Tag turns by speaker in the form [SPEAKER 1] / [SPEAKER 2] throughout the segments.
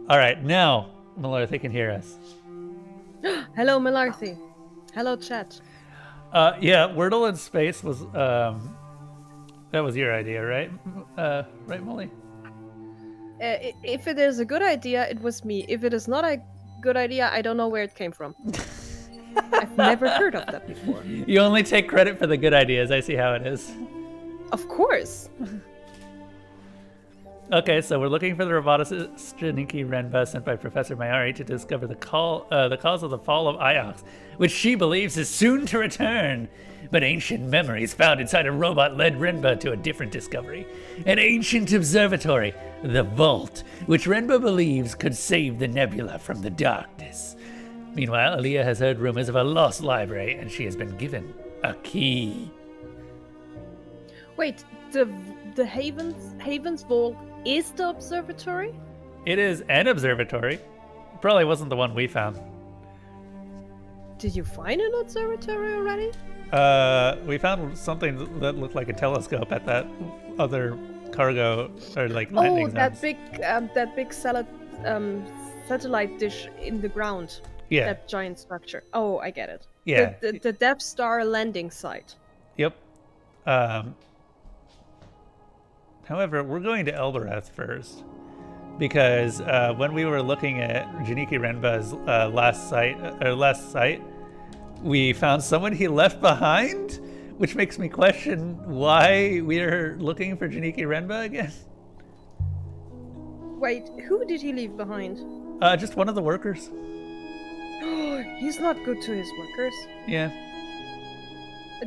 [SPEAKER 1] All right, now Malarthy can hear us.
[SPEAKER 2] Hello, Malarthy. Hello, chat.
[SPEAKER 1] Yeah, Wordle in space was that was your idea, right? Right, Molly?
[SPEAKER 2] If it is a good idea, it was me. If it is not a good idea, I don't know where it came from. I've never heard of that before.
[SPEAKER 1] You only take credit for the good ideas. I see how it is.
[SPEAKER 2] Of course.
[SPEAKER 1] Okay, so we're looking for the roboticist Janiki Renba sent by Professor Mayari to discover the cause of the fall of Iox, which she believes is soon to return. But ancient memories found inside a robot led Renba to a different discovery. An ancient observatory, the Vault, which Renba believes could save the nebula from the darkness. Meanwhile, Aliyah has heard rumors of a lost library, and she has been given a key.
[SPEAKER 2] Wait, the Havens Vault is the observatory?
[SPEAKER 1] It is an observatory. Probably wasn't the one we found.
[SPEAKER 2] Did you find an observatory already?
[SPEAKER 1] We found something that looked like a telescope at that other cargo or like landing
[SPEAKER 2] Oh,
[SPEAKER 1] zones.
[SPEAKER 2] that big satellite dish in the ground.
[SPEAKER 1] Yeah.
[SPEAKER 2] That giant structure. Oh, I get it.
[SPEAKER 1] Yeah.
[SPEAKER 2] The Death Star landing site.
[SPEAKER 1] Yep. However, we're going to Elbereth first because when we were looking at Janiki Renba's last site, we found someone he left behind, which makes me question why we're looking for Janiki Renba again.
[SPEAKER 2] Wait, who did he leave behind?
[SPEAKER 1] Just one of the workers.
[SPEAKER 2] He's not good to his workers.
[SPEAKER 1] Yeah.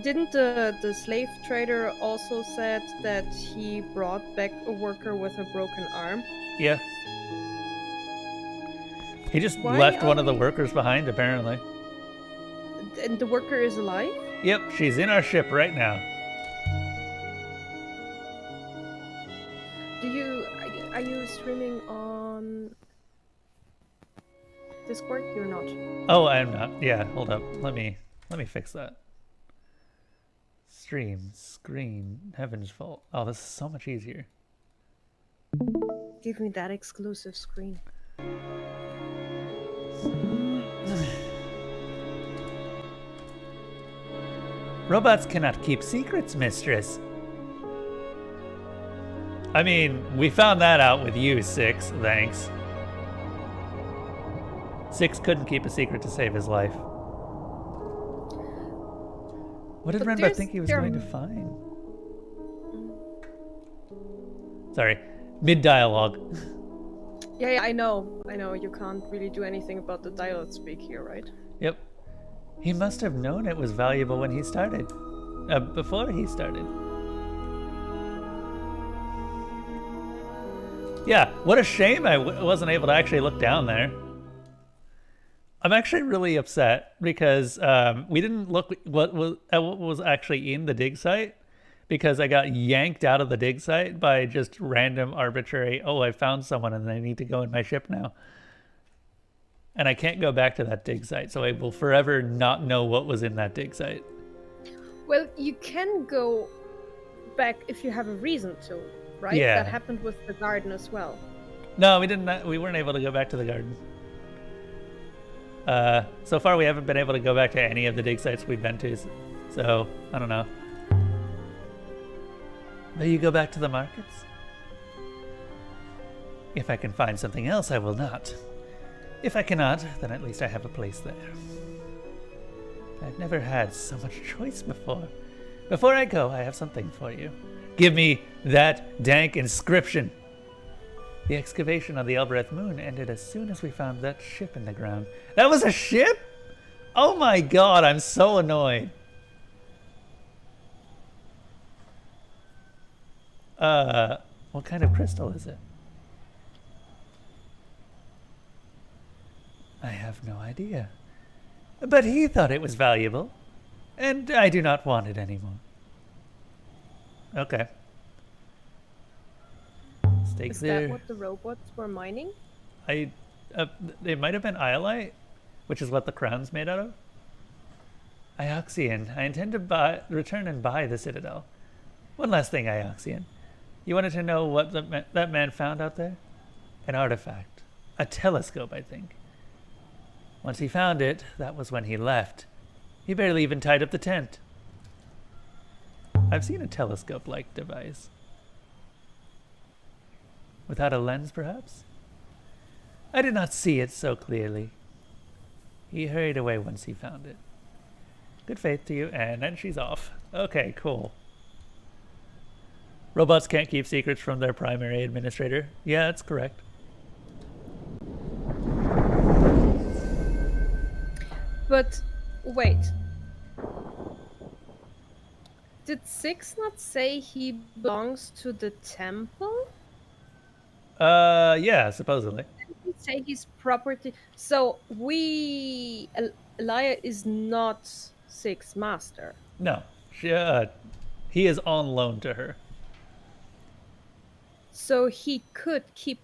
[SPEAKER 2] Didn't the slave trader also said that he brought back a worker with a broken arm?
[SPEAKER 1] Yeah. He just left one of the workers behind, apparently.
[SPEAKER 2] And the worker is alive?
[SPEAKER 1] Yep, she's in our ship right now.
[SPEAKER 2] Are you streaming on Discord? You're not.
[SPEAKER 1] Oh, I'm not. Yeah, hold up. Let me fix that. Stream, screen, Heaven's Vault. Oh, this is so much easier.
[SPEAKER 2] Give me that exclusive screen.
[SPEAKER 1] Robots cannot keep secrets, mistress. I mean, we found that out with you, Six, thanks. Six couldn't keep a secret to save his life. What did Renba think he was going to find? Sorry, mid-dialogue.
[SPEAKER 2] Yeah, I know. You can't really do anything about the dialogue speak here, right?
[SPEAKER 1] Yep. He must have known it was valuable when he started. Before he started. Yeah, what a shame I wasn't able to actually look down there. I'm actually really upset because we didn't look what was actually in the dig site because I got yanked out of the dig site by just random arbitrary, oh, I found someone and I need to go in my ship now. And I can't go back to that dig site, so I will forever not know what was in that dig site.
[SPEAKER 2] Well, you can go back if you have a reason to, right?
[SPEAKER 1] Yeah.
[SPEAKER 2] That happened with the garden as well.
[SPEAKER 1] No, we didn't. We weren't able to go back to the garden. So far, we haven't been able to go back to any of the dig sites we've been to, so I don't know. Will you go back to the markets? If I can find something else, I will not. If I cannot, then at least I have a place there. I've never had so much choice before. Before I go, I have something for you. Give me that dank inscription. The excavation on the Elbereth moon ended as soon as we found that ship in the ground. That was a ship? Oh my god, I'm so annoyed. What kind of crystal is it? I have no idea. But he thought it was valuable, and I do not want it anymore. Okay. Stake
[SPEAKER 2] Is
[SPEAKER 1] there.
[SPEAKER 2] that what the robots were mining?
[SPEAKER 1] It might have been iolite, which is what the crown's made out of. Ioxian, I intend to return and buy the Citadel. One last thing, Ioxian. You wanted to know what that man found out there? An artifact A telescope, I think. Once he found it, that was when he left. He barely even tied up the tent. I've seen a telescope-like device. Without a lens, perhaps? I did not see it so clearly. He hurried away once he found it. Good faith to you, and then she's off. Okay, cool. Robots can't keep secrets from their primary administrator. Yeah, that's correct.
[SPEAKER 2] But wait. Did Six not say he belongs to the temple?
[SPEAKER 1] Yeah, supposedly.
[SPEAKER 2] Didn't he say he's property? So Elia is not Six master.
[SPEAKER 1] No, he is on loan to her.
[SPEAKER 2] So he could keep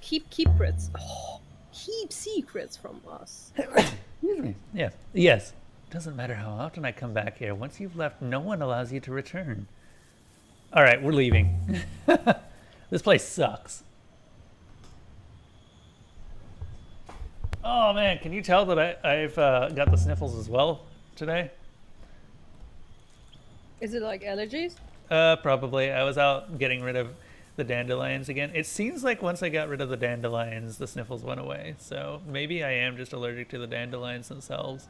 [SPEAKER 2] secrets. Oh, keep secrets from us.
[SPEAKER 1] Excuse me. Yes. Doesn't matter how often I come back here. Once you've left, no one allows you to return. All right, we're leaving. This place sucks. Oh man, can you tell that I've got the sniffles as well today?
[SPEAKER 2] Is it like allergies?
[SPEAKER 1] Probably. I was out getting rid of the dandelions again. It seems like once I got rid of the dandelions, the sniffles went away. So maybe I am just allergic to the dandelions themselves.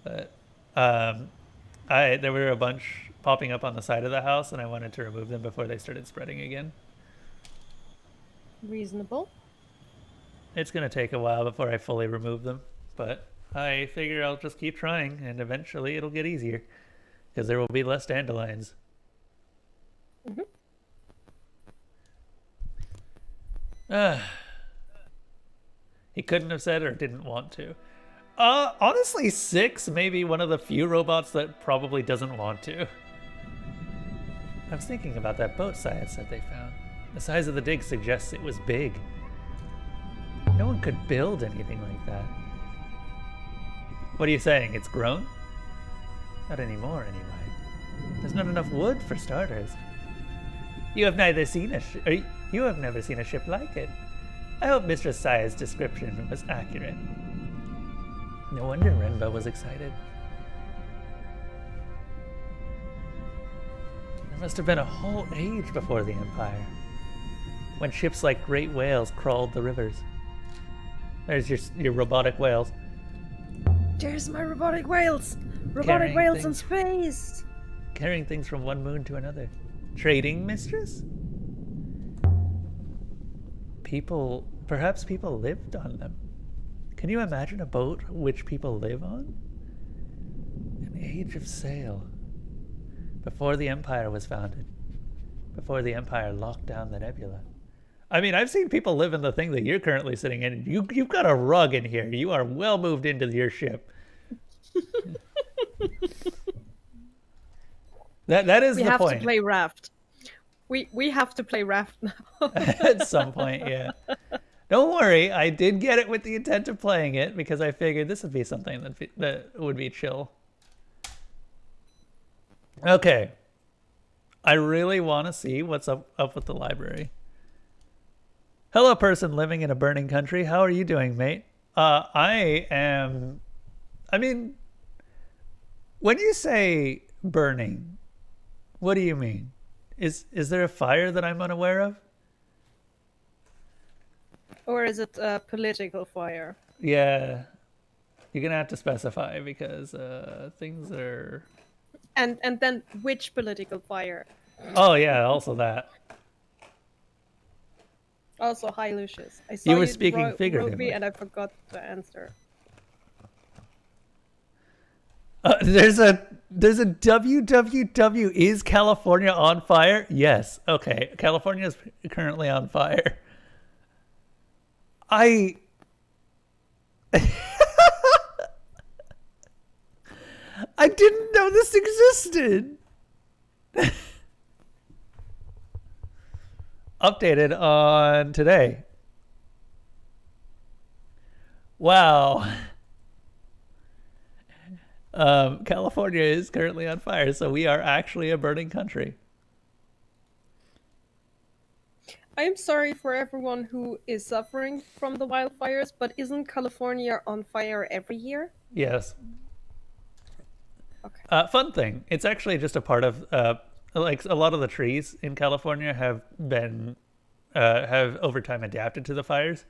[SPEAKER 1] But there were a bunch popping up on the side of the house, and I wanted to remove them before they started spreading again.
[SPEAKER 2] Reasonable.
[SPEAKER 1] It's going to take a while before I fully remove them, but I figure I'll just keep trying, and eventually it'll get easier, because there will be less dandelions.
[SPEAKER 2] Mm-hmm.
[SPEAKER 1] He couldn't have said or didn't want to. Honestly, Six may be one of the few robots that probably doesn't want to. I was thinking about that boat Syed said they found. The size of the dig suggests it was big. No one could build anything like that. What are you saying? It's grown? Not anymore, anyway. There's not enough wood for starters. You have never seen a ship like it. I hope Mistress Sayed's description was accurate. No wonder Renba was excited. There must have been a whole age before the Empire, when ships like great whales crawled the rivers. There's your robotic whales.
[SPEAKER 2] There's my robotic whales! Robotic
[SPEAKER 1] Carrying
[SPEAKER 2] whales in
[SPEAKER 1] things.
[SPEAKER 2] space!
[SPEAKER 1] Carrying things from one moon to another. Trading, mistress? Perhaps people lived on them. Can you imagine a boat which people live on? An age of sail. Before the Empire was founded. Before the Empire locked down the nebula. I mean, I've seen people live in the thing that you're currently sitting in. You've got a rug in here. You are well moved into your ship. That is the point.
[SPEAKER 2] We have to play Raft. We have to play Raft now.
[SPEAKER 1] At some point, yeah. Don't worry, I did get it with the intent of playing it because I figured this would be something that would be chill. Okay. I really want to see what's up with the library. Hello, person living in a burning country. How are you doing, mate? I mean, when you say burning, what do you mean? Is there a fire that I'm unaware of?
[SPEAKER 2] Or is it a political fire?
[SPEAKER 1] Yeah. You're going to have to specify because things are...
[SPEAKER 2] And then which political fire?
[SPEAKER 1] Oh, yeah, also that.
[SPEAKER 2] Also, hi, Lucius. I saw
[SPEAKER 1] You were speaking
[SPEAKER 2] wrote
[SPEAKER 1] figuratively.
[SPEAKER 2] me and I forgot to answer.
[SPEAKER 1] There's a www. Is California on fire? Yes. Okay. California is currently on fire. I didn't know this existed. Updated on today. Wow. California is currently on fire, so we are actually a burning country.
[SPEAKER 2] I'm sorry for everyone who is suffering from the wildfires, but isn't California on fire every year?
[SPEAKER 1] Yes.
[SPEAKER 2] Okay.
[SPEAKER 1] Fun thing. It's actually just a part of like a lot of the trees in California have over time adapted to the fires.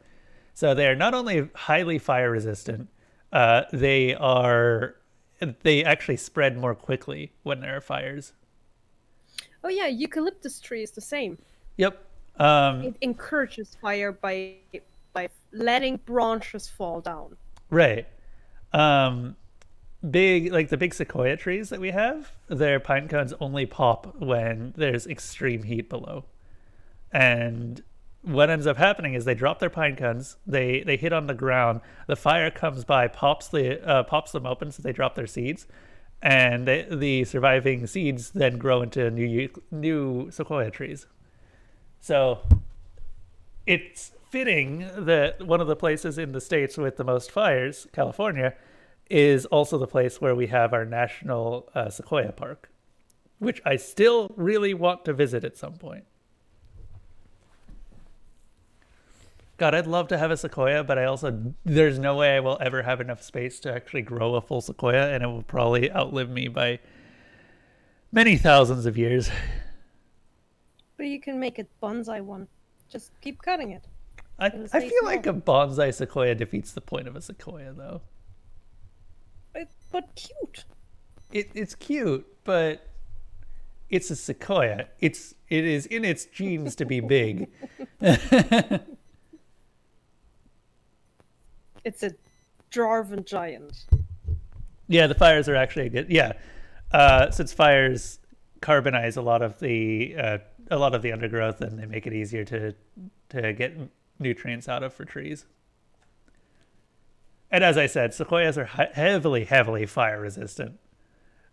[SPEAKER 1] So they are not only highly fire resistant, they actually spread more quickly when there are fires.
[SPEAKER 2] Oh yeah, eucalyptus tree is the same.
[SPEAKER 1] Yep.
[SPEAKER 2] It encourages fire by letting branches fall down.
[SPEAKER 1] Right. Um, the big sequoia trees that we have, their pine cones only pop when there's extreme heat below. And what ends up happening is they drop their pine cones, they hit on the ground, the fire comes by, pops them open, so they drop their seeds, and the surviving seeds then grow into new sequoia trees. So it's fitting that one of the places in the states with the most fires, California, is also the place where we have our national sequoia park, which I still really want to visit at some point. God, I'd love to have a sequoia, but there's no way I will ever have enough space to actually grow a full sequoia, and it will probably outlive me by many thousands of years.
[SPEAKER 2] But you can make a bonsai one. Just keep cutting it.
[SPEAKER 1] I feel like a bonsai sequoia defeats the point of a sequoia, though.
[SPEAKER 2] But cute.
[SPEAKER 1] It's cute, but it's a sequoia. It is in its genes to be big.
[SPEAKER 2] It's a dwarven giant.
[SPEAKER 1] Yeah, the fires are actually good. Yeah, since fires carbonize a lot of the undergrowth, and they make it easier to get nutrients out of for trees. And as I said, sequoias are heavily fire resistant.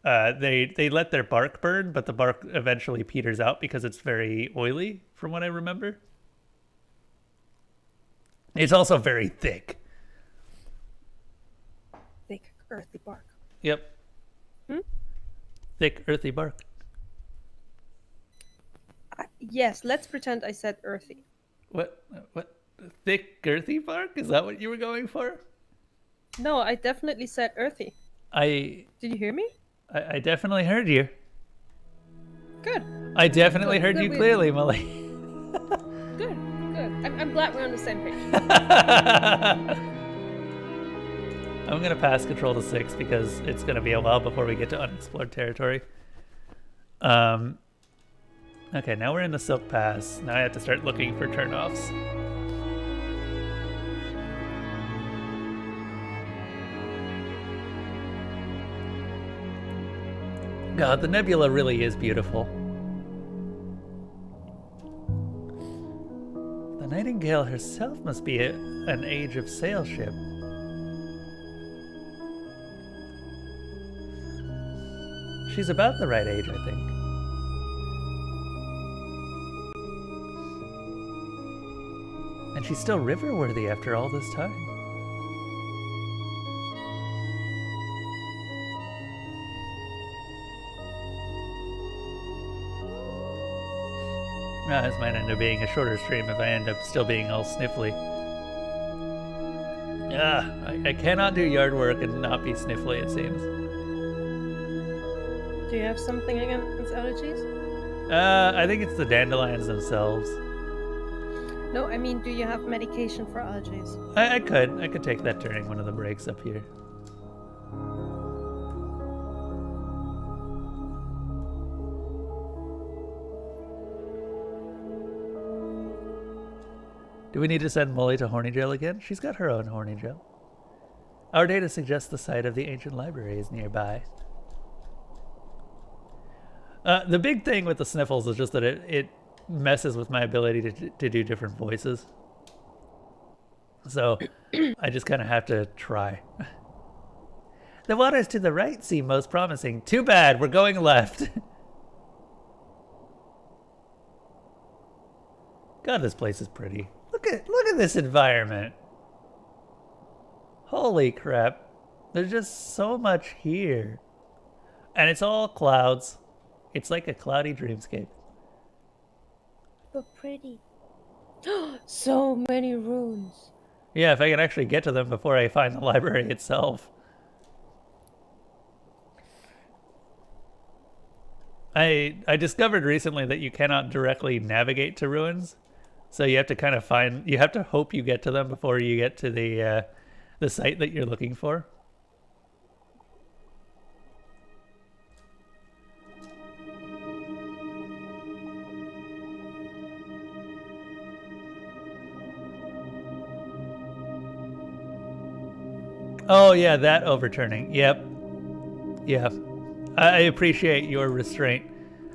[SPEAKER 1] They let their bark burn, but the bark eventually peters out because it's very oily, from what I remember. It's also very thick.
[SPEAKER 2] Thick, earthy bark.
[SPEAKER 1] Yep. Thick, earthy bark.
[SPEAKER 2] Yes, let's pretend I said earthy.
[SPEAKER 1] What? Thick, girthy bark? Is that what you were going for?
[SPEAKER 2] No, I definitely said earthy.
[SPEAKER 1] Did
[SPEAKER 2] you hear me?
[SPEAKER 1] I definitely heard you.
[SPEAKER 2] Good.
[SPEAKER 1] I definitely heard you clearly, Molly.
[SPEAKER 2] Good. I'm glad we're on the same page.
[SPEAKER 1] I'm gonna pass control to 6 because it's gonna be a while before we get to unexplored territory. Okay, now we're in the Silk Pass. Now I have to start looking for turnoffs. God, the nebula really is beautiful. The Nightingale herself must be an age of sail ship. She's about the right age, I think. And she's still river-worthy after all this time. This might end up being a shorter stream if I end up still being all sniffly. I cannot do yard work and not be sniffly, it seems.
[SPEAKER 2] Do you have something against allergies?
[SPEAKER 1] I think it's the dandelions themselves.
[SPEAKER 2] No, I mean, do you have medication for allergies?
[SPEAKER 1] I could take that during one of the breaks up here. Do we need to send Molly to Hornygel again? She's got her own Hornygel. Our data suggests the site of the ancient library is nearby. The big thing with the sniffles is just that it messes with my ability to do different voices. So I just kind of have to try. The waters to the right seem most promising. Too bad, we're going left. God, this place is pretty. Look at this environment. Holy crap. There's just so much here. And it's all clouds. It's like a cloudy dreamscape.
[SPEAKER 2] But pretty. So many runes.
[SPEAKER 1] Yeah, if I can actually get to them before I find the library itself. I discovered recently that you cannot directly navigate to ruins, so you have to kind of you have to hope you get to them before you get to the site that you're looking for. Oh yeah, that overturning. Yep. Yeah. I appreciate your restraint.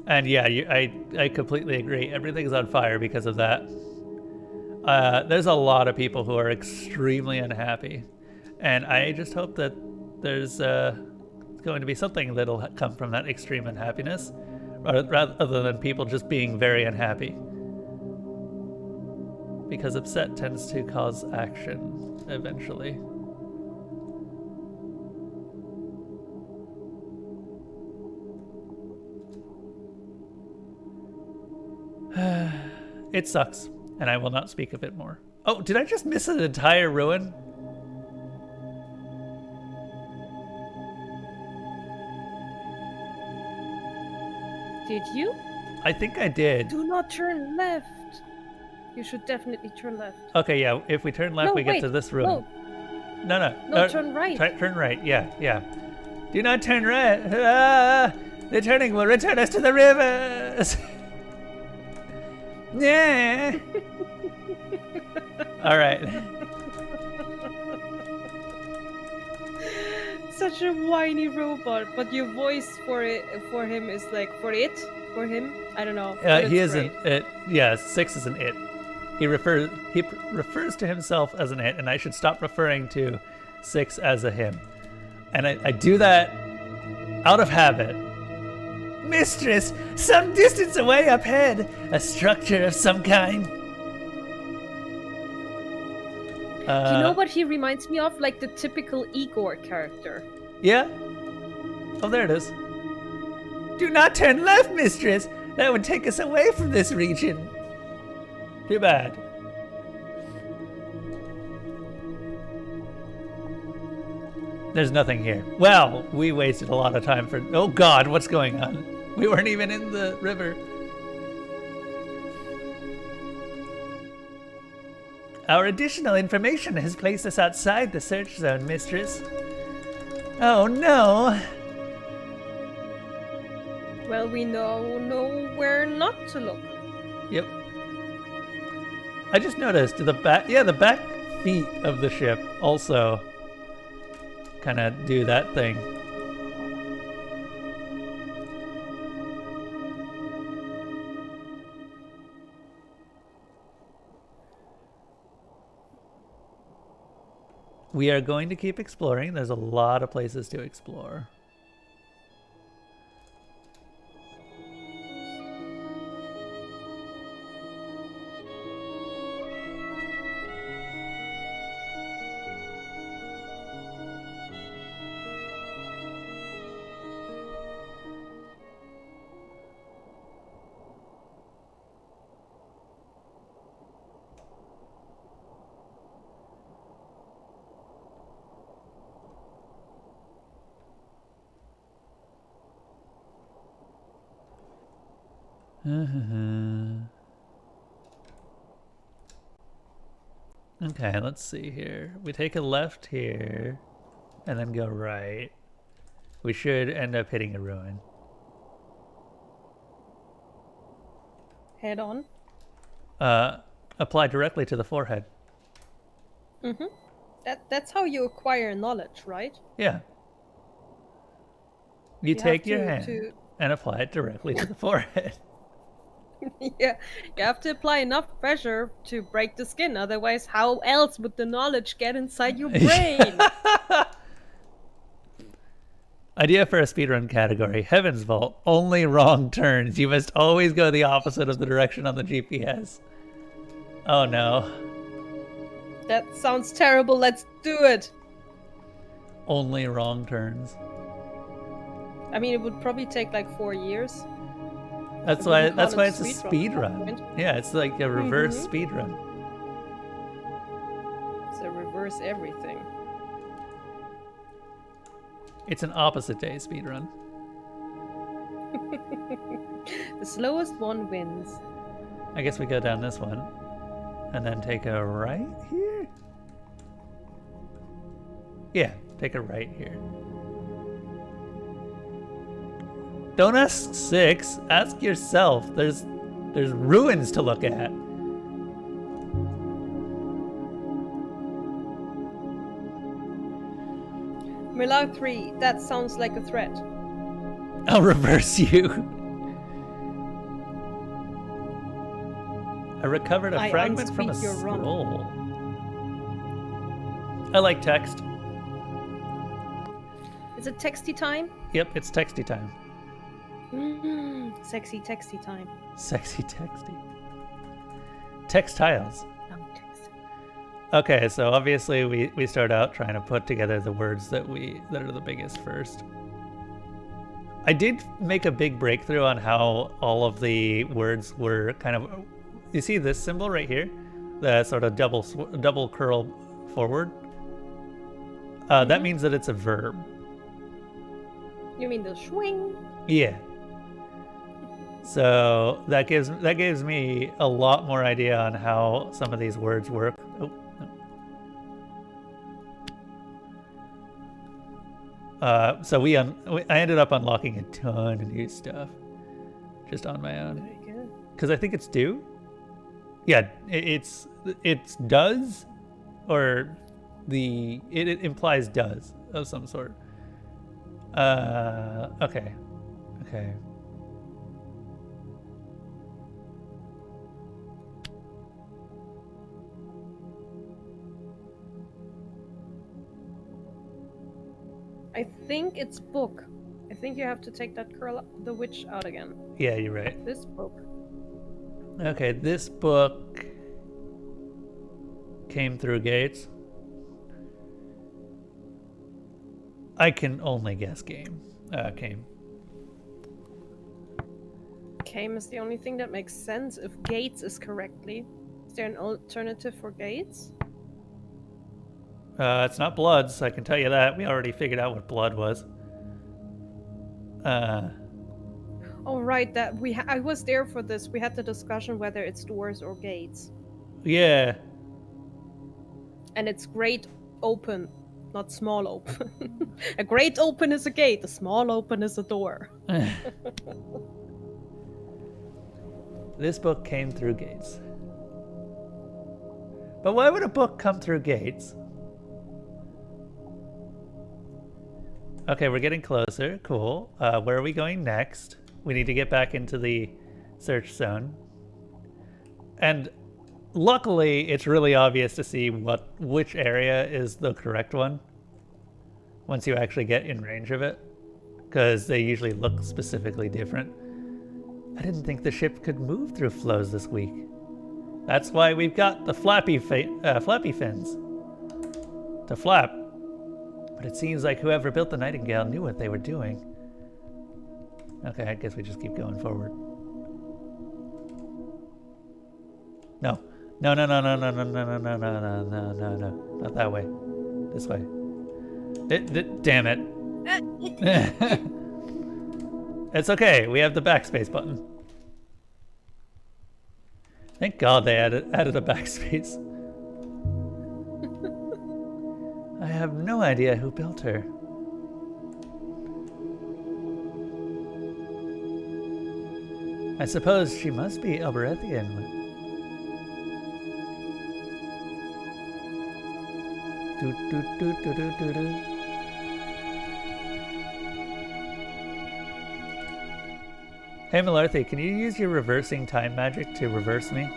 [SPEAKER 1] And yeah, I completely agree. Everything's on fire because of that. There's a lot of people who are extremely unhappy. And I just hope that there's going to be something that'll come from that extreme unhappiness, rather than people just being very unhappy. Because upset tends to cause action eventually. It sucks, and I will not speak of it more. Oh, did I just miss an entire ruin?
[SPEAKER 2] Did you?
[SPEAKER 1] I think I did.
[SPEAKER 2] Do not turn left. You should definitely turn left.
[SPEAKER 1] Okay, yeah, if we turn left,
[SPEAKER 2] No,
[SPEAKER 1] we get
[SPEAKER 2] wait,
[SPEAKER 1] to this ruin. No.
[SPEAKER 2] No, turn right.
[SPEAKER 1] Turn right, yeah. Do not turn right. Ah, the turning will return us to the rivers. Yeah. All right.
[SPEAKER 2] Such a whiny robot, but your voice for him is like for him. I don't know.
[SPEAKER 1] He is an it. Yeah, 6 is an it. He refers to himself as an it, and I should stop referring to 6 as a him. And I do that out of habit. Mistress, some distance away up ahead, a structure of some kind.
[SPEAKER 2] You know what he reminds me of? Like the typical Igor character.
[SPEAKER 1] Yeah? Oh, there it is. Do not turn left, mistress. That would take us away from this region. Too bad. There's nothing here. Well, we wasted a lot of time for... Oh god, what's going on? We weren't even in the river. Our additional information has placed us outside the search zone, mistress. Oh no!
[SPEAKER 2] Well, we know where not to look.
[SPEAKER 1] Yep. I just noticed the back feet of the ship also kind of do that thing. We are going to keep exploring. There's a lot of places to explore. Okay, let's see here. We take a left here and then go right. We should end up hitting a ruin.
[SPEAKER 2] Head on.
[SPEAKER 1] Apply directly to the forehead.
[SPEAKER 2] Mm-hmm. That's how you acquire knowledge, right?
[SPEAKER 1] Yeah. You take your hand and apply it directly to the forehead.
[SPEAKER 2] Yeah, you have to apply enough pressure to break the skin. Otherwise, how else would the knowledge get inside your brain?
[SPEAKER 1] Idea for a speedrun category. Heaven's Vault. Only wrong turns. You must always go the opposite of the direction on the GPS. Oh no.
[SPEAKER 2] That sounds terrible. Let's do it.
[SPEAKER 1] Only wrong turns.
[SPEAKER 2] I mean, it would probably take like 4 years.
[SPEAKER 1] That's
[SPEAKER 2] I wouldn't
[SPEAKER 1] why
[SPEAKER 2] call it
[SPEAKER 1] it's a speed
[SPEAKER 2] speedrun at that
[SPEAKER 1] run.
[SPEAKER 2] point.
[SPEAKER 1] Yeah, it's like a reverse
[SPEAKER 2] Mhm.
[SPEAKER 1] speed run.
[SPEAKER 2] It's a reverse everything.
[SPEAKER 1] It's an opposite day speed run.
[SPEAKER 2] The slowest one wins.
[SPEAKER 1] I guess we go down this one and then take a right here. Yeah, take a right here. Don't ask 6. Ask yourself. There's ruins to look at.
[SPEAKER 2] Milau 3, that sounds like a threat.
[SPEAKER 1] I'll reverse you. I recovered a fragment from a
[SPEAKER 2] unspeed your run.
[SPEAKER 1] scroll. I like text.
[SPEAKER 2] Is it texty time?
[SPEAKER 1] Yep, it's texty time.
[SPEAKER 2] Sexy texty time.
[SPEAKER 1] Sexy texty. Textiles.
[SPEAKER 2] Long text.
[SPEAKER 1] Okay, so obviously we start out trying to put together the words that are the biggest first. I did make a big breakthrough on how all of the words were kind of. You see this symbol right here, the sort of double curl forward. That means that it's a verb.
[SPEAKER 2] You mean the swing?
[SPEAKER 1] Yeah. So that gives me a lot more idea on how some of these words work. Oh. So I ended up unlocking a ton of new stuff just on my own.
[SPEAKER 2] Very good.
[SPEAKER 1] Because I think it's do. Yeah, it's does, or it implies does of some sort. Okay.
[SPEAKER 2] I think it's book. I think you have to take that the witch out again.
[SPEAKER 1] Yeah, you're right.
[SPEAKER 2] This book.
[SPEAKER 1] Okay, this book came through gates. I can only guess came.
[SPEAKER 2] Came is the only thing that makes sense if gates is correctly. Is there an alternative for gates?
[SPEAKER 1] It's not bloods, I can tell you that. We already figured out what blood was.
[SPEAKER 2] Oh right, that I was there for this. We had the discussion whether it's doors or gates.
[SPEAKER 1] Yeah.
[SPEAKER 2] And it's great open, not small open. A great open is a gate, a small open is a door.
[SPEAKER 1] This book came through gates. But why would a book come through gates? Okay, we're getting closer. Cool. Where are we going next? We need to get back into the search zone. And luckily, it's really obvious to see which area is the correct one once you actually get in range of it, because they usually look specifically different. I didn't think the ship could move through flows this week. That's why we've got the flappy fins to flap. But it seems like whoever built the Nightingale knew what they were doing. Okay, I guess we just keep going forward. No. No. Not that way. This way. Damn it. It's okay. We have the backspace button. Thank God they added a backspace. I have no idea who built her. I suppose she must be Alberethian. Hey Malarthy, can you use your reversing time magic to reverse me?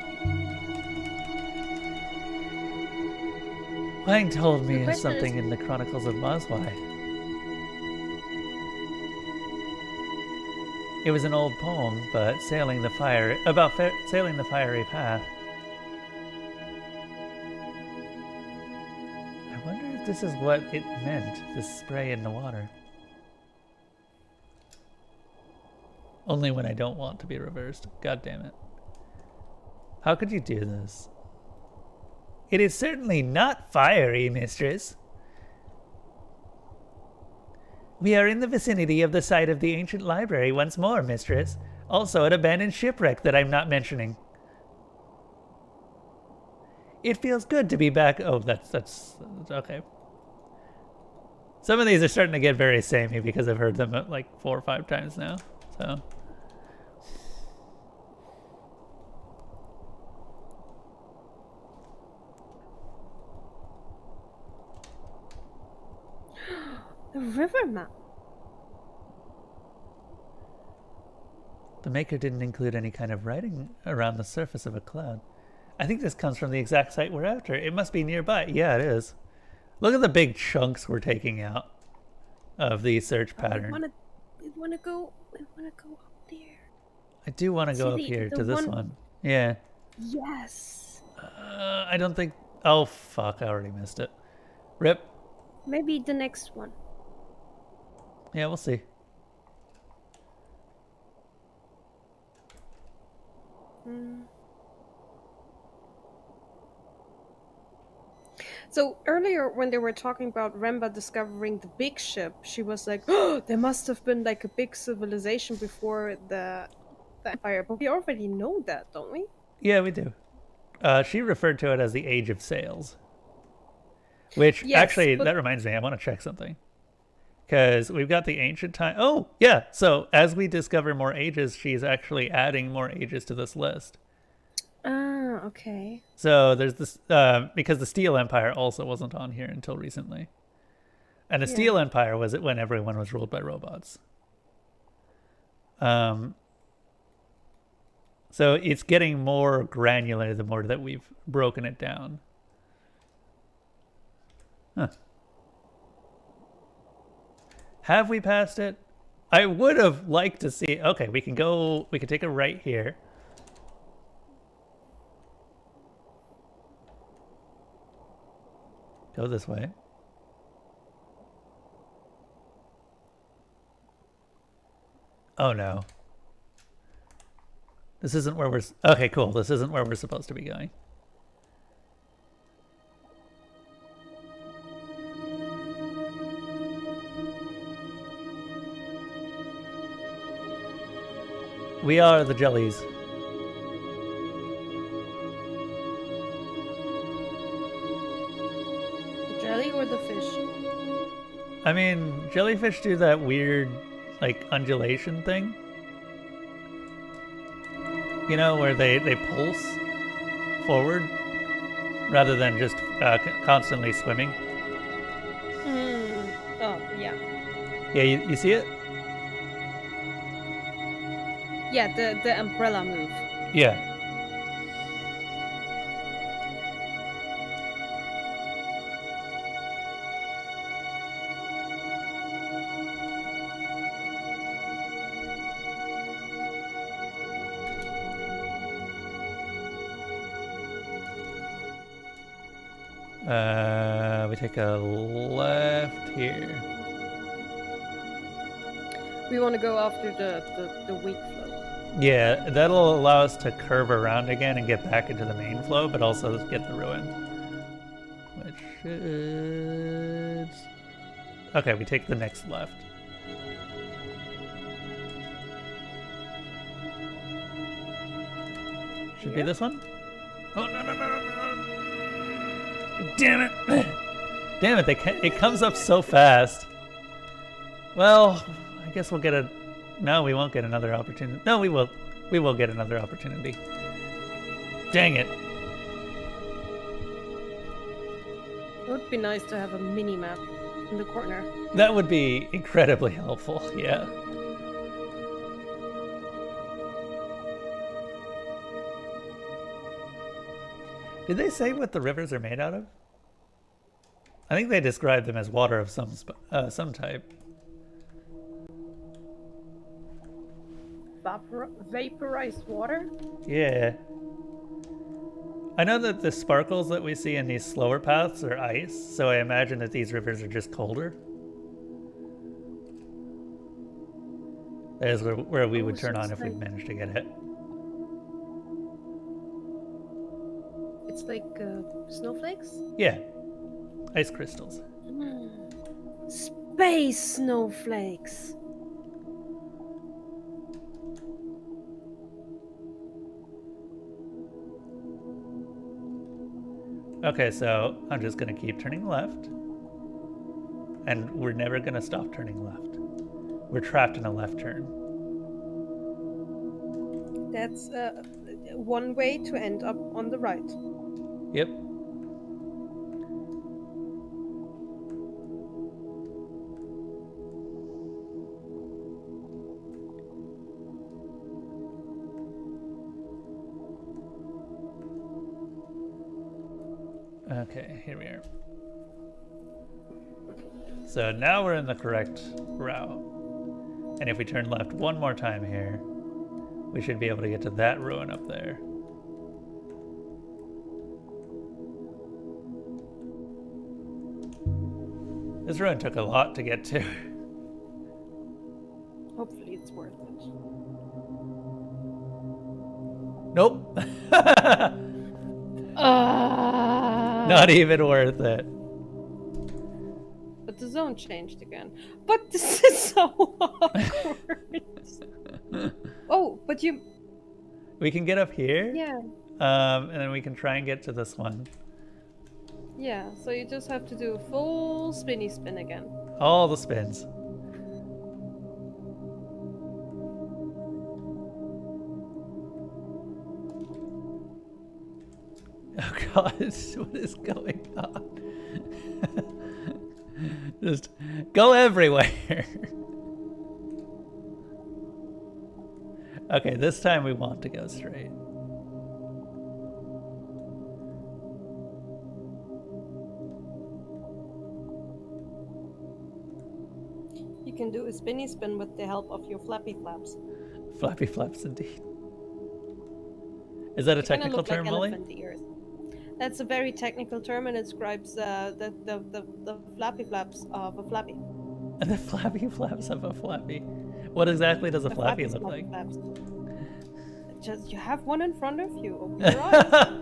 [SPEAKER 1] Lang told me of something in the Chronicles of Mazwai. It was an old poem, but about sailing the fiery path. I wonder if this is what it meant, this spray in the water. Only when I don't want to be reversed. God damn it. How could you do this? It is certainly not fiery, mistress. We are in the vicinity of the site of the ancient library once more, mistress. Also an abandoned shipwreck that I'm not mentioning. It feels good to be back. Oh, that's okay. Some of these are starting to get very samey because I've heard them like 4 or 5 times now. So.
[SPEAKER 2] The river map.
[SPEAKER 1] The maker didn't include any kind of writing around the surface of a cloud. I think this comes from the exact site we're after. It must be nearby. Yeah, it is. Look at the big chunks we're taking out of the search pattern.
[SPEAKER 2] We want to go up there.
[SPEAKER 1] I do want to go up here to this one. Yeah.
[SPEAKER 2] Yes.
[SPEAKER 1] I don't think... Oh, fuck. I already missed it. Rip.
[SPEAKER 2] Maybe the next one.
[SPEAKER 1] Yeah, we'll see.
[SPEAKER 2] So earlier when they were talking about Remba discovering the big ship, she was like, oh, there must have been like a big civilization before the Empire. But we already know that, don't we?
[SPEAKER 1] Yeah, we do. She referred to it as the Age of Sails. Which,
[SPEAKER 2] yes,
[SPEAKER 1] actually, that reminds me, I want to check something. Because we've got the ancient time. Oh, yeah. So as we discover more ages, she's actually adding more ages to this list.
[SPEAKER 2] Ah, okay.
[SPEAKER 1] So there's this, because the Steel Empire also wasn't on here until recently. And the Steel Empire was when everyone was ruled by robots. So it's getting more granular the more that we've broken it down. Huh. Have we passed it? I would have liked to see... Okay, we can take a right here. Go this way. Oh no. This isn't where we're... Okay, cool. This isn't where we're supposed to be going. We are the jellies.
[SPEAKER 2] The jelly or the fish?
[SPEAKER 1] I mean, jellyfish do that weird, like, undulation thing. You know, where they pulse forward rather than just constantly swimming.
[SPEAKER 2] Oh, yeah.
[SPEAKER 1] Yeah, you see it?
[SPEAKER 2] Yeah, the umbrella move.
[SPEAKER 1] Yeah. We take a left here.
[SPEAKER 2] We want to go after the weak flow.
[SPEAKER 1] Yeah, that'll allow us to curve around again and get back into the main flow, but also get the ruin. Which is... Okay, we take the next left. Should be this one? Oh, no. Damn it! Damn it, it comes up so fast. Well, I guess we'll get a... No, we won't get another opportunity. No, we will. We will get another opportunity. Dang it.
[SPEAKER 2] It would be nice to have a mini-map in the corner.
[SPEAKER 1] That would be incredibly helpful, yeah. Did they say what the rivers are made out of? I think they described them as water of some type.
[SPEAKER 2] Vaporized water?
[SPEAKER 1] Yeah. I know that the sparkles that we see in these slower paths are ice, so I imagine that these rivers are just colder. There's where we would
[SPEAKER 2] so
[SPEAKER 1] turn on
[SPEAKER 2] it's
[SPEAKER 1] if we
[SPEAKER 2] like-
[SPEAKER 1] managed to get it.
[SPEAKER 2] It's like snowflakes?
[SPEAKER 1] Yeah. Ice crystals.
[SPEAKER 2] Space snowflakes!
[SPEAKER 1] Okay, so I'm just gonna keep turning left. And we're never gonna stop turning left. We're trapped in a left turn.
[SPEAKER 2] That's one way to end up on the right.
[SPEAKER 1] Yep. Okay, here we are. So now we're in the correct route. And if we turn left one more time here, we should be able to get to that ruin up there. This ruin took a lot to get to.
[SPEAKER 2] Hopefully it's worth it.
[SPEAKER 1] Nope. Not even worth it.
[SPEAKER 2] But the zone changed again. But this is so awkward. Oh, but you...
[SPEAKER 1] We can get up here.
[SPEAKER 2] Yeah.
[SPEAKER 1] And then we can try and get to this one.
[SPEAKER 2] Yeah, so you just have to do a full spinny spin again.
[SPEAKER 1] All the spins. Oh god, what is going on? Just go everywhere. Okay, this time we want to go straight.
[SPEAKER 2] You can do a spinny spin with the help of your flappy flaps.
[SPEAKER 1] Flappy flaps indeed. Is that a
[SPEAKER 2] They kinda
[SPEAKER 1] technical
[SPEAKER 2] look like
[SPEAKER 1] term, Molly?
[SPEAKER 2] elephant ears. That's a very technical term and it describes the flappy flaps of a flappy.
[SPEAKER 1] The flappy flaps of a flappy. What exactly does a
[SPEAKER 2] The
[SPEAKER 1] flappy
[SPEAKER 2] flappies
[SPEAKER 1] look
[SPEAKER 2] of
[SPEAKER 1] like?
[SPEAKER 2] flaps. Just you have one in front of you. Open your eyes.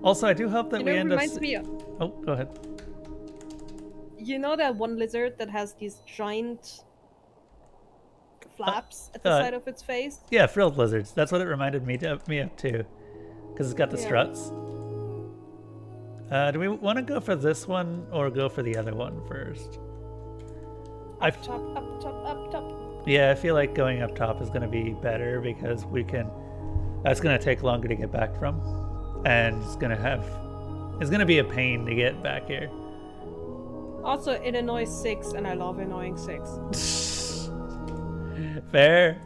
[SPEAKER 1] Also, I do hope that
[SPEAKER 2] You
[SPEAKER 1] we
[SPEAKER 2] know, it
[SPEAKER 1] end up.
[SPEAKER 2] reminds me of,
[SPEAKER 1] Oh, go ahead.
[SPEAKER 2] you know that one lizard that has these giant flaps at the side of its face?
[SPEAKER 1] Yeah, frilled lizards. That's what it reminded me of too, because it's got the
[SPEAKER 2] Yeah.
[SPEAKER 1] struts. Do we want to go for this one or go for the other one first?
[SPEAKER 2] Up top, up top, up top.
[SPEAKER 1] Yeah, I feel like going up top is going to be better because we can. That's going to take longer to get back from, and it's going to be a pain to get back here.
[SPEAKER 2] Also, it annoys Six, and I love annoying Six.
[SPEAKER 1] Fair.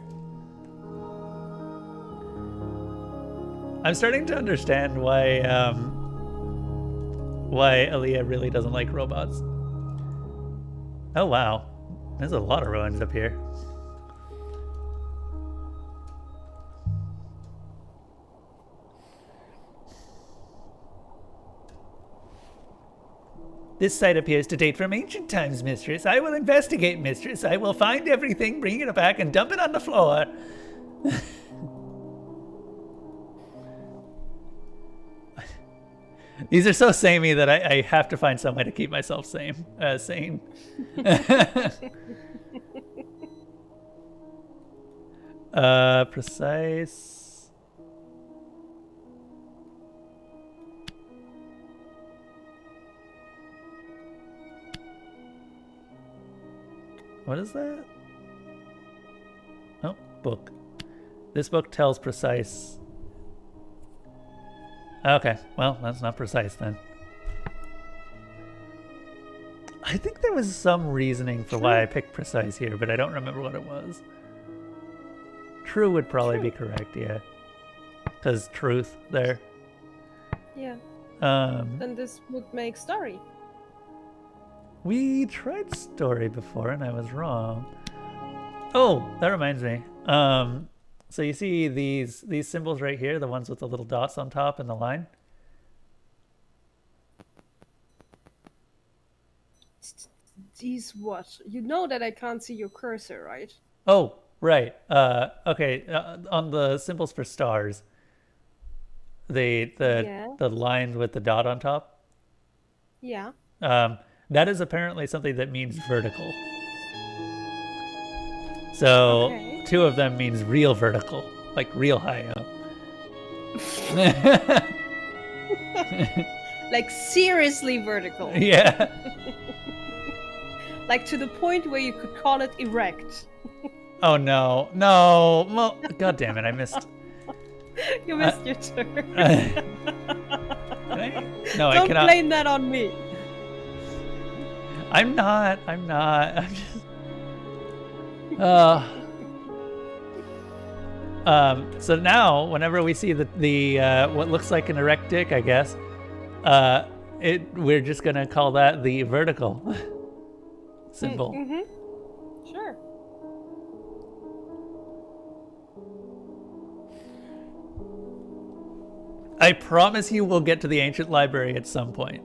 [SPEAKER 1] I'm starting to understand why Aaliyah really doesn't like robots. Oh wow, there's a lot of ruins up here. This site appears to date from ancient times, mistress. I will investigate, mistress. I will find everything, bring it back, and dump it on the floor. These are so samey that I have to find some way to keep myself sane. Precise. What is that? Oh, book. This book tells precise. Okay, well, that's not precise then. I think there was some reasoning for why I picked precise here, but I don't remember what it was. True would probably be correct, yeah. Because truth there.
[SPEAKER 2] Yeah.
[SPEAKER 1] Um,
[SPEAKER 2] Then this would make story.
[SPEAKER 1] We tried story before and I was wrong. Oh, that reminds me. So you see these symbols right here, the ones with the little dots on top and the line?
[SPEAKER 2] These what? You know that I can't see your cursor, right?
[SPEAKER 1] Oh, right. Okay. On the symbols for stars, the the
[SPEAKER 2] Yeah.
[SPEAKER 1] the line with the dot on top.
[SPEAKER 2] Yeah.
[SPEAKER 1] Um, that is apparently something that means vertical. So
[SPEAKER 2] Okay.
[SPEAKER 1] two of them means real vertical, like real high up.
[SPEAKER 2] Like seriously vertical.
[SPEAKER 1] Yeah.
[SPEAKER 2] Like to the point where you could call it erect.
[SPEAKER 1] Oh no, no. Well, God damn it! I missed.
[SPEAKER 2] You missed your turn.
[SPEAKER 1] Can I? No, I
[SPEAKER 2] Don't
[SPEAKER 1] cannot.
[SPEAKER 2] blame that on me.
[SPEAKER 1] I'm not. I'm not. I'm just. Uh. So now, whenever we see the what looks like an erect dick, I guess, we're just gonna call that the vertical symbol.
[SPEAKER 2] Mm-hmm. Sure.
[SPEAKER 1] I promise you, we'll get to the ancient library at some point.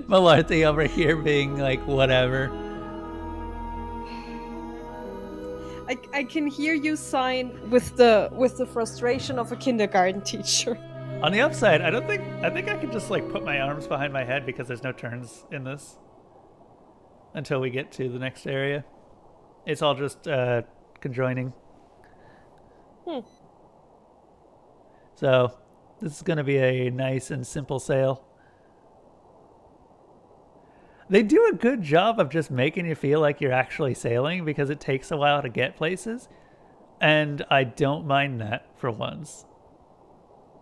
[SPEAKER 1] Malarthy over here being like, whatever.
[SPEAKER 2] I can hear you sign with the frustration of a kindergarten teacher.
[SPEAKER 1] On the upside, I think I could just like put my arms behind my head because there's no turns in this until we get to the next area. It's all just conjoining. So this is going to be a nice and simple sail. They do a good job of just making you feel like you're actually sailing because it takes a while to get places. And I don't mind that for once.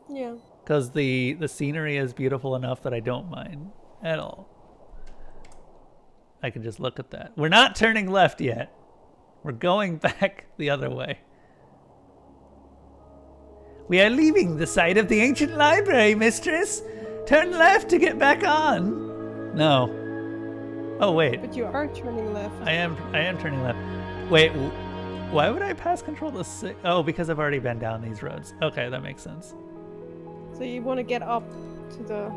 [SPEAKER 2] Yeah.
[SPEAKER 1] Because the scenery is beautiful enough that I don't mind at all. I can just look at that. We're not turning left yet. We're going back the other way. We are leaving the site of the ancient library, mistress. Turn left to get back on. No. Oh, wait.
[SPEAKER 2] But you are turning left.
[SPEAKER 1] I am turning left. Wait, why would I pass control to 6? Oh, because I've already been down these roads. Okay, that makes sense.
[SPEAKER 2] So you want to get up to the...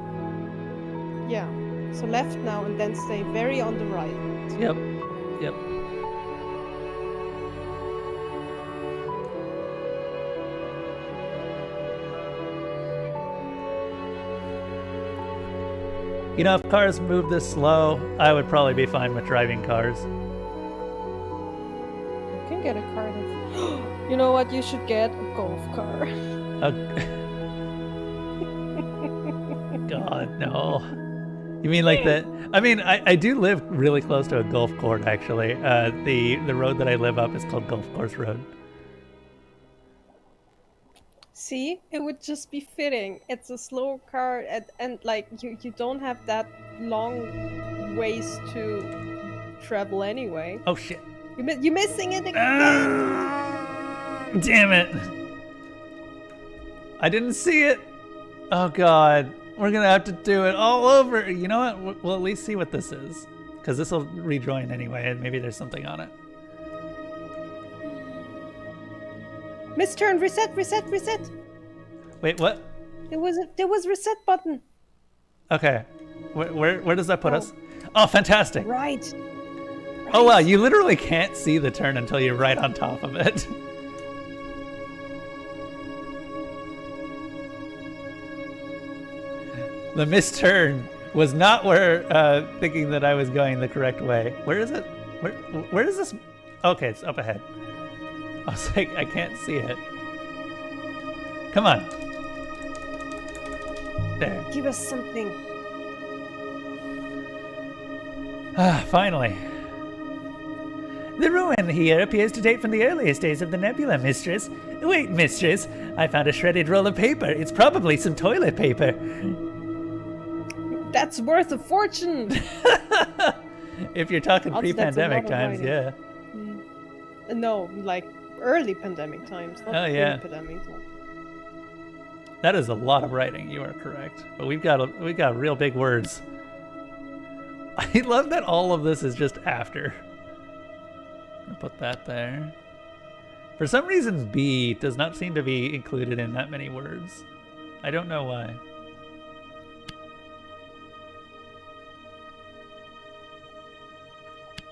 [SPEAKER 2] Yeah. So left now and then stay very on the right.
[SPEAKER 1] Yep. Yep. You know, if cars move this slow, I would probably be fine with driving cars.
[SPEAKER 2] You can get a car that's... You know what? You should get a golf car.
[SPEAKER 1] God, no. You mean like that? I mean, I do live really close to a golf course, actually. The road that I live up is called Golf Course Road.
[SPEAKER 2] See, it would just be fitting. It's a slow car, and like you don't have that long ways to travel anyway.
[SPEAKER 1] Oh shit!
[SPEAKER 2] You're missing it again.
[SPEAKER 1] Damn it! I didn't see it. Oh god, we're gonna have to do it all over. You know what? We'll at least see what this is, because this will rejoin anyway, and maybe there's something on it.
[SPEAKER 2] Misturn, reset.
[SPEAKER 1] Wait, what?
[SPEAKER 2] There was reset button.
[SPEAKER 1] Okay, where does that put us? Oh, fantastic!
[SPEAKER 2] Right.
[SPEAKER 1] Oh wow, you literally can't see the turn until you're right on top of it. The misturn was not where thinking that I was going the correct way. Where is it? Where is this? Okay, it's up ahead. I was like, I can't see it. Come on. There.
[SPEAKER 2] Give us something.
[SPEAKER 1] Ah, finally. The ruin here appears to date from the earliest days of the nebula, mistress. Wait, mistress. I found a shredded roll of paper. It's probably some toilet paper.
[SPEAKER 2] That's worth a fortune.
[SPEAKER 1] If you're talking
[SPEAKER 2] Also, that's a
[SPEAKER 1] pre-pandemic
[SPEAKER 2] lot of
[SPEAKER 1] times, yeah.
[SPEAKER 2] No, like early pandemic times, not
[SPEAKER 1] Oh, yeah.
[SPEAKER 2] pre-pandemic times.
[SPEAKER 1] That is a lot of writing. You are correct, but we've got real big words. I love that all of this is just after. I'll put that there. For some reason, B does not seem to be included in that many words. I don't know why.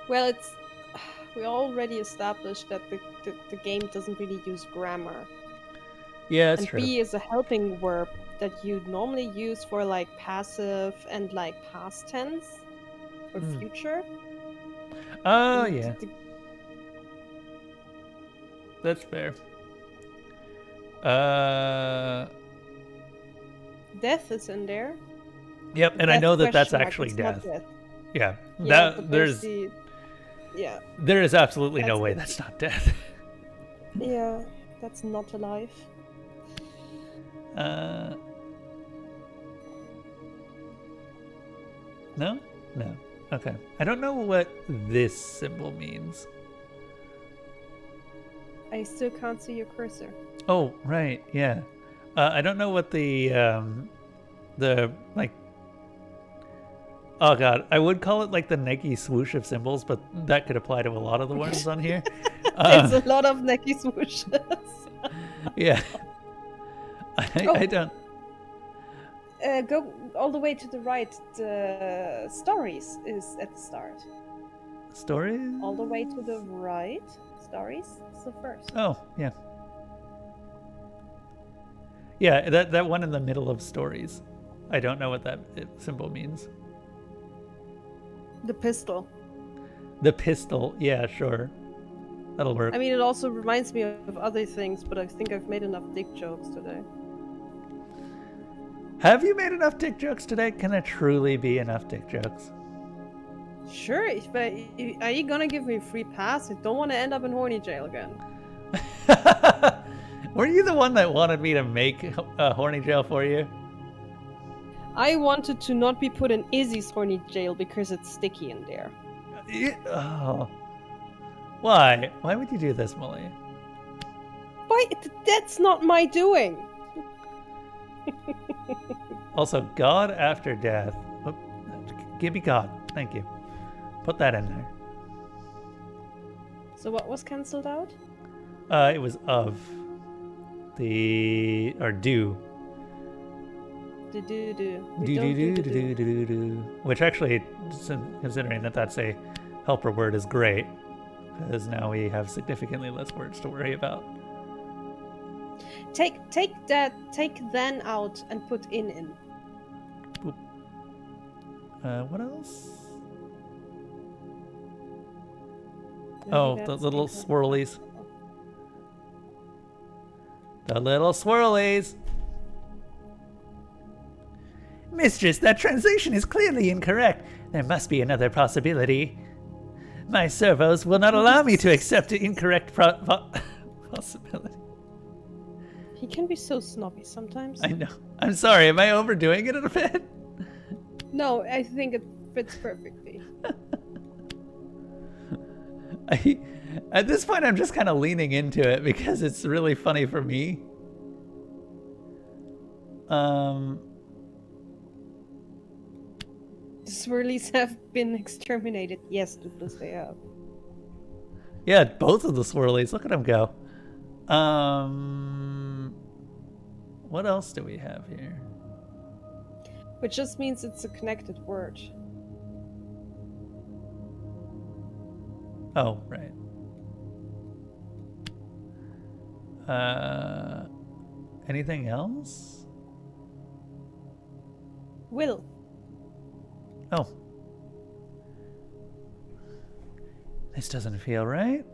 [SPEAKER 2] Well, it's we already established that the game doesn't really use grammar.
[SPEAKER 1] Yeah, that's
[SPEAKER 2] And
[SPEAKER 1] true.
[SPEAKER 2] be is a helping verb that you normally use for like passive and like past tense or
[SPEAKER 1] Hmm.
[SPEAKER 2] future.
[SPEAKER 1] Oh,
[SPEAKER 2] And
[SPEAKER 1] yeah. That's fair. Uh,
[SPEAKER 2] death is in there.
[SPEAKER 1] yep, and I
[SPEAKER 2] Death
[SPEAKER 1] know that that's
[SPEAKER 2] question mark.
[SPEAKER 1] actually
[SPEAKER 2] It's not
[SPEAKER 1] death.
[SPEAKER 2] death.
[SPEAKER 1] Yeah,
[SPEAKER 2] Yeah, but there's
[SPEAKER 1] there's
[SPEAKER 2] the yeah.
[SPEAKER 1] there is absolutely no
[SPEAKER 2] That's
[SPEAKER 1] way
[SPEAKER 2] the
[SPEAKER 1] that's not death.
[SPEAKER 2] yeah. That's not alive.
[SPEAKER 1] Uh, no, no. Okay, I don't know what this symbol means.
[SPEAKER 2] I still can't see your cursor.
[SPEAKER 1] Oh, right, yeah. I don't know what the like. Oh god, I would call it like the Nike swoosh of symbols, but that could apply to a lot of the ones on here.
[SPEAKER 2] There's a lot of Neki swooshes.
[SPEAKER 1] Yeah.
[SPEAKER 2] Oh.
[SPEAKER 1] I don't.
[SPEAKER 2] Go all the way to the right. The stories is at the start.
[SPEAKER 1] Stories?
[SPEAKER 2] All the way to the right. Stories is the first.
[SPEAKER 1] Oh, yeah. Yeah, that one in the middle of stories. I don't know what that symbol means.
[SPEAKER 2] The pistol.
[SPEAKER 1] The pistol. Yeah, sure. That'll work.
[SPEAKER 2] I mean, it also reminds me of other things, but I think I've made enough dick jokes today.
[SPEAKER 1] Have you made enough dick jokes today? Can there truly be enough dick jokes?
[SPEAKER 2] Sure, are you gonna give me a free pass? I don't want to end up in horny jail again.
[SPEAKER 1] Were you the one that wanted me to make a horny jail for you?
[SPEAKER 2] I wanted to not be put in Izzy's horny jail because it's sticky in there.
[SPEAKER 1] Oh. Why? Why would you do this, Molly?
[SPEAKER 2] That's not my doing.
[SPEAKER 1] Also, God after death. Oh, give me God. Thank you. Put that in there.
[SPEAKER 2] So what was cancelled out?
[SPEAKER 1] It was of the or do. Which actually, considering that that's a helper word, is great, because now we have significantly less words to worry about.
[SPEAKER 2] Take then out and put in.
[SPEAKER 1] Boop. What else?
[SPEAKER 2] Maybe
[SPEAKER 1] the
[SPEAKER 2] that's
[SPEAKER 1] little
[SPEAKER 2] different.
[SPEAKER 1] swirlies. The little swirlies. Mistress, that translation is clearly incorrect. There must be another possibility. My servos will not allow me to accept an incorrect possibility.
[SPEAKER 2] He can be so snobby sometimes.
[SPEAKER 1] I know. I'm sorry, am I overdoing it a bit?
[SPEAKER 2] No, I think it fits perfectly.
[SPEAKER 1] At this point, I'm just kind of leaning into it because it's really funny for me.
[SPEAKER 2] The swirlies have been exterminated. Yes, Douglas, they have.
[SPEAKER 1] Yeah, both of the swirlies. Look at them go. What else do we have here?
[SPEAKER 2] Which just means it's a connected word.
[SPEAKER 1] Oh, right. Anything else?
[SPEAKER 2] Will.
[SPEAKER 1] Oh. This doesn't feel right.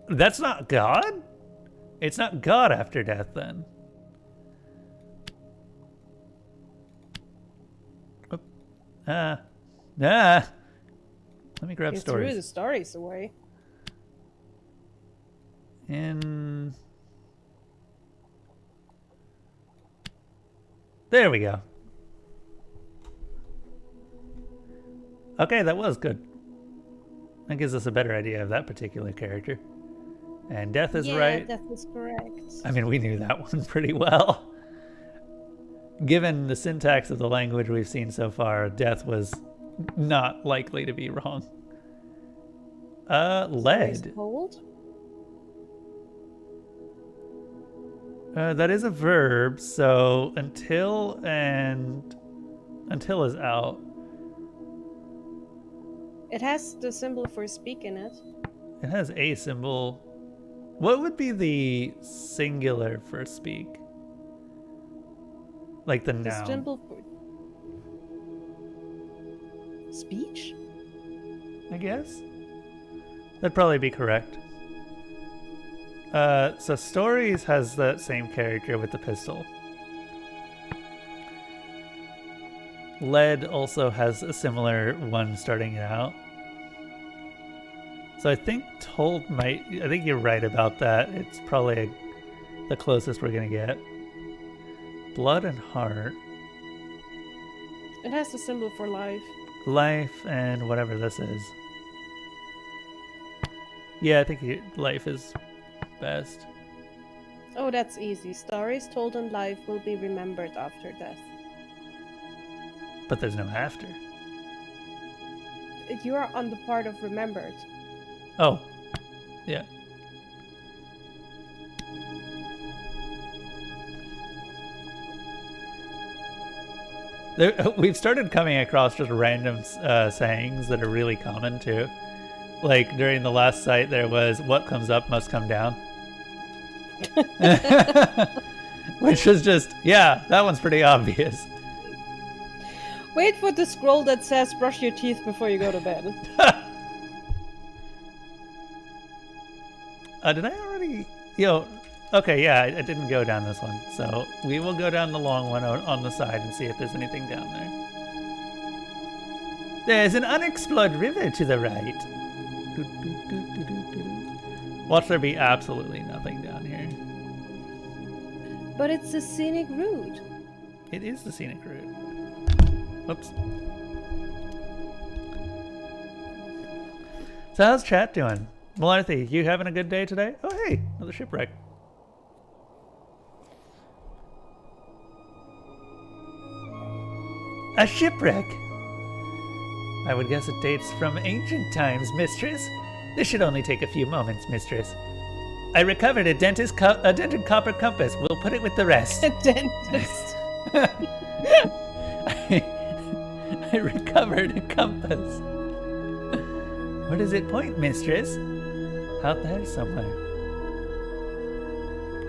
[SPEAKER 1] That's not God? It's not God after death, then. Oop. Let me grab
[SPEAKER 2] You
[SPEAKER 1] stories.
[SPEAKER 2] threw the stories away.
[SPEAKER 1] And there we go. Okay, that was good. That gives us a better idea of that particular character. And death is right.
[SPEAKER 2] Death is correct.
[SPEAKER 1] I mean, we knew that one pretty well. Given the syntax of the language we've seen so far, death was not likely to be wrong. Lead.
[SPEAKER 2] Hold.
[SPEAKER 1] That is a verb, so until is out.
[SPEAKER 2] It has the symbol for speak in it.
[SPEAKER 1] It has a symbol. What would be the singular for speak? Like the
[SPEAKER 2] The
[SPEAKER 1] noun.
[SPEAKER 2] symbol for speech?
[SPEAKER 1] I guess. That'd probably be correct. So Stories has that same character with the pistol. Lead also has a similar one starting it out. So I think Told might... I think you're right about that. It's probably the closest we're going to get. Blood and Heart.
[SPEAKER 2] It has the symbol for life.
[SPEAKER 1] Life and whatever this is. Yeah, I think life is best.
[SPEAKER 2] Oh, that's easy. Stories told in life will be remembered after death.
[SPEAKER 1] But there's no after.
[SPEAKER 2] You are on the part of remembered.
[SPEAKER 1] Oh, yeah. We've started coming across just random sayings that are really common too. Like during the last site, there was "What comes up must come down," which was just that one's pretty obvious.
[SPEAKER 2] Wait for the scroll that says "Brush your teeth before you go to bed."
[SPEAKER 1] Did I already? Okay, yeah, I didn't go down this one. So we will go down the long one on the side and see if there's anything down there. There's an unexplored river to the right. Watch there be absolutely nothing down here.
[SPEAKER 2] But it's a scenic route.
[SPEAKER 1] It is the scenic route. Whoops. So how's chat doing? Malarthy, you having a good day today? Oh, hey, another shipwreck. A shipwreck? I would guess it dates from ancient times, mistress. This should only take a few moments, mistress. I recovered a dented copper compass. We'll put it with the rest.
[SPEAKER 2] A dentist.
[SPEAKER 1] I recovered a compass. Where does it point, mistress? Out there somewhere.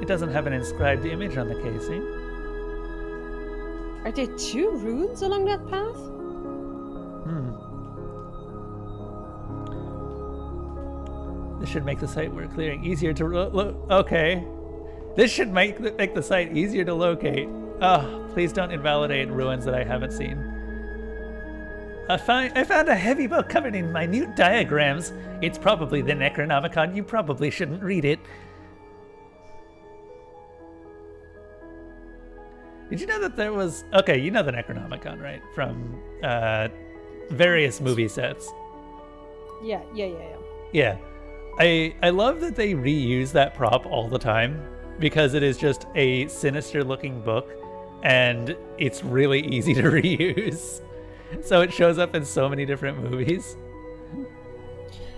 [SPEAKER 1] It doesn't have an inscribed image on the casing.
[SPEAKER 2] Are there 2 runes along that path?
[SPEAKER 1] This should make the site we're clearing easier to okay. This should make the site easier to locate. Oh, please don't invalidate ruins that I haven't seen. I found a heavy book covered in minute diagrams. It's probably the Necronomicon. You probably shouldn't read it. Did you know that there was... Okay, you know the Necronomicon, right? From various movie sets.
[SPEAKER 2] Yeah.
[SPEAKER 1] Yeah. I love that they reuse that prop all the time because it is just a sinister looking book and it's really easy to reuse. So it shows up in so many different movies.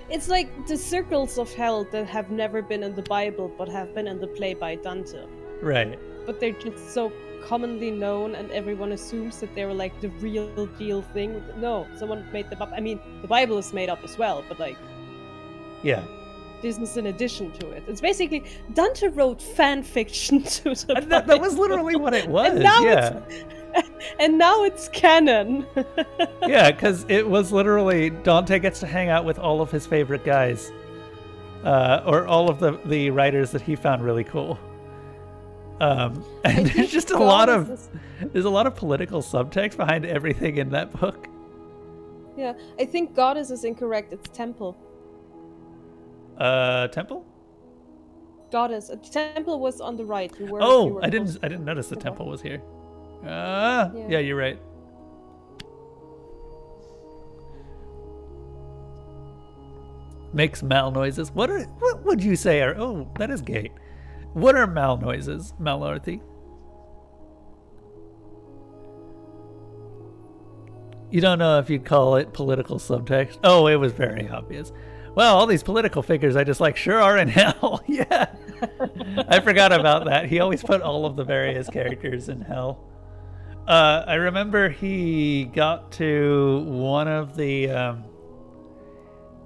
[SPEAKER 2] It's like the circles of hell that have never been in the Bible but have been in the play by Dante.
[SPEAKER 1] Right.
[SPEAKER 2] But they're just so commonly known and everyone assumes that they were like the real deal thing. No, someone made them up. I mean, the Bible is made up as well, but like...
[SPEAKER 1] Yeah.
[SPEAKER 2] This is in addition to it. It's basically Dante wrote fan fiction to the Bible.
[SPEAKER 1] That was literally what it was.
[SPEAKER 2] And now it's canon.
[SPEAKER 1] Yeah, because it was literally Dante gets to hang out with all of his favorite guys, or all of the writers that he found really cool. And there's just a lot of political subtext behind everything in that book.
[SPEAKER 2] Yeah, I think goddess is incorrect. It's temple.
[SPEAKER 1] Temple?
[SPEAKER 2] Goddess. The temple was on the right.
[SPEAKER 1] I didn't notice the temple was here. Yeah, you're right. Makes mal noises. What would you say are... Oh, that is gay. What are mal noises, Malarthy? You don't know if you'd call it political subtext? Oh, it was very obvious. Well, all these political figures I just like sure are in hell. Yeah. I forgot about that. He always put all of the various characters in hell. I remember he got to one of the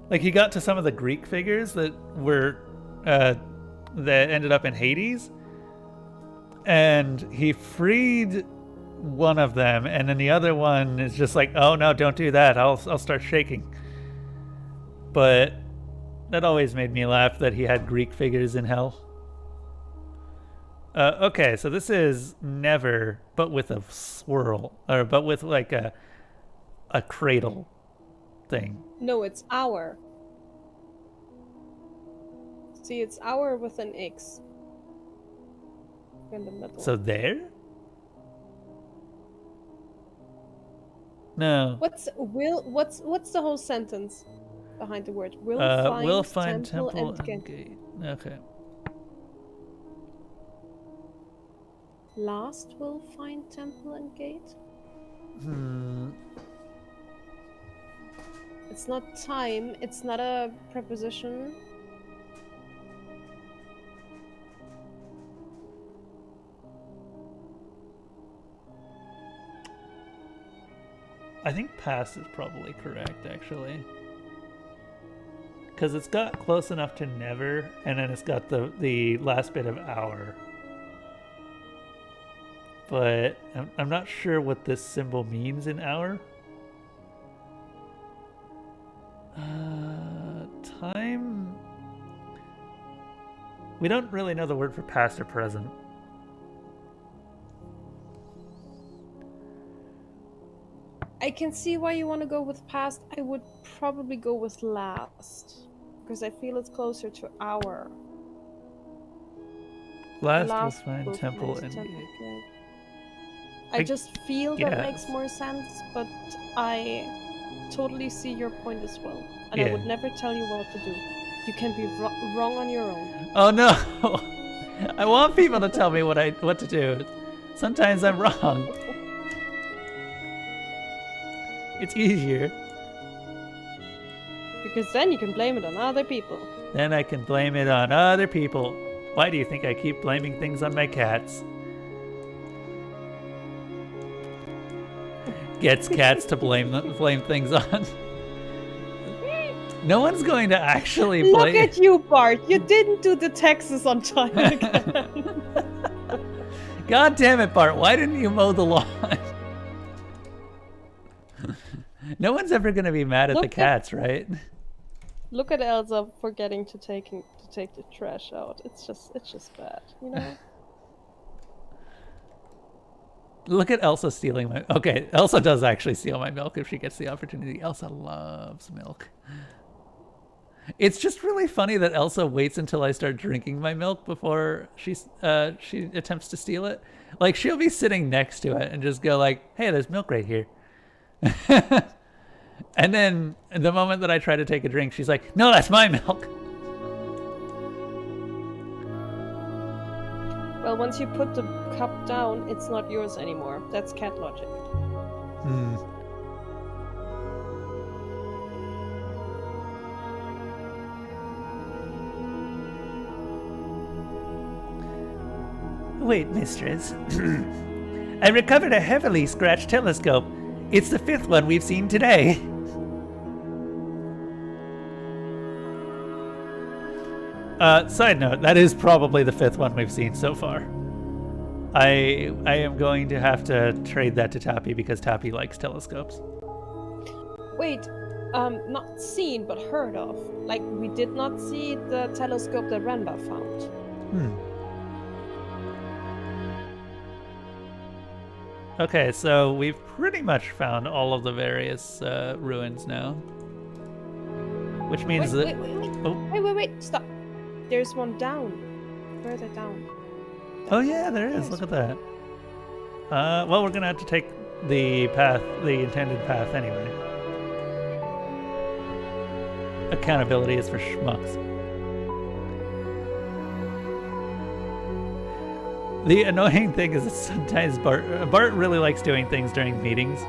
[SPEAKER 1] Like, he got to some of the Greek figures that were that ended up in Hades, and he freed one of them, and then the other one is just like, oh no, don't do that, I'll start shaking. But that always made me laugh that he had Greek figures in hell. Okay, so this is never, but with a swirl, or but with like a cradle thing.
[SPEAKER 2] No, it's our. See, it's our with an X in the middle.
[SPEAKER 1] So there? No.
[SPEAKER 2] What's the whole sentence behind the word?
[SPEAKER 1] We'll find temple and
[SPEAKER 2] gate.
[SPEAKER 1] gate. Okay.
[SPEAKER 2] Last will find temple and gate? It's not time, it's not a preposition.
[SPEAKER 1] I think past is probably correct, actually. Because it's got close enough to never, and then it's got the last bit of hour. But I'm not sure what this symbol means in hour. Time... We don't really know the word for past or present.
[SPEAKER 2] I can see why you want to go with past. I would probably go with last. Because I feel it's closer to hour.
[SPEAKER 1] Last will find temple and gate.
[SPEAKER 2] I just feel that makes more sense, but I totally see your point as well. And I would never tell you what to do. You can be wrong on your own.
[SPEAKER 1] Oh no! I want people to tell me what to do. Sometimes I'm wrong. It's easier.
[SPEAKER 2] Because then you can blame it on other people.
[SPEAKER 1] Then I can blame it on other people. Why do you think I keep blaming things on my cats? Gets cats to blame things on. No one's going to actually blame...
[SPEAKER 2] Look at you, Bart. You didn't do the taxes on time again.
[SPEAKER 1] God damn it, Bart. Why didn't you mow the lawn? No one's ever going to be mad at the cats, right?
[SPEAKER 2] Look at Elsa forgetting to take the trash out. It's just bad, you know?
[SPEAKER 1] Look at Elsa stealing my... Okay, Elsa does actually steal my milk if she gets the opportunity. Elsa loves milk. It's just really funny that Elsa waits until I start drinking my milk before she attempts to steal it. Like, she'll be sitting next to it and just go like, hey, there's milk right here. And then the moment that I try to take a drink, she's like, no, that's my milk.
[SPEAKER 2] Well, once you put the cup down, it's not yours anymore. That's cat logic.
[SPEAKER 1] Wait, mistress. I recovered a heavily scratched telescope. It's the 5th one we've seen today. Side note, that is probably the 5th one we've seen so far. I am going to have to trade that to Tappy because Tappy likes telescopes.
[SPEAKER 2] Wait, not seen but heard of. Like, we did not see the telescope that Renba found.
[SPEAKER 1] Okay, so we've pretty much found all of the various ruins now. Which means
[SPEAKER 2] Wait, stop. There's one down. Further down.
[SPEAKER 1] Oh yeah, there is. Look at that. Well, we're gonna have to take the path, the intended path anyway. Accountability is for schmucks. The annoying thing is that sometimes Bart really likes doing things during meetings,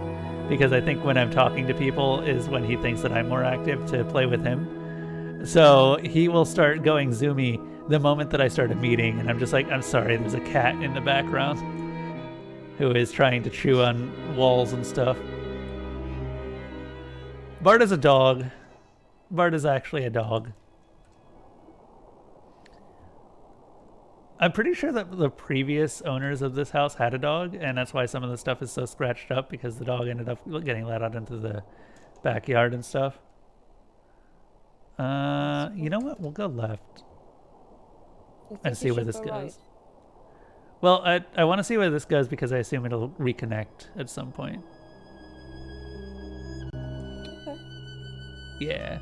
[SPEAKER 1] because I think when I'm talking to people is when he thinks that I'm more active to play with him. So he will start going zoomy the moment that I start a meeting, and I'm just like, I'm sorry, there's a cat in the background who is trying to chew on walls and stuff. Bart is a dog. Bart is actually a dog. I'm pretty sure that the previous owners of this house had a dog, and that's why some of the stuff is so scratched up, because the dog ended up getting let out into the backyard and stuff. You know what? We'll go left and see where this goes. Right. Well, I want to see where this goes because I assume it'll reconnect at some point.
[SPEAKER 2] Okay.
[SPEAKER 1] Yeah.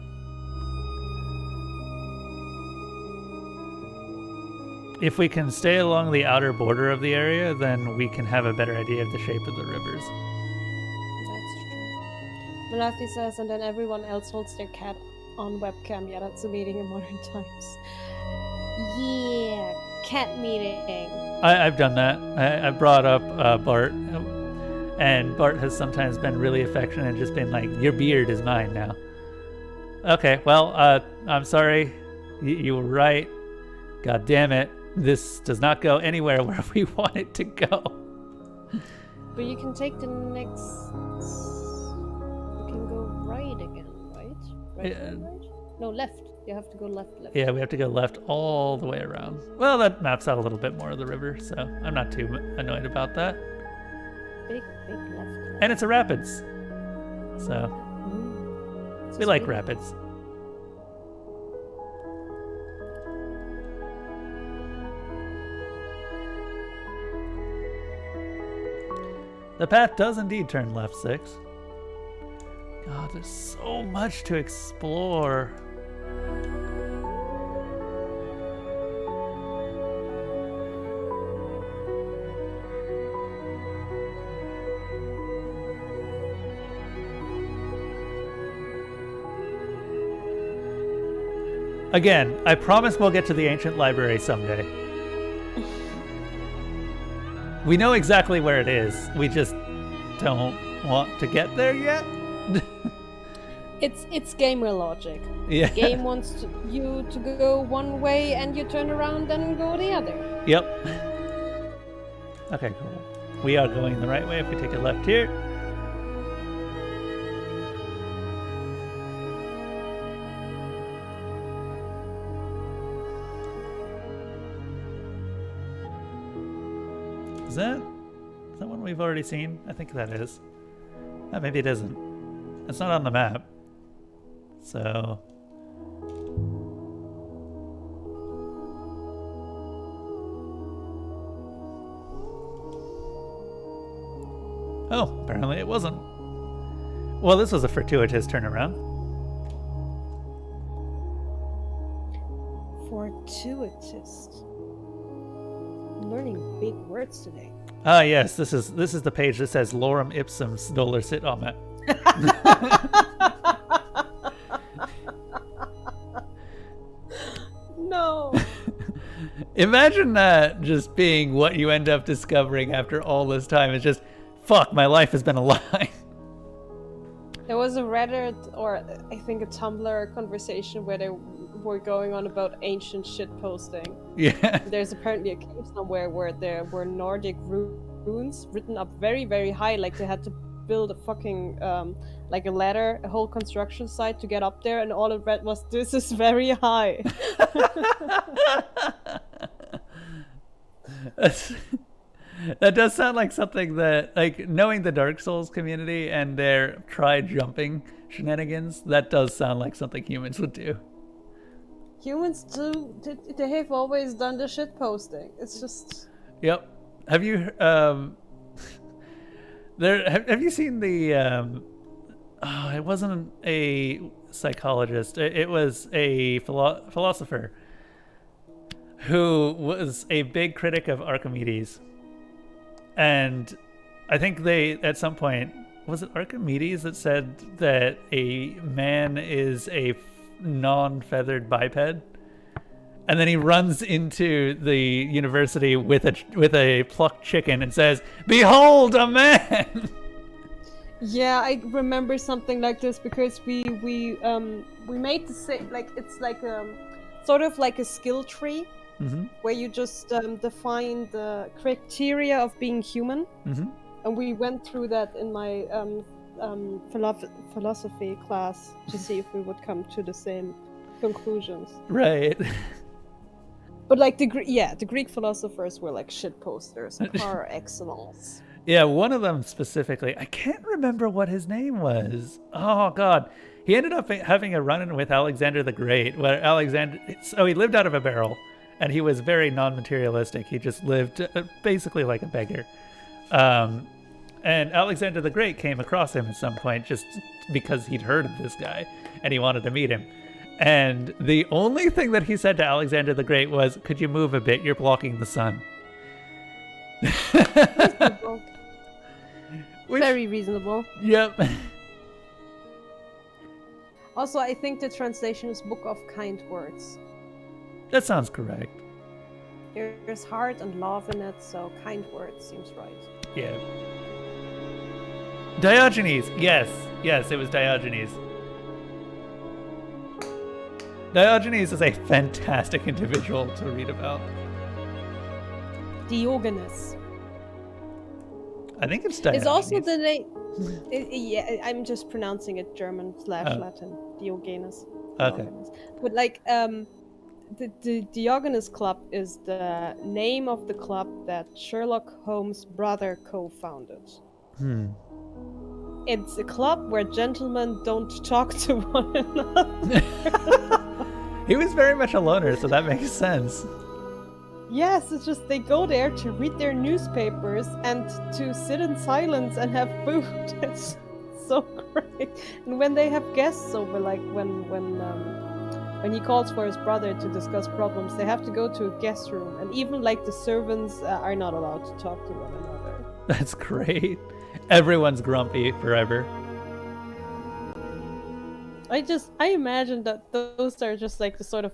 [SPEAKER 1] If we can stay along the outer border of the area, then we can have a better idea of the shape of the rivers.
[SPEAKER 2] That's true. Malathi says, and then everyone else holds their cat on webcam. Yeah, that's a meeting in modern times. Yeah, cat meeting.
[SPEAKER 1] I've done that. I brought up Bart, and Bart has sometimes been really affectionate and just been like, your beard is mine now. Okay, well, I'm sorry. You were right. God damn it. This does not go anywhere where we want it to go.
[SPEAKER 2] But you can take the next... You can go right again, right? Right? No, left. You have to go left.
[SPEAKER 1] Yeah, we have to go left all the way around. Well, that maps out a little bit more of the river, so I'm not too annoyed about that.
[SPEAKER 2] Big left.
[SPEAKER 1] And it's a rapids. So, we like rapids. The path does indeed turn left 6. God, there's so much to explore. Again, I promise we'll get to the ancient library someday. We know exactly where it is. We just don't want to get there yet.
[SPEAKER 2] It's gamer logic.
[SPEAKER 1] Yeah.
[SPEAKER 2] The game wants you to go one way and you turn around and go the other.
[SPEAKER 1] Yep. Okay, cool. We are going the right way if we take a left here. Is that one we've already seen? I think that is. Oh, maybe it isn't. It's not on the map. So... Oh, apparently it wasn't. Well, this was a fortuitous turnaround.
[SPEAKER 2] Fortuitous. I'm learning big words today.
[SPEAKER 1] Ah, yes, this is the page that says Lorem Ipsum Stolar Sit Omet.
[SPEAKER 2] No.
[SPEAKER 1] Imagine that just being what you end up discovering after all this time. It's just, fuck, my life has been a lie.
[SPEAKER 2] There was a Reddit, or I think a Tumblr conversation where they were going on about ancient shit posting.
[SPEAKER 1] Yeah.
[SPEAKER 2] There's apparently a cave somewhere where there were Nordic runes written up very, very high, like they had to build a fucking, like a ladder, a whole construction site to get up there, and all it read was, "This is very high."
[SPEAKER 1] That does sound like something that, like, knowing the Dark Souls community and their try jumping shenanigans, that does sound like something humans would do.
[SPEAKER 2] Humans do. They have always done the shit posting. It's just.
[SPEAKER 1] Yep. Have you have you seen the it wasn't a psychologist, it was a philosopher who was a big critic of Archimedes. And I think they, at some point, was it Archimedes that said that a man is a non-feathered biped? And then he runs into the university with a plucked chicken and says, "Behold, a man!"
[SPEAKER 2] Yeah, I remember something like this because we made the same, like, it's like sort of like a skill tree.
[SPEAKER 1] Mm-hmm.
[SPEAKER 2] Where you just define the criteria of being human.
[SPEAKER 1] Mm-hmm.
[SPEAKER 2] And we went through that in my philosophy class to see if we would come to the same conclusions.
[SPEAKER 1] Right.
[SPEAKER 2] But like the Greek philosophers were like shit posters par excellence.
[SPEAKER 1] Yeah, one of them specifically, I can't remember what his name was. Oh God, he ended up having a run-in with Alexander the Great, where he lived out of a barrel, and he was very non-materialistic. He just lived basically like a beggar. And Alexander the Great came across him at some point just because he'd heard of this guy, and he wanted to meet him. And the only thing that he said to Alexander the Great was, "Could you move a bit? You're blocking the sun."
[SPEAKER 2] Reasonable. Very reasonable.
[SPEAKER 1] Yep.
[SPEAKER 2] Also, I think the translation is Book of Kind Words.
[SPEAKER 1] That sounds correct.
[SPEAKER 2] There's heart and love in it, so kind words seems right.
[SPEAKER 1] Yeah. Diogenes. Yes, it was Diogenes. Diogenes is a fantastic individual to read about.
[SPEAKER 2] Diogenes.
[SPEAKER 1] I think it's Diogenes.
[SPEAKER 2] It's also the name. Yeah, I'm just pronouncing it German/Latin. Diogenes.
[SPEAKER 1] Okay.
[SPEAKER 2] Diogenes. But like, the Diogenes Club is the name of the club that Sherlock Holmes' brother co-founded. It's a club where gentlemen don't talk to one another.
[SPEAKER 1] He was very much a loner, so that makes sense.
[SPEAKER 2] Yes, it's just they go there to read their newspapers and to sit in silence and have food. It's so great. And when they have guests over, like when he calls for his brother to discuss problems, they have to go to a guest room, and even like the servants are not allowed to talk to one another.
[SPEAKER 1] That's great. Everyone's grumpy forever.
[SPEAKER 2] I imagine that those are just like the sort of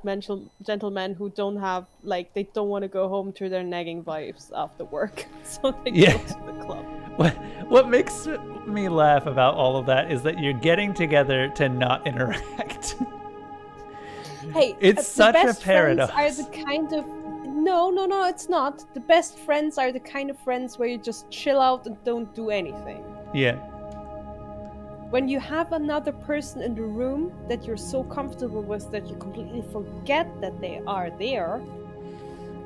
[SPEAKER 2] gentlemen who don't have, like, they don't want to go home to their nagging wives after work, so they go to the club.
[SPEAKER 1] What makes me laugh about all of that is that you're getting together to not interact.
[SPEAKER 2] Hey,
[SPEAKER 1] it's such a paradox.
[SPEAKER 2] Are the kind of no, it's not. The best friends are the kind of friends where you just chill out and don't do anything.
[SPEAKER 1] Yeah.
[SPEAKER 2] When you have another person in the room that you're so comfortable with that you completely forget that they are there,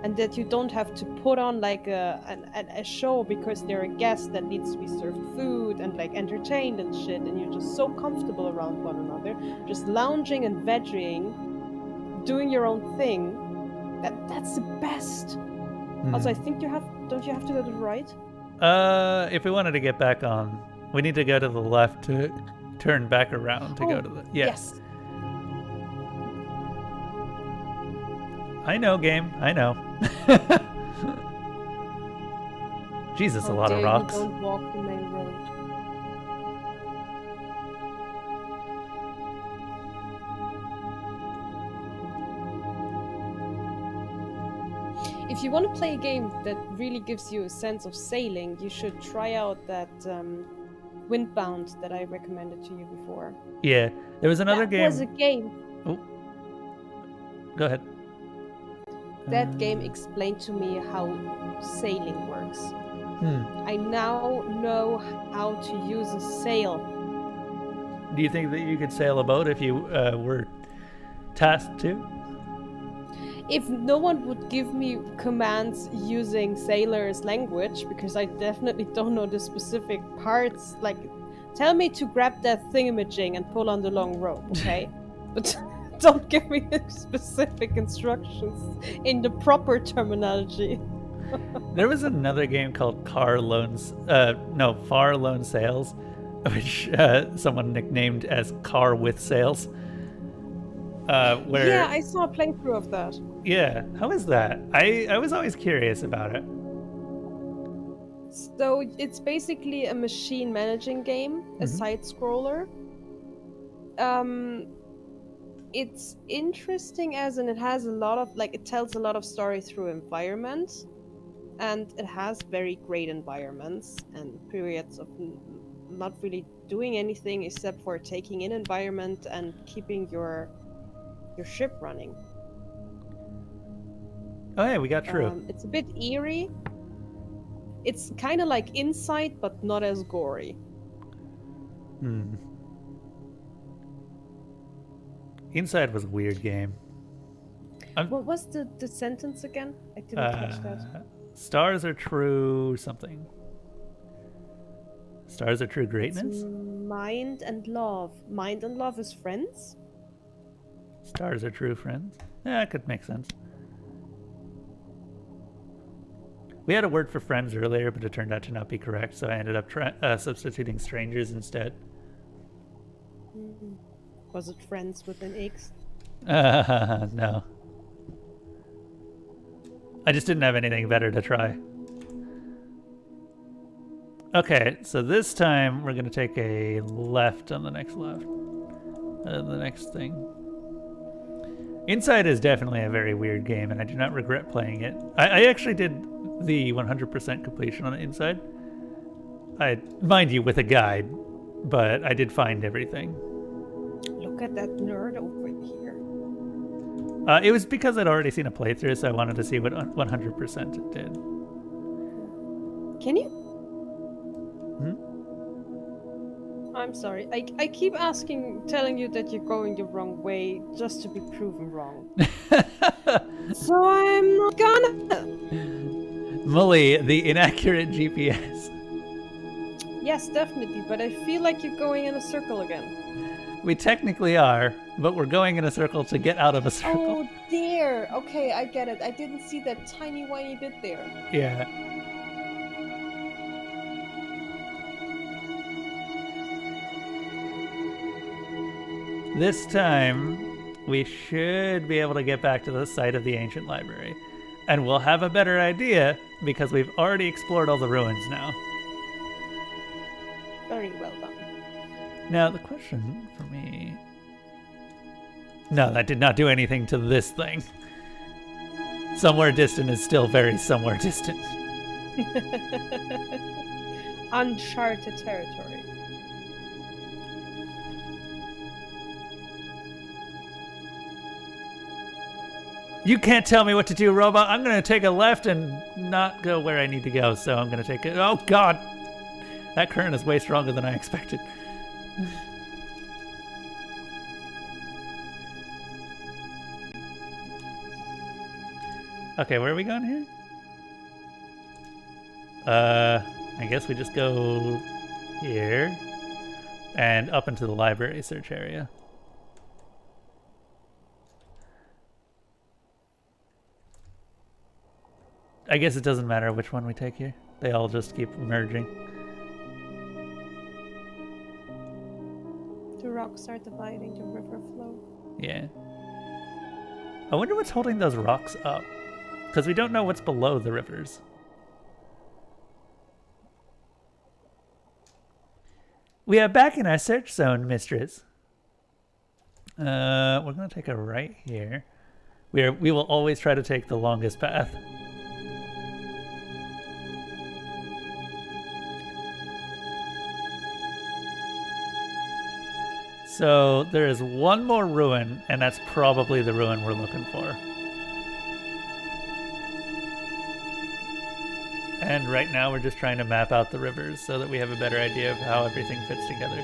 [SPEAKER 2] and that you don't have to put on like a show because they're a guest that needs to be served food and like entertained and shit, and you're just so comfortable around one another, just lounging and vegging, doing your own thing. That's the best. Also, I think don't you have to go to the right?
[SPEAKER 1] If we wanted to get back on, we need to go to the left to turn back around to go to the... Yes. I know, game. I know. Jesus, a lot of rocks.
[SPEAKER 2] Don't walk the main road. If you want to play a game that really gives you a sense of sailing, you should try out that Windbound that I recommended to you before.
[SPEAKER 1] Yeah, there was another game.
[SPEAKER 2] That was a game.
[SPEAKER 1] Oh, go ahead.
[SPEAKER 2] That game explained to me how sailing works. I now know how to use a sail.
[SPEAKER 1] Do you think that you could sail a boat if you were tasked to?
[SPEAKER 2] If no one would give me commands using sailor's language, because I definitely don't know the specific parts, like, tell me to grab that thingamajig and pull on the long rope, okay? But don't give me the specific instructions in the proper terminology.
[SPEAKER 1] There was another game called Far Lone Sails, which someone nicknamed as Car with Sails.
[SPEAKER 2] Yeah, I saw a playthrough of that.
[SPEAKER 1] Yeah, how is that? I was always curious about it.
[SPEAKER 2] So it's basically a machine managing game, a side scroller. It's interesting as in it has a lot of, like, it tells a lot of story through environment, and it has very great environments and periods of not really doing anything except for taking in environment and keeping your ship running.
[SPEAKER 1] Oh yeah, we got true.
[SPEAKER 2] It's a bit eerie. It's kind of like Insight, but not as gory.
[SPEAKER 1] Hmm. Inside was a weird game.
[SPEAKER 2] What was the sentence again? I didn't catch that.
[SPEAKER 1] Stars are true something. Stars are true greatness?
[SPEAKER 2] It's mind and love. Mind and love is friends?
[SPEAKER 1] Stars are true friends? Yeah, it could make sense. We had a word for friends earlier, but it turned out to not be correct, so I ended up substituting strangers instead.
[SPEAKER 2] Was it friends with an X?
[SPEAKER 1] No. I just didn't have anything better to try. Okay, so this time we're going to take a left on the next the next thing. Inside is definitely a very weird game, and I do not regret playing it. I actually did the 100% completion on Inside. Mind you, with a guide, but I did find everything.
[SPEAKER 2] Look at that nerd over here.
[SPEAKER 1] It was because I'd already seen a playthrough, so I wanted to see what 100% it did.
[SPEAKER 2] Can you? I'm sorry. I keep telling you that you're going the wrong way just to be proven wrong. So I'm not gonna.
[SPEAKER 1] Mully, the inaccurate GPS.
[SPEAKER 2] Yes, definitely, but I feel like you're going in a circle again.
[SPEAKER 1] We technically are, but we're going in a circle to get out of a circle.
[SPEAKER 2] Oh dear. Okay, I get it. I didn't see that tiny whiny bit there.
[SPEAKER 1] Yeah. This time, we should be able to get back to the site of the ancient library. And we'll have a better idea because we've already explored all the ruins now.
[SPEAKER 2] Very well done.
[SPEAKER 1] Now, the question for me... No, that did not do anything to this thing. Somewhere distant is still very somewhere distant.
[SPEAKER 2] Uncharted territory.
[SPEAKER 1] You can't tell me what to do, robot. I'm going to take a left and not go where I need to go, so I'm going to take it. Oh, God. That current is way stronger than I expected. Okay, where are we going here? I guess we just go here and up into the library search area. I guess it doesn't matter which one we take here. They all just keep merging.
[SPEAKER 2] The rocks are dividing the river flow.
[SPEAKER 1] Yeah. I wonder what's holding those rocks up. Because we don't know what's below the rivers. We are back in our search zone, mistress. We're going to take a right here. We will always try to take the longest path. So there is one more ruin, and that's probably the ruin we're looking for. And right now we're just trying to map out the rivers so that we have a better idea of how everything fits together.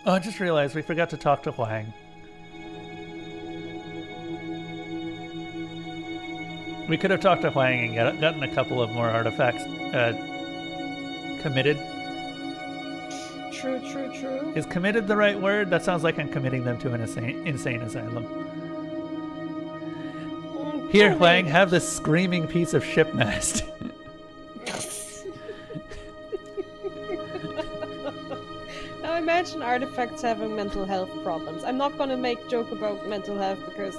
[SPEAKER 1] Oh, I just realized we forgot to talk to Huang. We could have talked to Huang and gotten a couple of more artifacts committed.
[SPEAKER 2] True, true, true.
[SPEAKER 1] Is committed the right word? That sounds like I'm committing them to an insane asylum. Here, Huang, have this screaming piece of shipmast.
[SPEAKER 2] Now imagine artifacts having mental health problems. I'm not gonna make joke about mental health because...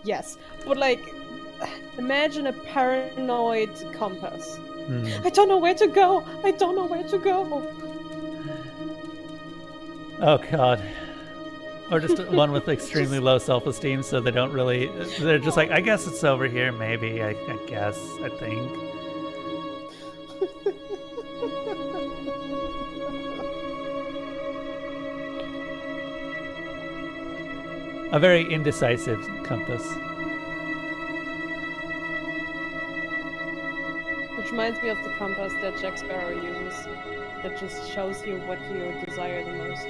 [SPEAKER 2] Yes, but like, imagine a paranoid compass. I don't know where to go! I don't know where to go!
[SPEAKER 1] Oh, God. Or just one with extremely low self-esteem, so they don't really... They're just like, I guess it's over here, maybe, I guess, I think. A very indecisive compass.
[SPEAKER 2] Which reminds me of the compass that Jack Sparrow uses. That just shows you what you desire the most.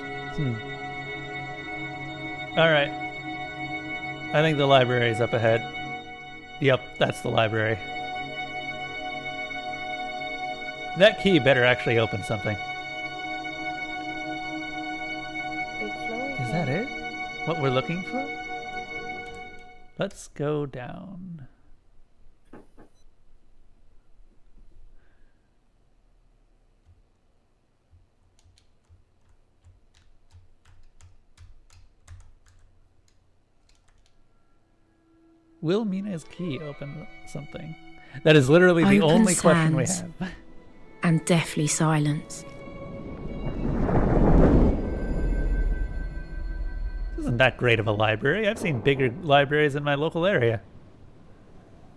[SPEAKER 1] Alright. I think the library is up ahead. Yep, that's the library. That key better actually open something.
[SPEAKER 2] Big flowy.
[SPEAKER 1] Is that it? What we're looking for? Let's go down. Will Mina's key open something? That is literally the
[SPEAKER 3] Open
[SPEAKER 1] only question we
[SPEAKER 3] sands.
[SPEAKER 1] have.
[SPEAKER 3] And deathly silence.
[SPEAKER 1] This isn't that great of a library. I've seen bigger libraries in my local area.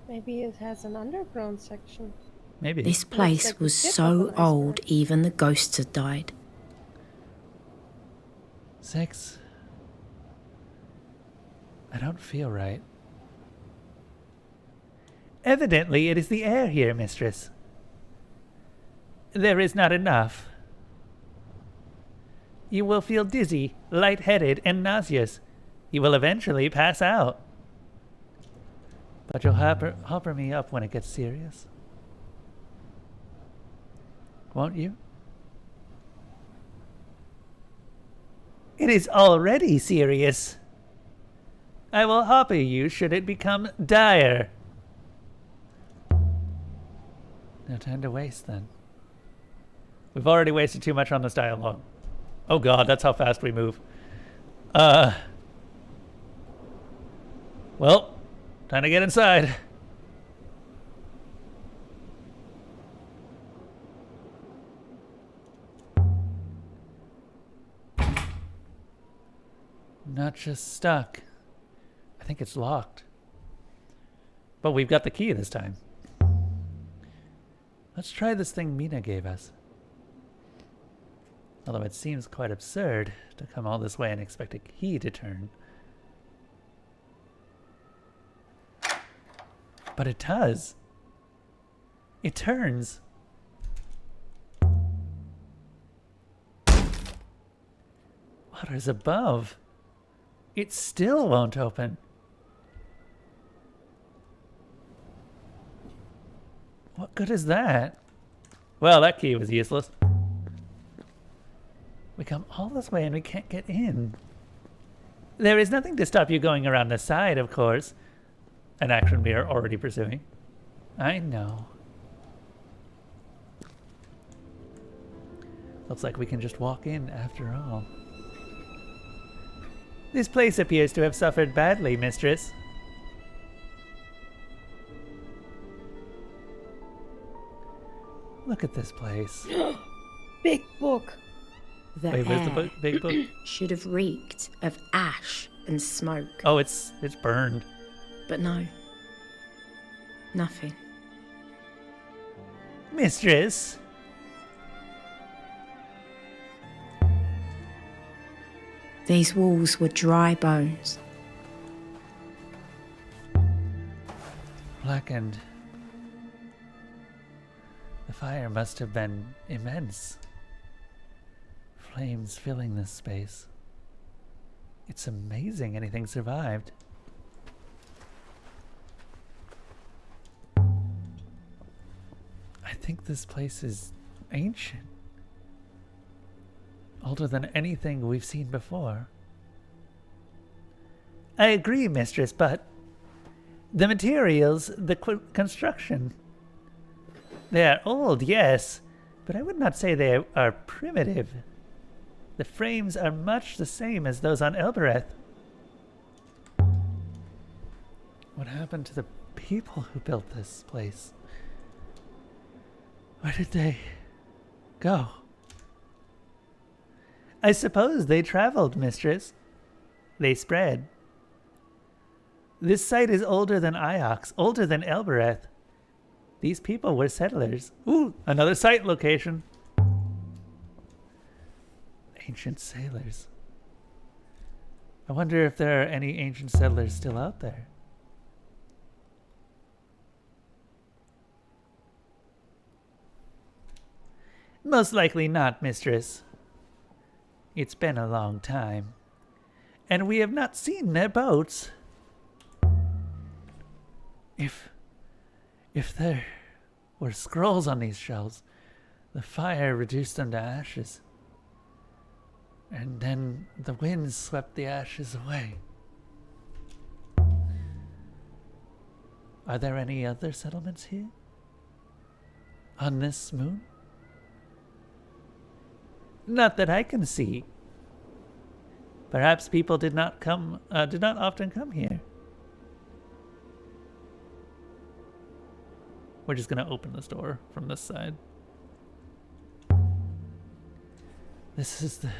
[SPEAKER 2] Maybe it has an underground section.
[SPEAKER 1] Maybe.
[SPEAKER 3] This place
[SPEAKER 2] like the
[SPEAKER 3] was
[SPEAKER 2] tip of
[SPEAKER 3] so
[SPEAKER 2] an
[SPEAKER 3] old,
[SPEAKER 2] iceberg.
[SPEAKER 3] even the ghosts had died.
[SPEAKER 1] 6. I don't feel right. Evidently, it is the air here, mistress. There is not enough. You will feel dizzy, lightheaded, and nauseous. You will eventually pass out. But you'll hopper me up when it gets serious. Won't you? It is already serious. I will hopper you should it become dire. No time to waste, then. We've already wasted too much on this dialogue. Oh god, that's how fast we move. Well, time to get inside. Not just stuck. I think it's locked. But we've got the key this time. Let's try this thing Mina gave us. Although it seems quite absurd to come all this way and expect a key to turn. But it does. It turns. Water's above. It still won't open. What good is that? Well, that key was useless. We come all this way and we can't get in. There is nothing to stop you going around the side, of course. An action we are already pursuing. I know. Looks like we can just walk in after all. This place appears to have suffered badly, mistress. Look at this place.
[SPEAKER 2] Big book.
[SPEAKER 3] The
[SPEAKER 1] Wait, where's the
[SPEAKER 3] air
[SPEAKER 1] book? Big book?
[SPEAKER 3] should have reeked of ash and smoke.
[SPEAKER 1] Oh, it's burned.
[SPEAKER 3] But no. Nothing.
[SPEAKER 1] Mistress!
[SPEAKER 3] These walls were dry bones.
[SPEAKER 1] Blackened. The fire must have been immense. Flames filling this space. It's amazing anything survived. I think this place is ancient. Older than anything we've seen before. I agree, mistress, but the materials, the construction, they are old, yes, but I would not say they are primitive. The frames are much the same as those on Elbereth. What happened to the people who built this place? Where did they go? I suppose they traveled, mistress. they spread. This site is older than Iox, older than Elbereth. These people were settlers. Ooh, another site location. Ancient sailors. I wonder if there are any ancient settlers still out there. Most likely not, mistress. It's been a long time, and we have not seen their boats. If there were scrolls on these shelves, the fire reduced them to ashes. And then the wind swept the ashes away. Are there any other settlements here? On this moon? Not that I can see. Perhaps people did not often come here. We're just gonna open this door from this side. This is the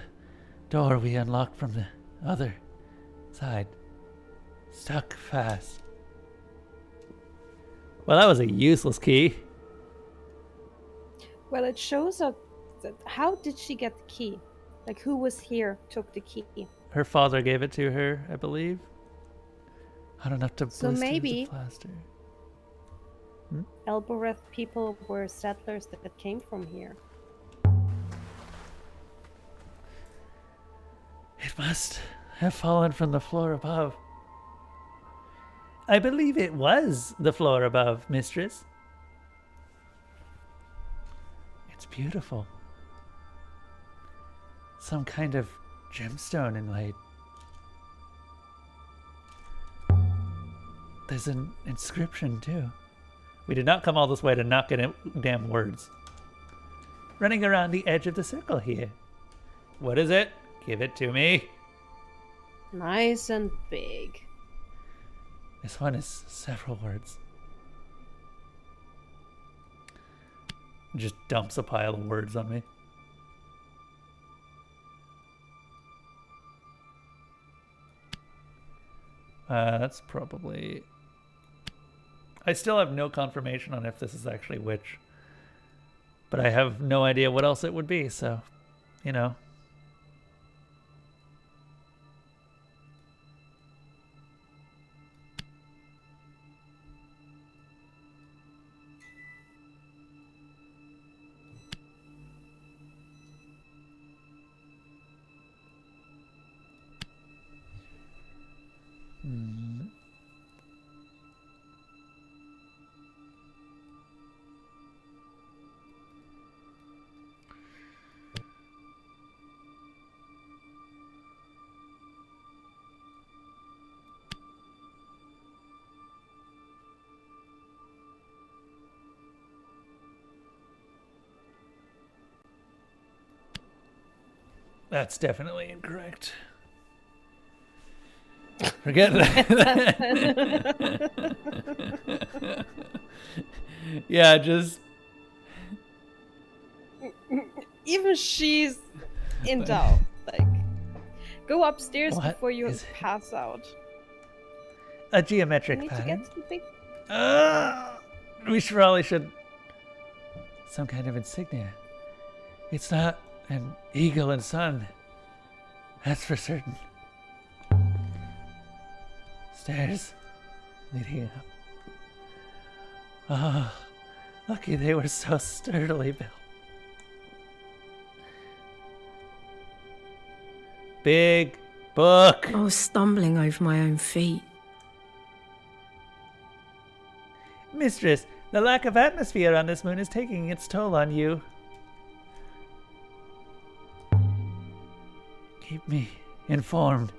[SPEAKER 1] door we unlocked from the other side. Stuck fast. Well, that was a useless key.
[SPEAKER 2] Well, it shows up that how did she get the key? Like, who was here took the key?
[SPEAKER 1] Her father gave it to her, I believe. Hot enough to blister
[SPEAKER 2] maybe
[SPEAKER 1] the plaster.
[SPEAKER 2] Elbereth people were settlers that came from here.
[SPEAKER 1] It must have fallen from the floor above. I believe it was the floor above, mistress. It's beautiful. Some kind of gemstone inlaid. There's an inscription, too. We did not come all this way to not get damn words. Running around the edge of the circle here. What is it? Give it to me.
[SPEAKER 2] Nice and big.
[SPEAKER 1] This one is several words. Just dumps a pile of words on me. That's probably... I still have no confirmation on if this is actually which. But I have no idea what else it would be, so, you know. That's definitely incorrect. Forget that. Yeah, just...
[SPEAKER 2] Even she's in doubt. Like, go upstairs before you pass out.
[SPEAKER 1] A geometric
[SPEAKER 2] You need
[SPEAKER 1] pattern.
[SPEAKER 2] to get something.
[SPEAKER 1] We probably should... Some kind of insignia. It's not an eagle and sun. That's for certain. Stairs leading up. Oh, lucky they were so sturdily built. Big book.
[SPEAKER 3] I was stumbling over my own feet.
[SPEAKER 1] Mistress, the lack of atmosphere on this moon is taking its toll on you. Keep me informed.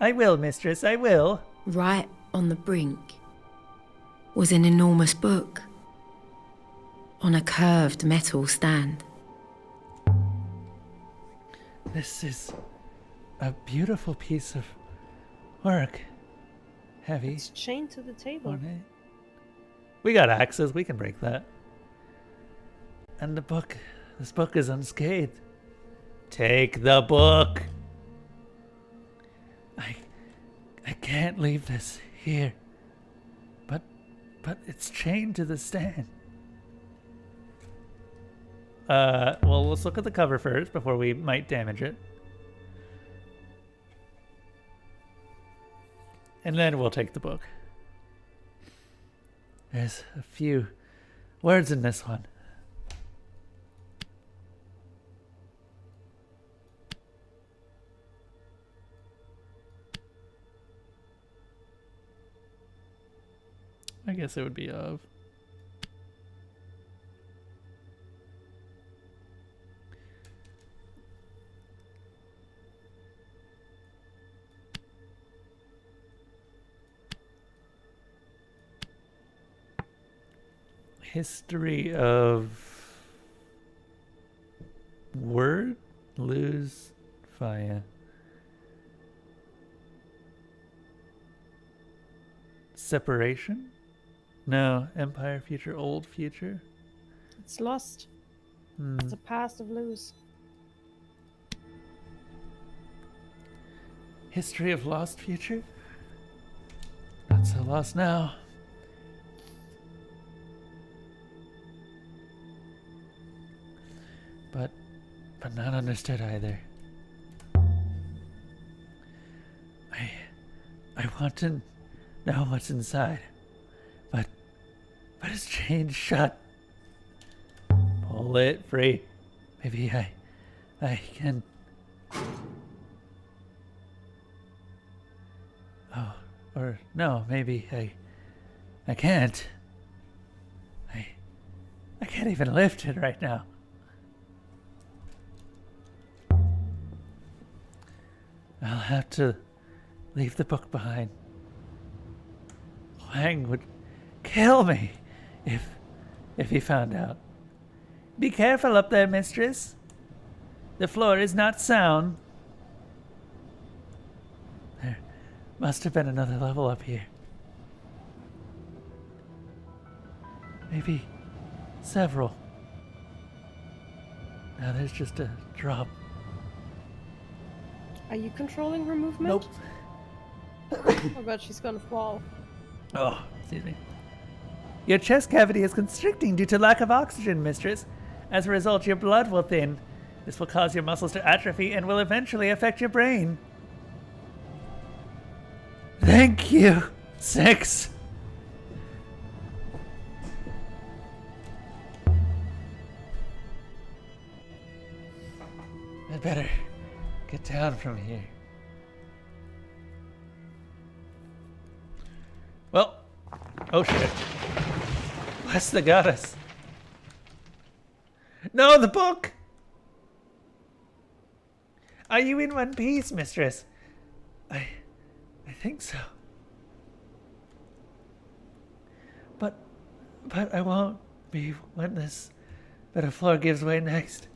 [SPEAKER 1] I will, mistress, I will.
[SPEAKER 3] Right on the brink was an enormous book on a curved metal stand.
[SPEAKER 1] This is a beautiful piece of work. Heavy.
[SPEAKER 2] It's chained to the table.
[SPEAKER 1] Ornate. We got axes, we can break that. And the book, this book is unscathed. Take the book. can't leave this here. But it's chained to the stand. Well, let's look at the cover first before we might damage it. And then we'll take the book. There's a few words in this one. I guess it would be of. History of word lose fire. Separation? No, empire future, old future.
[SPEAKER 2] It's lost. It's a past of lose.
[SPEAKER 1] History of lost future? Not so lost now. But not understood either. I want to know what's inside, but it's chained shut. Pull it free. Maybe I can. Oh, or no, maybe I can't. I can't even lift it right now. I'll have to leave the book behind. Huang would kill me if he found out. Be careful up there, mistress. The floor is not sound. There must have been another level up here. Maybe several. Now there's just a drop.
[SPEAKER 2] Are you controlling her movement?
[SPEAKER 1] Nope.
[SPEAKER 2] Oh god, she's gonna fall.
[SPEAKER 1] Oh, excuse me. Your chest cavity is constricting due to lack of oxygen, mistress. As a result, your blood will thin. This will cause your muscles to atrophy and will eventually affect your brain. Thank you, 6. I'd better get down from here. Well, oh shit. Bless the goddess. No, the book! Are you in one piece, mistress? I think so. But I won't be when this bit of floor gives way next.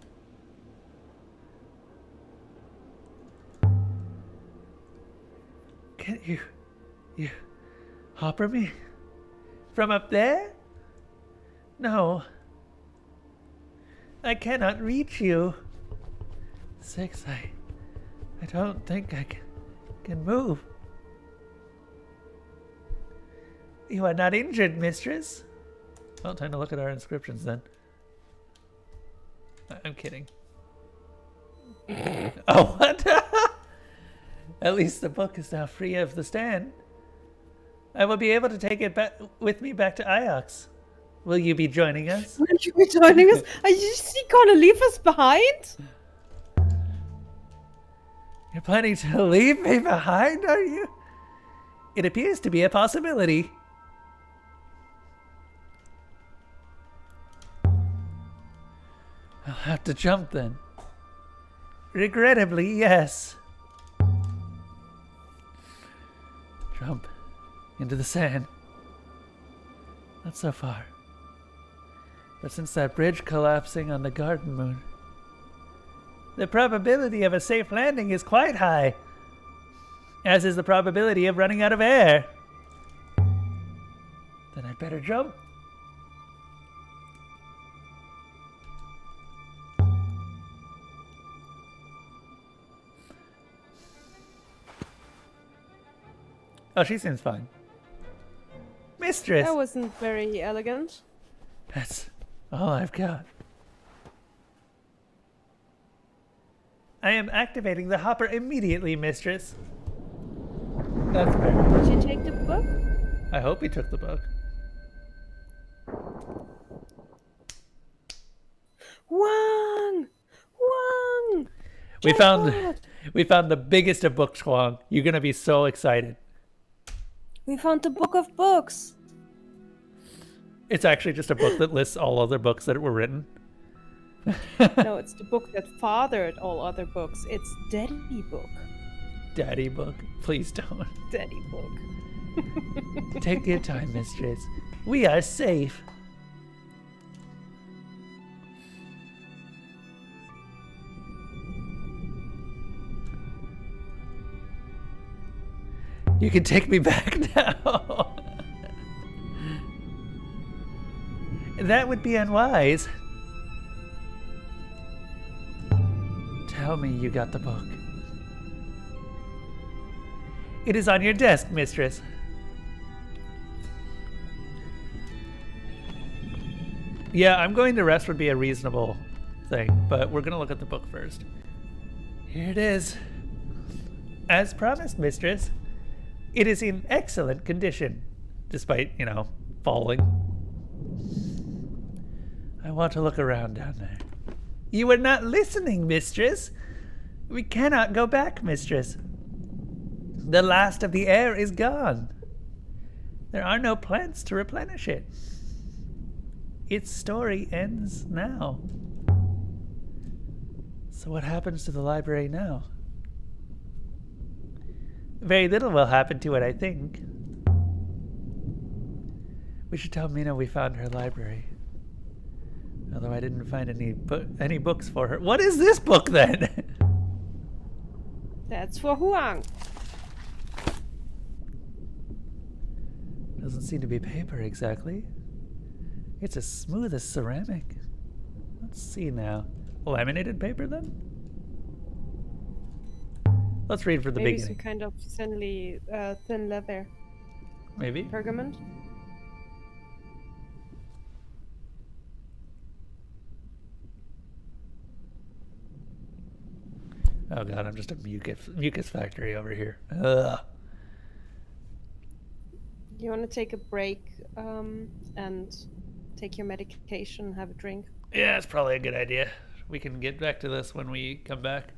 [SPEAKER 1] Can't you hopper me? From up there? No. I cannot reach you. 6, I don't think I can move. You are not injured, mistress. Well, time to look at our inscriptions then. I'm kidding. Oh, what? At least the book is now free of the stand. I will be able to take it back with me back to Iox. Will you be joining us?
[SPEAKER 2] Will you be joining us? Are you gonna leave us behind?
[SPEAKER 1] You're planning to leave me behind, are you? It appears to be a possibility. I'll have to jump then. Regrettably, yes. Jump into the sand. Not so far. But since that bridge collapsing on the garden moon, the probability of a safe landing is quite high, as is the probability of running out of air. Then I'd better jump. Oh, she seems fine. Mistress!
[SPEAKER 2] That wasn't very elegant.
[SPEAKER 1] That's all I've got. I am activating the hopper immediately, mistress. That's fair.
[SPEAKER 2] Did you take the book?
[SPEAKER 1] I hope he took the book.
[SPEAKER 2] Wang! Wang!
[SPEAKER 1] We
[SPEAKER 2] Jackpot!
[SPEAKER 1] found the biggest of books, Huang. You're gonna be so excited.
[SPEAKER 2] We found the book of books.
[SPEAKER 1] It's actually just a book that lists all other books that were written.
[SPEAKER 2] No, it's the book that fathered all other books. It's Daddy Book.
[SPEAKER 1] Daddy book. Please don't.
[SPEAKER 2] Daddy Book.
[SPEAKER 1] Take your time, mistress. We are safe. You can take me back now. That would be unwise. Tell me you got the book. It is on your desk, mistress. Yeah, I'm going to rest would be a reasonable thing, but we're going to look at the book first. Here it is. As promised, mistress. It is in excellent condition, despite, falling. I want to look around down there. You are not listening, mistress. We cannot go back, mistress. The last of the air is gone. There are no plants to replenish it. Its story ends now. So what happens to the library now? Very little will happen to it, I think. We should tell Mina we found her library. Although I didn't find any books for her. What is this book then?
[SPEAKER 2] That's for Huang.
[SPEAKER 1] Doesn't seem to be paper exactly. It's as smooth as ceramic. Let's see now. Laminated paper then? Let's read for the
[SPEAKER 2] Maybe
[SPEAKER 1] beginning.
[SPEAKER 2] some kind of thin leather.
[SPEAKER 1] Maybe.
[SPEAKER 2] Pergament?
[SPEAKER 1] Oh god, I'm just a mucus factory over here. Ugh.
[SPEAKER 2] You want to take a break and take your medication, have a drink?
[SPEAKER 1] Yeah, it's probably a good idea. We can get back to this when we come back.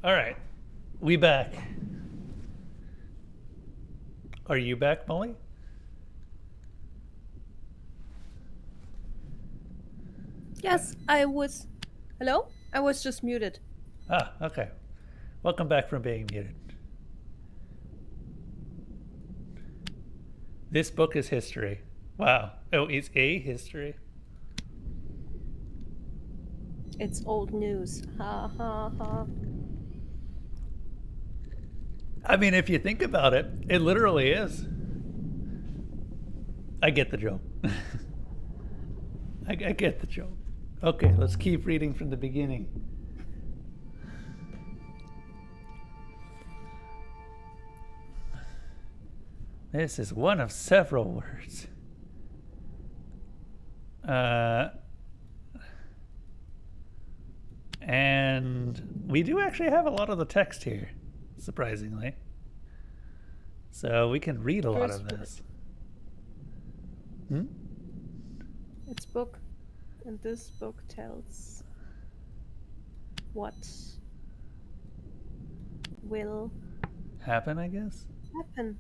[SPEAKER 1] All right. We back. Are you back, Molly?
[SPEAKER 2] Yes, I was. Hello? I was just muted.
[SPEAKER 1] Ah, okay. Welcome back from being muted. This book is history. Wow. Oh, it's a history.
[SPEAKER 2] It's old news. Ha ha ha.
[SPEAKER 1] I mean, if you think about it, it literally is. I get the joke. I get the joke. Okay, let's keep reading from the beginning. This is one of several words. And we do actually have a lot of the text here, surprisingly. So we can read a lot of this.
[SPEAKER 2] It's book, and this book tells what will
[SPEAKER 1] happen, I guess?
[SPEAKER 2] happen.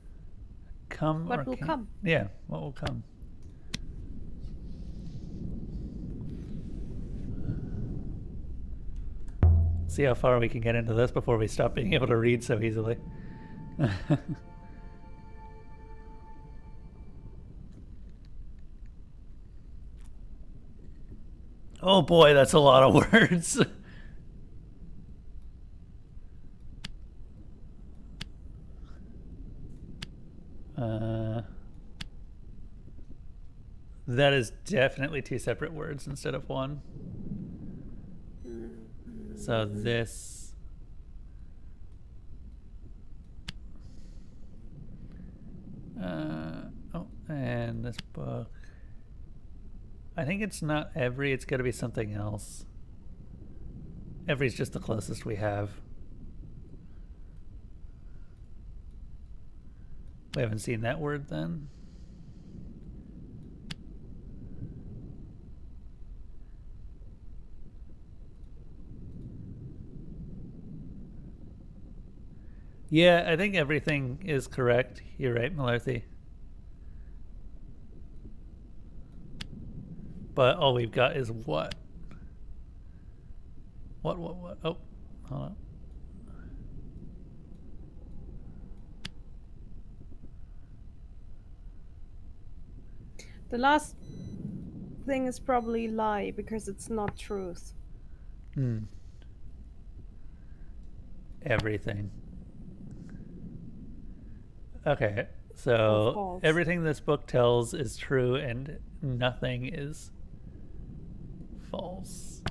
[SPEAKER 1] Come
[SPEAKER 2] what
[SPEAKER 1] or
[SPEAKER 2] will
[SPEAKER 1] can't.
[SPEAKER 2] come.
[SPEAKER 1] Yeah, what will come. See how far we can get into this before we stop being able to read so easily. Oh boy, that's a lot of words. That is definitely two separate words instead of one. So this... oh, and this book... I think it's not every, it's got to be something else. Every's just the closest we have. We haven't seen that word then. Yeah, I think everything is correct. You're right, Malarthy. But all we've got is what? What? Oh, hold on.
[SPEAKER 2] The last thing is probably lie because it's not truth.
[SPEAKER 1] Everything. Okay, so everything this book tells is true and nothing is false.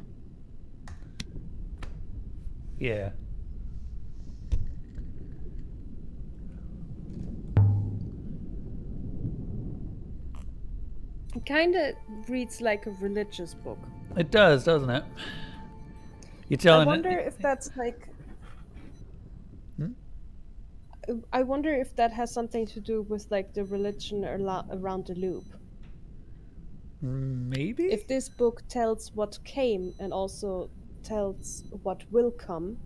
[SPEAKER 1] Yeah.
[SPEAKER 2] It kind of reads like a religious book.
[SPEAKER 1] It does, doesn't it? You telling
[SPEAKER 2] I wonder if that's like... I wonder if that has something to do with like the religion around the loop.
[SPEAKER 1] Maybe?
[SPEAKER 2] If this book tells what came and also tells what will come.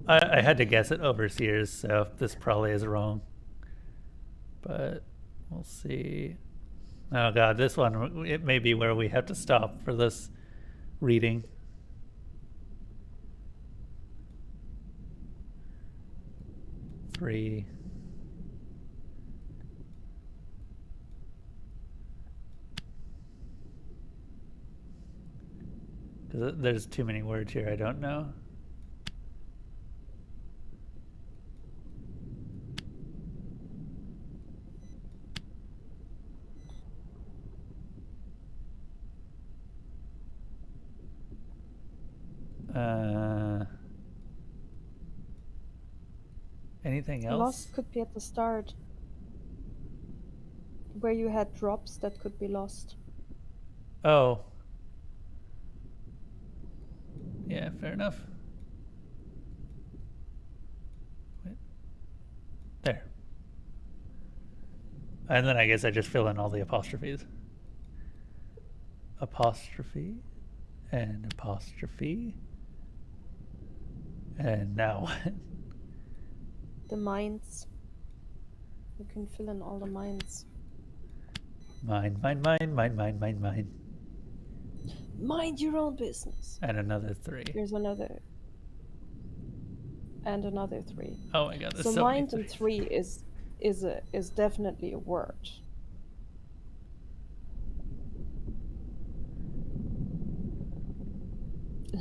[SPEAKER 1] I had to guess at overseers, so this probably is wrong. But we'll see. Oh god, this one, it may be where we have to stop for this reading. Three. Because there's too many words here I don't know. Anything else?
[SPEAKER 2] Lost could be at the start. Where you had drops that could be lost.
[SPEAKER 1] Oh. Yeah, fair enough. Wait. There. And then I guess I just fill in all the apostrophes. apostrophe, and apostrophe. And now what?
[SPEAKER 2] The minds. You can fill in all the minds.
[SPEAKER 1] Mine, mine, mine, mine, mine, mine, mine.
[SPEAKER 2] Mind your own business.
[SPEAKER 1] And another 3.
[SPEAKER 2] Here's another. And another 3.
[SPEAKER 1] Oh my god, there's
[SPEAKER 2] So
[SPEAKER 1] so many
[SPEAKER 2] mind and 3 is definitely a word.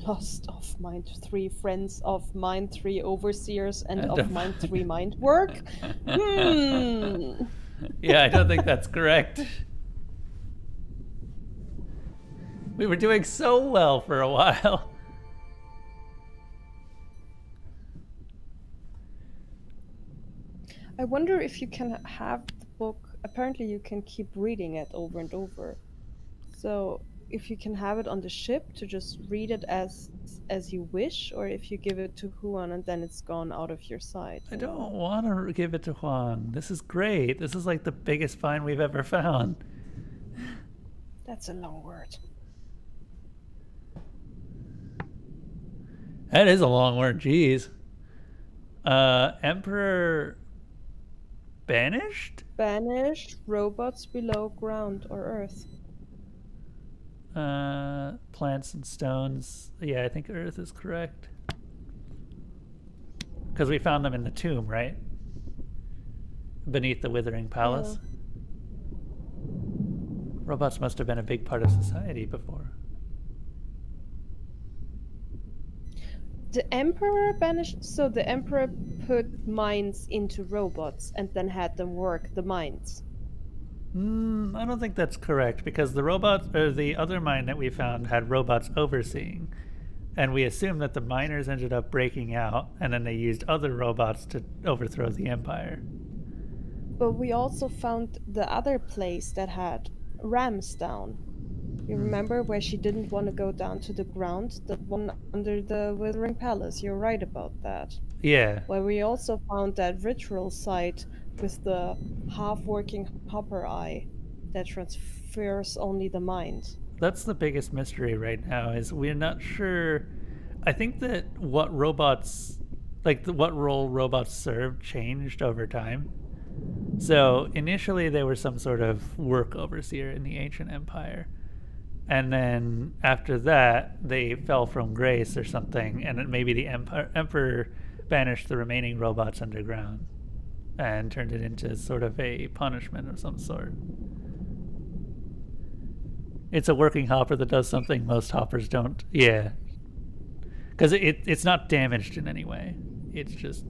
[SPEAKER 2] Lost of mind 3, friends of mind 3, overseers, and of mind 3 mind work.
[SPEAKER 1] Yeah, I don't think that's correct. We were doing so well for a while.
[SPEAKER 2] I wonder if you can have the book. Apparently, you can keep reading it over and over. So if you can have it on the ship to just read it as you wish, or if you give it to Huan and then it's gone out of your sight.
[SPEAKER 1] I don't want to give it to Huang. This is great. This is like the biggest find we've ever found.
[SPEAKER 2] That's a long word.
[SPEAKER 1] That is a long word, jeez. Emperor banished?
[SPEAKER 2] Banished robots below ground or earth.
[SPEAKER 1] Plants and stones. Yeah, I think earth is correct. Because we found them in the tomb, right? Beneath the withering palace.
[SPEAKER 2] Yeah.
[SPEAKER 1] Robots must have been a big part of society before.
[SPEAKER 2] The Emperor banished, so the Emperor put minds into robots and then had them work the minds.
[SPEAKER 1] I don't think that's correct, because the robots, or the other mine that we found, had robots overseeing. And we assume that the miners ended up breaking out, and then they used other robots to overthrow the Empire.
[SPEAKER 2] But we also found the other place that had rams down. You remember where she didn't want to go down to the ground? The one under the Withering Palace. You're right about that.
[SPEAKER 1] Yeah.
[SPEAKER 2] Where we also found that ritual site with the half-working hopper eye that transfers only the mind.
[SPEAKER 1] That's the biggest mystery right now, is we're not sure. I think that what robots, like what role robots served, changed over time. So initially they were some sort of work overseer in the ancient empire. And then after that, they fell from grace or something, and then maybe the emperor banished the remaining robots underground and turned it into sort of a punishment of some sort. It's a working hopper that does something most hoppers don't. Yeah. Because it's not damaged in any way. It's just...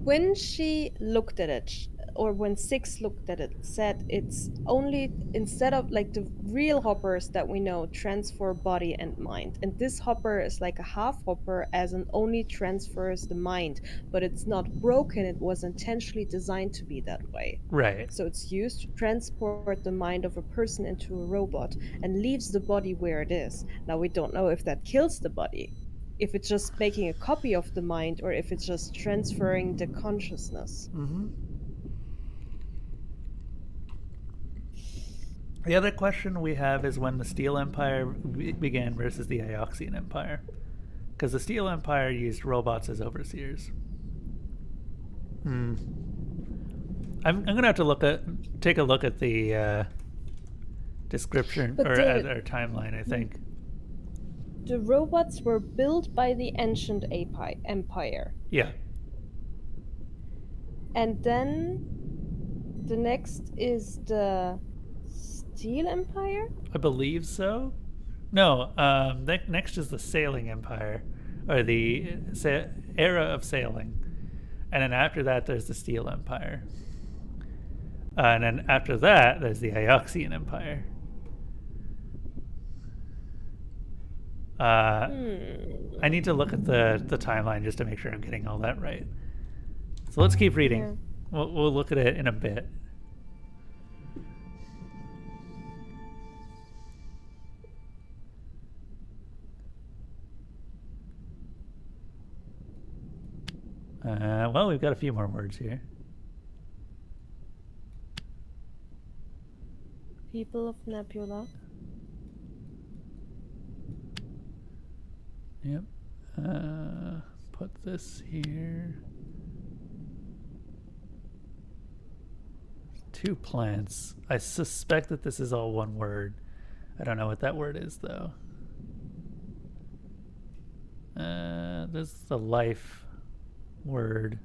[SPEAKER 2] When she looked at it, or when Six looked at it, said it's only, instead of like the real hoppers that we know, transfer body and mind. And this hopper is like a half hopper, as in only transfers the mind, but it's not broken. It was intentionally designed to be that way.
[SPEAKER 1] Right.
[SPEAKER 2] So it's used to transport the mind of a person into a robot and leaves the body where it is. Now we don't know if that kills the body, if it's just making a copy of the mind, or if it's just transferring the consciousness.
[SPEAKER 1] Mm-hmm. The other question we have is when the Steel Empire began versus the Ioxian Empire. Because the Steel Empire used robots as overseers. I'm going to have to take a look at the description, or at our timeline, I think.
[SPEAKER 2] The robots were built by the ancient empire.
[SPEAKER 1] Yeah.
[SPEAKER 2] And then the next is the Steel Empire?
[SPEAKER 1] I believe so. No, next is the Sailing Empire, or the era of sailing. And then after that, there's the Steel Empire. And then after that, there's the Ioxian Empire. I need to look at the timeline just to make sure I'm getting all that right. So let's keep reading.
[SPEAKER 2] Yeah.
[SPEAKER 1] We'll look at it in a bit. Well, we've got a few more words here.
[SPEAKER 2] People of Nebula.
[SPEAKER 1] Yep. Put this here. 2 plants. I suspect that this is all one word. I don't know what that word is, though. This is the life word.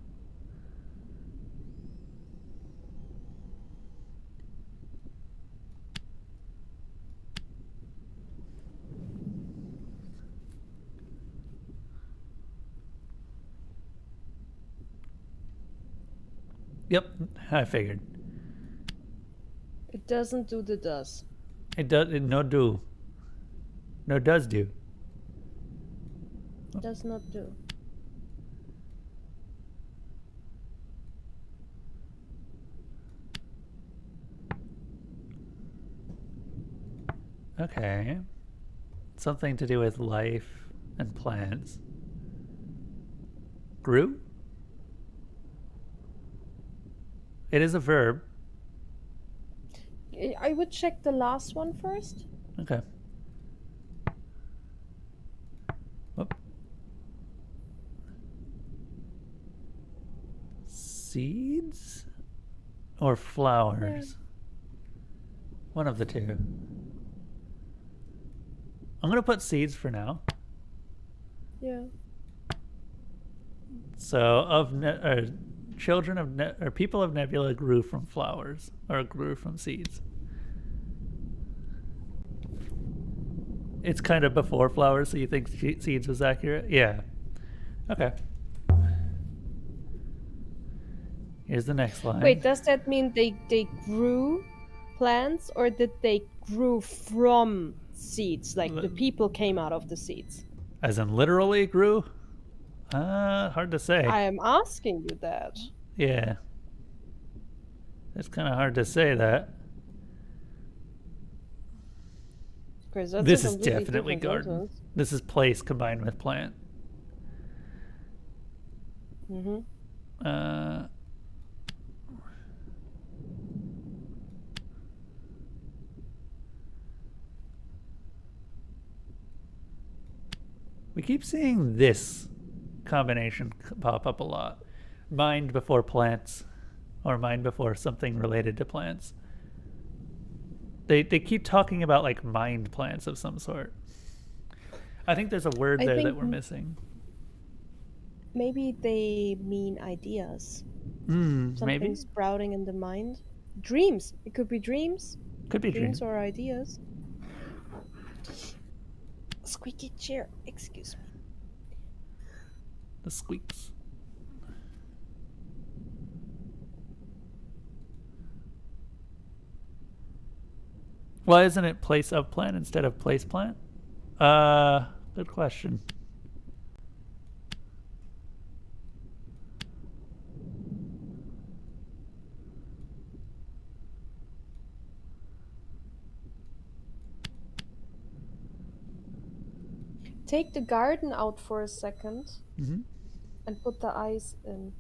[SPEAKER 1] Yep, I figured.
[SPEAKER 2] It doesn't do the does.
[SPEAKER 1] It does. It no do. No does do.
[SPEAKER 2] Does not do.
[SPEAKER 1] Okay. Something to do with life and plants. Grew? It is a verb.
[SPEAKER 2] I would check the last one first.
[SPEAKER 1] Okay. Whoop. Seeds or flowers? One of the two. I'm gonna put seeds for now.
[SPEAKER 2] Yeah.
[SPEAKER 1] So children of or people of Nebula grew from flowers or grew from seeds. It's kind of before flowers, so you think seeds was accurate? Yeah. Okay. Here's the next line.
[SPEAKER 2] Wait, does that mean they grew plants, or did they grew from seeds? Like the people came out of the seeds?
[SPEAKER 1] As in literally grew? Hard to say.
[SPEAKER 2] I am asking you that.
[SPEAKER 1] Yeah. It's kind of hard to say that. This is definitely garden. This is place combined with plant.
[SPEAKER 2] Mm-hmm.
[SPEAKER 1] We keep seeing this combination pop up a lot. Mind before plants, or mind before something related to plants. They keep talking about like mind plants of some sort. I think there's a word there that we're missing.
[SPEAKER 2] Maybe they mean ideas.
[SPEAKER 1] Maybe
[SPEAKER 2] Something sprouting in the mind. Dreams. It could be dreams.
[SPEAKER 1] Could be dreams.
[SPEAKER 2] Or ideas. Squeaky chair. Excuse me.
[SPEAKER 1] The squeaks. Why isn't it place of plant instead of place plant? Good question.
[SPEAKER 2] Take the garden out for a second
[SPEAKER 1] Mm-hmm.
[SPEAKER 2] and put the eyes in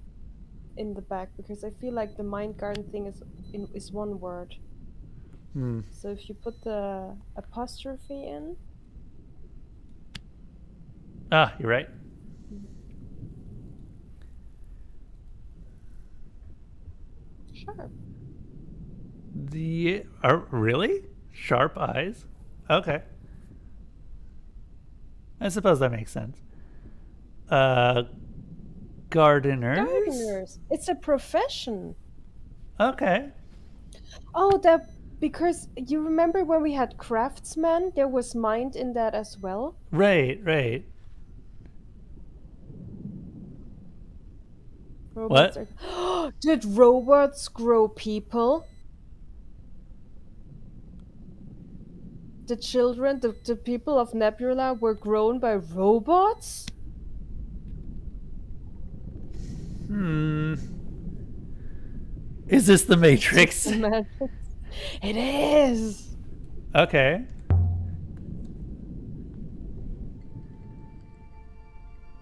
[SPEAKER 2] the back, because I feel like the mind garden thing is one word. So if you put the apostrophe in.
[SPEAKER 1] Ah, you're right.
[SPEAKER 2] Sharp.
[SPEAKER 1] Really? Sharp eyes? Okay. I suppose that makes sense. Gardeners?
[SPEAKER 2] Gardeners. It's a profession.
[SPEAKER 1] Okay.
[SPEAKER 2] Oh, because you remember when we had craftsmen, there was mind in that as well.
[SPEAKER 1] Right.
[SPEAKER 2] Robots Did robots grow people? The children, the people of Nebula were grown by robots?
[SPEAKER 1] Is this the Matrix?
[SPEAKER 2] It is.
[SPEAKER 1] Okay.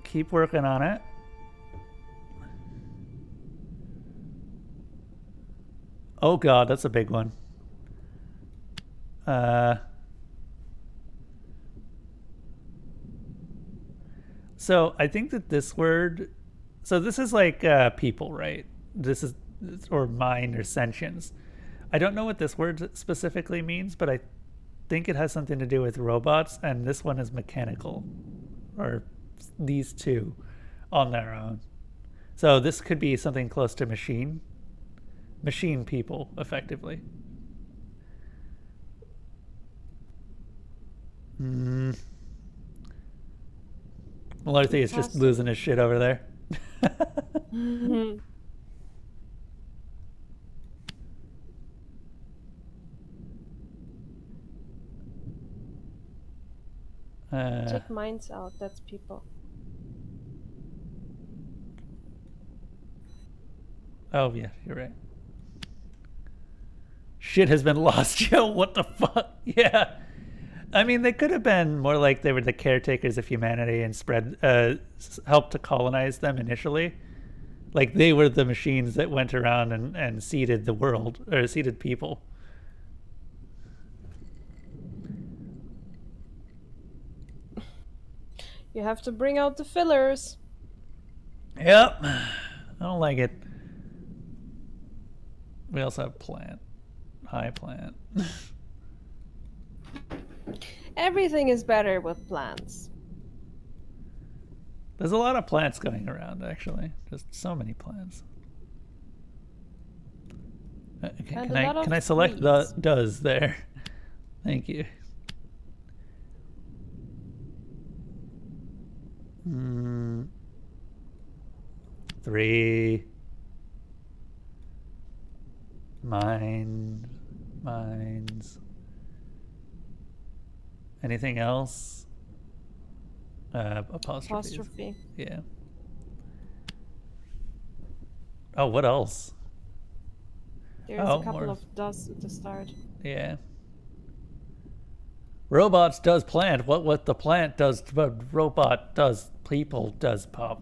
[SPEAKER 1] Keep working on it. Oh god, that's a big one. So I think that this word, so this is like people, right? This is, or mind or sentience. I don't know what this word specifically means, but I think it has something to do with robots, and this one is mechanical, or these two on their own. So this could be something close to machine people, effectively. Larthy is just losing his shit over there.
[SPEAKER 2] Check minds out, that's people.
[SPEAKER 1] Oh, yeah, you're right. Shit has been lost, yo, what the fuck? Yeah. I mean, they could have been more like they were the caretakers of humanity and helped to colonize them initially. Like they were the machines that went around and seeded the world, or seeded people.
[SPEAKER 2] You have to bring out the fillers.
[SPEAKER 1] Yep. I don't like it. We also have plant. High plant.
[SPEAKER 2] Everything is better with plants.
[SPEAKER 1] There's a lot of plants going around, actually. Just so many plants. Okay, can I select the does there? Thank you. Three. Mines. Anything else? Apostrophe. Yeah. Oh, what else?
[SPEAKER 2] There's a couple of does at the start.
[SPEAKER 1] Yeah. Robots does plant. What the plant does, but robot does people does pop.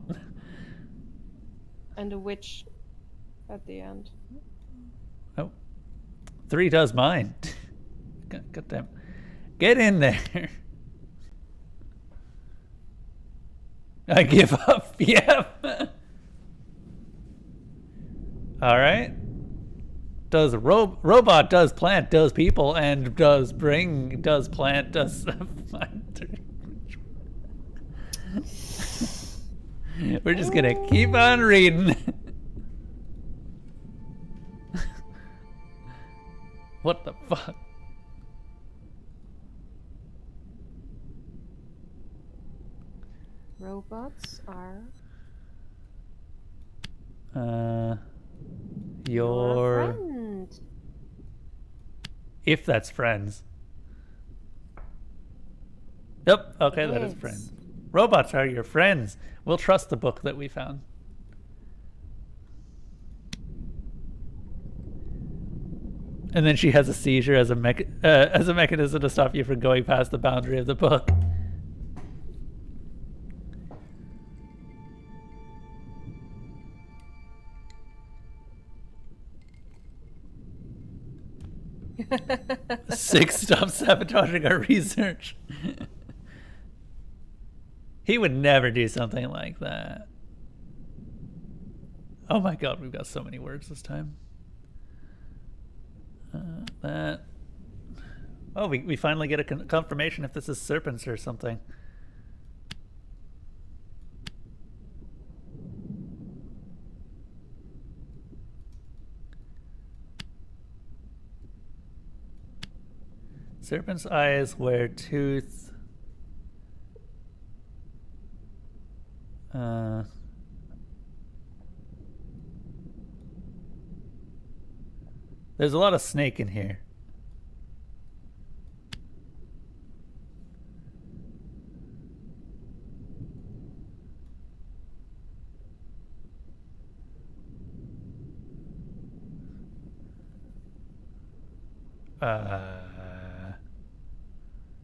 [SPEAKER 2] And a witch at the end.
[SPEAKER 1] Oh. 3 does mine. God damn. Get in there. I give up. Yep. All right. Does robot does plant does people and does bring does plant does. We're just gonna keep on reading. What the fuck?
[SPEAKER 2] Robots are
[SPEAKER 1] your
[SPEAKER 2] friend.
[SPEAKER 1] If that's friends. Yep, okay, that is friends. Robots are your friends. We'll trust the book that we found. And then she has a seizure as a mechanism to stop you from going past the boundary of the book. Six, stop sabotaging our research. He would never do something like that. Oh my god, we've got so many words this time. That. Oh, we finally get a confirmation if this is serpents or something. Serpent's eyes wear tooth. There's a lot of snake in here.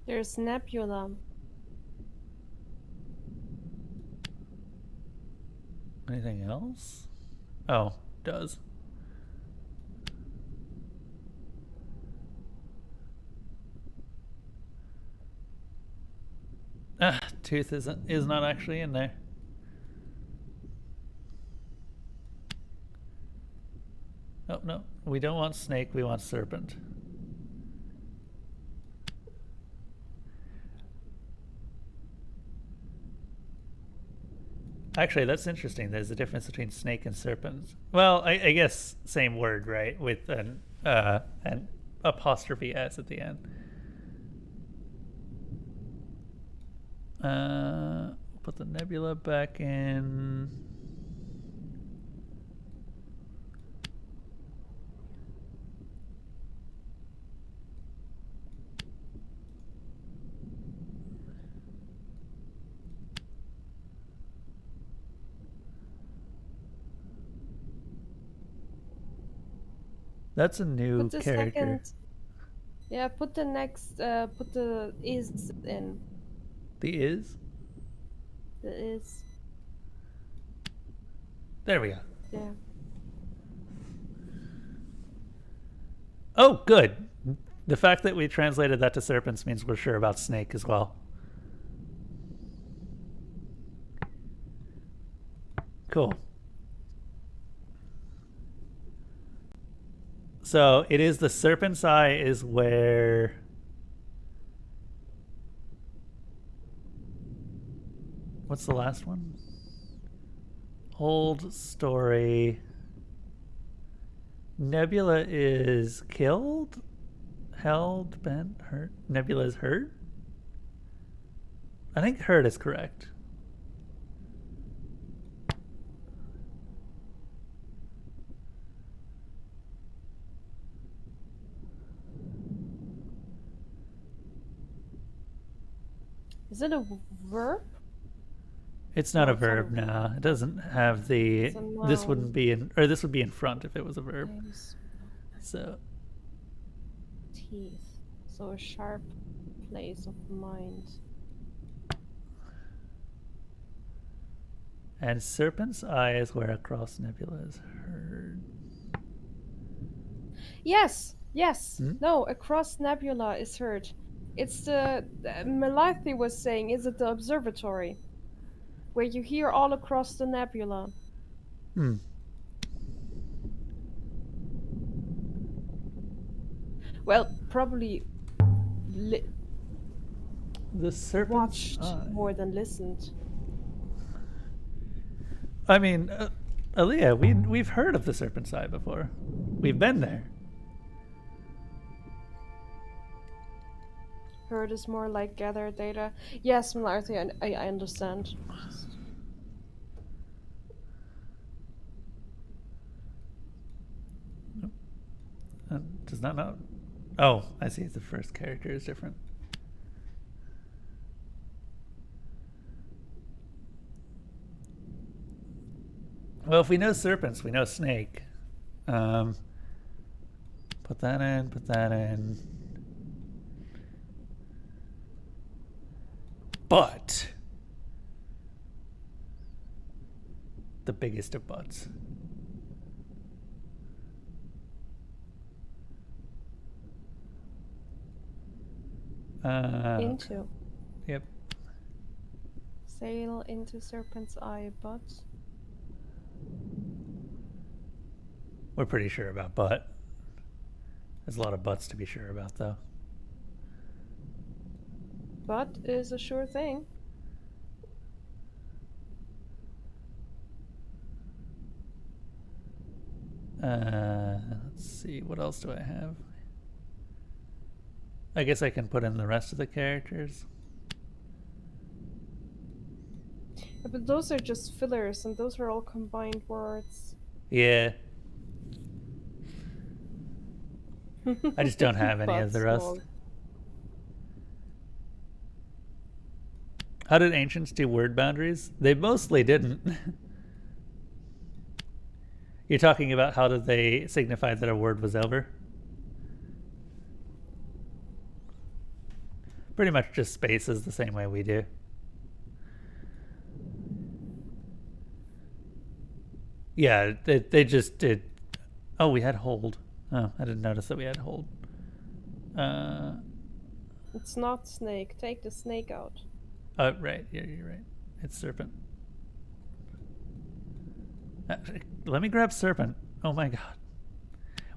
[SPEAKER 2] There's Nebula.
[SPEAKER 1] Anything else? Oh, does. tooth is not actually in there. Oh, no. We don't want snake, we want serpent. Actually, that's interesting. There's a difference between snake and serpent. Well, I guess same word, right? With an apostrophe S at the end. Put the nebula back in. That's a new character.
[SPEAKER 2] Yeah, put the next, put the is in.
[SPEAKER 1] The is?
[SPEAKER 2] The is.
[SPEAKER 1] There we go.
[SPEAKER 2] Yeah.
[SPEAKER 1] Oh, good. The fact that we translated that to serpents means we're sure about snake as well. Cool. So it is the serpent's eye is where what's the last one? Old story. Nebula is killed, held, bent, hurt. Nebula is hurt. I think hurt is correct.
[SPEAKER 2] Is it a verb?
[SPEAKER 1] It's not a verb, no. It doesn't have the. This wouldn't be in, or this would be in front if it was a verb. So.
[SPEAKER 2] Teeth. So a sharp place of mind.
[SPEAKER 1] And serpent's eye is where a cross nebula is heard.
[SPEAKER 2] Yes, yes. No, a cross nebula is heard. It's the Malathi was saying, is it the observatory? Where you hear all across the nebula. Well, probably
[SPEAKER 1] the serpent
[SPEAKER 2] watched more than listened.
[SPEAKER 1] I mean, Aaliyah, we've heard of the serpent's eye before. We've been there.
[SPEAKER 2] Heard is more like gather data. Yes, Malathi, I understand.
[SPEAKER 1] Does not know. Oh, I see. The first character is different. Well, if we know serpents, we know snake. Put that in, put that in. But the biggest of buts.
[SPEAKER 2] Into.
[SPEAKER 1] Yep.
[SPEAKER 2] Sail into serpent's eye, but.
[SPEAKER 1] We're pretty sure about but. There's a lot of buts to be sure about, though.
[SPEAKER 2] But is a sure thing.
[SPEAKER 1] Let's see. What else do I have? I guess I can put in the rest of the characters.
[SPEAKER 2] Yeah, but those are just fillers, and those are all combined words.
[SPEAKER 1] Yeah. I just don't have any of the rest.
[SPEAKER 2] Small.
[SPEAKER 1] How did ancients do word boundaries? They mostly didn't. You're talking about how did they signify that a word was over? Pretty much just spaces the same way we do. Yeah, they just did. Oh, we had hold. Oh, I didn't notice that we had hold.
[SPEAKER 2] It's not snake. Take the snake out.
[SPEAKER 1] Oh, right. Yeah, you're right. It's serpent. Let me grab serpent. Oh my god.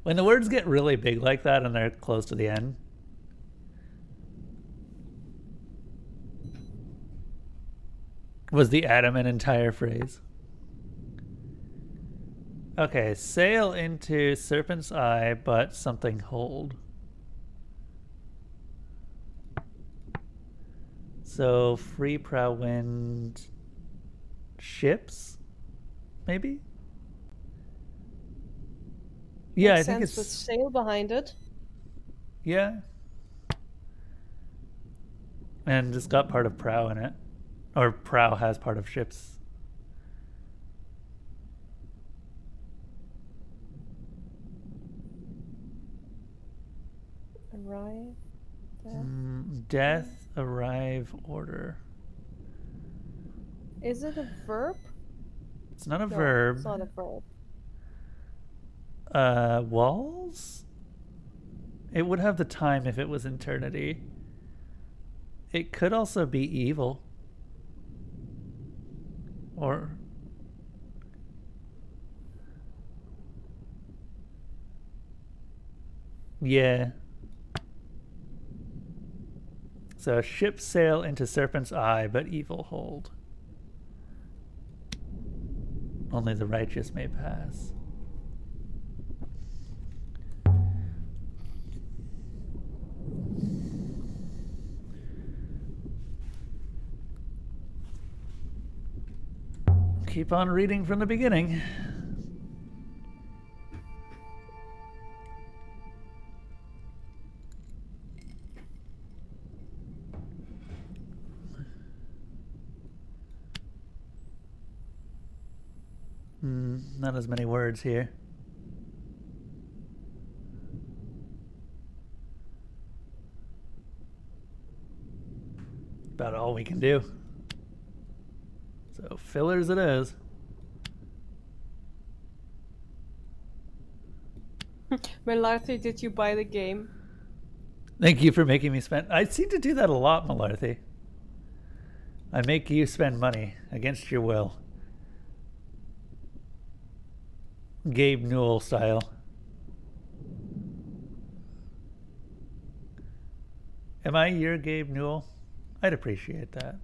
[SPEAKER 1] When the words get really big like that and they're close to the end. Was the Adam an entire phrase? Okay, sail into Serpent's Eye, but something hold. So free prow wind ships, maybe? Yeah,
[SPEAKER 2] Makes
[SPEAKER 1] I think
[SPEAKER 2] sense
[SPEAKER 1] it's
[SPEAKER 2] with sail behind it.
[SPEAKER 1] yeah. And it's got part of prow in it. Or prow has part of ships.
[SPEAKER 2] Arrive.
[SPEAKER 1] Death, arrive, order.
[SPEAKER 2] Is it a verb?
[SPEAKER 1] It's not a
[SPEAKER 2] No,
[SPEAKER 1] verb.
[SPEAKER 2] it's not a verb.
[SPEAKER 1] Walls? It would have the time if it was eternity. It could also be evil. Or... yeah. So ships sail into Serpent's Eye, but evil hold. Only the righteous may pass. Keep on reading from the beginning. Not as many words here. About all we can do. So fillers it is.
[SPEAKER 2] Malarthy, did you buy the game?
[SPEAKER 1] Thank you for making me spend. I seem to do that a lot, Malarthy. I make you spend money against your will. Gabe Newell style. Am I your Gabe Newell? I'd appreciate that.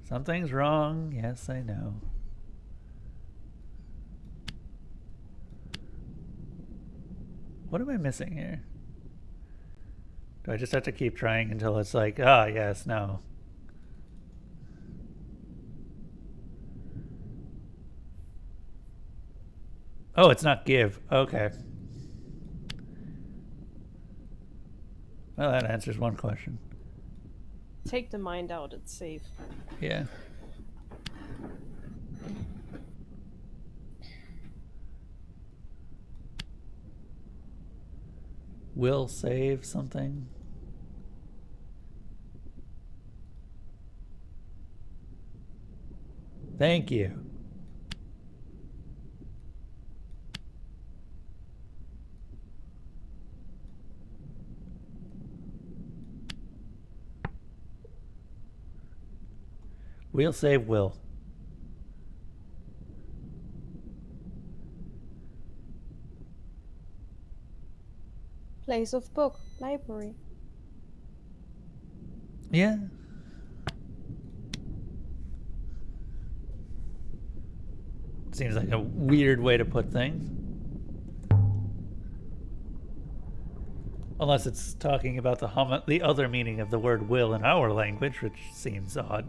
[SPEAKER 1] Something's wrong. Yes, I know. What am I missing here? Do I just have to keep trying until it's like, ah, yes, no. Oh, it's not give. Okay. Well, that answers one question.
[SPEAKER 2] Take the mind out, it's safe.
[SPEAKER 1] Yeah. Will save something. Thank you. We'll save Will.
[SPEAKER 2] Place of book, library.
[SPEAKER 1] Yeah. Seems like a weird way to put things. Unless it's talking about the other meaning of the word will in our language, which seems odd.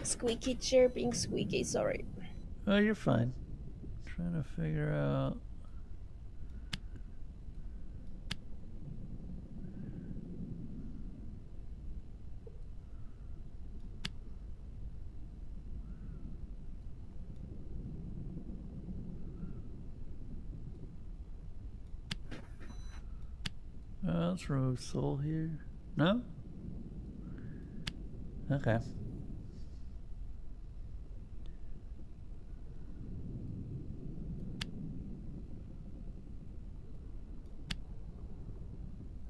[SPEAKER 2] Squeaky chair being squeaky, sorry.
[SPEAKER 1] Oh, you're fine. Trying to figure out... let's remove soul here. No? Okay.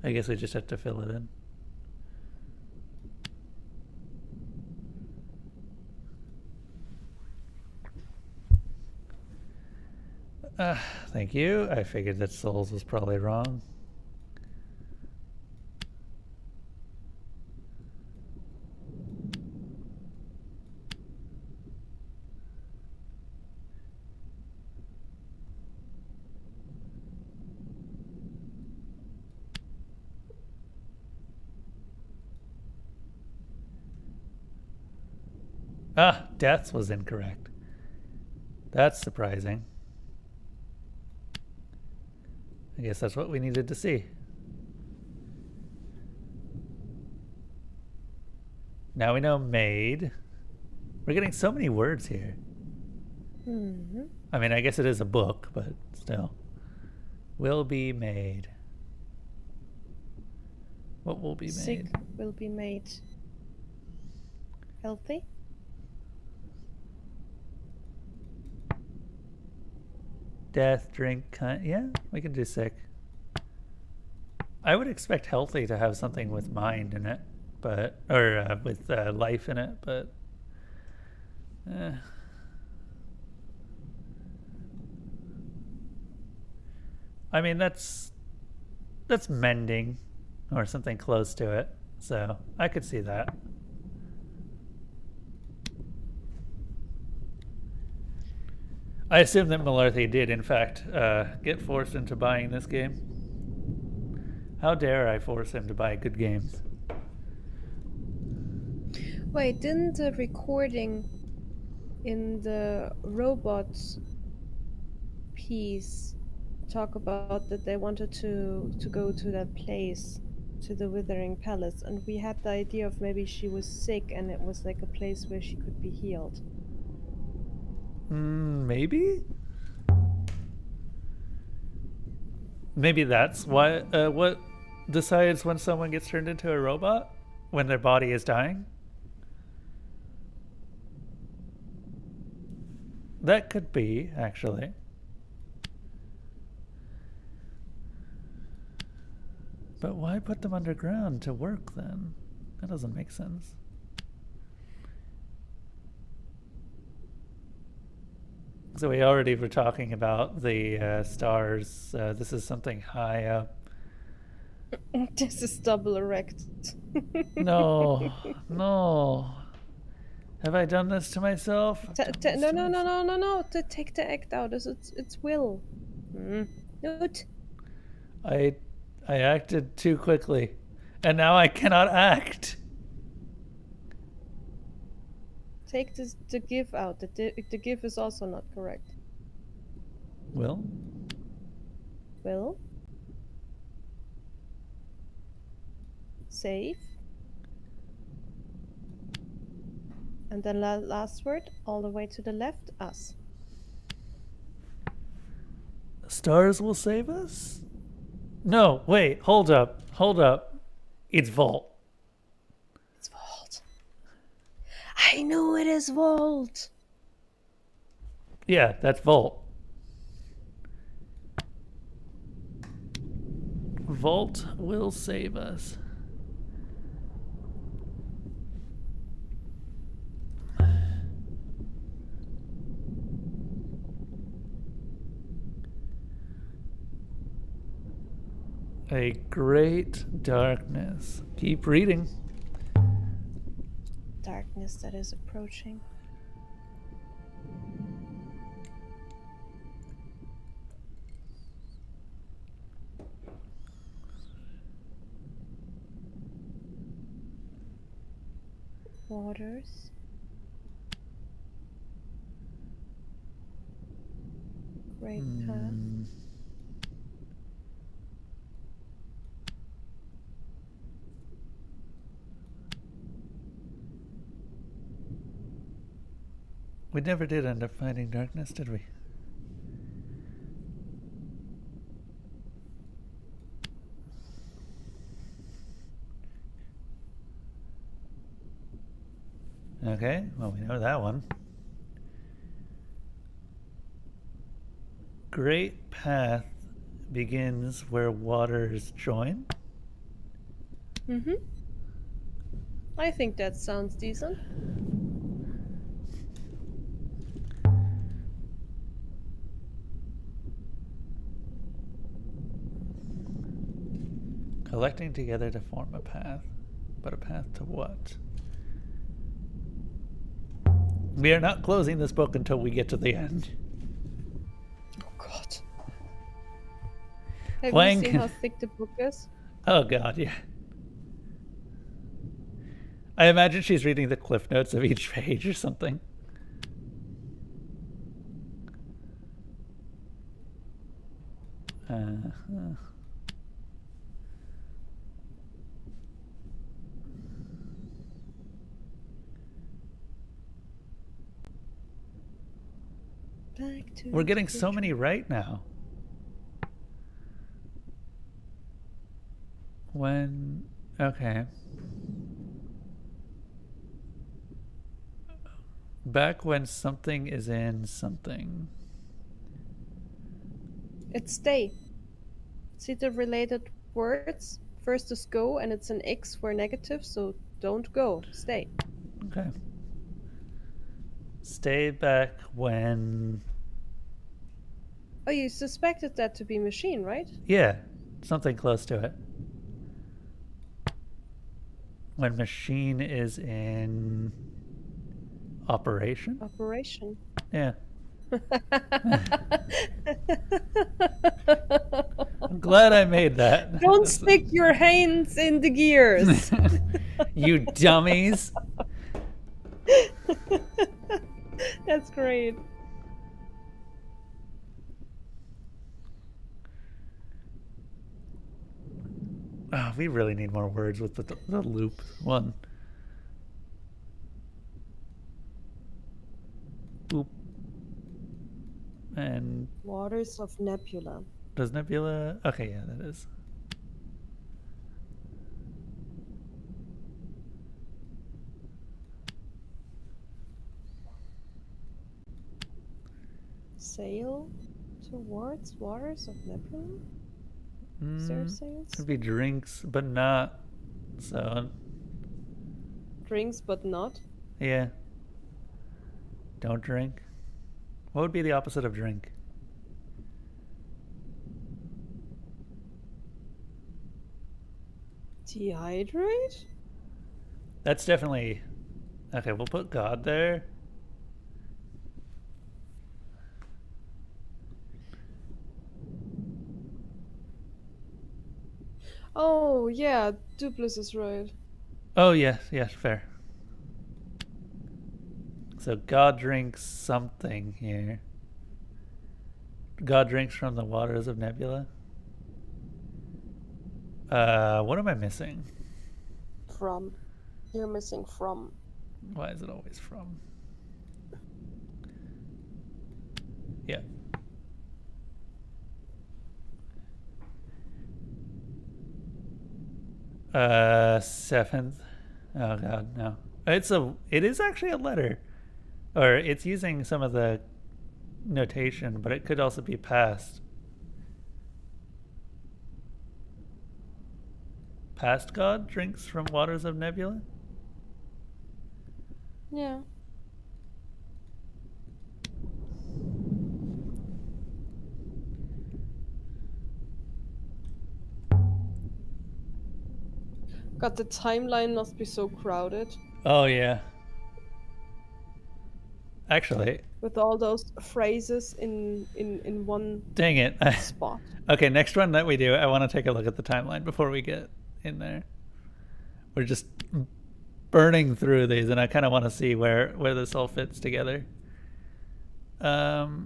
[SPEAKER 1] I guess we just have to fill it in. Thank you. I figured that souls was probably wrong. Ah, deaths was incorrect. That's surprising. I guess that's what we needed to see. Now we know made. We're getting so many words here.
[SPEAKER 2] Mm-hmm.
[SPEAKER 1] I mean, I guess it is a book, but still. Will be made. What will be made?
[SPEAKER 2] Sick will be made healthy.
[SPEAKER 1] Death, drink, yeah, we can do sick. I would expect healthy to have something with mind in it, but or with life in it, but I mean that's mending or something close to it, so I could see that. I assume that Malarthy did, in fact, get forced into buying this game. How dare I force him to buy good games?
[SPEAKER 2] Wait, didn't the recording in the robots piece talk about that they wanted to go to that place, to the Withering Palace, and we had the idea of maybe she was sick and it was like a place where she could be healed?
[SPEAKER 1] Maybe? Maybe that's what decides when someone gets turned into a robot? When their body is dying? That could be, actually. But why put them underground to work then? That doesn't make sense. So we already were talking about the stars. This is something high up.
[SPEAKER 2] This is double erect.
[SPEAKER 1] No, no. Have I done this to myself?
[SPEAKER 2] No. To take the act out. It's will. Note.
[SPEAKER 1] I acted too quickly, and now I cannot act.
[SPEAKER 2] Take the give out. The give is also not correct.
[SPEAKER 1] Will?
[SPEAKER 2] Will. Save. And then last word, all the way to the left, us.
[SPEAKER 1] Stars will save us? No, wait, hold up. It's Vault.
[SPEAKER 2] It's Vault. I knew it is Vault.
[SPEAKER 1] Yeah, that's Vault. Vault will save us. A great darkness. Keep reading.
[SPEAKER 2] Darkness that is approaching. Waters. Great path.
[SPEAKER 1] We never did end up finding darkness, did we? Okay, well, we know that one. Great path begins where waters join.
[SPEAKER 2] Mm-hmm. I think that sounds decent.
[SPEAKER 1] Collecting together to form a path. But a path to what? We are not closing this book until we get to the end.
[SPEAKER 2] Oh god. Have you seen how thick the book is?
[SPEAKER 1] Oh god, yeah. I imagine she's reading the cliff notes of each page or something. We're getting so many right now. Okay. Back when something is in something.
[SPEAKER 2] It's stay. See the related words? First is go, and it's an X for negative, so don't go. Stay.
[SPEAKER 1] Okay. Stay back when...
[SPEAKER 2] Oh, you suspected that to be machine, right?
[SPEAKER 1] Yeah, something close to it. When machine is in operation?
[SPEAKER 2] Operation.
[SPEAKER 1] Yeah. I'm glad I made that.
[SPEAKER 2] Don't stick your hands in the gears.
[SPEAKER 1] You dummies.
[SPEAKER 2] That's great.
[SPEAKER 1] Oh, we really need more words with the loop one. Boop. And
[SPEAKER 2] Waters of Nebula.
[SPEAKER 1] does Nebula... Okay, yeah, that is.
[SPEAKER 2] Sail towards Waters of Nebula? Is there sails?
[SPEAKER 1] Could be drinks, but not. So.
[SPEAKER 2] Drinks, but not?
[SPEAKER 1] Yeah. Don't drink. What would be the opposite of drink?
[SPEAKER 2] Dehydrate?
[SPEAKER 1] That's definitely... Okay, we'll put God there.
[SPEAKER 2] Oh, yeah, Dupless is right.
[SPEAKER 1] Oh, yes, yes, fair. So God drinks something here. God drinks from the waters of Nebula. What am I missing?
[SPEAKER 2] From. You're missing from.
[SPEAKER 1] Why is it always from? Yeah. Seventh. Oh god, no. It is actually a letter. Or it's using some of the notation, but it could also be past. Past God drinks from waters of Nebula?
[SPEAKER 2] Yeah. God, the timeline must be so crowded.
[SPEAKER 1] Oh, yeah. Actually.
[SPEAKER 2] With all those phrases in one
[SPEAKER 1] dang it.
[SPEAKER 2] spot.
[SPEAKER 1] Okay, next one that we do, I want to take a look at the timeline before we get in there. We're just burning through these, and I kind of want to see where this all fits together. Oh,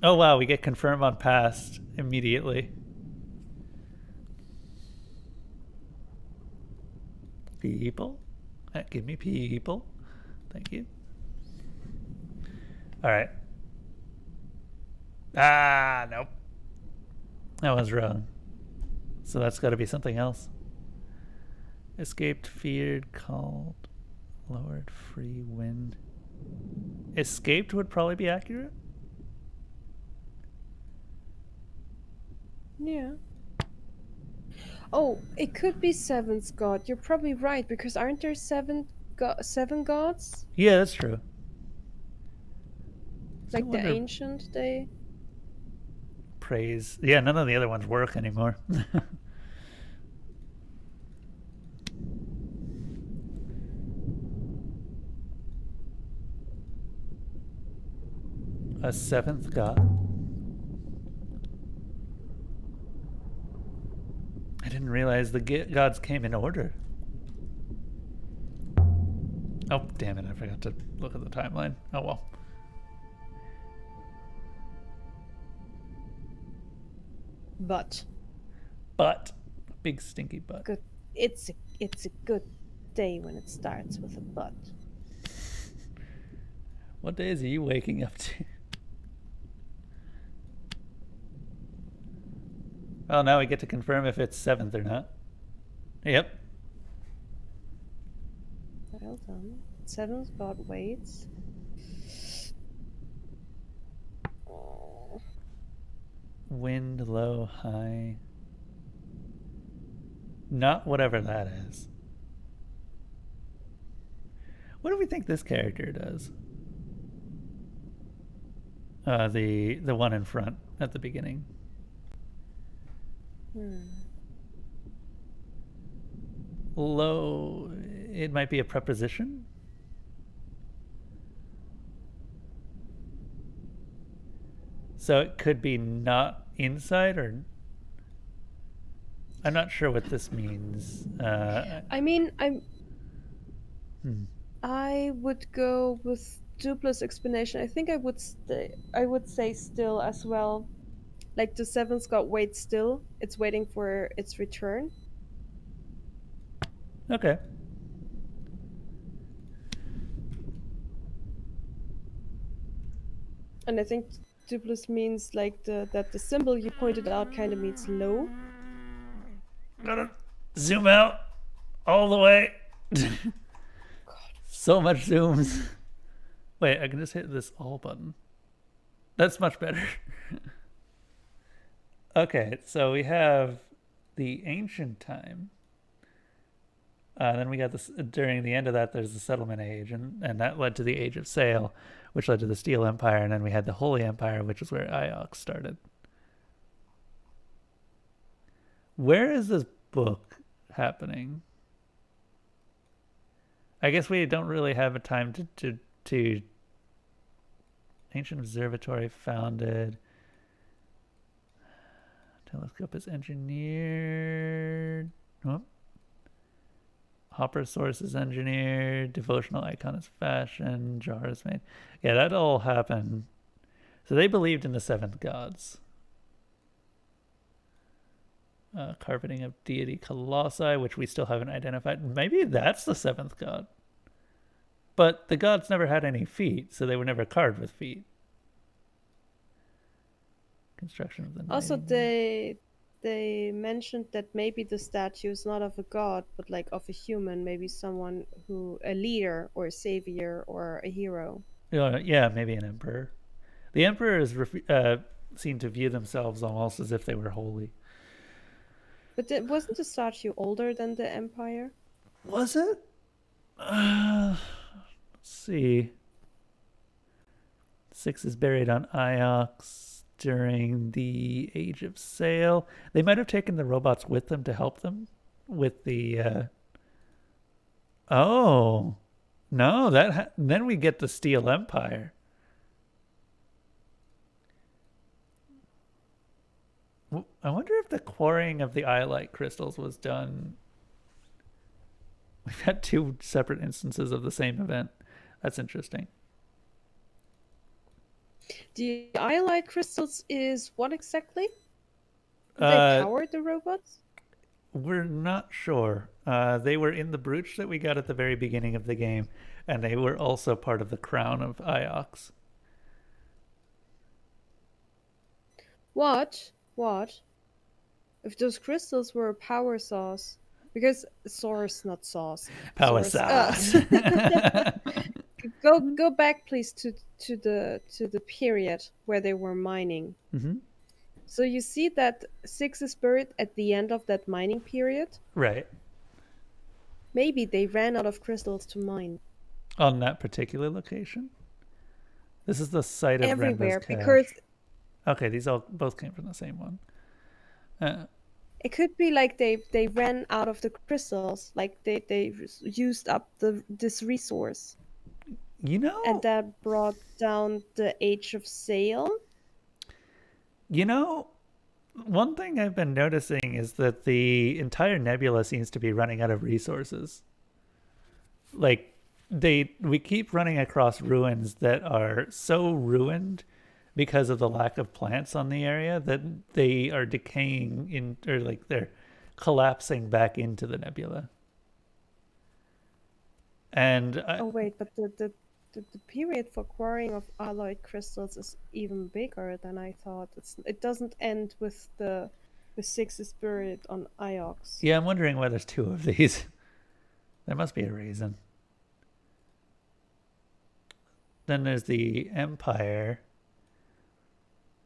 [SPEAKER 1] wow, we get confirm on past immediately. People? Give me people. Thank you. All right. Ah, nope. That was wrong. So that's got to be something else. Escaped, feared, called, Lowered free wind. Escaped would probably be accurate.
[SPEAKER 2] Yeah. Oh, it could be seventh god. You're probably right, because aren't there seven gods?
[SPEAKER 1] Yeah, that's true.
[SPEAKER 2] Like the
[SPEAKER 1] wonder-
[SPEAKER 2] ancient, they...
[SPEAKER 1] Praise. Yeah, none of the other ones work anymore. A seventh god. I didn't realize the gods came in order. Oh, damn it, I forgot to look at the timeline. Oh well.
[SPEAKER 2] But.
[SPEAKER 1] Big stinky butt.
[SPEAKER 2] Good. It's a good day when it starts with a but.
[SPEAKER 1] What days are you waking up to? Well, now we get to confirm if it's 7th or not. Yep.
[SPEAKER 2] Well done. Seventh god waits. Oh.
[SPEAKER 1] Wind, low, high. Not whatever that is. What do we think this character does? The one in front at the beginning. Low, it might be a preposition. So it could be not inside, or I'm not sure what this means.
[SPEAKER 2] I mean, I would go with Dupla's explanation. I think I would say still as well. Like the seventh god waits still. It's waiting for its return.
[SPEAKER 1] Okay.
[SPEAKER 2] And I think Duplus means like that the symbol you pointed out kind of means low.
[SPEAKER 1] Gotta zoom out all the way. So much zooms. Wait, I can just hit this all button. That's much better. Okay, so we have the ancient time. Then we got this during the end of that. There's the settlement age, and that led to the Age of Sail, which led to the Steel Empire, and then we had the Holy Empire, which is where Iox started. Where is this book happening? I guess we don't really have a time to Ancient Observatory founded. Telescope is engineered. Oh. Hopper source is engineered. Devotional icon is fashioned. Jar is made. Yeah, that all happened. So they believed in the seventh gods. Carpeting of deity colossi, which we still haven't identified. Maybe that's the seventh god. But the gods never had any feet, so they were never carved with feet. Construction of the
[SPEAKER 2] Also,
[SPEAKER 1] night.
[SPEAKER 2] they mentioned that maybe the statue is not of a god, but like of a human, maybe someone a leader or a savior or a hero.
[SPEAKER 1] Yeah, maybe an emperor. The emperors seem to view themselves almost as if they were holy.
[SPEAKER 2] But wasn't the statue older than the empire?
[SPEAKER 1] Was it? Let's see. 6 is buried on Iox during the Age of Sail. They might have taken the robots with them to help them with the... Oh. No, then we get the Steel Empire. I wonder if the quarrying of the iolite crystals was done... We've had 2 separate instances of the same event. That's interesting.
[SPEAKER 2] The iolite crystals is what exactly? Did they power the robots?
[SPEAKER 1] We're not sure. They were in the brooch that we got at the very beginning of the game, and they were also part of the crown of Iox.
[SPEAKER 2] What? If those crystals were a power source, Because source, not sauce.
[SPEAKER 1] Power
[SPEAKER 2] Source.
[SPEAKER 1] sauce.
[SPEAKER 2] Go back, please, to the period where they were mining.
[SPEAKER 1] Mm-hmm.
[SPEAKER 2] So you see that 6 is buried at the end of that mining period.
[SPEAKER 1] Right.
[SPEAKER 2] Maybe they ran out of crystals to mine.
[SPEAKER 1] On that particular location? This is the site of
[SPEAKER 2] Everywhere,
[SPEAKER 1] Renba's
[SPEAKER 2] because
[SPEAKER 1] cache. Okay, these all both came from the same one.
[SPEAKER 2] it could be like they ran out of the crystals, like they used up this resource.
[SPEAKER 1] You know,
[SPEAKER 2] And that brought down the age of sail.
[SPEAKER 1] You know, one thing I've been noticing is that the entire nebula seems to be running out of resources. Like we keep running across ruins that are so ruined because of the lack of plants on the area that they are decaying in, or like they're collapsing back into the nebula. And
[SPEAKER 2] Oh wait, but the period for quarrying of alloyed crystals is even bigger than I thought. It doesn't end with the 6 is buried on Iox.
[SPEAKER 1] yeah, I'm wondering why there's two of these. There must be a reason. Then there's the Empire.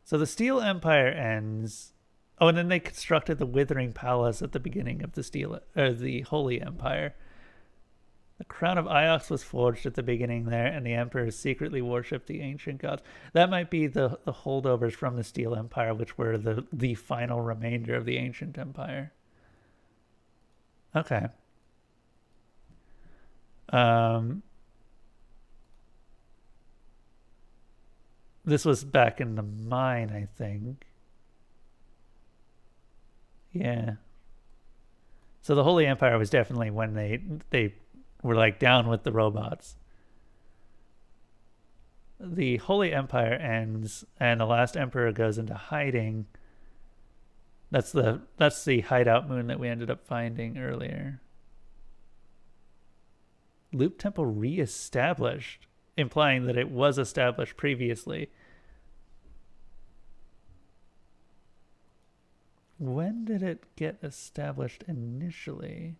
[SPEAKER 1] So the Steel Empire ends. Oh, and then they constructed the Withering Palace at the beginning of the Holy Empire. The crown of Iox was forged at the beginning there, and the emperors secretly worshipped the ancient gods. That might be the holdovers from the Steel Empire, which were the final remainder of the ancient empire. Okay. This was back in the mine, I think. Yeah. So the Holy Empire was definitely when they were like down with the robots. The Holy Empire ends and the last emperor goes into hiding. That's the hideout moon that we ended up finding earlier. Loop Temple reestablished, implying that it was established previously. When did it get established initially?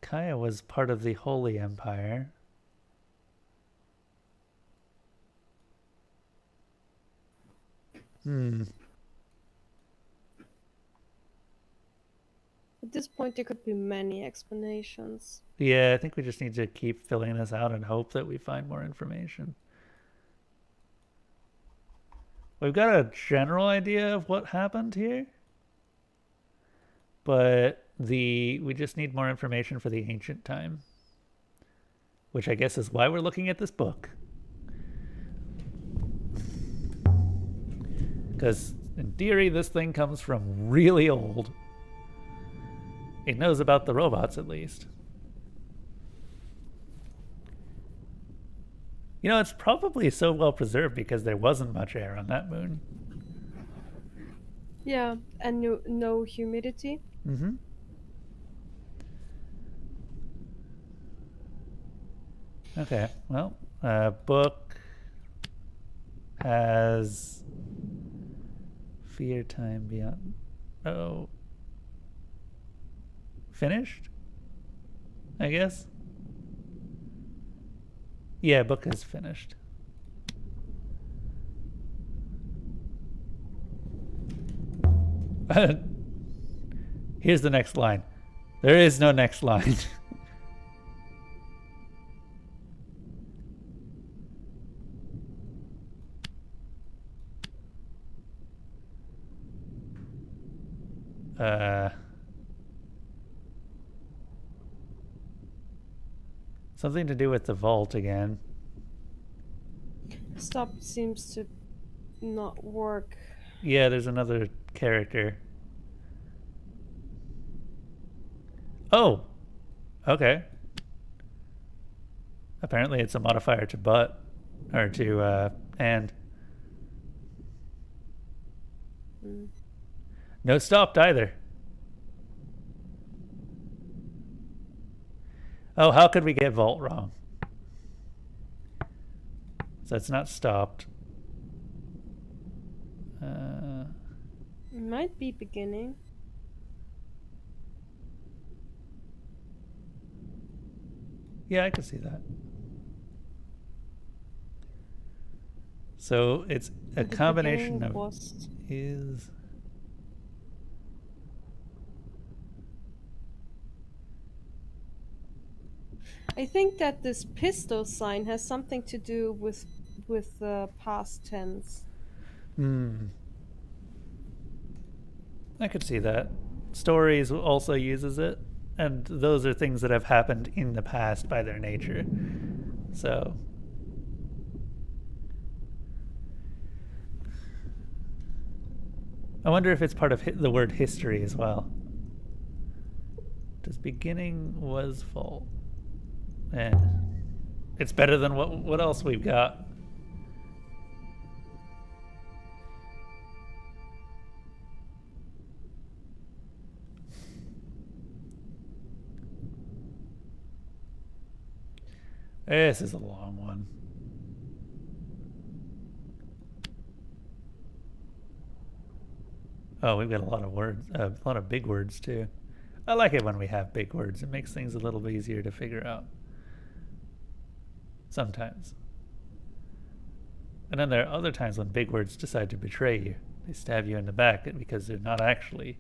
[SPEAKER 1] Kaya was part of the Holy Empire.
[SPEAKER 2] At this point, there could be many explanations.
[SPEAKER 1] Yeah, I think we just need to keep filling this out and hope that we find more information. We've got a general idea of what happened here, but we just need more information for the ancient time, which I guess is why we're looking at this book. Because in theory, this thing comes from really old. It knows about the robots, at least. You know, it's probably so well preserved because there wasn't much air on that moon.
[SPEAKER 2] Yeah, and no humidity.
[SPEAKER 1] Mm-hmm. Okay, well, book has fear time beyond. Oh. Finished? I guess? Yeah, book is finished. Here's the next line. There is no next line. Something to do with the vault again.
[SPEAKER 2] Stop seems to not work.
[SPEAKER 1] Yeah, there's another character. Oh, okay. Apparently it's a modifier to but, or to and. No stopped either. Oh, how could we get vault wrong? So it's not stopped.
[SPEAKER 2] Might be beginning.
[SPEAKER 1] Yeah, I could see that. So it's a combination of is.
[SPEAKER 2] I think that this pistol sign has something to do with the past tense.
[SPEAKER 1] I could see that. Stories also uses it, and those are things that have happened in the past by their nature. So I wonder if it's part of the word history as well. Does beginning was full? And it's better than what else we've got. This is a long one. Oh, we've got a lot of words, a lot of big words too. I like it when we have big words. It makes things a little bit easier to figure out. Sometimes. And then there are other times when big words decide to betray you. They stab you in the back because they're not actually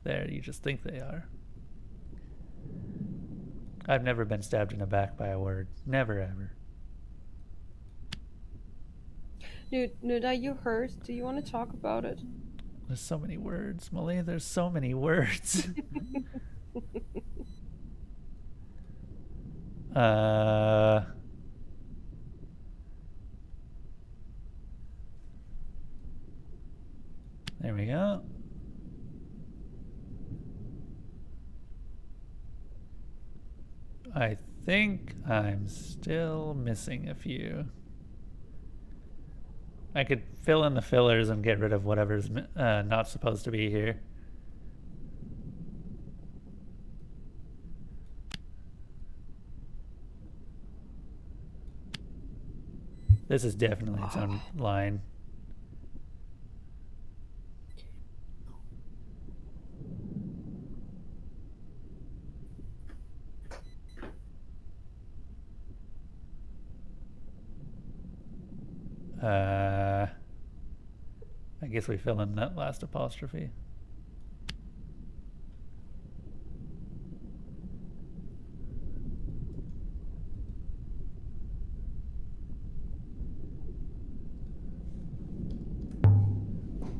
[SPEAKER 1] there. You just think they are. I've never been stabbed in the back by a word. Never, ever.
[SPEAKER 2] Nuda, you heard? Do you want to talk about it?
[SPEAKER 1] There's so many words, Molly. There's so many words. There we go. I think I'm still missing a few. I could fill in the fillers and get rid of whatever's not supposed to be here. This is definitely its own line. I guess we fill in that last apostrophe.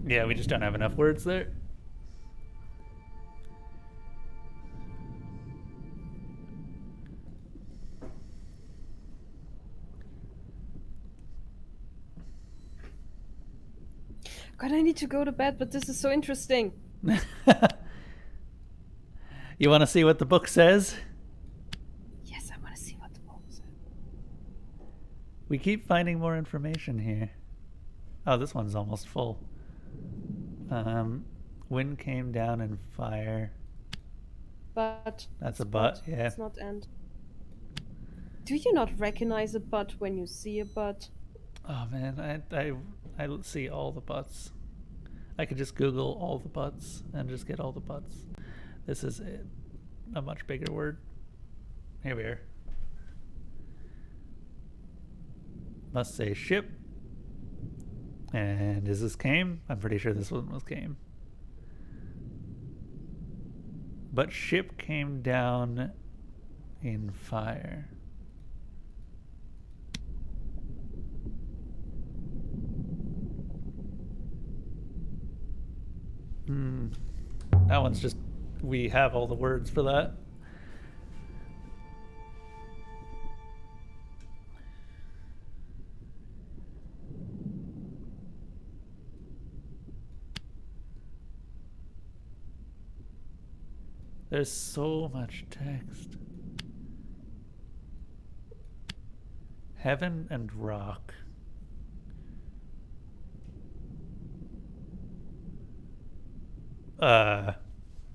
[SPEAKER 1] Yeah, we just don't have enough words there.
[SPEAKER 2] God, I need to go to bed, but this is so interesting.
[SPEAKER 1] You want to see what the book says?
[SPEAKER 2] Yes, I want to see what the book says.
[SPEAKER 1] We keep finding more information here. Oh, this one's almost full. Wind came down in fire.
[SPEAKER 2] But.
[SPEAKER 1] That's a but, yeah.
[SPEAKER 2] It's not end. Do you not recognize a but when you see a but?
[SPEAKER 1] Oh man, I see all the buts. I could just Google all the buts and just get all the buts. This is a much bigger word. Here we are. Must say ship. And is this came? I'm pretty sure this one was came. But ship came down in fire. That one's just, we have all the words for that. There's so much text. Heaven and rock.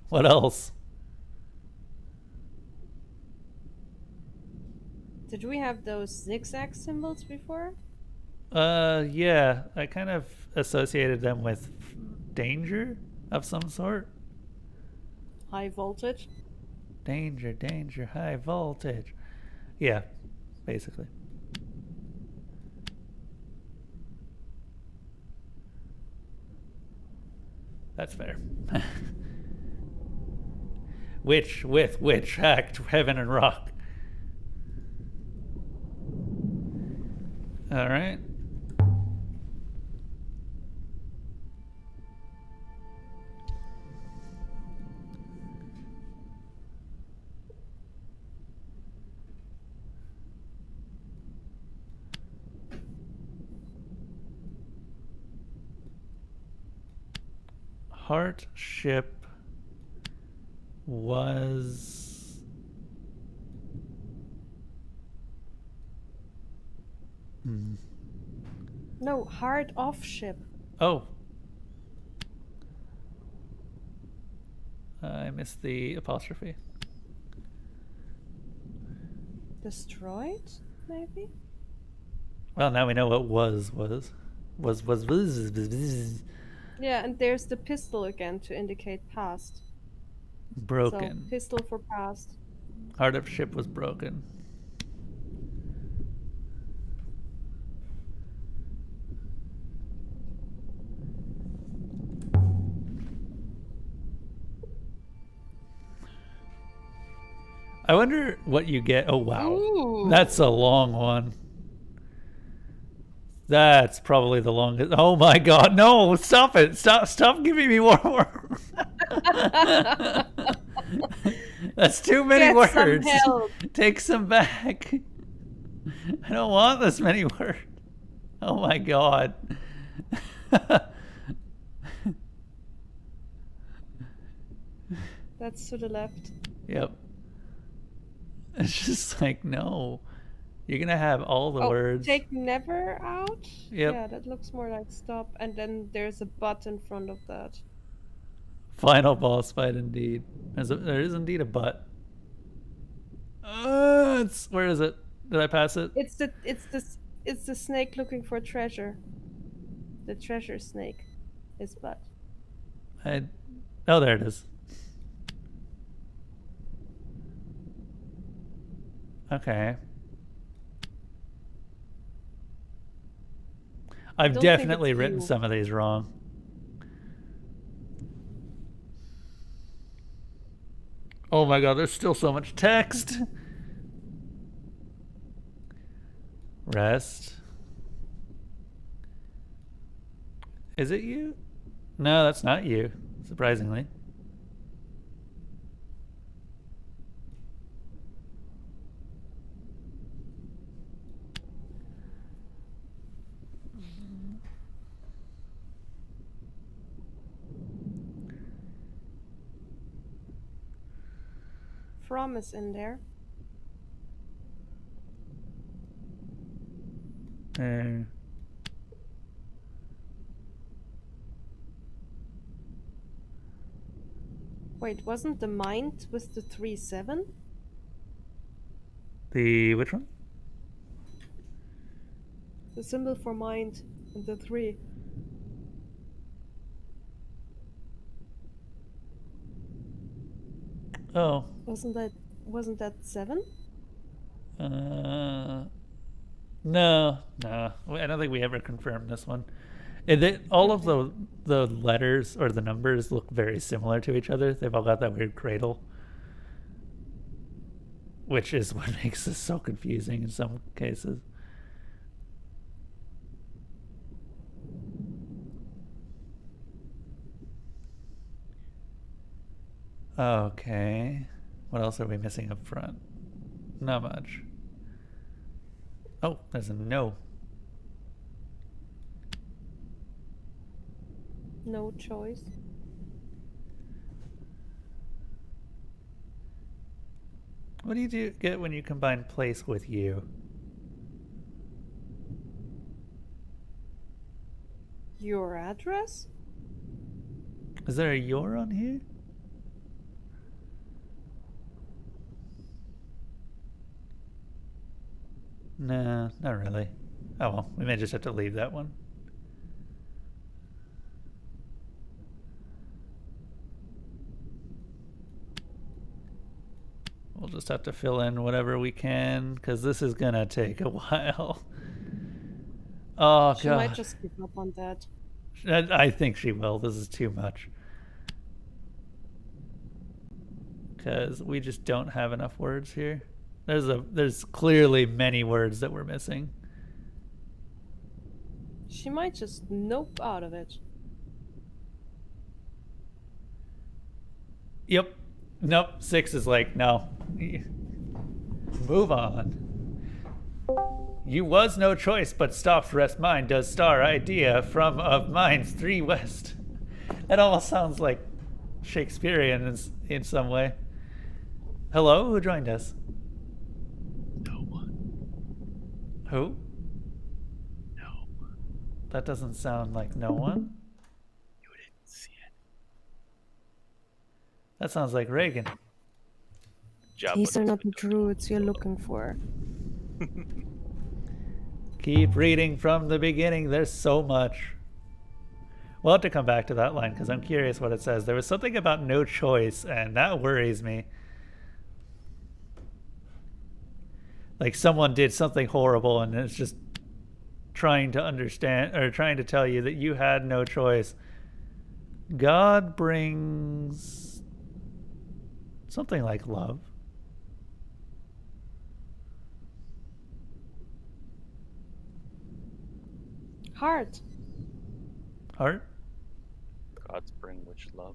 [SPEAKER 1] What else?
[SPEAKER 2] Did we have those zigzag symbols before?
[SPEAKER 1] Yeah, I kind of associated them with danger, of some sort.
[SPEAKER 2] High voltage.
[SPEAKER 1] Danger, danger, high voltage. Yeah, basically. That's fair. Witch with witch hacked heaven and rock. All right. Heart ship was
[SPEAKER 2] No, hard off ship.
[SPEAKER 1] Oh. I missed the apostrophe.
[SPEAKER 2] Destroyed, maybe?
[SPEAKER 1] Well, now we know what was.
[SPEAKER 2] Yeah, and there's the pistol again to indicate past.
[SPEAKER 1] Broken.
[SPEAKER 2] So, pistol for past.
[SPEAKER 1] Heart of ship was broken. I wonder what you get. Oh, wow.
[SPEAKER 2] Ooh.
[SPEAKER 1] That's a long one. That's probably the longest. Oh my god, no, stop it. Stop giving me more words. That's too many
[SPEAKER 2] Get
[SPEAKER 1] words.
[SPEAKER 2] some help.
[SPEAKER 1] Take some back. I don't want this many words. Oh my god.
[SPEAKER 2] That's to the left.
[SPEAKER 1] Yep. It's just like, no. You're gonna have all the words.
[SPEAKER 2] Take never out?
[SPEAKER 1] Yep.
[SPEAKER 2] Yeah, that looks more like stop. And then there's a but in front of that.
[SPEAKER 1] Final boss fight indeed. There is indeed a but. Where is it? Did I pass it?
[SPEAKER 2] It's the snake looking for treasure. The treasure snake is but.
[SPEAKER 1] Oh, there it is. Okay. I've definitely written some of these wrong. Oh my god, there's still so much text. Rest. Is it you? No, that's not you, surprisingly.
[SPEAKER 2] From is in there. Wait, wasn't the mind with the 3-7?
[SPEAKER 1] The which one?
[SPEAKER 2] The symbol for mind and the 3.
[SPEAKER 1] Oh.
[SPEAKER 2] Wasn't that 7?
[SPEAKER 1] No. I don't think we ever confirmed this one. All of the letters or the numbers look very similar to each other. They've all got that weird cradle, which is what makes this so confusing in some cases. Okay. What else are we missing up front? Not much. Oh, there's a no.
[SPEAKER 2] No choice.
[SPEAKER 1] What do you get when you combine place with you?
[SPEAKER 2] Your address?
[SPEAKER 1] Is there a your on here? No, not really. Oh well, we may just have to leave that one. We'll just have to fill in whatever we can, because this is gonna take a while. Oh,
[SPEAKER 2] She
[SPEAKER 1] God.
[SPEAKER 2] might just give up on that.
[SPEAKER 1] I think she will. This is too much. Because we just don't have enough words here. There's clearly many words that we're missing.
[SPEAKER 2] She might just nope out of it.
[SPEAKER 1] Yep. Nope. 6 is like, no. Move on. You was no choice but stopped to rest mine does star idea from of mine's 3 west. That almost sounds like Shakespearean in some way. Hello, who joined us?
[SPEAKER 4] No one.
[SPEAKER 1] Who?
[SPEAKER 4] No.
[SPEAKER 1] That doesn't sound like no one.
[SPEAKER 4] You didn't see it.
[SPEAKER 1] That sounds like Reagan.
[SPEAKER 2] These are not the druids you're looking for.
[SPEAKER 1] Keep reading from the beginning. There's so much. We'll have to come back to that line because I'm curious what it says. There was something about no choice, and that worries me. Like someone did something horrible and it's just trying to understand or trying to tell you that you had no choice. God brings something like love.
[SPEAKER 2] Heart.
[SPEAKER 1] Heart?
[SPEAKER 4] Gods bring which love?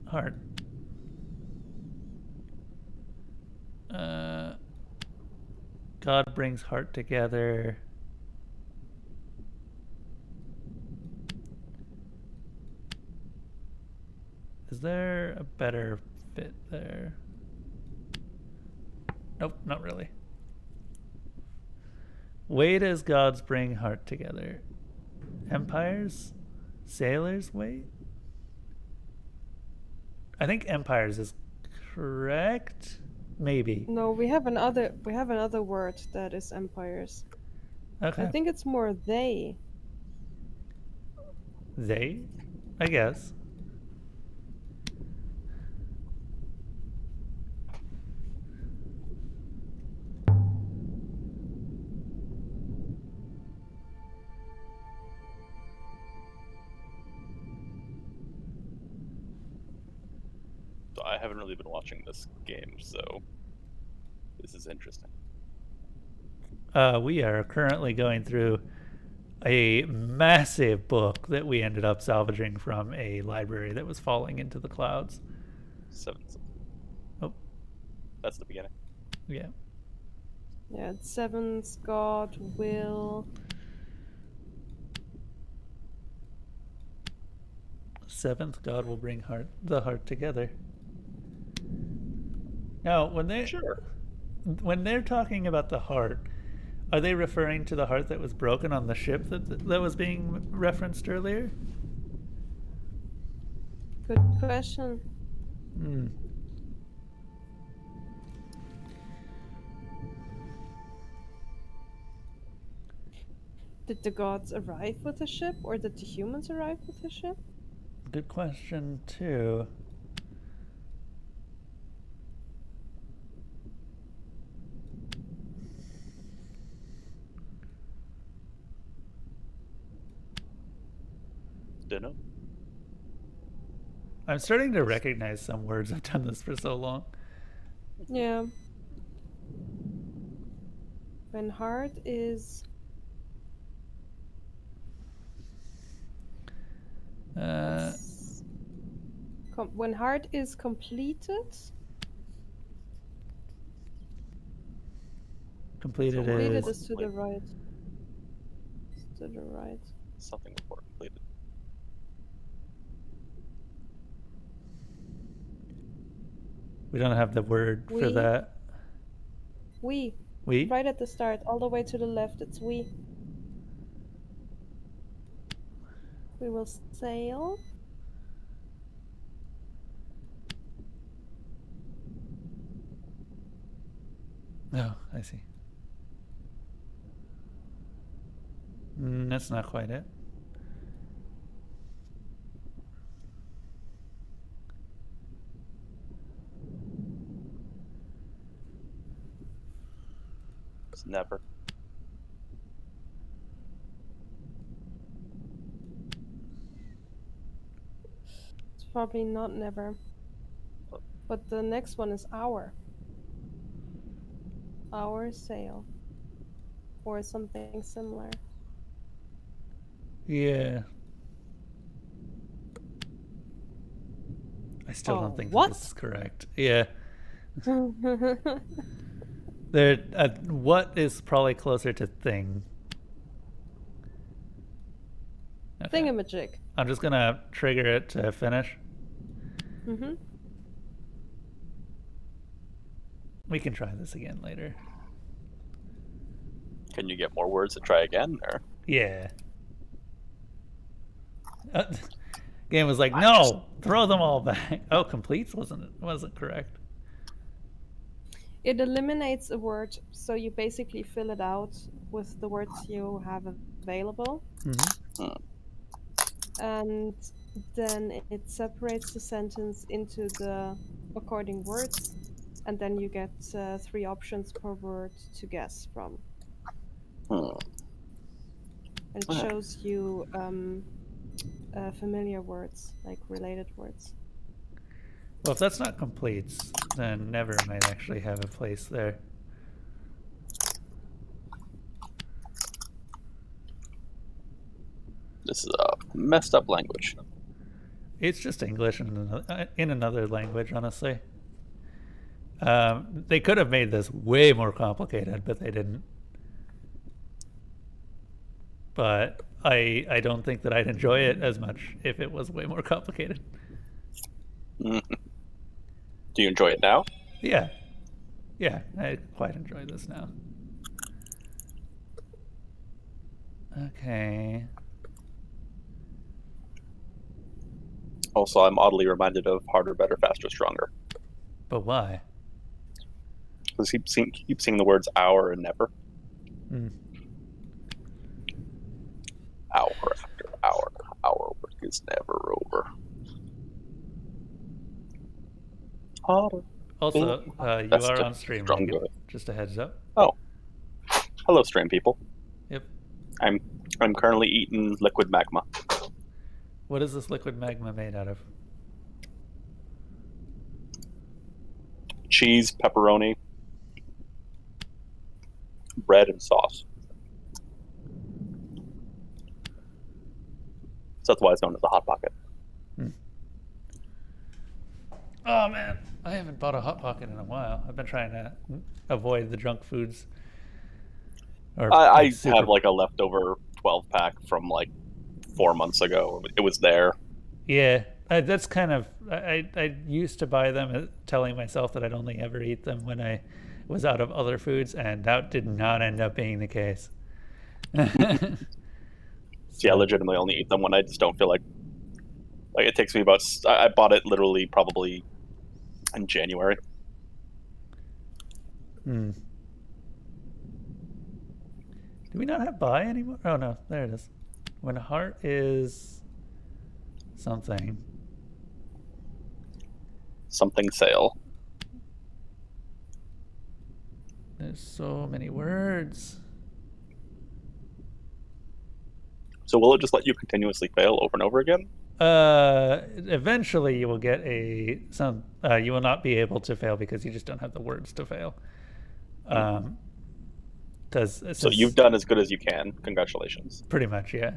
[SPEAKER 1] Heart. God brings heart together. Is there a better fit there? Nope, not really. Way does gods bring heart together? Empires? Sailors? Wait. I think empires is correct. Maybe.
[SPEAKER 2] No, we have another word that is empires.
[SPEAKER 1] Okay.
[SPEAKER 2] I think it's more they.
[SPEAKER 1] They? I guess.
[SPEAKER 4] So I haven't really been watching this game, so this is interesting.
[SPEAKER 1] We are currently going through a massive book that we ended up salvaging from a library that was falling into the clouds.
[SPEAKER 4] 7th.
[SPEAKER 1] Oh.
[SPEAKER 4] That's the beginning.
[SPEAKER 1] Yeah.
[SPEAKER 2] Yeah, it's sevens, God, will.
[SPEAKER 1] 7th, God will bring the heart together. Now, when they're talking about the heart, are they referring to the heart that was broken on the ship that was being referenced earlier?
[SPEAKER 2] Good question.
[SPEAKER 1] Hmm.
[SPEAKER 2] Did the gods arrive with the ship, or did the humans arrive with the ship?
[SPEAKER 1] Good question, too.
[SPEAKER 4] Dunno.
[SPEAKER 1] I'm starting to recognize some words. I've done this for so long.
[SPEAKER 2] Yeah. When heart is when heart is completed.
[SPEAKER 1] Completed
[SPEAKER 2] is to the right. It's to the right.
[SPEAKER 4] Something before completed.
[SPEAKER 1] We don't have the word for that.
[SPEAKER 2] We.
[SPEAKER 1] We?
[SPEAKER 2] Right at the start, all the way to the left, it's we. We will sail.
[SPEAKER 1] Oh, I see. That's not quite it.
[SPEAKER 4] never.
[SPEAKER 2] It's probably not never. But the next one is hour. Hour sail. Or something similar.
[SPEAKER 1] Yeah. I still don't think
[SPEAKER 2] what?
[SPEAKER 1] that this is correct. Yeah. There. What is probably closer to thing? Okay.
[SPEAKER 2] Thingamajig.
[SPEAKER 1] I'm just gonna trigger it to finish.
[SPEAKER 2] Mm-hmm.
[SPEAKER 1] We can try this again later.
[SPEAKER 4] Can you get more words to try again, or?
[SPEAKER 1] Yeah. Game was like, no, throw them all back. Oh, completes wasn't correct.
[SPEAKER 2] It eliminates a word, so you basically fill it out with the words you have available.
[SPEAKER 1] Mm-hmm.
[SPEAKER 2] And then it separates the sentence into the according words, and then you get 3 options per word to guess from. And it shows you familiar words, like related words.
[SPEAKER 1] Well, if that's not completes, then never might actually have a place there.
[SPEAKER 4] This is a messed up language.
[SPEAKER 1] It's just English in another language, honestly. They could have made this way more complicated, but they didn't. But I don't think that I'd enjoy it as much if it was way more complicated.
[SPEAKER 4] Do you enjoy it now?
[SPEAKER 1] Yeah. Yeah, I quite enjoy this now. Okay.
[SPEAKER 4] Also, I'm oddly reminded of Harder, Better, Faster, Stronger.
[SPEAKER 1] But why?
[SPEAKER 4] Because keep seeing the words hour and never. Hour after hour. Our work is never over. Harder.
[SPEAKER 1] Also, you are on stream,
[SPEAKER 4] Stronger.
[SPEAKER 1] just a heads up.
[SPEAKER 4] Oh. Hello, stream people.
[SPEAKER 1] Yep.
[SPEAKER 4] I'm currently eating liquid magma.
[SPEAKER 1] What is this liquid magma made out of?
[SPEAKER 4] Cheese, pepperoni, bread, and sauce. So that's why it's known as a Hot Pocket.
[SPEAKER 1] Oh man, I haven't bought a Hot Pocket in a while. I've been trying to avoid the junk foods.
[SPEAKER 4] I have like a leftover 12-pack from like 4 months ago. It was there.
[SPEAKER 1] Yeah, that's kind of... I used to buy them telling myself that I'd only ever eat them when I was out of other foods, and that did not end up being the case.
[SPEAKER 4] See, I legitimately only eat them when I just don't feel like it takes me about... I bought it literally probably in January.
[SPEAKER 1] Do we not have buy anymore? Oh no, there it is. When heart is something.
[SPEAKER 4] Something sale.
[SPEAKER 1] There's so many words.
[SPEAKER 4] So will it just let you continuously fail over and over again?
[SPEAKER 1] Eventually you will get you will not be able to fail because you just don't have the words to fail.
[SPEAKER 4] So you've done as good as you can. Congratulations.
[SPEAKER 1] Pretty much, yeah.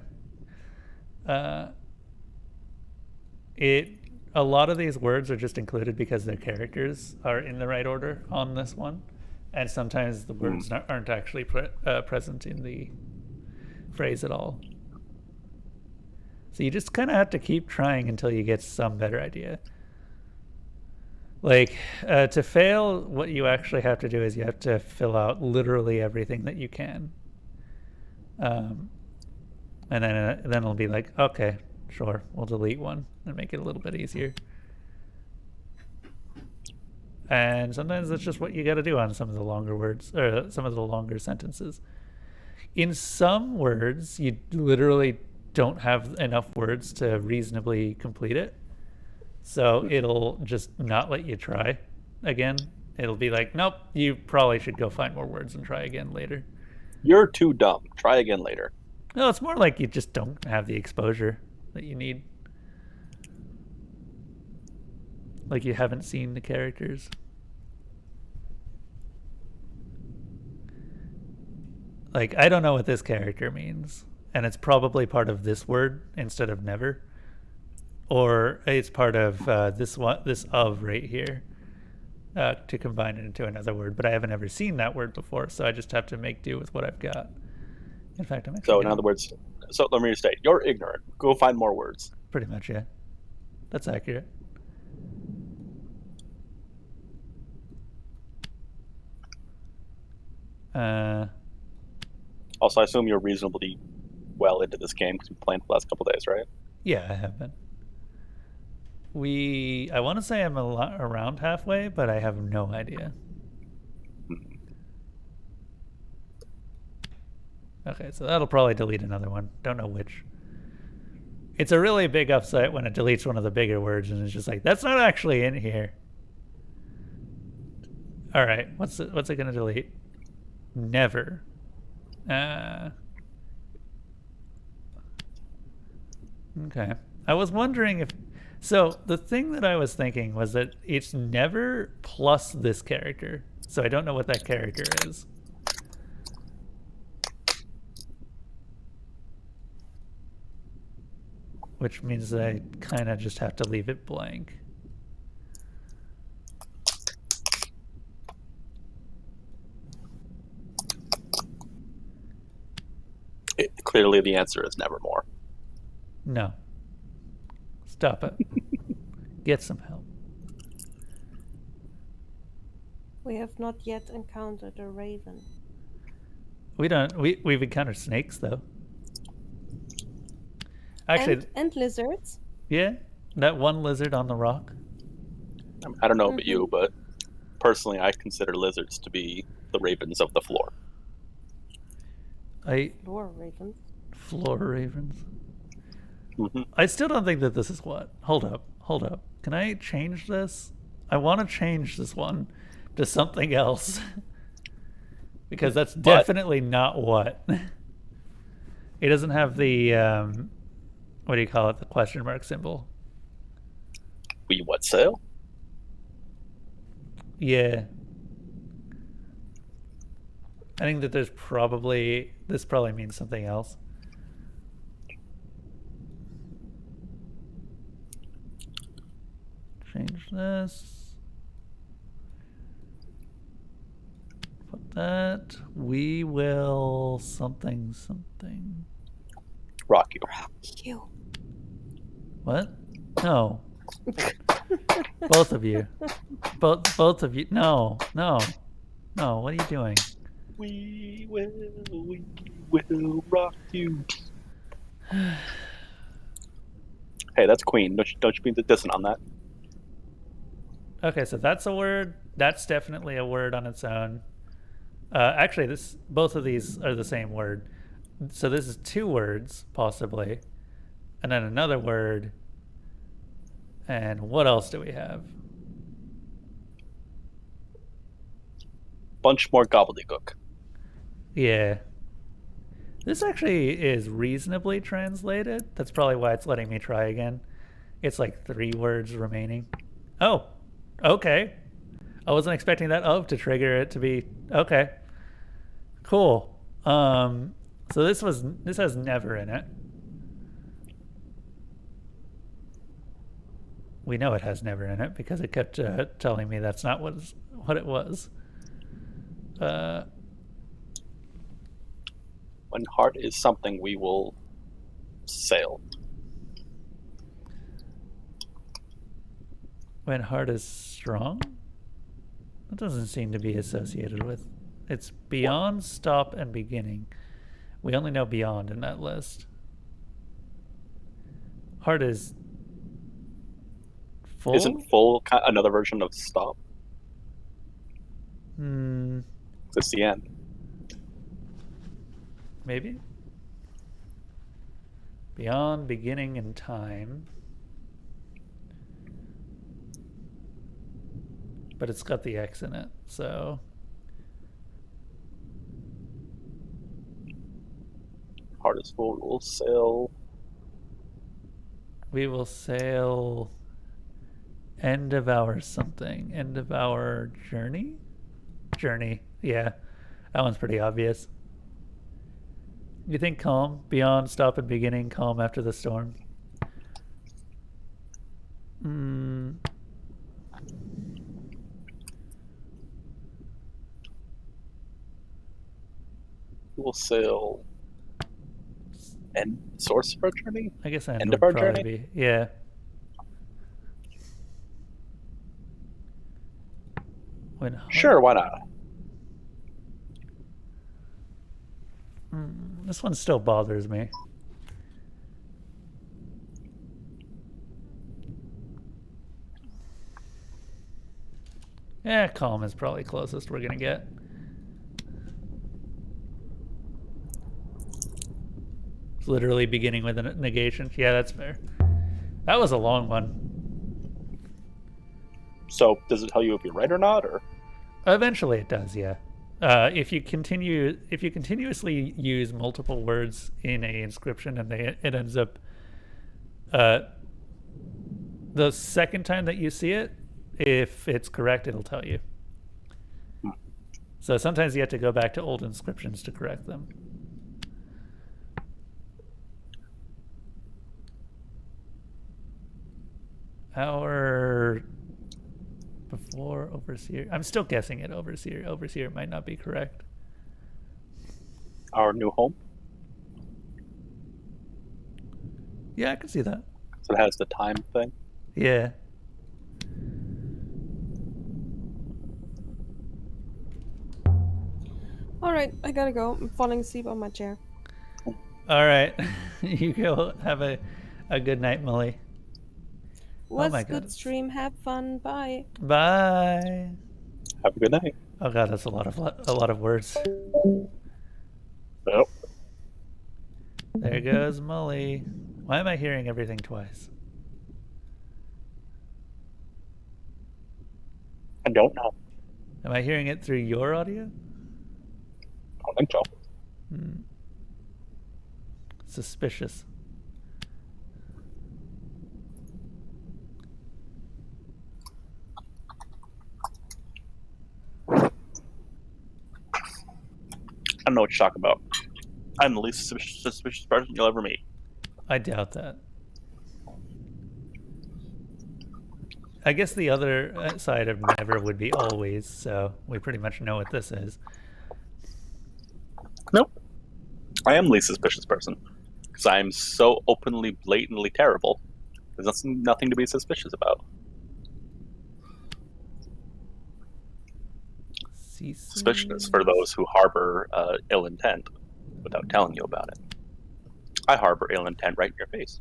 [SPEAKER 1] A lot of these words are just included because their characters are in the right order on this one, and sometimes the words aren't actually present in the phrase at all. So you just kind of have to keep trying until you get some better idea. Like, to fail, what you actually have to do is you have to fill out literally everything that you can. And then it'll be like, okay, sure, we'll delete one and make it a little bit easier. And sometimes that's just what you got to do on some of the longer words, or some of the longer sentences. In some words, you literally don't have enough words to reasonably complete it. So it'll just not let you try again it'll be like, nope, you probably should go find more words and try again later.
[SPEAKER 4] You're too dumb. Try again later.
[SPEAKER 1] No, it's more like you just don't have the exposure that you need. Like you haven't seen the characters. Like, I don't know what this character means. And it's probably part of this word instead of never. Or it's part of this of right here to combine it into another word. But I haven't ever seen that word before, so I just have to make do with what I've got. In fact, I'm actually
[SPEAKER 4] So, in other words, so let me restate. You're ignorant. Go find more words.
[SPEAKER 1] pretty much, yeah. That's accurate.
[SPEAKER 4] Also, I assume you're reasonably well into this game because you've been playing for the last couple of days, right?
[SPEAKER 1] Yeah, I have been. I want to say I'm around halfway, but I have no idea. Okay, so that'll probably delete another one. Don't know which. It's a really big upset when it deletes one of the bigger words and it's just like, that's not actually in here. All right, what's it going to delete? Never. Okay. I was wondering if... So, the thing that I was thinking was that it's never plus this character. So I don't know what that character is. Which means that I kind of just have to leave it blank.
[SPEAKER 4] Clearly, the answer is nevermore.
[SPEAKER 1] No. Stop it. Get some help.
[SPEAKER 2] We have not yet encountered a raven.
[SPEAKER 1] We've encountered snakes though. Actually,
[SPEAKER 2] and lizards.
[SPEAKER 1] Yeah, that one lizard on the rock.
[SPEAKER 4] I don't know about you, but personally, I consider lizards to be the ravens of the floor.
[SPEAKER 2] Floor ravens.
[SPEAKER 1] Floor ravens.
[SPEAKER 4] Mm-hmm.
[SPEAKER 1] I still don't think that this is what. Hold up. Can I change this? I want to change this one to something else. Because that's definitely not what. It doesn't have the, what do you call it? The question mark symbol.
[SPEAKER 4] We what sale?
[SPEAKER 1] Yeah. I think that this probably means something else. Change this. Put that. We will something.
[SPEAKER 4] Rock you.
[SPEAKER 2] Rock you.
[SPEAKER 1] What? No. Both of you. Both of you. No. What are you doing?
[SPEAKER 4] We will rock you. Hey, that's Queen. Don't you mean the dissonant on that?
[SPEAKER 1] Okay, so that's a word. That's definitely a word on its own. Actually, both of these are the same word. So this is two words, possibly. And then another word. And what else do we have?
[SPEAKER 4] Bunch more gobbledygook.
[SPEAKER 1] Yeah. This actually is reasonably translated. That's probably why it's letting me try again. It's like 3 words remaining. Oh, okay. I wasn't expecting that of to trigger it to be okay. Cool. So this has never in it. We know it has never in it because it kept telling me that's not what it was.
[SPEAKER 4] When heart is something, we will sail.
[SPEAKER 1] When heart is strong? That doesn't seem to be associated with. It's beyond, stop, and beginning. We only know beyond in that list. Heart is full?
[SPEAKER 4] Isn't full another version of stop? It's the end.
[SPEAKER 1] Maybe. Beyond, beginning, and time. but it's got the X in it, so.
[SPEAKER 4] Hardest vote will sail.
[SPEAKER 1] We will sail end of our something. End of our journey? Journey, yeah. That one's pretty obvious. You think calm? Beyond, stop and beginning, calm after the storm.
[SPEAKER 4] We'll sail end source of our journey?
[SPEAKER 1] I guess end
[SPEAKER 4] of
[SPEAKER 1] would
[SPEAKER 4] our
[SPEAKER 1] probably
[SPEAKER 4] journey?
[SPEAKER 1] be, yeah. When
[SPEAKER 4] Sure, why not?
[SPEAKER 1] This one still bothers me. Yeah, calm is probably closest we're gonna get. It's literally beginning with a negation. Yeah, that's fair. That was a long one.
[SPEAKER 4] So, does it tell you if you're right or not, or?
[SPEAKER 1] Eventually it does, yeah. If you continuously use multiple words in a inscription and it ends up the second time that you see it, if it's correct, it'll tell you. So sometimes you have to go back to old inscriptions to correct them. Our before overseer. I'm still guessing it overseer. Overseer might not be correct.
[SPEAKER 4] Our new home?
[SPEAKER 1] Yeah, I can see that.
[SPEAKER 4] So it has the time thing?
[SPEAKER 1] Yeah.
[SPEAKER 2] All right, I gotta go. I'm falling asleep on my chair.
[SPEAKER 1] All right. You go have a good night, Molly.
[SPEAKER 2] Was
[SPEAKER 1] my
[SPEAKER 2] good
[SPEAKER 1] God.
[SPEAKER 2] stream. Have fun. Bye.
[SPEAKER 1] Bye.
[SPEAKER 4] Have a good night.
[SPEAKER 1] Oh god, that's a lot of words.
[SPEAKER 4] Yep.
[SPEAKER 1] There goes Molly. Why am I hearing everything twice?
[SPEAKER 4] I don't know.
[SPEAKER 1] Am I hearing it through your audio?
[SPEAKER 4] I don't think so.
[SPEAKER 1] Suspicious.
[SPEAKER 4] I don't know what you're talking about. I'm the least suspicious person you'll ever meet.
[SPEAKER 1] I doubt that. I guess the other side of never would be always, so we pretty much know what this is.
[SPEAKER 4] Nope. I am the least suspicious person. Because I'm so openly, blatantly terrible. There's nothing to be suspicious about. Suspicion is for those who harbor ill intent without telling you about it. I harbor ill intent right in your face.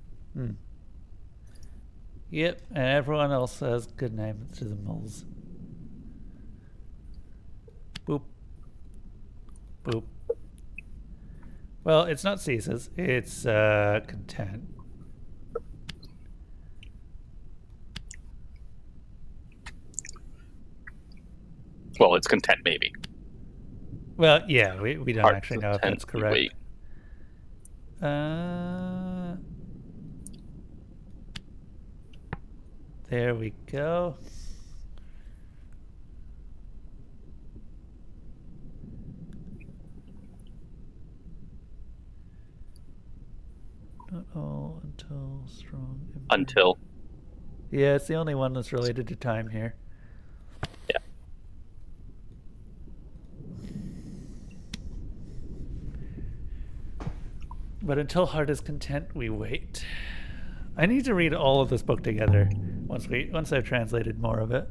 [SPEAKER 1] Yep, and everyone else says good night to the moles. Boop. Boop. Well, it's not ceases, it's content.
[SPEAKER 4] Well, it's content, maybe.
[SPEAKER 1] Well, yeah, we don't
[SPEAKER 4] Heart
[SPEAKER 1] actually know if
[SPEAKER 4] content,
[SPEAKER 1] that's correct.
[SPEAKER 4] wait.
[SPEAKER 1] There we go. Not all until strong.
[SPEAKER 4] Until.
[SPEAKER 1] Yeah, it's the only one that's related to time here.
[SPEAKER 4] Yeah.
[SPEAKER 1] But until heart is content, we wait. I need to read all of this book together once I've translated more of it.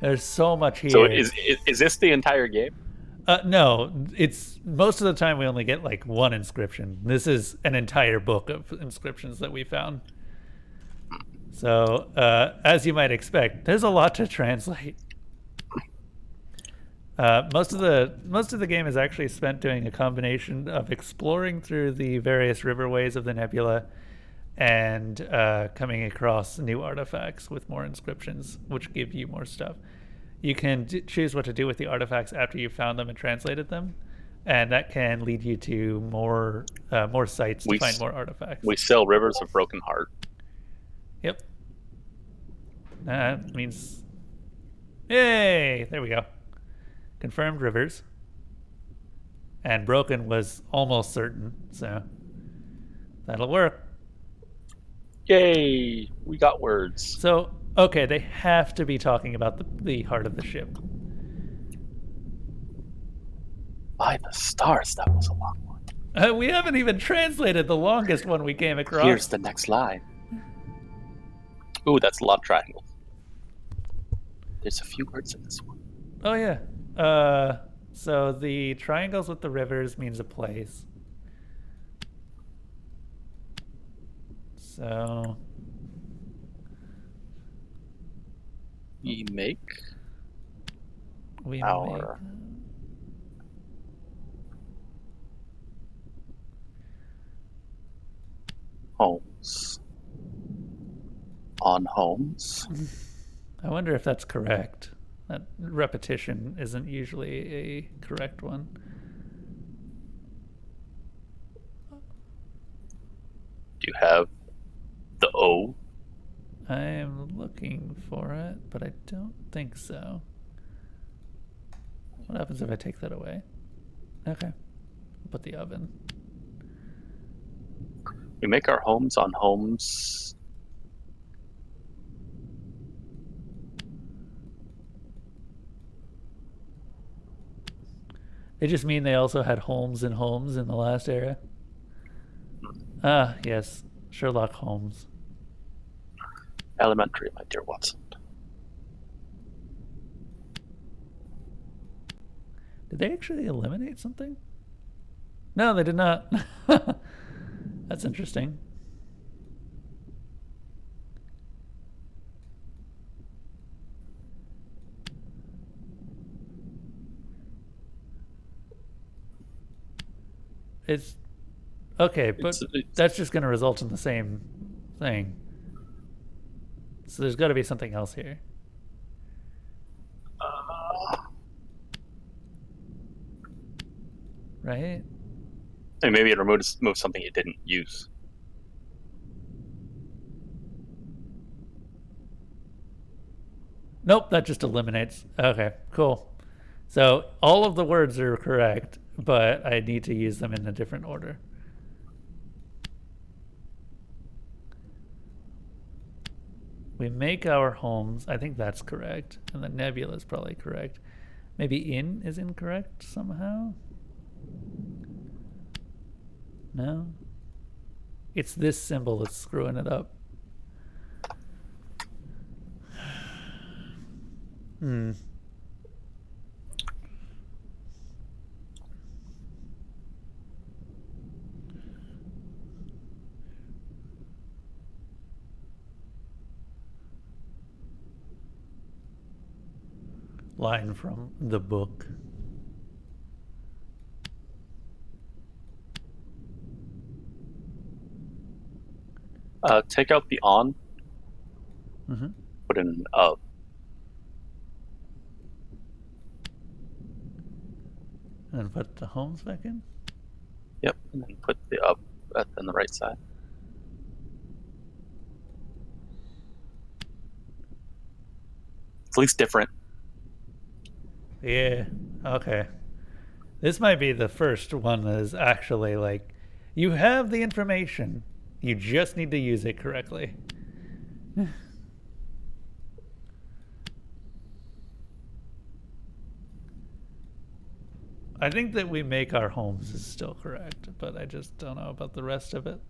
[SPEAKER 1] There's so much here.
[SPEAKER 4] So is this the entire game?
[SPEAKER 1] No, it's most of the time we only get like one inscription. This is an entire book of inscriptions that we found. So, as you might expect, there's a lot to translate. Most of the game is actually spent doing a combination of exploring through the various riverways of the nebula and coming across new artifacts with more inscriptions, which give you more stuff. You can choose what to do with the artifacts after you've found them and translated them, and that can lead you to more sites to find more artifacts.
[SPEAKER 4] We sell Rivers of Broken Heart.
[SPEAKER 1] Yep. That means... Yay! There we go. Confirmed Rivers. And Broken was almost certain, so that'll work.
[SPEAKER 4] Yay! We got words.
[SPEAKER 1] So, okay, they have to be talking about the heart of the ship.
[SPEAKER 4] By the stars, that was a long one.
[SPEAKER 1] We haven't even translated the longest one we came across.
[SPEAKER 4] Here's the next line. Ooh, that's a lot of triangles. There's a few words in this one.
[SPEAKER 1] Oh, yeah. So the triangles with the rivers means a place. So...
[SPEAKER 4] We make
[SPEAKER 1] we
[SPEAKER 4] our... homes on homes.
[SPEAKER 1] I wonder if that's correct. That repetition isn't usually a correct one.
[SPEAKER 4] Do you have the O?
[SPEAKER 1] I am looking for it, but I don't think so. What happens if I take that away? Okay. I'll put the oven.
[SPEAKER 4] We make our homes on homes.
[SPEAKER 1] They just mean they also had Holmes and Holmes in the last era. Ah, yes. Sherlock Holmes.
[SPEAKER 4] Elementary, my dear Watson.
[SPEAKER 1] Did they actually eliminate something? No, they did not. That's interesting. It's okay, but that's just going to result in the same thing. So there's got to be something else here. Right?
[SPEAKER 4] And maybe it removes something you didn't use.
[SPEAKER 1] Nope, that just eliminates. Okay, cool. So all of the words are correct, but I need to use them in a different order. We make our homes. I think that's correct. And the nebula is probably correct. Maybe in is incorrect somehow? No? It's this symbol that's screwing it up. Line from the book.
[SPEAKER 4] Take out the on.
[SPEAKER 1] Mm-hmm.
[SPEAKER 4] Put in up.
[SPEAKER 1] And then put the homes back in?
[SPEAKER 4] Yep, and then put the up on the right side. It's at least different.
[SPEAKER 1] Yeah, okay. This might be the first one that is actually like, you have the information, you just need to use it correctly. I think that we make our homes is still correct, but I just don't know about the rest of it.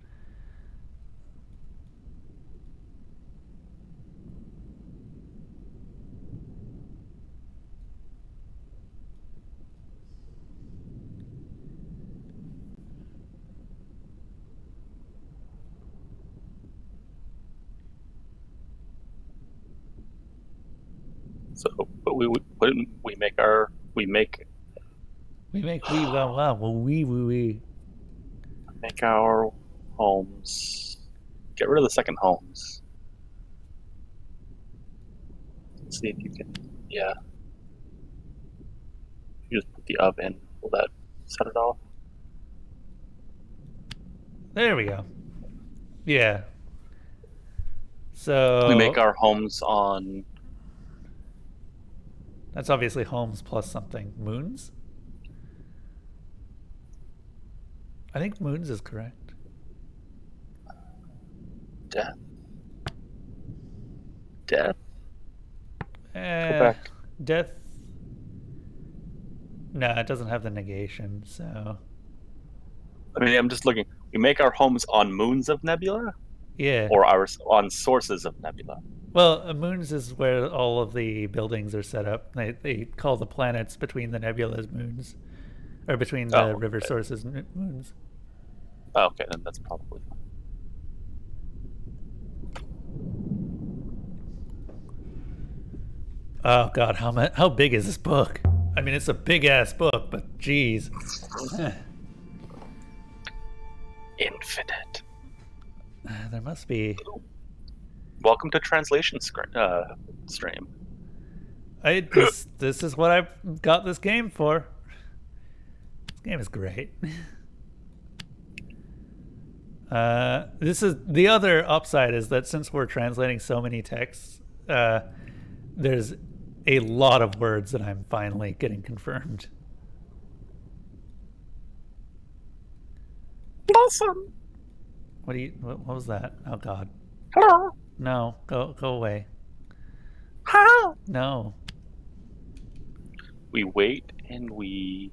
[SPEAKER 4] So, but we make
[SPEAKER 1] we
[SPEAKER 4] make our homes Get rid of the second homes. Let's see if you can. Yeah. You just put the oven. Will that set it off?
[SPEAKER 1] There we go. Yeah. So
[SPEAKER 4] We make our homes on.
[SPEAKER 1] That's obviously homes plus something. Moons? I think moons is correct.
[SPEAKER 4] Death. Death. Go back.
[SPEAKER 1] Death. No, it doesn't have the negation, so.
[SPEAKER 4] I mean, I'm just looking. We make our homes on moons of nebula,
[SPEAKER 1] Yeah.
[SPEAKER 4] or on sources of nebula.
[SPEAKER 1] Well, moons is where all of the buildings are set up. They call the planets between the nebulas moons, or between the river sources moons.
[SPEAKER 4] Oh, okay, then that's probably fine.
[SPEAKER 1] Oh God, how big is this book? I mean, it's a big ass book, but geez.
[SPEAKER 4] Infinite.
[SPEAKER 1] There must be.
[SPEAKER 4] Welcome to translation stream.
[SPEAKER 1] This is what I got this game for. This game is great. This is the other upside is that since we're translating so many texts, there's a lot of words that I'm finally getting confirmed.
[SPEAKER 4] Blossom.
[SPEAKER 1] What was that? Oh God.
[SPEAKER 4] Hello.
[SPEAKER 1] No, go away.
[SPEAKER 4] How?
[SPEAKER 1] No.
[SPEAKER 4] We wait and we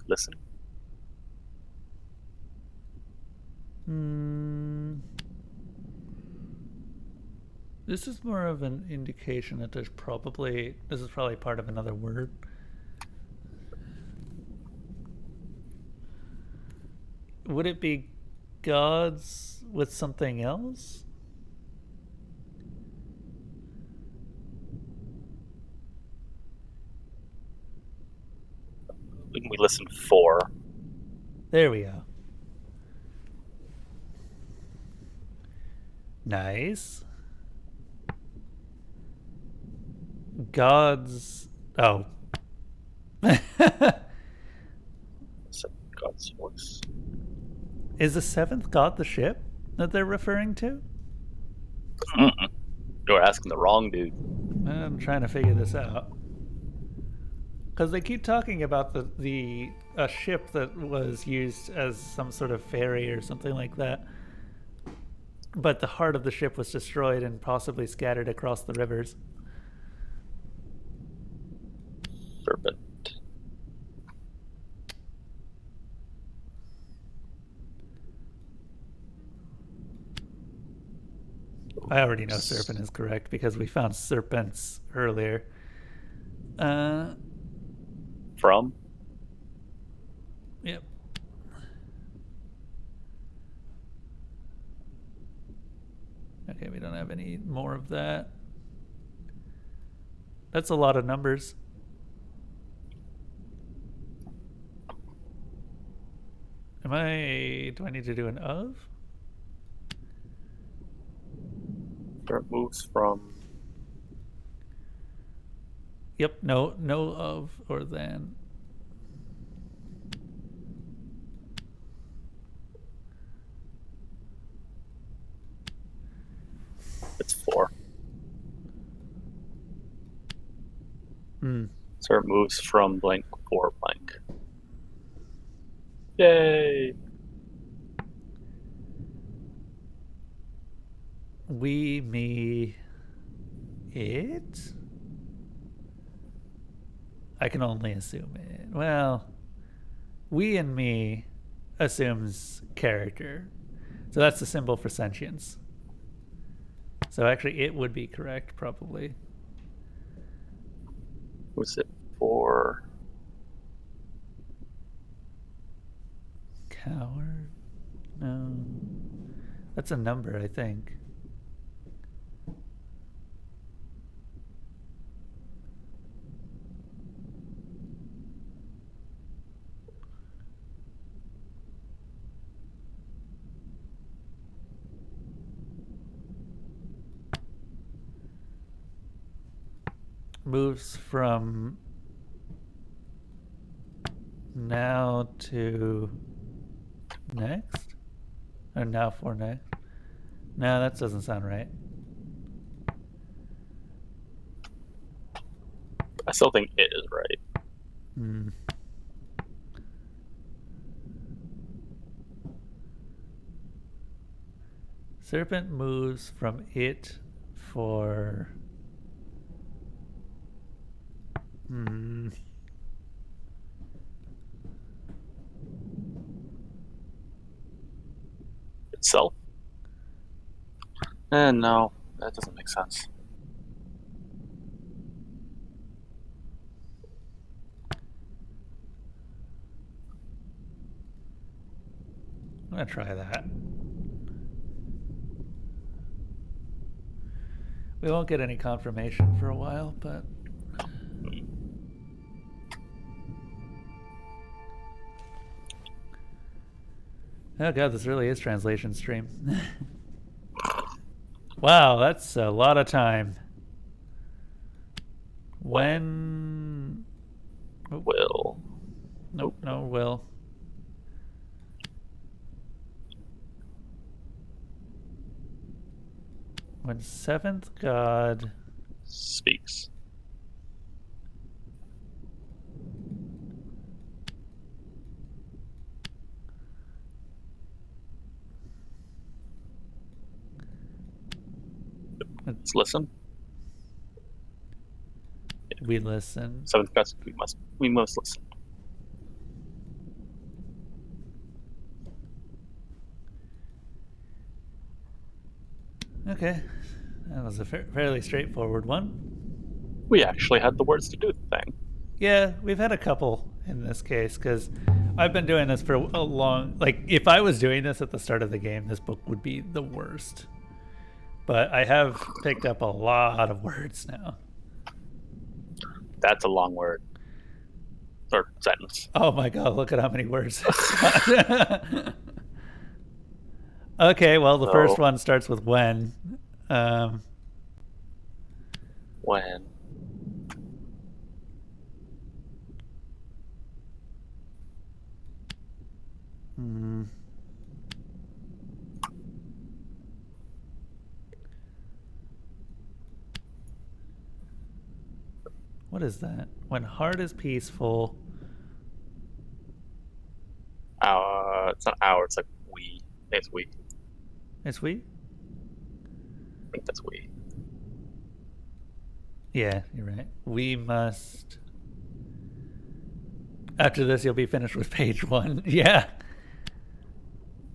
[SPEAKER 4] listen.
[SPEAKER 1] This is more of an indication that this is probably part of another word. Would it be gods with something else?
[SPEAKER 4] We listen for.
[SPEAKER 1] There we go. Nice. Gods. Oh.
[SPEAKER 4] God's voice.
[SPEAKER 1] Is the seventh god the ship that they're referring to?
[SPEAKER 4] You're asking the wrong dude.
[SPEAKER 1] I'm trying to figure this out. Because they keep talking about a ship that was used as some sort of ferry or something like that. But the heart of the ship was destroyed and possibly scattered across the rivers.
[SPEAKER 4] Serpent.
[SPEAKER 1] I already know serpent is correct because we found serpents earlier.
[SPEAKER 4] From?
[SPEAKER 1] Yep. Okay, we don't have any more of that. That's a lot of numbers. Do I need to do an of?
[SPEAKER 4] It moves from.
[SPEAKER 1] Yep, no of or than.
[SPEAKER 4] It's 4.
[SPEAKER 1] Hmm.
[SPEAKER 4] So it moves from blank for blank. Yay!
[SPEAKER 1] We, me, it? I can only assume it. Well, we and me assumes character. So that's the symbol for sentience. So actually it would be correct, probably.
[SPEAKER 4] Was it 4?
[SPEAKER 1] Coward? No. That's a number, I think. moves from now to next? Or now for next? No, that doesn't sound right.
[SPEAKER 4] I still think it is right.
[SPEAKER 1] Hmm. Serpent moves from it for...
[SPEAKER 4] Itself? No, that doesn't make sense.
[SPEAKER 1] I'm gonna try that. We won't get any confirmation for a while, but... Oh god, this really is translation stream. Wow, that's a lot of time. When...
[SPEAKER 4] Will.
[SPEAKER 1] Nope, no will. When seventh god
[SPEAKER 4] speaks. Let's listen.
[SPEAKER 1] We listen.
[SPEAKER 4] Seventh god, we must listen.
[SPEAKER 1] Okay, that was a fairly straightforward one.
[SPEAKER 4] We actually had the words to do the thing.
[SPEAKER 1] Yeah, we've had a couple in this case, because I've been doing this for a long... Like, if I was doing this at the start of the game, this book would be the worst. But I have picked up a lot of words now.
[SPEAKER 4] That's a long word. Or sentence.
[SPEAKER 1] Oh my god, look at how many words. Okay, well, the first one starts with when.
[SPEAKER 4] When.
[SPEAKER 1] What is that? When heart is peaceful.
[SPEAKER 4] It's not our, it's like we. I think it's we.
[SPEAKER 1] It's we?
[SPEAKER 4] I think that's we.
[SPEAKER 1] Yeah, you're right. We must... After this, you'll be finished with page 1. Yeah.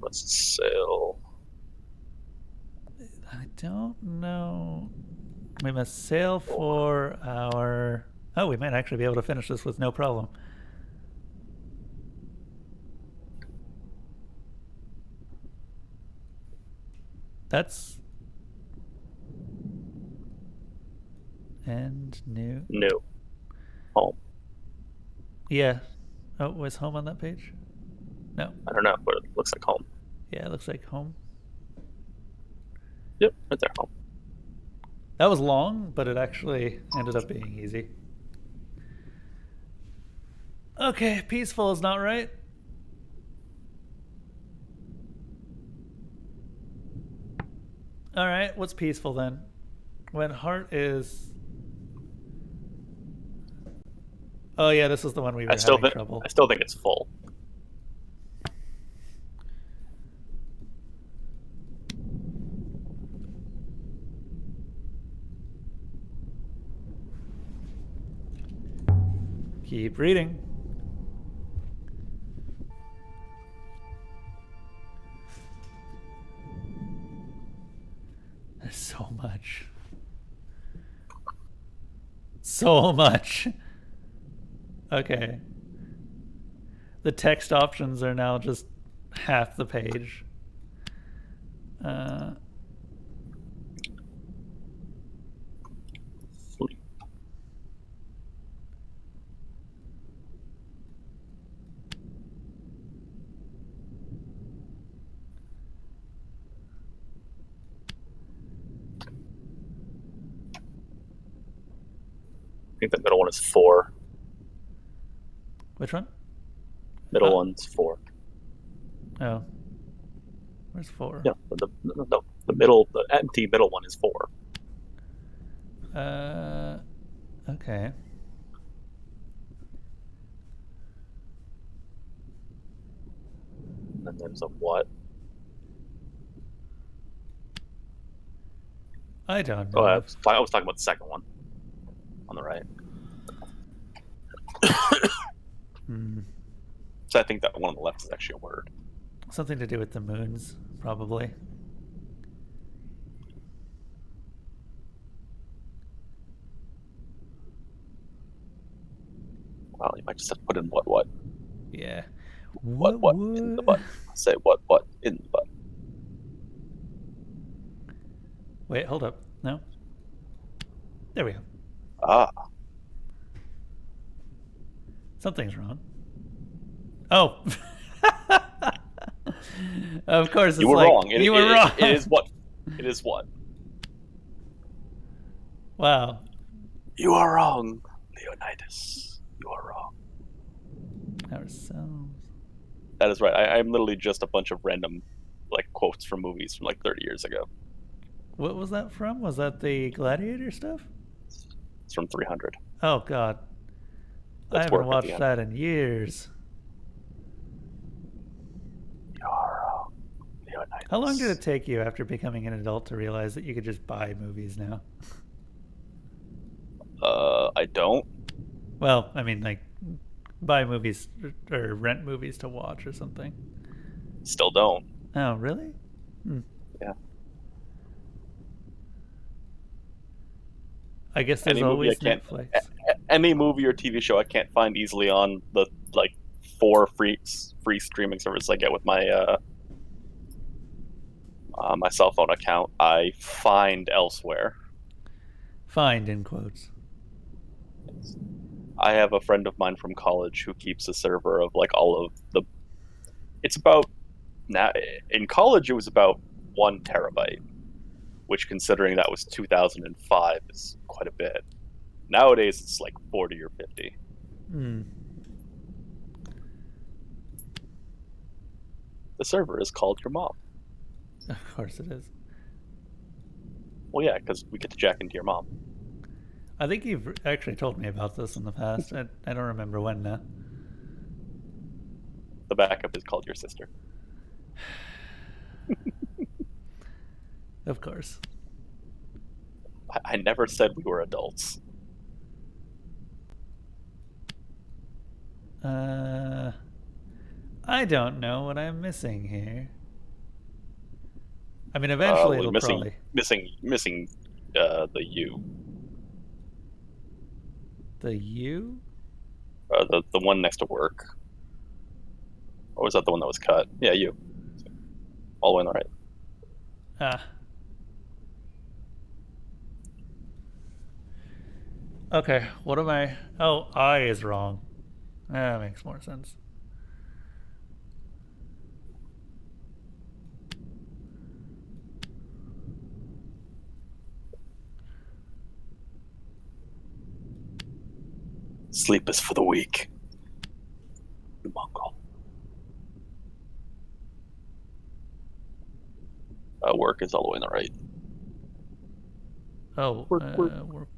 [SPEAKER 4] Let's sail.
[SPEAKER 1] I don't know. We must sail for our... Oh, we might actually be able to finish this with no problem. That's... And new.
[SPEAKER 4] New. Home.
[SPEAKER 1] Yeah. Oh, was home on that page? No.
[SPEAKER 4] I don't know, but it looks like home.
[SPEAKER 1] Yeah, it looks like home.
[SPEAKER 4] Yep, right there, home.
[SPEAKER 1] That was long, but it actually ended up being easy. Okay, peaceful is not right. All right, what's peaceful then? When heart is... Oh yeah, this is the one we were having trouble.
[SPEAKER 4] I still think it's full.
[SPEAKER 1] Keep reading. There's so much. So much. Okay. The text options are now just half the page.
[SPEAKER 4] Sleep. I think the middle one is 4.
[SPEAKER 1] Which one?
[SPEAKER 4] Middle one's 4.
[SPEAKER 1] Oh. Where's 4?
[SPEAKER 4] Yeah, the middle, the empty middle one is 4.
[SPEAKER 1] Okay.
[SPEAKER 4] And then there's a what?
[SPEAKER 1] I don't know.
[SPEAKER 4] Oh, I was talking about the second one on the right. So I think that one on the left is actually a word.
[SPEAKER 1] Something to do with the moons, probably.
[SPEAKER 4] Well, you might just have to put in what.
[SPEAKER 1] Yeah.
[SPEAKER 4] What in the butt. Say what in the butt.
[SPEAKER 1] Wait, hold up. No? There we go.
[SPEAKER 4] Ah.
[SPEAKER 1] Something's wrong. Oh. Of course, it's
[SPEAKER 4] You were
[SPEAKER 1] like,
[SPEAKER 4] wrong.
[SPEAKER 1] You were wrong.
[SPEAKER 4] It is what? It is what?
[SPEAKER 1] Wow.
[SPEAKER 4] You are wrong, Leonidas. You are wrong.
[SPEAKER 1] Ourselves.
[SPEAKER 4] That is right. I'm literally just a bunch of random, like, quotes from movies from like 30 years ago.
[SPEAKER 1] What was that from? Was that the Gladiator stuff?
[SPEAKER 4] It's from 300.
[SPEAKER 1] Oh, God. I
[SPEAKER 4] That's
[SPEAKER 1] haven't
[SPEAKER 4] work at the
[SPEAKER 1] watched
[SPEAKER 4] end.
[SPEAKER 1] that in years.
[SPEAKER 4] You are wrong, Leonidas.
[SPEAKER 1] How long did it take you after becoming an adult to realize that you could just buy movies now?
[SPEAKER 4] I don't.
[SPEAKER 1] Well, I mean, like, buy movies or rent movies to watch or something.
[SPEAKER 4] Still don't.
[SPEAKER 1] Oh, really?
[SPEAKER 4] Yeah.
[SPEAKER 1] I guess there's
[SPEAKER 4] Any movie
[SPEAKER 1] always
[SPEAKER 4] I can't-
[SPEAKER 1] Netflix.
[SPEAKER 4] Any movie or TV show I can't find easily on the like 4 free streaming services I get with my my cell phone account, I find elsewhere.
[SPEAKER 1] Find in quotes.
[SPEAKER 4] I have a friend of mine from college who keeps a server of like all of the. It's about now in college it was about 1 terabyte, which considering that was 2005 is quite a bit. Nowadays it's like 40 or 50. The server is called your mom.
[SPEAKER 1] Of course it is.
[SPEAKER 4] Well, yeah, because we get to jack into your mom.
[SPEAKER 1] I think you've actually told me about this in the past. I don't remember when now.
[SPEAKER 4] The backup is called your sister.
[SPEAKER 1] Of course.
[SPEAKER 4] I never said we were adults.
[SPEAKER 1] I don't know what I'm missing here. I mean, eventually it'll probably...
[SPEAKER 4] Missing the U.
[SPEAKER 1] The U?
[SPEAKER 4] The one next to work. Or was that the one that was cut? Yeah, U. All the way on the right.
[SPEAKER 1] Ah. Okay, what am I... Oh, I is wrong. That makes more sense.
[SPEAKER 4] Sleep is for the weak. You mongrel. Work is all the way on the right.
[SPEAKER 1] Oh,
[SPEAKER 4] Work.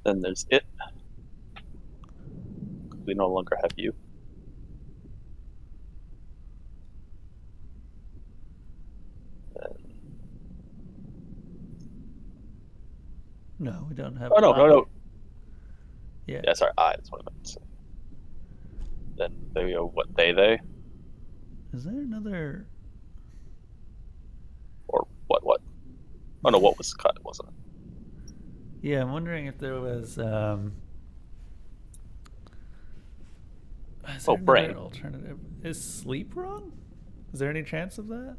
[SPEAKER 4] Then there's it. We no longer have you.
[SPEAKER 1] No, we don't have...
[SPEAKER 4] Oh, no.
[SPEAKER 1] Yeah.
[SPEAKER 4] Yeah, sorry, that's what I meant to say. Then they go, what, they?
[SPEAKER 1] Is there another...
[SPEAKER 4] Or what? Oh, no, what was cut, wasn't it?
[SPEAKER 1] Yeah, I'm wondering if there was... Is there
[SPEAKER 4] brain.
[SPEAKER 1] another alternative? Is sleep wrong? Is there any chance of that?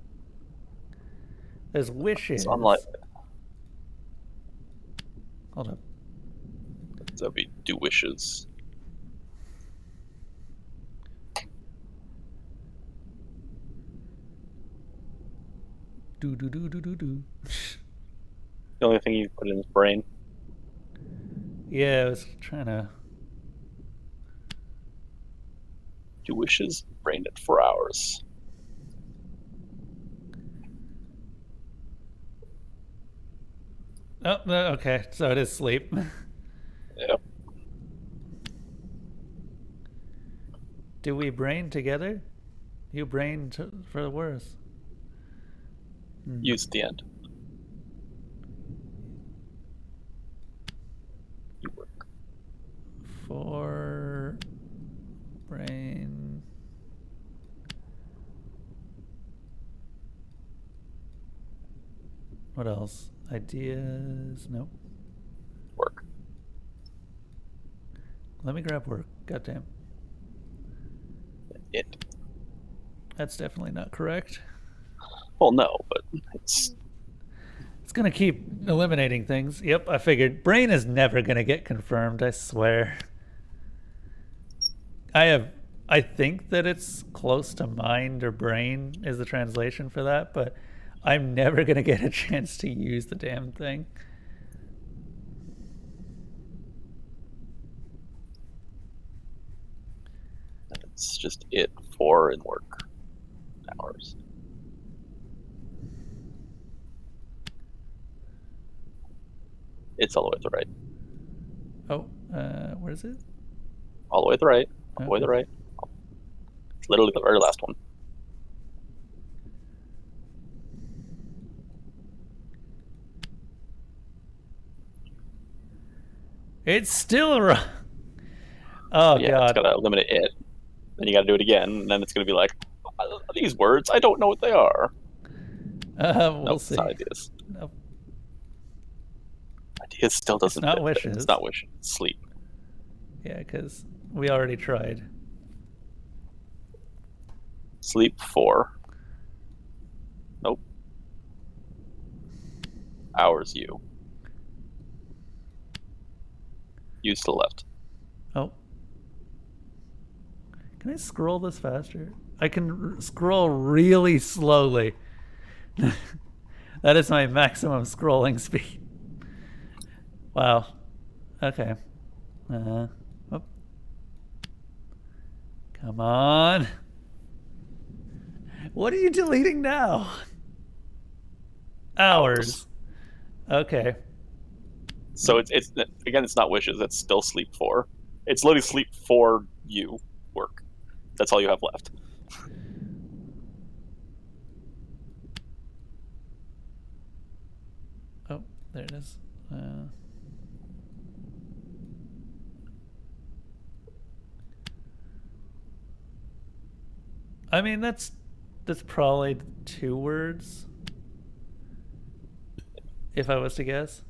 [SPEAKER 1] There's wishes.
[SPEAKER 4] It's unlike...
[SPEAKER 1] Hold up.
[SPEAKER 4] That'd be do wishes.
[SPEAKER 1] Do do do do do do.
[SPEAKER 4] The only thing you put in his brain.
[SPEAKER 1] Yeah, I was trying to.
[SPEAKER 4] 2 wishes, brain it for hours.
[SPEAKER 1] Oh, okay. So it is sleep.
[SPEAKER 4] Yep.
[SPEAKER 1] Do we brain together? You brain for the worse.
[SPEAKER 4] Use the end. You work.
[SPEAKER 1] For brain. What else? Ideas? Nope.
[SPEAKER 4] Work.
[SPEAKER 1] Let me grab work. Goddamn.
[SPEAKER 4] It.
[SPEAKER 1] That's definitely not correct.
[SPEAKER 4] Well, no, but it's
[SPEAKER 1] gonna keep eliminating things. Yep, I figured. Brain is never gonna get confirmed, I swear. I think that it's close to mind or brain is the translation for that, but I'm never gonna get a chance to use the damn thing.
[SPEAKER 4] It's just it for and work hours. It's all the way to the right.
[SPEAKER 1] Oh, where is it?
[SPEAKER 4] All the way to the right. All the way to the right. It's literally the very last one.
[SPEAKER 1] It's still wrong. Oh,
[SPEAKER 4] yeah,
[SPEAKER 1] God.
[SPEAKER 4] It's got to eliminate it. Then you got to do it again, and then it's going to be like, these words, I don't know what they are.
[SPEAKER 1] We'll see.
[SPEAKER 4] It's not ideas.
[SPEAKER 1] Nope.
[SPEAKER 4] Ideas still doesn't
[SPEAKER 1] It's not
[SPEAKER 4] fit.
[SPEAKER 1] wishes.
[SPEAKER 4] It's not wishes. It's sleep.
[SPEAKER 1] Yeah, because we already tried.
[SPEAKER 4] Sleep 4. Nope. Hours you. Use to the left.
[SPEAKER 1] Oh. Can I scroll this faster? I can scroll really slowly. That is my maximum scrolling speed. Wow. Okay. Oh. Come on. What are you deleting now? Hours. Okay.
[SPEAKER 4] So it's again, it's not wishes. It's still sleep 4. It's literally sleep 4 you work. That's all you have left.
[SPEAKER 1] Oh, there it is. I mean, that's probably 2 words, if I was to guess.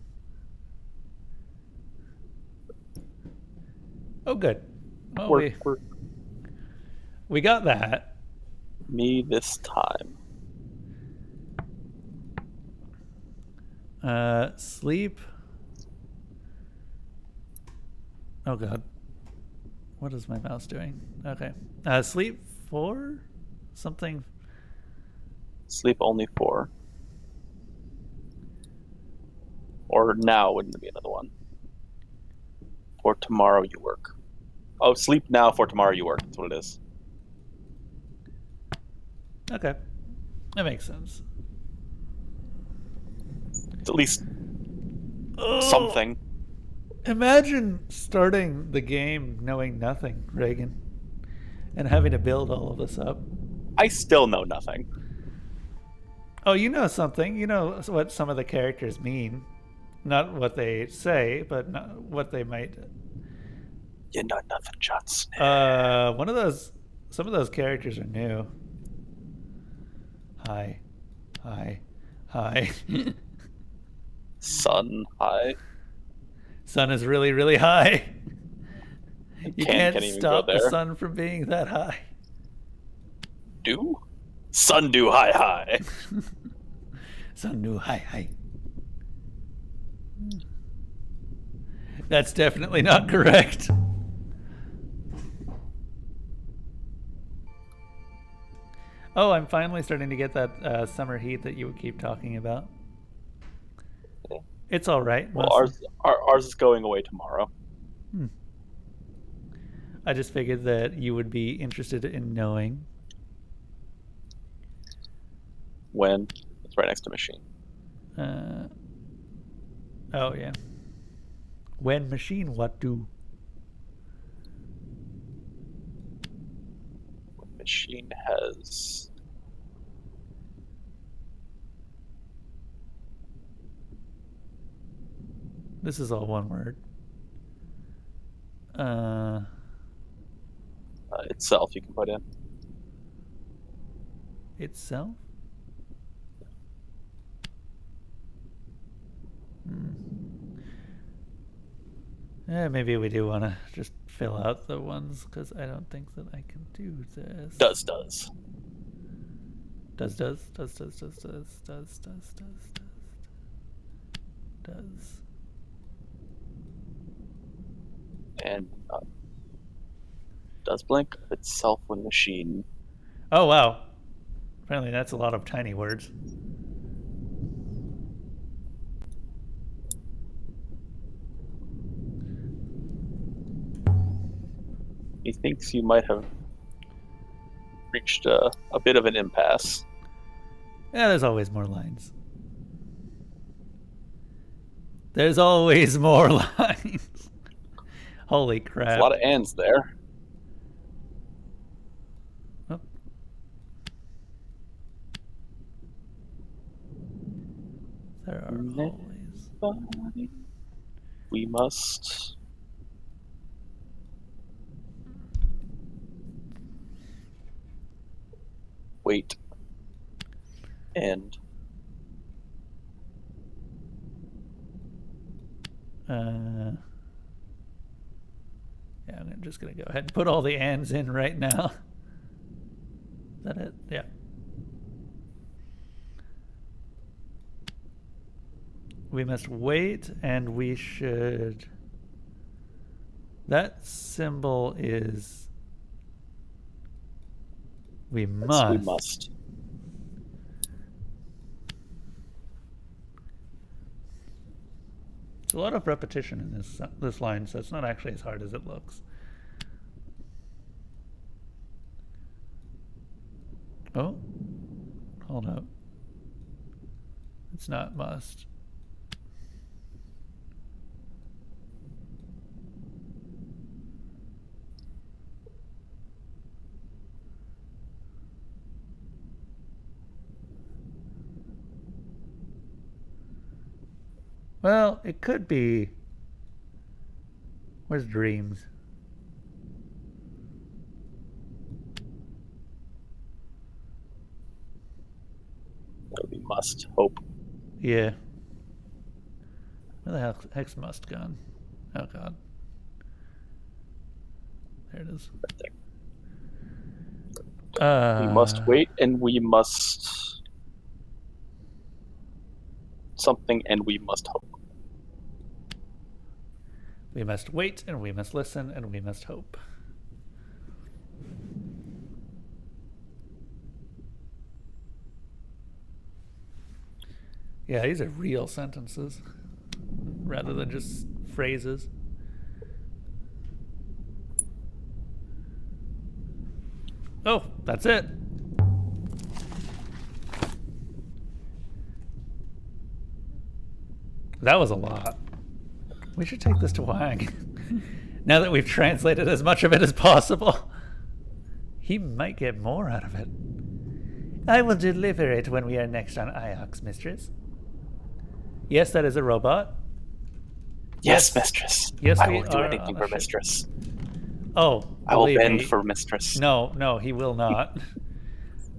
[SPEAKER 1] Oh, good. Well,
[SPEAKER 4] Work.
[SPEAKER 1] We got that.
[SPEAKER 4] Me this time.
[SPEAKER 1] Sleep. Oh, God. What is my mouse doing? Okay. Sleep 4? Something.
[SPEAKER 4] Sleep only 4. Or now wouldn't be another one. For tomorrow you work. Oh, sleep now, for tomorrow you work. That's what it is.
[SPEAKER 1] Okay. That makes sense.
[SPEAKER 4] It's at least something.
[SPEAKER 1] Imagine starting the game knowing nothing, Reagan, and having to build all of this up.
[SPEAKER 4] I still know nothing.
[SPEAKER 1] Oh, you know something. You know what some of the characters mean. Not what they say, but not what they might.
[SPEAKER 4] You know nothing, Johnson.
[SPEAKER 1] Some of those characters are new. Hi.
[SPEAKER 4] Sun high.
[SPEAKER 1] Sun is really, really high. You can't
[SPEAKER 4] even
[SPEAKER 1] stop
[SPEAKER 4] go
[SPEAKER 1] the
[SPEAKER 4] there.
[SPEAKER 1] sun from being that high.
[SPEAKER 4] Do? Sun do high.
[SPEAKER 1] Sun do high. That's definitely not correct. Oh, I'm finally starting to get that summer heat that you would keep talking about.
[SPEAKER 4] Yeah.
[SPEAKER 1] It's all right.
[SPEAKER 4] Well,
[SPEAKER 1] Mostly.
[SPEAKER 4] ours is going away tomorrow.
[SPEAKER 1] I just figured that you would be interested in knowing.
[SPEAKER 4] When it's right next to machine.
[SPEAKER 1] Oh yeah. When machine what do?
[SPEAKER 4] When machine has
[SPEAKER 1] This is all one word.
[SPEAKER 4] Itself, you can put in.
[SPEAKER 1] Itself? Maybe we do want to just fill out the ones, because I don't think that I can do this.
[SPEAKER 4] Does. And does blink itself when machine.
[SPEAKER 1] Oh, wow. Apparently that's a lot of tiny words.
[SPEAKER 4] He thinks you might have reached a bit of an impasse.
[SPEAKER 1] Yeah, there's always more lines. There's always more lines. Holy crap.
[SPEAKER 4] There's a lot of ands there.
[SPEAKER 1] Oh. There are always...
[SPEAKER 4] We must... wait. And...
[SPEAKER 1] yeah, I'm just going to go ahead and put all the ands in right now. Is that it? Yeah. We must wait, and we should... That symbol is... We must.
[SPEAKER 4] We must.
[SPEAKER 1] There's a lot of repetition in this line, so it's not actually as hard as it looks. Oh, hold up. It's not must. Well, it could be. Where's dreams?
[SPEAKER 4] We must hope.
[SPEAKER 1] Yeah. Where the heck's must gone? Oh god. There it is.
[SPEAKER 4] Right there. We must wait, and we must... something, and we must hope.
[SPEAKER 1] We must wait, and we must listen, and we must hope. Yeah, these are real sentences rather than just phrases. Oh, that's it. That was a lot. We should take this to Wang. Now that we've translated as much of it as possible. He might get more out of it. I will deliver it when we are next on Iox, mistress. Yes, that is a robot.
[SPEAKER 4] Yes, mistress.
[SPEAKER 1] Yes,
[SPEAKER 4] I
[SPEAKER 1] we
[SPEAKER 4] will do
[SPEAKER 1] are
[SPEAKER 4] anything
[SPEAKER 1] on
[SPEAKER 4] for
[SPEAKER 1] a ship.
[SPEAKER 4] mistress.
[SPEAKER 1] Oh,
[SPEAKER 4] I will
[SPEAKER 1] believe
[SPEAKER 4] bend
[SPEAKER 1] me.
[SPEAKER 4] for mistress.
[SPEAKER 1] No, he will not.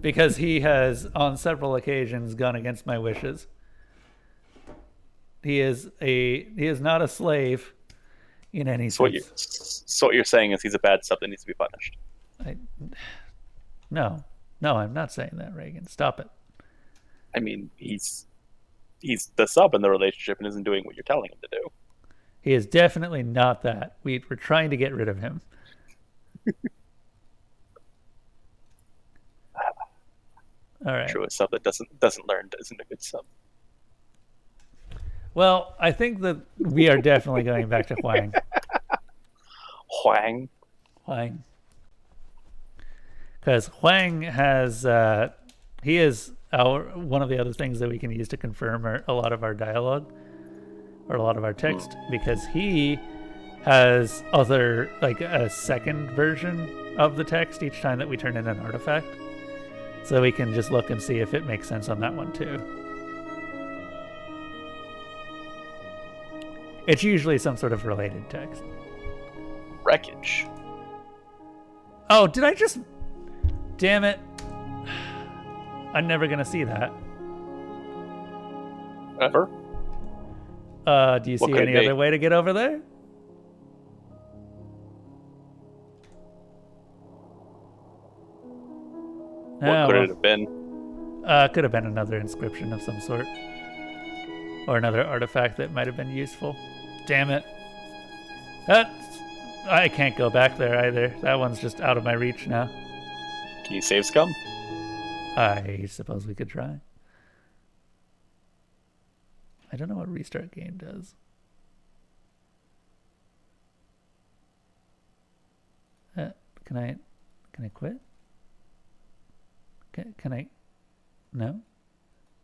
[SPEAKER 1] Because he has, on several occasions, gone against my wishes. He is not a slave in any sense.
[SPEAKER 4] So what you're saying is he's a bad sub that needs to be punished.
[SPEAKER 1] No, I'm not saying that, Reagan. Stop it.
[SPEAKER 4] I mean, he's the sub in the relationship and isn't doing what you're telling him to do.
[SPEAKER 1] He is definitely not that. We're trying to get rid of him. All right.
[SPEAKER 4] True, a sub that doesn't learn isn't a good sub.
[SPEAKER 1] Well, I think that we are definitely going back to Huang.
[SPEAKER 4] Huang.
[SPEAKER 1] Huang. Because Huang has, he is one of the other things that we can use to confirm a lot of our dialogue or a lot of our text, because he has like a second version of the text each time that we turn in an artifact. So we can just look and see if it makes sense on that one too. It's usually some sort of related text.
[SPEAKER 4] Wreckage.
[SPEAKER 1] Oh, did I just... Damn it. I'm never going to see that.
[SPEAKER 4] Ever?
[SPEAKER 1] Do you see any other way to get over there?
[SPEAKER 4] What could it have been?
[SPEAKER 1] Could have been another inscription of some sort. Or another artifact that might have been useful. Damn it. I can't go back there either. That one's just out of my reach now.
[SPEAKER 4] Can you save scum?
[SPEAKER 1] I suppose we could try. I don't know what restart game does. Can I quit? Can I? No?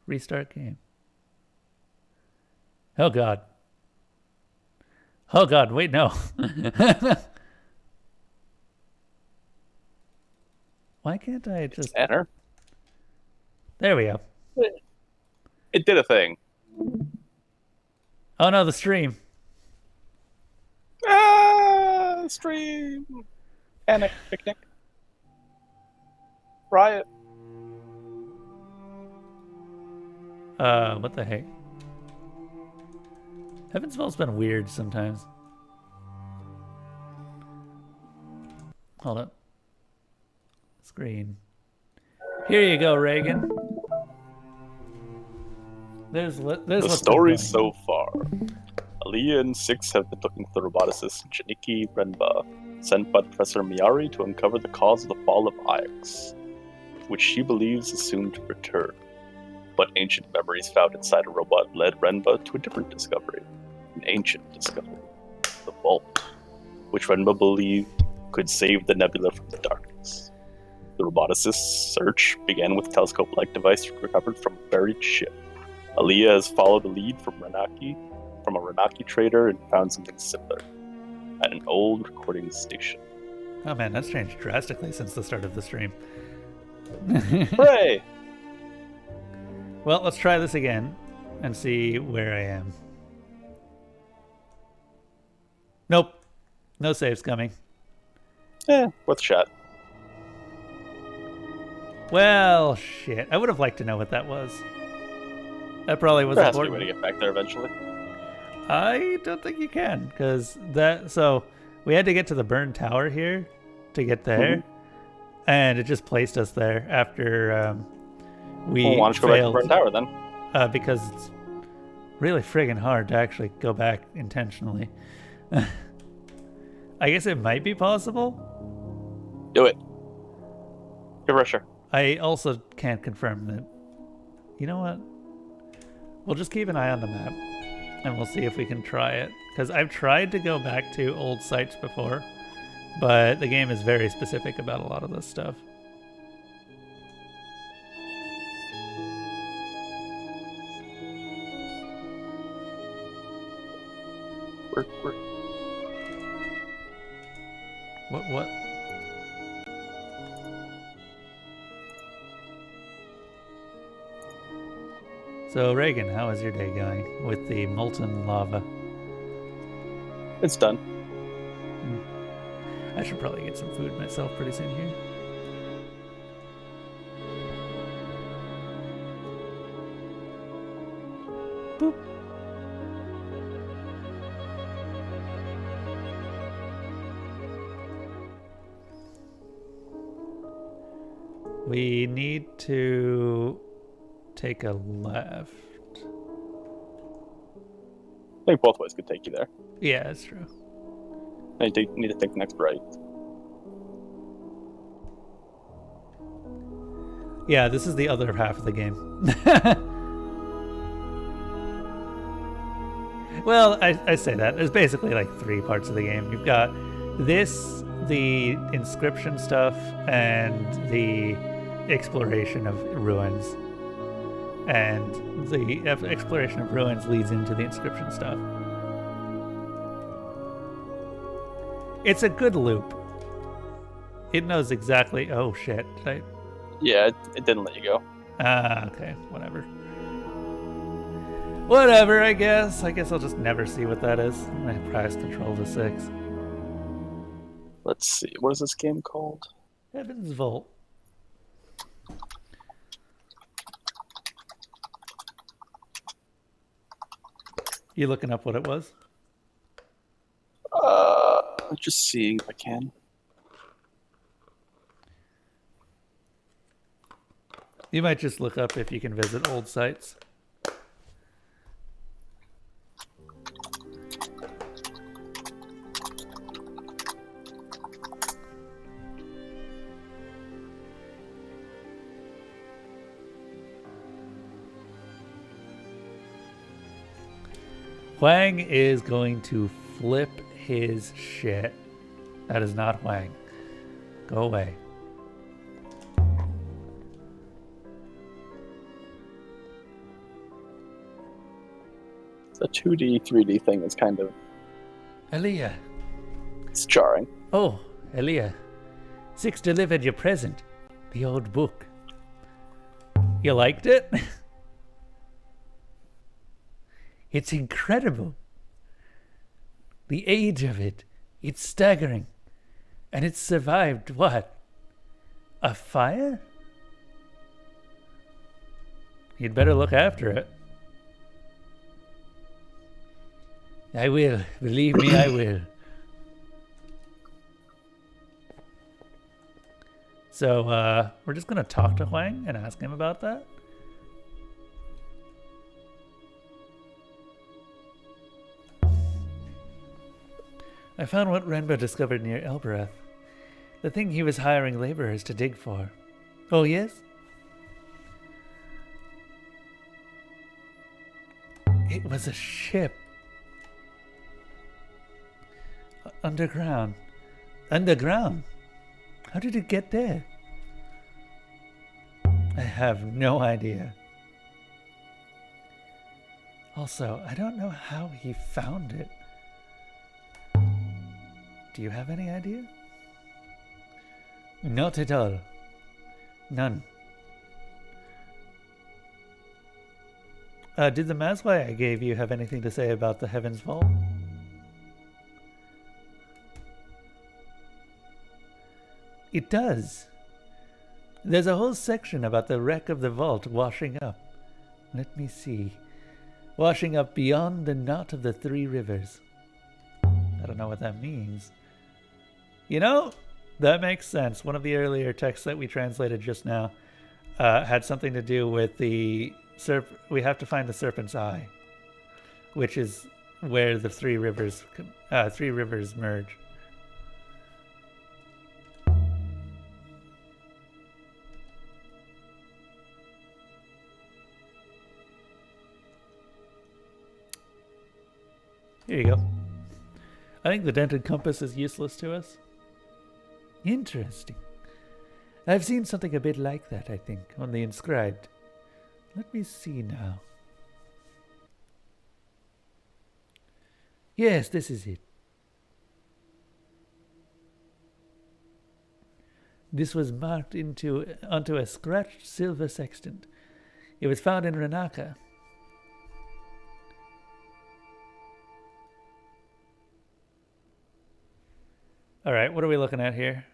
[SPEAKER 1] Restart game. Oh God. Oh God, wait, no. Why can't I just...
[SPEAKER 4] Enter.
[SPEAKER 1] There we go.
[SPEAKER 4] It did a thing.
[SPEAKER 1] Oh no, the stream.
[SPEAKER 4] Stream. Panic. Picnic. Riot.
[SPEAKER 1] What the heck? Heavensfall's been weird sometimes. Hold up. Screen. Here you go, Reagan. There's
[SPEAKER 4] the story so far. Aliyah and Six have been looking for the roboticist Janiki Renba, sent by Professor Miyari to uncover the cause of the fall of Ix, which she believes is soon to return. But ancient memories found inside a robot led Renba to a different discovery. An ancient discovery. The Vault, which Renba believed could save the nebula from the darkness. The roboticist's search began with a telescope-like device recovered from a buried ship. Aliyah has followed a lead from a Renaki trader and found something similar at an old recording station.
[SPEAKER 1] Oh man, that's changed drastically since the start of the stream.
[SPEAKER 4] Hooray!
[SPEAKER 1] Well, let's try this again and see where I am. Nope. No saves coming.
[SPEAKER 4] Worth a shot.
[SPEAKER 1] Well, shit. I would have liked to know what that was. That probably was
[SPEAKER 4] There has to be a
[SPEAKER 1] important.
[SPEAKER 4] way to get back there eventually.
[SPEAKER 1] I don't think you can, because so we had to get to the burned tower here to get there, and it just placed us there after we
[SPEAKER 4] Why don't you go back to the burned tower then?
[SPEAKER 1] because it's really friggin' hard to actually go back intentionally. I guess it might be possible.
[SPEAKER 4] Do it. Give her a shot.
[SPEAKER 1] I also can't confirm that. You know what? We'll just keep an eye on the map, and we'll see if we can try it. Because I've tried to go back to old sites before, but the game is very specific about a lot of this stuff. What? So, Reagan, how is your day going with the molten lava?
[SPEAKER 4] It's done.
[SPEAKER 1] I should probably get some food myself pretty soon here. Boop. We need to take a left.
[SPEAKER 4] I think both ways could take you there.
[SPEAKER 1] Yeah, that's true.
[SPEAKER 4] I need to take the next right.
[SPEAKER 1] Yeah, this is the other half of the game. Well, I say that. There's basically like 3 parts of the game. You've got this, the inscription stuff, and the exploration of ruins. And the exploration of ruins leads into the inscription stuff. It's a good loop. It knows exactly... Oh, shit. Did I...
[SPEAKER 4] Yeah, it didn't let you go.
[SPEAKER 1] Ah, okay. Whatever. Whatever, I guess. I guess I'll just never see what that is. I press Control to 6.
[SPEAKER 4] Let's see. What is this game called?
[SPEAKER 1] Heaven's Vault. You looking up what it was?
[SPEAKER 4] Just seeing if I can.
[SPEAKER 1] You might just look up if you can visit old sites. Huang is going to flip his shit. That is not Huang. Go away.
[SPEAKER 4] The 2D, 3D thing is kind of...
[SPEAKER 1] Aliyah.
[SPEAKER 4] It's jarring.
[SPEAKER 1] Oh, Aliyah. Six delivered your present. The old book. You liked it? It's incredible. The age of it. It's staggering. And it's survived what? A fire? You'd better look after it. I will. Believe me, I will. So, we're just going to talk to Huang and ask him about that. I found what Renba discovered near Elbereth. The thing he was hiring laborers to dig for. Oh, yes? It was a ship. Underground. Underground? How did it get there? I have no idea. Also, I don't know how he found it. Do you have any idea? Not at all. None. Did the Mazwai I gave you have anything to say about the Heaven's Vault? It does. There's a whole section about the wreck of the vault washing up. Let me see. Washing up beyond the knot of the 3 rivers. I don't know what that means. You know, that makes sense. One of the earlier texts that we translated just now had something to do with the we have to find the Serpent's Eye, which is where the 3 rivers merge. Here you go. I think the dented compass is useless to us. Interesting. I've seen something a bit like that, I think, on the inscribed. Let me see now. Yes, this is it. This was marked onto a scratched silver sextant. It was found in Renaka. All right, what are we looking at here?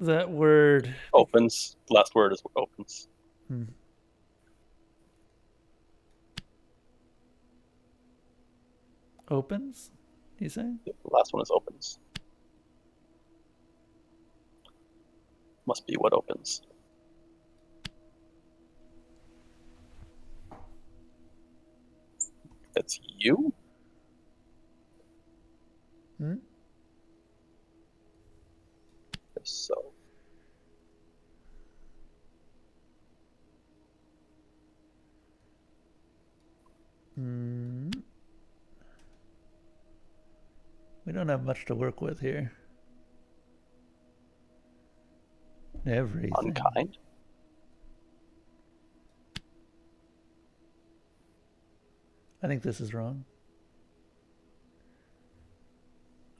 [SPEAKER 1] That word.
[SPEAKER 4] Opens. Last word is opens.
[SPEAKER 1] Opens? You say?
[SPEAKER 4] The last one is opens. Must be what opens. that's you?
[SPEAKER 1] Hmm?
[SPEAKER 4] So.
[SPEAKER 1] Hmm. We don't have much to work with here. Everything.
[SPEAKER 4] Unkind?
[SPEAKER 1] I think this is wrong.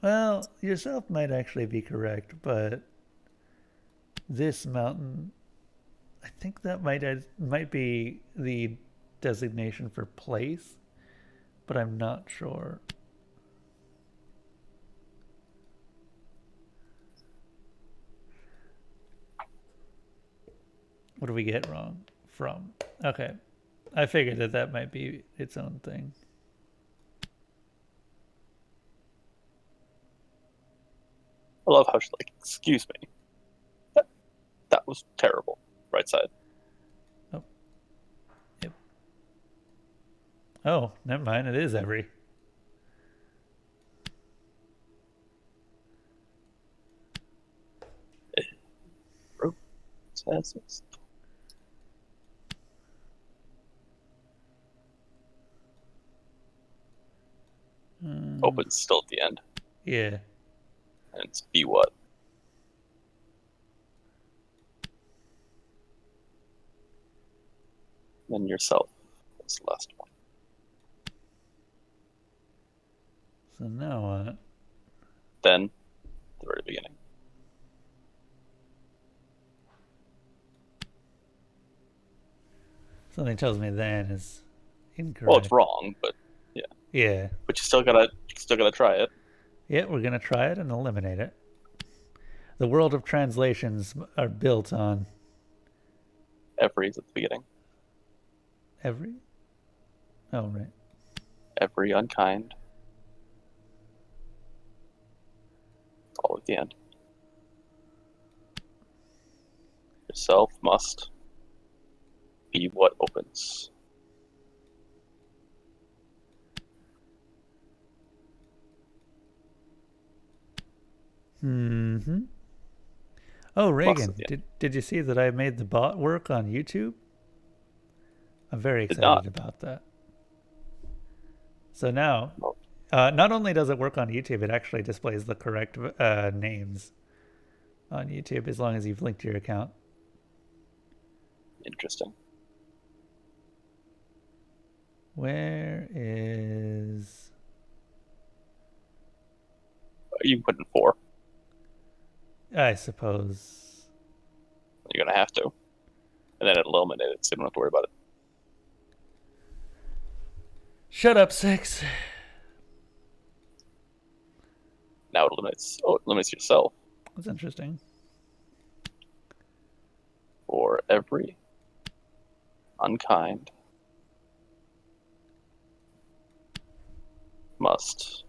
[SPEAKER 1] Well, yourself might actually be correct, but this mountain, I think that might be the designation for place, but I'm not sure. What do we get wrong from? Okay. I figured that might be its own thing.
[SPEAKER 4] I love how she's like, excuse me. That was terrible. Right side.
[SPEAKER 1] Oh. Yep. Oh, never mind. It is every. Opens still at the end. Yeah.
[SPEAKER 4] And it's be what? Then yourself was the last one.
[SPEAKER 1] So now what?
[SPEAKER 4] Then the very beginning.
[SPEAKER 1] Something tells me then is incorrect.
[SPEAKER 4] Well, it's wrong, but yeah.
[SPEAKER 1] Yeah.
[SPEAKER 4] But you still gotta try it.
[SPEAKER 1] Yeah, we're gonna try it and eliminate it. The world of translations are built on
[SPEAKER 4] Every's at the beginning.
[SPEAKER 1] every. Oh right.
[SPEAKER 4] Every unkind. All at the end. Yourself must be what opens.
[SPEAKER 1] Mm-hmm. Oh, Reagan, did you see that I made the bot work on YouTube? I'm very excited about that. So now, not only does it work on YouTube, it actually displays the correct names on YouTube as long as you've linked your account.
[SPEAKER 4] Interesting.
[SPEAKER 1] Where is...
[SPEAKER 4] You put in 4.
[SPEAKER 1] I suppose.
[SPEAKER 4] You're going to have to. And then it'll eliminate it, so you don't have to worry about it.
[SPEAKER 1] Shut up, 6.
[SPEAKER 4] Now it eliminates yourself.
[SPEAKER 1] That's interesting.
[SPEAKER 4] For every unkind must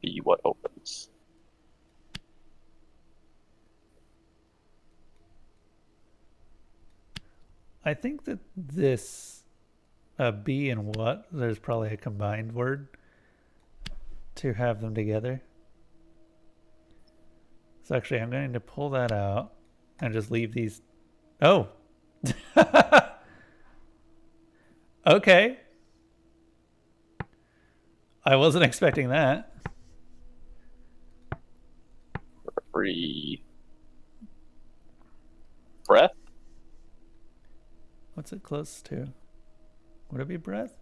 [SPEAKER 4] be what opens.
[SPEAKER 1] I think that this be and what, there's probably a combined word to have them together. So actually, I'm going to pull that out and just leave these. Oh. Okay. I wasn't expecting that.
[SPEAKER 4] For every breath?
[SPEAKER 1] What's it close to? Would it be breath?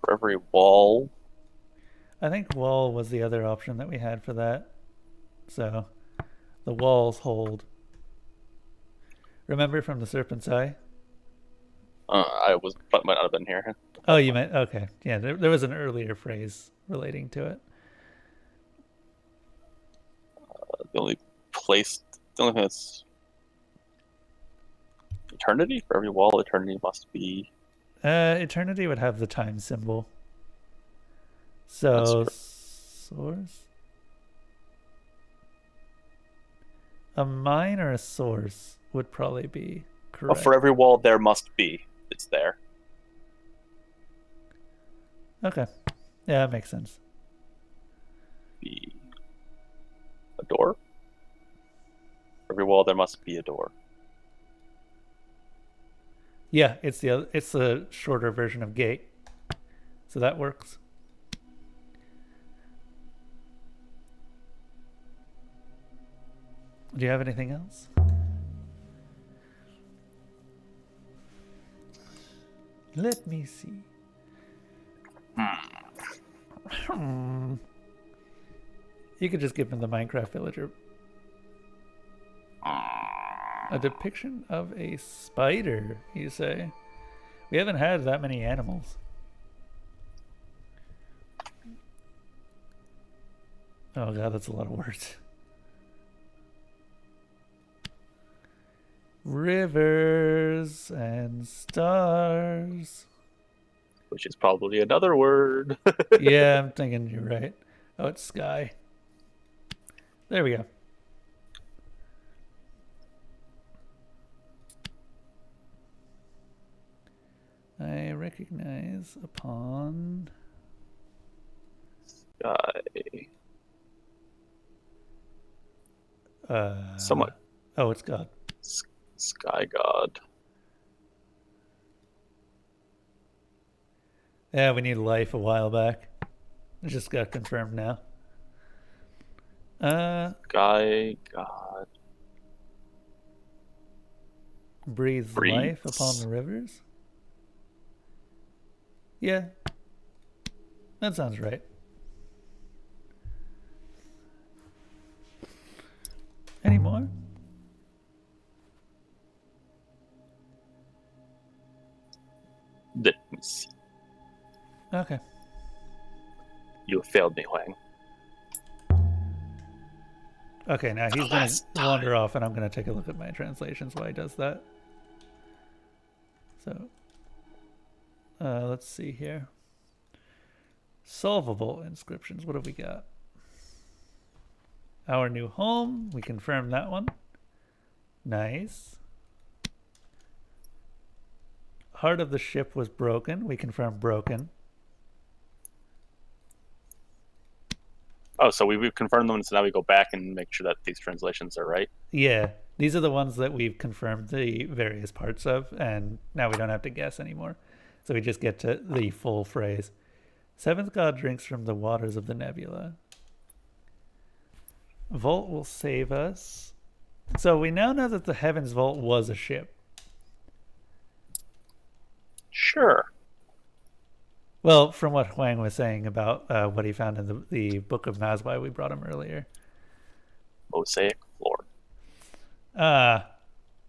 [SPEAKER 4] For every wall?
[SPEAKER 1] I think wall was the other option that we had for that. So the walls hold. Remember from the Serpent's Eye?
[SPEAKER 4] Might not have been here.
[SPEAKER 1] Oh, you meant, okay. Yeah, there was an earlier phrase relating to it.
[SPEAKER 4] The only thing that's eternity? For every wall, eternity must be...
[SPEAKER 1] Eternity would have the time symbol. So, source? A mine or a source would probably be correct.
[SPEAKER 4] Oh, for every wall, there must be. It's there.
[SPEAKER 1] Okay. Yeah, that makes sense.
[SPEAKER 4] Be a door. Every wall there must be a door.
[SPEAKER 1] Yeah, it's the shorter version of gate. So that works. Do you have anything else? Let me see. You could just give him the Minecraft villager. A depiction of a spider, you say? We haven't had that many animals. Oh god, that's a lot of words. Rivers and stars.
[SPEAKER 4] Which is probably another word.
[SPEAKER 1] Yeah, I'm thinking you're right. Oh, it's sky. There we go. I recognize upon...
[SPEAKER 4] Sky. Somewhat.
[SPEAKER 1] Oh, it's God.
[SPEAKER 4] Sky God.
[SPEAKER 1] Yeah, we need life a while back. It just got confirmed now.
[SPEAKER 4] Sky God.
[SPEAKER 1] Breathes life upon the rivers? Yeah. That sounds right. Any more?
[SPEAKER 4] Let me see.
[SPEAKER 1] Okay.
[SPEAKER 4] You failed me, Huang.
[SPEAKER 1] Okay, now he's going to wander off, and I'm going to take a look at my translations while he does that. So, let's see here. Solvable inscriptions. What have we got? Our new home. We confirmed that one. Nice. Heart of the ship was broken. We confirmed broken.
[SPEAKER 4] Oh, so we've confirmed them, and so now we go back and make sure that these translations are right?
[SPEAKER 1] Yeah. These are the ones that we've confirmed the various parts of, and now we don't have to guess anymore. So we just get to the full phrase. Seventh god drinks from the waters of the nebula. Vault will save us. So we now know that the Heavens Vault was a ship.
[SPEAKER 4] Sure.
[SPEAKER 1] Well, from what Huang was saying about what he found in the Book of Mazwai we brought him earlier.
[SPEAKER 4] Mosaic floor.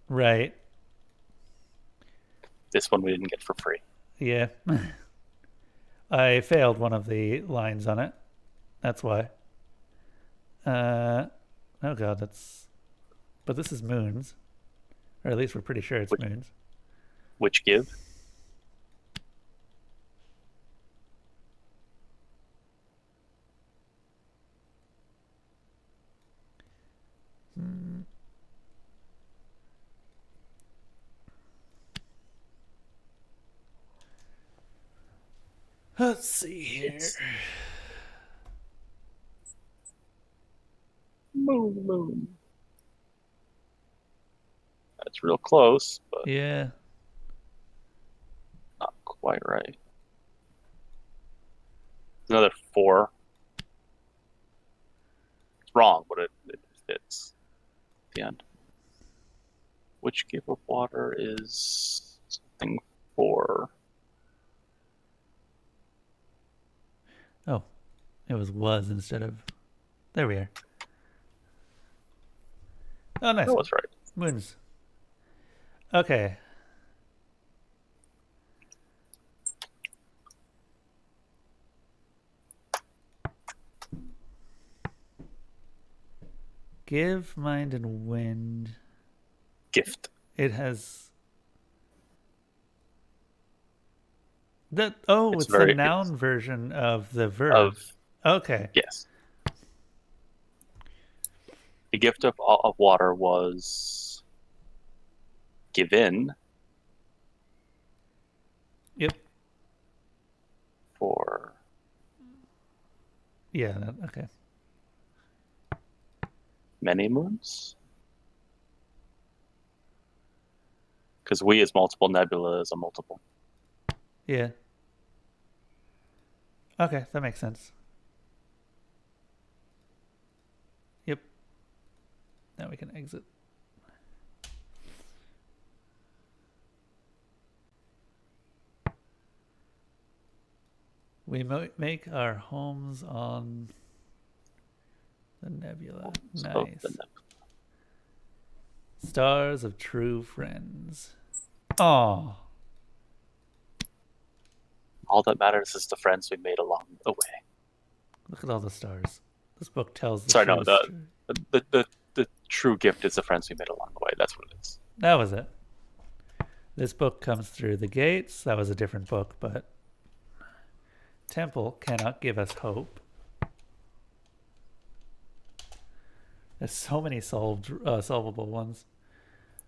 [SPEAKER 1] Right.
[SPEAKER 4] This one we didn't get for free.
[SPEAKER 1] Yeah. I failed one of the lines on it. That's why. Oh god, that's... But this is moons. Or at least we're pretty sure it's moons.
[SPEAKER 4] Which give?
[SPEAKER 1] Let's see here.
[SPEAKER 4] Moon. That's real close, but
[SPEAKER 1] yeah,
[SPEAKER 4] not quite right. Another 4. It's wrong, but it fits at the end. Which give of water is something 4?
[SPEAKER 1] Oh, it was instead of... There we are. Oh, nice.
[SPEAKER 4] That was right.
[SPEAKER 1] Moons. Okay. Give, mind, and wind.
[SPEAKER 4] Gift.
[SPEAKER 1] It has... That, oh, it's the noun version of the verb. Okay.
[SPEAKER 4] Yes. The gift of water was given.
[SPEAKER 1] Yep.
[SPEAKER 4] For
[SPEAKER 1] Yeah, okay.
[SPEAKER 4] Many moons? Because we is multiple, nebula is a multiple.
[SPEAKER 1] Yeah. Okay, that makes sense. Yep. Now we can exit. We make our homes on the nebula. Nice. Stars of true friends. Oh.
[SPEAKER 4] All that matters is the friends we made along the way.
[SPEAKER 1] Look at all the stars. This book tells the
[SPEAKER 4] Sorry, no,
[SPEAKER 1] true story.
[SPEAKER 4] the true gift is the friends we made along the way. That's what it is.
[SPEAKER 1] That was it. This book comes through the gates. That was a different book, but Temple cannot give us hope. There's so many solvable ones.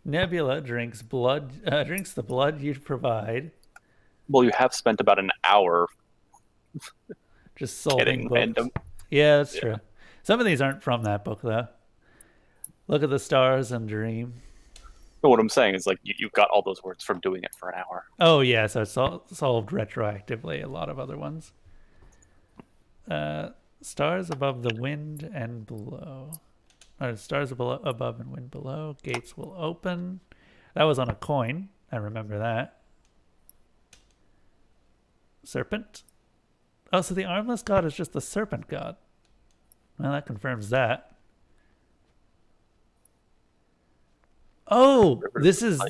[SPEAKER 1] Nebula drinks the blood you provide.
[SPEAKER 4] Well, you have spent about an hour
[SPEAKER 1] just solving books.
[SPEAKER 4] Random.
[SPEAKER 1] Yeah, that's true. Some of these aren't from that book, though. Look at the stars and dream.
[SPEAKER 4] But what I'm saying is, like, you got all those words from doing it for an hour.
[SPEAKER 1] Oh, yeah, so it's solved retroactively. A lot of other ones. Stars above the wind and below. Stars above and wind below. Gates will open. That was on a coin. I remember that. Serpent. Oh, so the armless god is just the serpent god. Well, that confirms that. Oh, this is...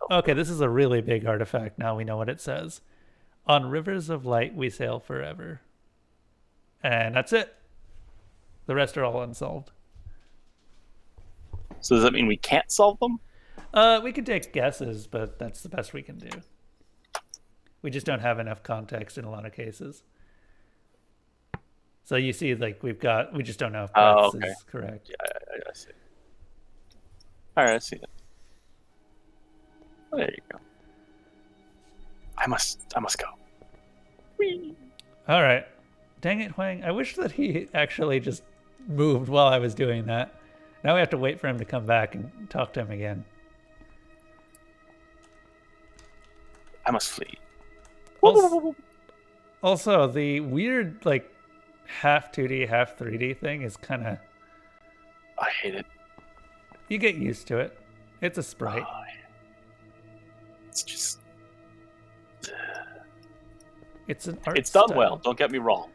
[SPEAKER 1] Okay, this is a really big artifact. Now we know what it says. On rivers of light we sail forever. And that's it. The rest are all unsolved.
[SPEAKER 4] So does that mean we can't solve them?
[SPEAKER 1] We could take guesses, but that's the best we can do. We just don't have enough context in a lot of cases. So you see, like, we just don't know if Breaths is correct.
[SPEAKER 4] Yeah, I see. All right, I see it. Oh, there you go. I must go. Whee!
[SPEAKER 1] All right. Dang it, Huang. I wish that he actually just moved while I was doing that. Now we have to wait for him to come back and talk to him again.
[SPEAKER 4] I must flee.
[SPEAKER 1] Also, the weird, like, half 2D, half 3D thing is kind of...
[SPEAKER 4] I hate it.
[SPEAKER 1] You get used to it. It's a sprite.
[SPEAKER 4] It's just...
[SPEAKER 1] It's an art
[SPEAKER 4] It's done
[SPEAKER 1] style.
[SPEAKER 4] well, don't get me wrong.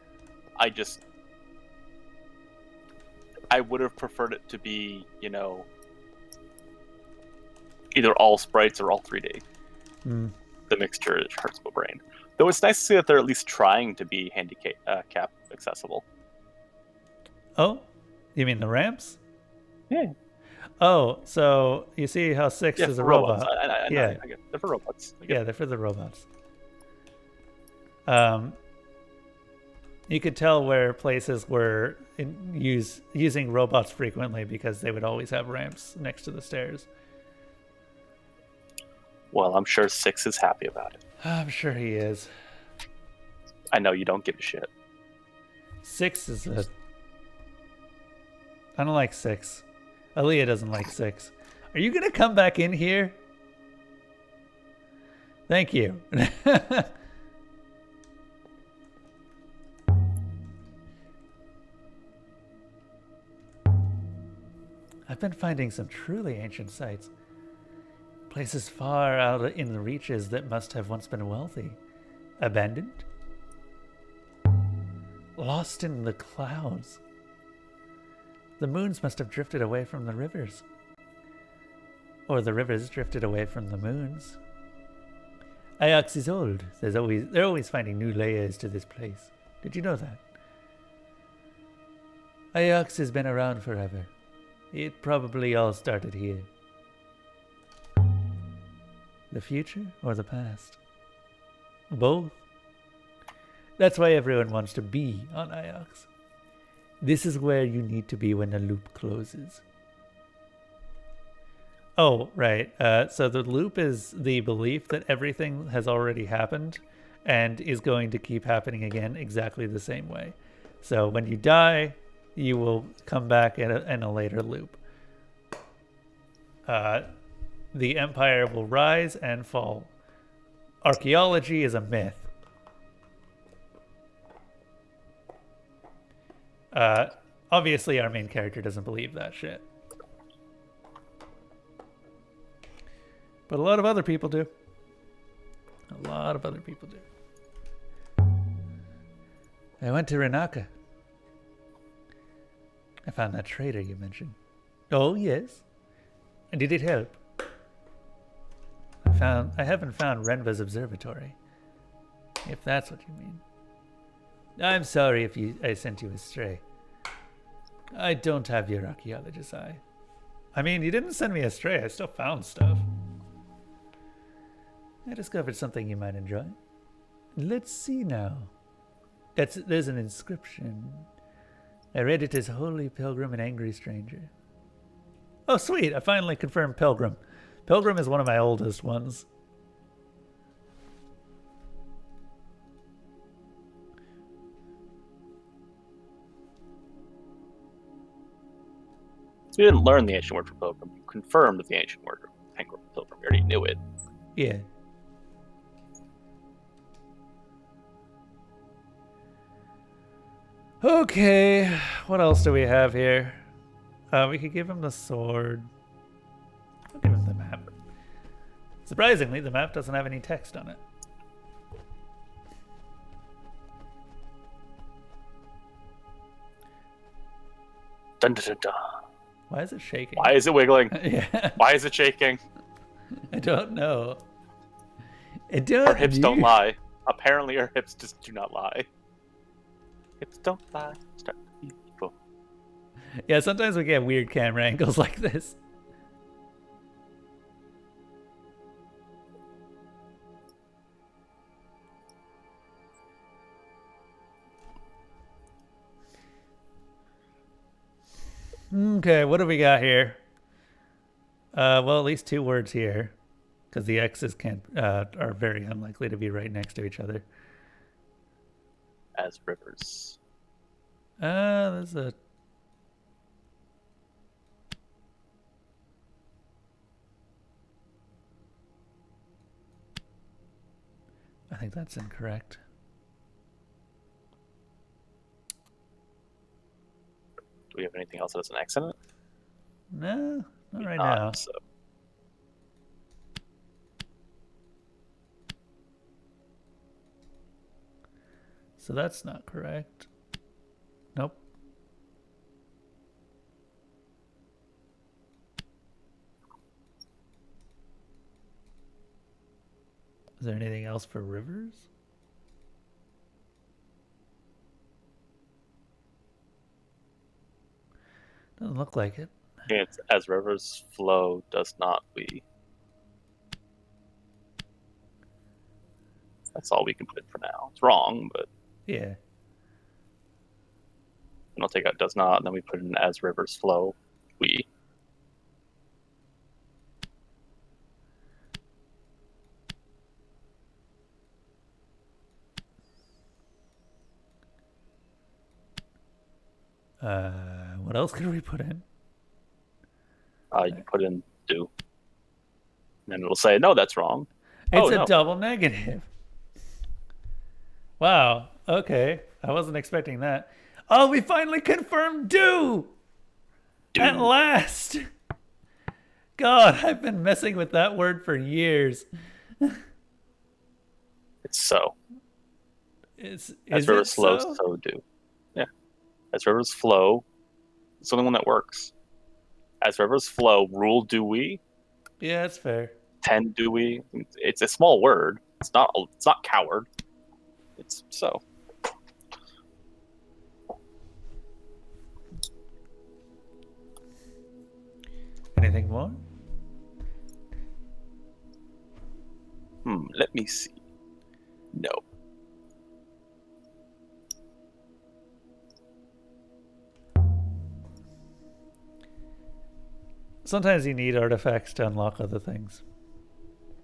[SPEAKER 4] I would have preferred it to be, you know, either all sprites or all 3D. The mixture hurts my brain. Though it's nice to see that they're at least trying to be handicap accessible.
[SPEAKER 1] Oh? You mean the ramps?
[SPEAKER 4] Yeah.
[SPEAKER 1] Oh, so you see how 6 is a
[SPEAKER 4] robots.
[SPEAKER 1] robot.
[SPEAKER 4] I
[SPEAKER 1] Yeah.
[SPEAKER 4] get it. They're for robots.
[SPEAKER 1] Yeah, they're for the robots. You could tell where places were using robots frequently because they would always have ramps next to the stairs.
[SPEAKER 4] Well, I'm sure 6 is happy about it.
[SPEAKER 1] I'm sure he is.
[SPEAKER 4] I know you don't give a shit.
[SPEAKER 1] 6 is a... I don't like 6. Aaliyah doesn't like 6. Are you going to come back in here? Thank you. I've been finding some truly ancient sites. Places far out in the reaches that must have once been wealthy. Abandoned? Lost in the clouds. The moons must have drifted away from the rivers. Or the rivers drifted away from the moons. Ajax is old. They're always finding new layers to this place. Did you know that? Ajax has been around forever. It probably all started here. The future or the past? Both. That's why everyone wants to be on Ajax. This is where you need to be when the loop closes. Oh, right. So the loop is the belief that everything has already happened and is going to keep happening again exactly the same way. So when you die, you will come back in a later loop. The Empire will rise and fall. Archaeology is a myth. Obviously, our main character doesn't believe that shit. But a lot of other people do. A lot of other people do. I went to Renaka. I found that trader you mentioned. Oh, yes. And did it help? I haven't found Renva's observatory. If that's what you mean. I'm sorry if I sent you astray. I don't have your archaeologist's eye. I mean, you didn't send me astray. I still found stuff. I discovered something you might enjoy. Let's see now. There's an inscription. I read it as Holy Pilgrim and Angry Stranger. Oh, sweet. I finally confirmed Pilgrim. Pilgrim is one of my oldest ones.
[SPEAKER 4] You didn't learn the ancient word for pilgrim. You confirmed the ancient word for pilgrim. You already knew it.
[SPEAKER 1] Yeah. Okay, what else do we have here? We could give him the sword. I'll give him the map. Surprisingly, the map doesn't have any text on it.
[SPEAKER 4] Dun, dun, dun, dun.
[SPEAKER 1] Why is it shaking?
[SPEAKER 4] Why is it wiggling?
[SPEAKER 1] Yeah.
[SPEAKER 4] Why is it shaking?
[SPEAKER 1] I don't know.
[SPEAKER 4] Our hips don't lie. Apparently, our hips just do not lie. Hips don't lie. Start to be people.
[SPEAKER 1] Yeah, sometimes we get weird camera angles like this. Okay, what do we got here? Well, at least 2 words here, because the X's are very unlikely to be right next to each other.
[SPEAKER 4] As rivers.
[SPEAKER 1] There's a... I think that's incorrect.
[SPEAKER 4] Do we have anything else that has an X in it?
[SPEAKER 1] No, not right now.
[SPEAKER 4] So.
[SPEAKER 1] So that's not correct. Nope. Is there anything else for rivers? Doesn't look like it.
[SPEAKER 4] It's as rivers flow, does not we. That's all we can put for now. It's wrong, but
[SPEAKER 1] Yeah.
[SPEAKER 4] and I'll take out does not, and then we put in as rivers flow, we.
[SPEAKER 1] What else could we put in?
[SPEAKER 4] You can put in do. And then it'll say, no, that's wrong.
[SPEAKER 1] It's
[SPEAKER 4] no.
[SPEAKER 1] a double negative. Wow. Okay. I wasn't expecting that. Oh, we finally confirmed do! At last! God, I've been messing with that word for years.
[SPEAKER 4] It's so.
[SPEAKER 1] Is
[SPEAKER 4] As rivers
[SPEAKER 1] it
[SPEAKER 4] flow,
[SPEAKER 1] so?
[SPEAKER 4] so do. Yeah. As rivers flow, it's the only one that works. As rivers flow, rule do we.
[SPEAKER 1] Yeah, that's fair.
[SPEAKER 4] Tend do we. It's a small word. It's not coward. It's so.
[SPEAKER 1] Anything more?
[SPEAKER 4] Let me see. No.
[SPEAKER 1] Sometimes you need artifacts to unlock other things.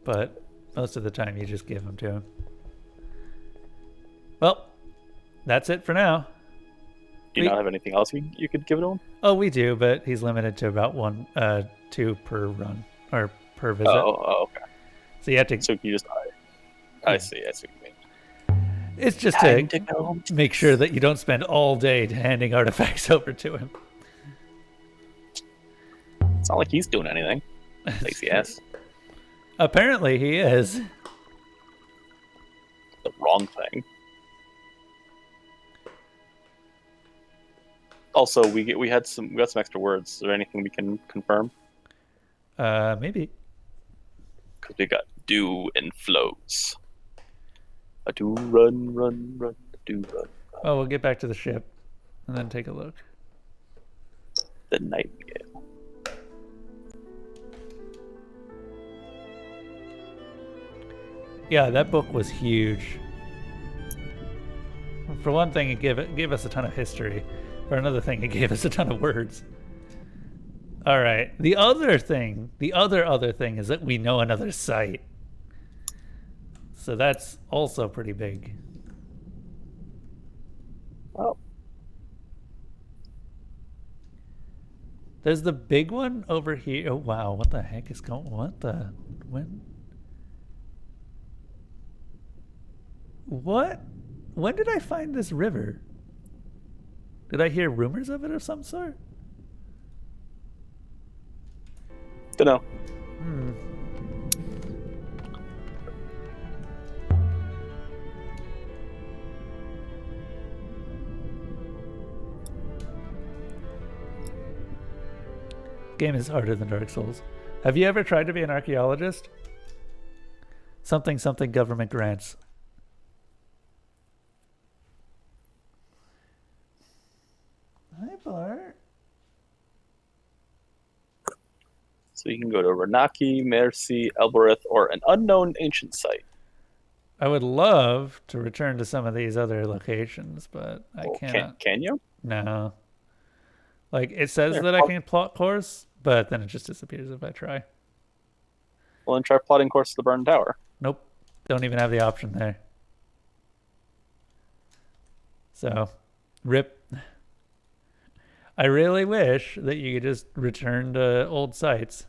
[SPEAKER 1] But most of the time you just give them to him. Well, that's it for now.
[SPEAKER 4] Do you not have anything else you could give to him?
[SPEAKER 1] Oh, we do, but he's limited to about 2 per run or per visit.
[SPEAKER 4] Okay.
[SPEAKER 1] So you have to.
[SPEAKER 4] So you just. I see what you mean.
[SPEAKER 1] It's just to make sure that you don't spend all day handing artifacts over to him.
[SPEAKER 4] It's not like he's doing anything. Lazy ass.
[SPEAKER 1] Apparently he is.
[SPEAKER 4] The wrong thing. Also, we got some extra words. Is there anything we can confirm?
[SPEAKER 1] Maybe.
[SPEAKER 4] Because we got do and flows. A do run, a do run.
[SPEAKER 1] Oh, we'll get back to the ship and then take a look.
[SPEAKER 4] The nightingale.
[SPEAKER 1] Yeah, that book was huge. For one thing, it gave us a ton of history. For another thing, it gave us a ton of words. All right. The other thing is that we know another site. So that's also pretty big.
[SPEAKER 4] Oh.
[SPEAKER 1] There's the big one over here. Oh, wow. What the heck is going on? When did I find this river? Did I hear rumors of it of some sort?
[SPEAKER 4] Dunno.
[SPEAKER 1] Game is harder than Dark Souls. Have you ever tried to be an archaeologist? Something government grants. Hi, Bart.
[SPEAKER 4] So you can go to Renaki, Mercy, Elbereth, or an unknown ancient site.
[SPEAKER 1] I would love to return to some of these other locations, but I can't.
[SPEAKER 4] Can you?
[SPEAKER 1] No. Like, it says that I can plot course, but then it just disappears if I try.
[SPEAKER 4] Well, then try plotting course to the Burned Tower.
[SPEAKER 1] Nope. Don't even have the option there. So, rip. I really wish that you could just return to old sites.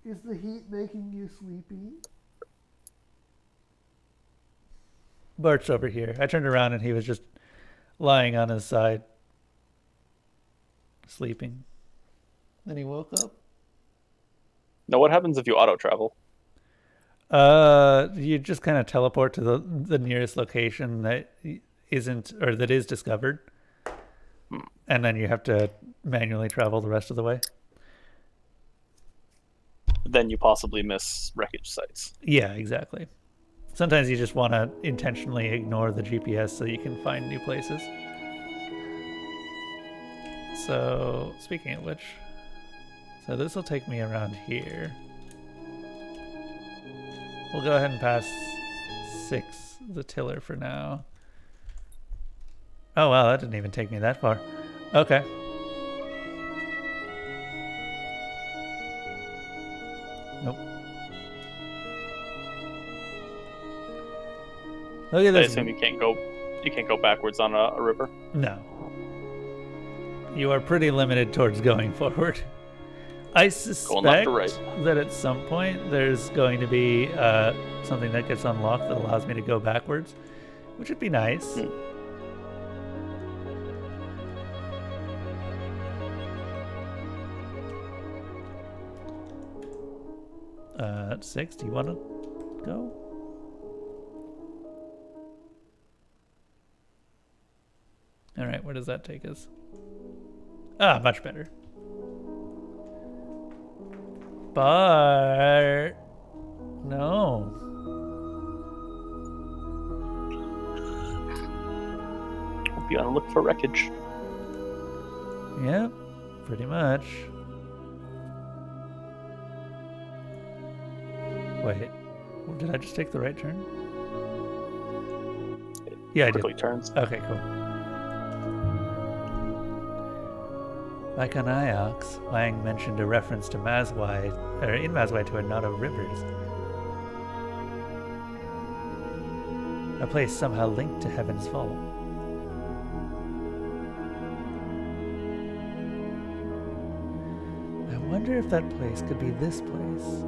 [SPEAKER 1] Is the heat making you sleepy? Bart's over here. I turned around and he was just lying on his side, sleeping. Then he woke up.
[SPEAKER 4] Now, what happens if you auto-travel?
[SPEAKER 1] You just kind of teleport to the nearest location that isn't, or that is discovered. And then you have to manually travel the rest of the way.
[SPEAKER 4] Then you possibly miss wreckage sites.
[SPEAKER 1] Yeah, exactly. Sometimes you just want to intentionally ignore the GPS so you can find new places. So, speaking of which, so this will take me around here. We'll go ahead and pass 6, the tiller for now. Oh wow, that didn't even take me that far. Okay. Nope. Look at
[SPEAKER 4] I
[SPEAKER 1] this.
[SPEAKER 4] assume you can't go backwards on a river.
[SPEAKER 1] No. You are pretty limited towards going forward. I suspect that at some point there's going to be something that gets unlocked that allows me to go backwards, which would be nice. 6, do you want to go? All right, where does that take us? Ah, much better. But no.
[SPEAKER 4] We'll be on the look for wreckage.
[SPEAKER 1] Yep, pretty much. Wait, did I just take the right turn? Yeah, I did.
[SPEAKER 4] Turns.
[SPEAKER 1] Okay, cool. Like on Iox, Wang mentioned a reference to Mazwai, or in Mazwai to a knot of rivers. A place somehow linked to Heaven's Vault. I wonder if that place could be this place.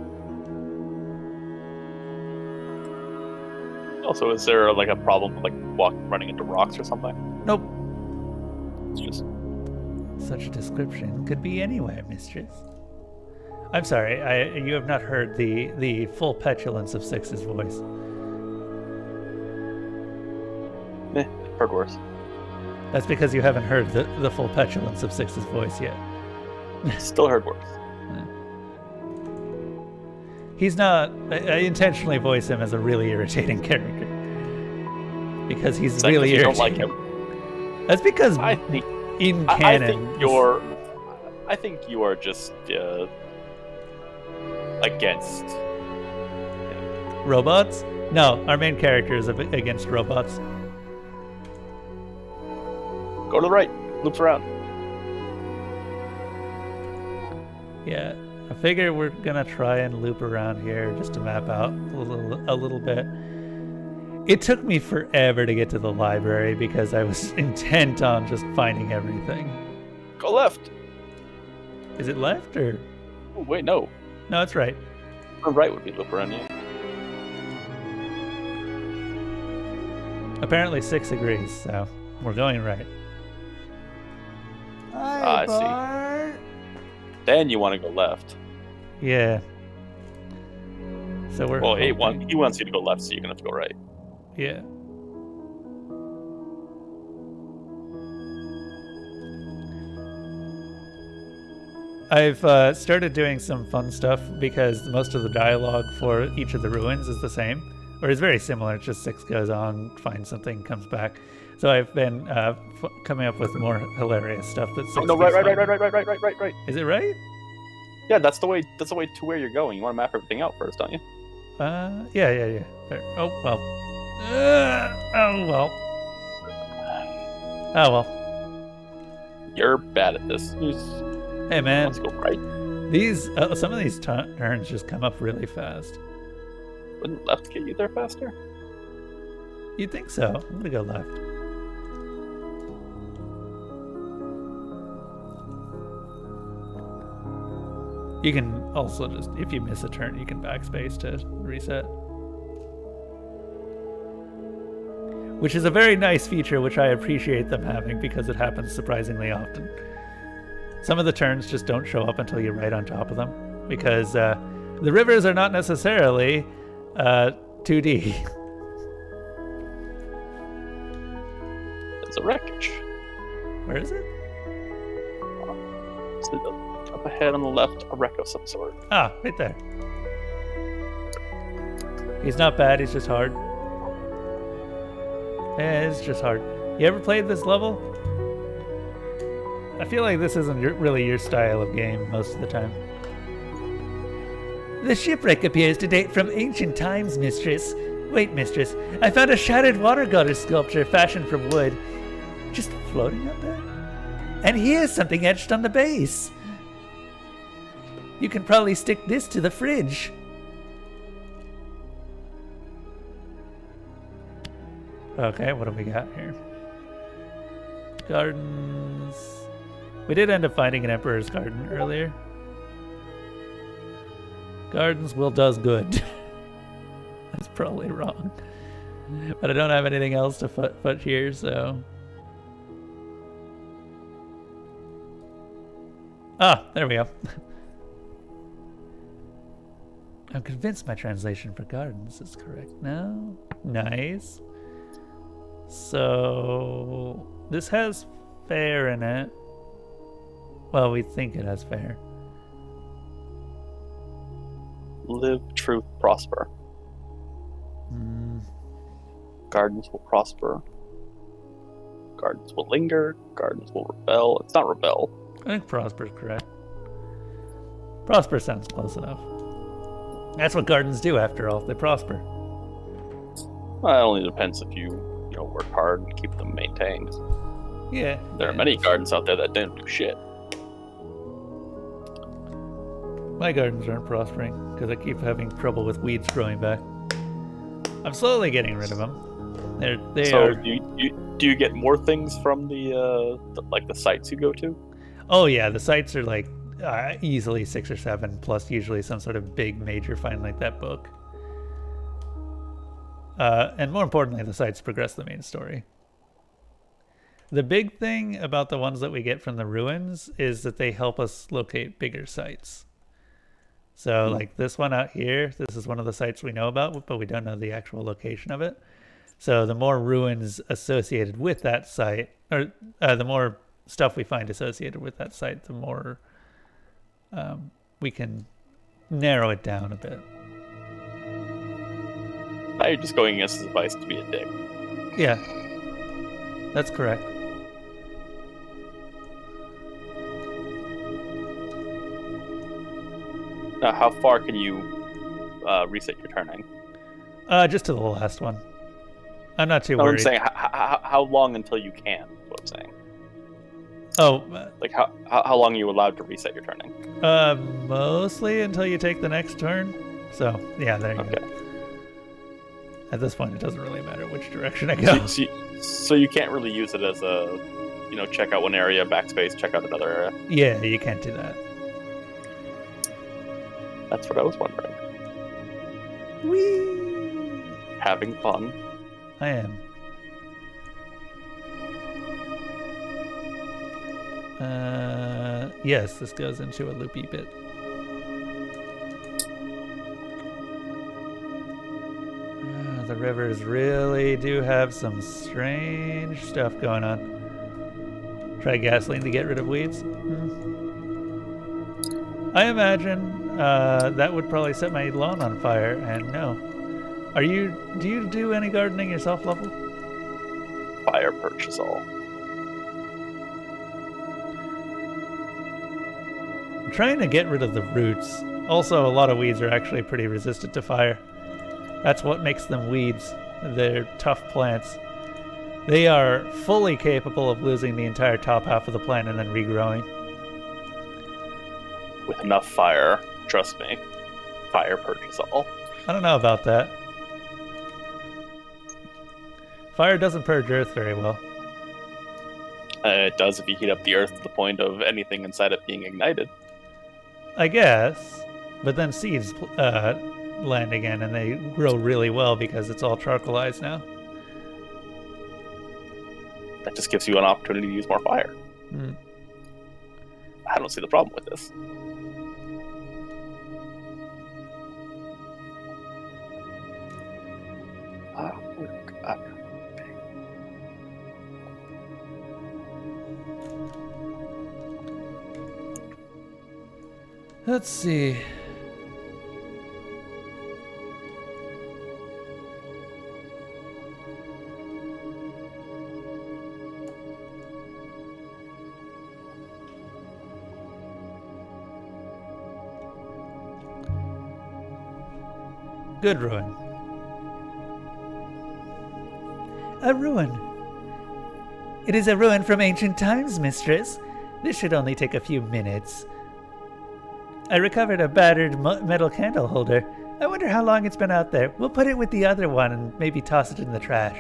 [SPEAKER 4] Also, is there like a problem with like running into rocks or something?
[SPEAKER 1] Nope.
[SPEAKER 4] It's just
[SPEAKER 1] Such a description could be anywhere, mistress. I'm sorry, you have not heard the full petulance of Six's voice.
[SPEAKER 4] heard worse.
[SPEAKER 1] That's because you haven't heard the full petulance of Six's voice yet.
[SPEAKER 4] Still heard worse.
[SPEAKER 1] He's not... I intentionally voice him as a really irritating character. Because he's
[SPEAKER 4] It's like
[SPEAKER 1] really
[SPEAKER 4] if you
[SPEAKER 1] irritating.
[SPEAKER 4] don't like him.
[SPEAKER 1] That's because
[SPEAKER 4] I think
[SPEAKER 1] in
[SPEAKER 4] I
[SPEAKER 1] canon...
[SPEAKER 4] think you are just against
[SPEAKER 1] Robots? No, our main character is against robots.
[SPEAKER 4] Go to the right, loops around.
[SPEAKER 1] Yeah, I figure we're gonna try and loop around here just to map out a little bit. It took me forever to get to the library because I was intent on just finding everything.
[SPEAKER 4] Go left.
[SPEAKER 1] Is it left or?
[SPEAKER 4] Oh, wait, no.
[SPEAKER 1] No, it's right.
[SPEAKER 4] The right would be loop around, yeah.
[SPEAKER 1] Apparently Six agrees, so we're going right.
[SPEAKER 4] I see. Then you want to go left.
[SPEAKER 1] Yeah. So we're.
[SPEAKER 4] Well, he
[SPEAKER 1] hoping-
[SPEAKER 4] wants you to go left, so you're gonna have to go right.
[SPEAKER 1] Yeah. I've started doing some fun stuff because most of the dialogue for each of the ruins is the same, or is very similar. It's just Six goes on, finds something, comes back. So I've been coming up with more hilarious stuff that Six.
[SPEAKER 4] Oh, no,
[SPEAKER 1] keeps finding.
[SPEAKER 4] right.
[SPEAKER 1] Is it right?
[SPEAKER 4] Yeah, that's the way to where you're going. You want to map everything out first, don't you?
[SPEAKER 1] Yeah. Fair. Oh well. Oh well.
[SPEAKER 4] You're bad at this.
[SPEAKER 1] Hey man,
[SPEAKER 4] Let's go right.
[SPEAKER 1] these some of these turns just come up really fast.
[SPEAKER 4] Wouldn't left get you there faster?
[SPEAKER 1] You'd think so. I'm gonna go left. You can also just, if you miss a turn, you can backspace to reset. Which is a very nice feature, which I appreciate them having because it happens surprisingly often. Some of the turns just don't show up until you're right on top of them because the rivers are not necessarily 2D.
[SPEAKER 4] It's a wreckage.
[SPEAKER 1] Where is it?
[SPEAKER 4] It's up ahead on the left, a wreck of some sort.
[SPEAKER 1] Ah, right there. He's not bad, he's just hard. Yeah, it's just hard. You ever played this level? I feel like this isn't really your style of game most of the time. The shipwreck appears to date from ancient times, mistress. Wait, mistress, I found a shattered water goddess sculpture fashioned from wood. Just floating up there? And here's something etched on the base. You can probably stick this to the fridge. Okay, what do we got here? Gardens. We did end up finding an Emperor's Garden earlier. Gardens will does good. That's probably wrong. But I don't have anything else to put here, so... Ah, there we go. I'm convinced my translation for gardens is correct now. Nice. So this has fair in it. Well, we think it has fair.
[SPEAKER 4] Live, truth, prosper. Gardens will prosper. Gardens will linger. Gardens will rebel. It's not rebel.
[SPEAKER 1] I think prosper is correct. Prosper sounds close enough. That's what gardens do, after all. They prosper.
[SPEAKER 4] Well, it only depends if you work hard and keep them maintained.
[SPEAKER 1] Yeah.
[SPEAKER 4] There are many gardens out there that don't do shit.
[SPEAKER 1] My gardens aren't prospering because I keep having trouble with weeds growing back. I'm slowly getting rid of them. They
[SPEAKER 4] so
[SPEAKER 1] are.
[SPEAKER 4] do you get more things from the sites you go to?
[SPEAKER 1] Oh yeah, the sites are like easily 6 or 7, plus usually some sort of big major find like that book. And more importantly, the sites progress the main story. The big thing about the ones that we get from the ruins is that they help us locate bigger sites. So like this one out here, this is one of the sites we know about, but we don't know the actual location of it. So the more ruins associated with that site, or the more stuff we find associated with that site, the more we can narrow it down a bit.
[SPEAKER 4] Now you're just going against his advice to be a dick.
[SPEAKER 1] Yeah, that's correct.
[SPEAKER 4] Now, how far can you reset your turning?
[SPEAKER 1] Just to the last one. I'm not too
[SPEAKER 4] No,
[SPEAKER 1] worried.
[SPEAKER 4] I'm saying how long until you can. Is what I'm saying.
[SPEAKER 1] Oh,
[SPEAKER 4] Like how long are you allowed to reset your turning?
[SPEAKER 1] mostly until you take the next turn. So yeah, there you go. At this point, it doesn't really matter which direction I go.
[SPEAKER 4] So you can't really use it as a, check out one area, backspace, check out another area.
[SPEAKER 1] Yeah, you can't do that.
[SPEAKER 4] That's what I was wondering.
[SPEAKER 1] Whee!
[SPEAKER 4] Having fun.
[SPEAKER 1] I am. Yes, this goes into a loopy bit. The rivers really do have some strange stuff going on. Try gasoline to get rid of weeds? I imagine that would probably set my lawn on fire, and no. Do you do any gardening yourself, Lovell?
[SPEAKER 4] Fire purchase all.
[SPEAKER 1] I'm trying to get rid of the roots. Also, a lot of weeds are actually pretty resistant to fire. That's what makes them weeds. They're tough plants. They are fully capable of losing the entire top half of the plant and then regrowing.
[SPEAKER 4] With enough fire, trust me. Fire purchase all.
[SPEAKER 1] I don't know about that. Fire doesn't purge earth very well.
[SPEAKER 4] It does if you heat up the earth to the point of anything inside it being ignited.
[SPEAKER 1] I guess. But then seeds land again and they grow really well because it's all charcoalized now.
[SPEAKER 4] That just gives you an opportunity to use more fire. I don't see the problem with this.
[SPEAKER 1] Let's see. Good ruin. A ruin. It is a ruin from ancient times, mistress. This should only take a few minutes. I recovered a battered metal candle holder. I wonder how long it's been out there. We'll put it with the other one and maybe toss it in the trash.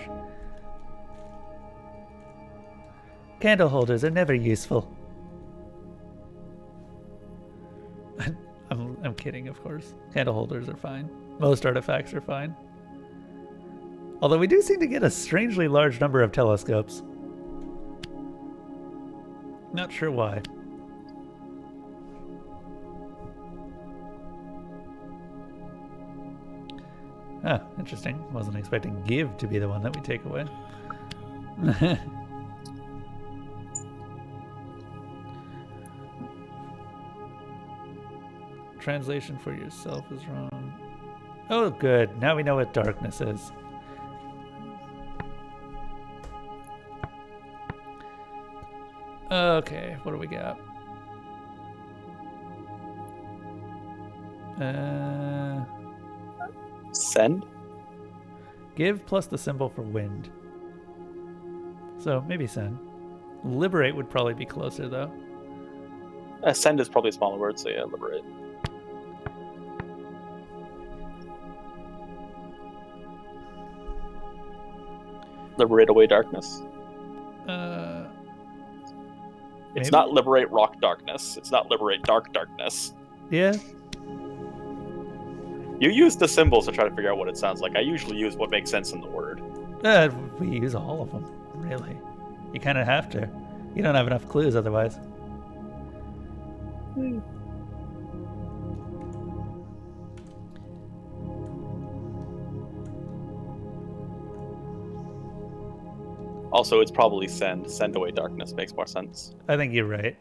[SPEAKER 1] Candle holders are never useful. I'm kidding, of course. Candle holders are fine. Most artifacts are fine. Although we do seem to get a strangely large number of telescopes. Not sure why. Ah, interesting. Wasn't expecting give to be the one that we take away. Translation for yourself is wrong. Oh, good. Now we know what darkness is. Okay, what do we got?
[SPEAKER 4] Send?
[SPEAKER 1] Give plus the symbol for wind. So maybe send. Liberate would probably be closer though.
[SPEAKER 4] Send is probably a smaller word, so yeah, liberate. Liberate away darkness. It's
[SPEAKER 1] Maybe?
[SPEAKER 4] not liberate rock darkness. It's not liberate dark darkness.
[SPEAKER 1] Yeah.
[SPEAKER 4] You use the symbols to try to figure out what it sounds like. I usually use what makes sense in the word.
[SPEAKER 1] We use all of them, really. You kind of have to. You don't have enough clues otherwise.
[SPEAKER 4] Also, it's probably send. Send away darkness makes more sense.
[SPEAKER 1] I think you're right.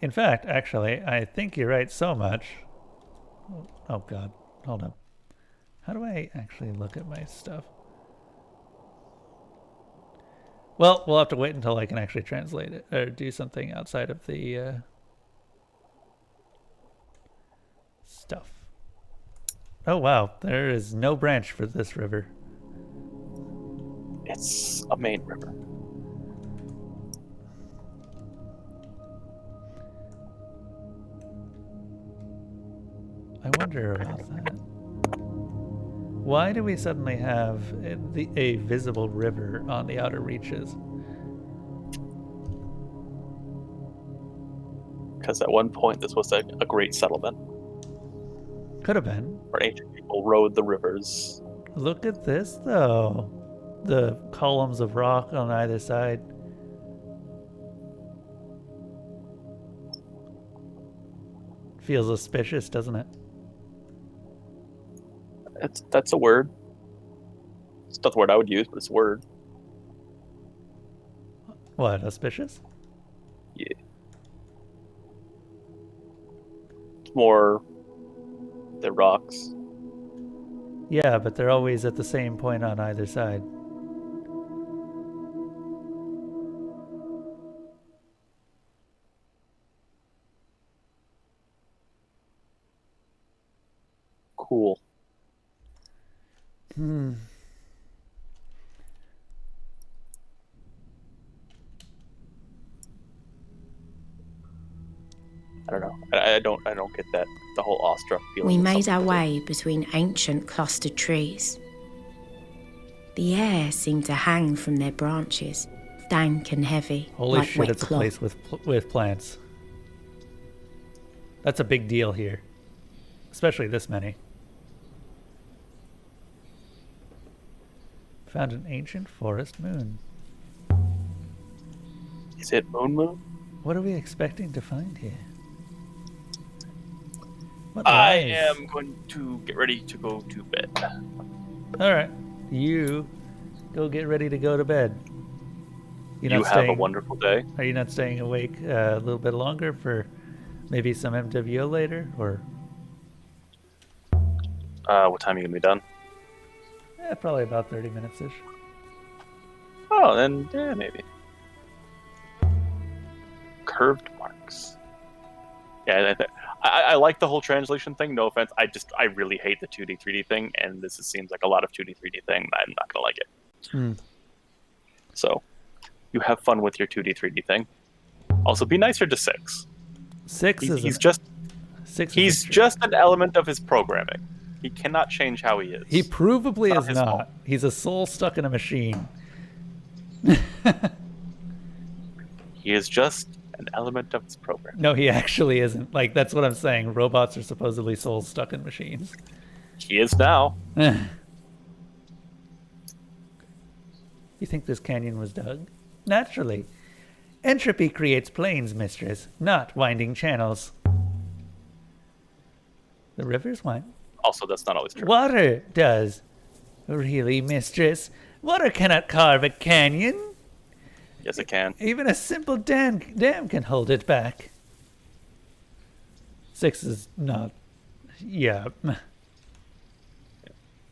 [SPEAKER 1] In fact, actually, I think you're right so much. Oh God, hold up. How do I actually look at my stuff? Well, we'll have to wait until I can actually translate it or do something outside of the stuff. Oh wow, there is no branch for this river.
[SPEAKER 4] It's a main river.
[SPEAKER 1] I wonder about that. Why do we suddenly have a visible river on the outer reaches?
[SPEAKER 4] Because at one point this was a great settlement
[SPEAKER 1] Could have been.
[SPEAKER 4] where ancient people rode the rivers.
[SPEAKER 1] Look at this, though. The columns of rock on either side. Feels auspicious, doesn't it?
[SPEAKER 4] That's a word. It's not the word I would use, but it's a word.
[SPEAKER 1] What, auspicious?
[SPEAKER 4] Yeah. It's more... They're rocks.
[SPEAKER 1] Yeah, but they're always at the same point on either side.
[SPEAKER 4] Cool. I don't know. I don't get that, the whole awestruck feeling.
[SPEAKER 3] We
[SPEAKER 4] of
[SPEAKER 3] made our
[SPEAKER 4] something.
[SPEAKER 3] way between ancient clustered trees. The air seemed to hang from their branches, dank and heavy,
[SPEAKER 1] Holy
[SPEAKER 3] like
[SPEAKER 1] shit,
[SPEAKER 3] wet
[SPEAKER 1] it's a
[SPEAKER 3] cloth.
[SPEAKER 1] place with plants. That's a big deal here. Especially this many. Found an ancient forest moon.
[SPEAKER 4] Is it Moon?
[SPEAKER 1] What are we expecting to find here? What
[SPEAKER 4] I
[SPEAKER 1] lies?
[SPEAKER 4] am going to get ready to go to bed.
[SPEAKER 1] Alright. You go get ready to go to bed.
[SPEAKER 4] You
[SPEAKER 1] not
[SPEAKER 4] have a
[SPEAKER 1] staying-
[SPEAKER 4] wonderful day.
[SPEAKER 1] Are you not staying awake a little bit longer for maybe some MWO later? Or
[SPEAKER 4] What time are you going to be done?
[SPEAKER 1] probably about 30 minutes-ish.
[SPEAKER 4] Oh, then, yeah, maybe. Curved marks. Yeah, I like the whole translation thing. No offense. I really hate the 2D, 3D thing, and this seems like a lot of 2D, 3D thing. I'm not going to like it. So, you have fun with your 2D, 3D thing. Also, be nicer to Six. He's just an element of his programming. He cannot change how he is.
[SPEAKER 1] He provably
[SPEAKER 4] Not
[SPEAKER 1] is
[SPEAKER 4] his
[SPEAKER 1] not.
[SPEAKER 4] fault.
[SPEAKER 1] He's a soul stuck in a machine.
[SPEAKER 4] He is just an element of his program.
[SPEAKER 1] No, he actually isn't. Like, that's what I'm saying. Robots are supposedly souls stuck in machines.
[SPEAKER 4] He is now.
[SPEAKER 1] You think this canyon was dug? Naturally. Entropy creates planes, mistress, not winding channels. The rivers wind.
[SPEAKER 4] Also, that's not always true.
[SPEAKER 1] Water does. Really, mistress? Water cannot carve a canyon.
[SPEAKER 4] Yes, it can.
[SPEAKER 1] Even a simple dam can hold it back. Six is not. Yeah.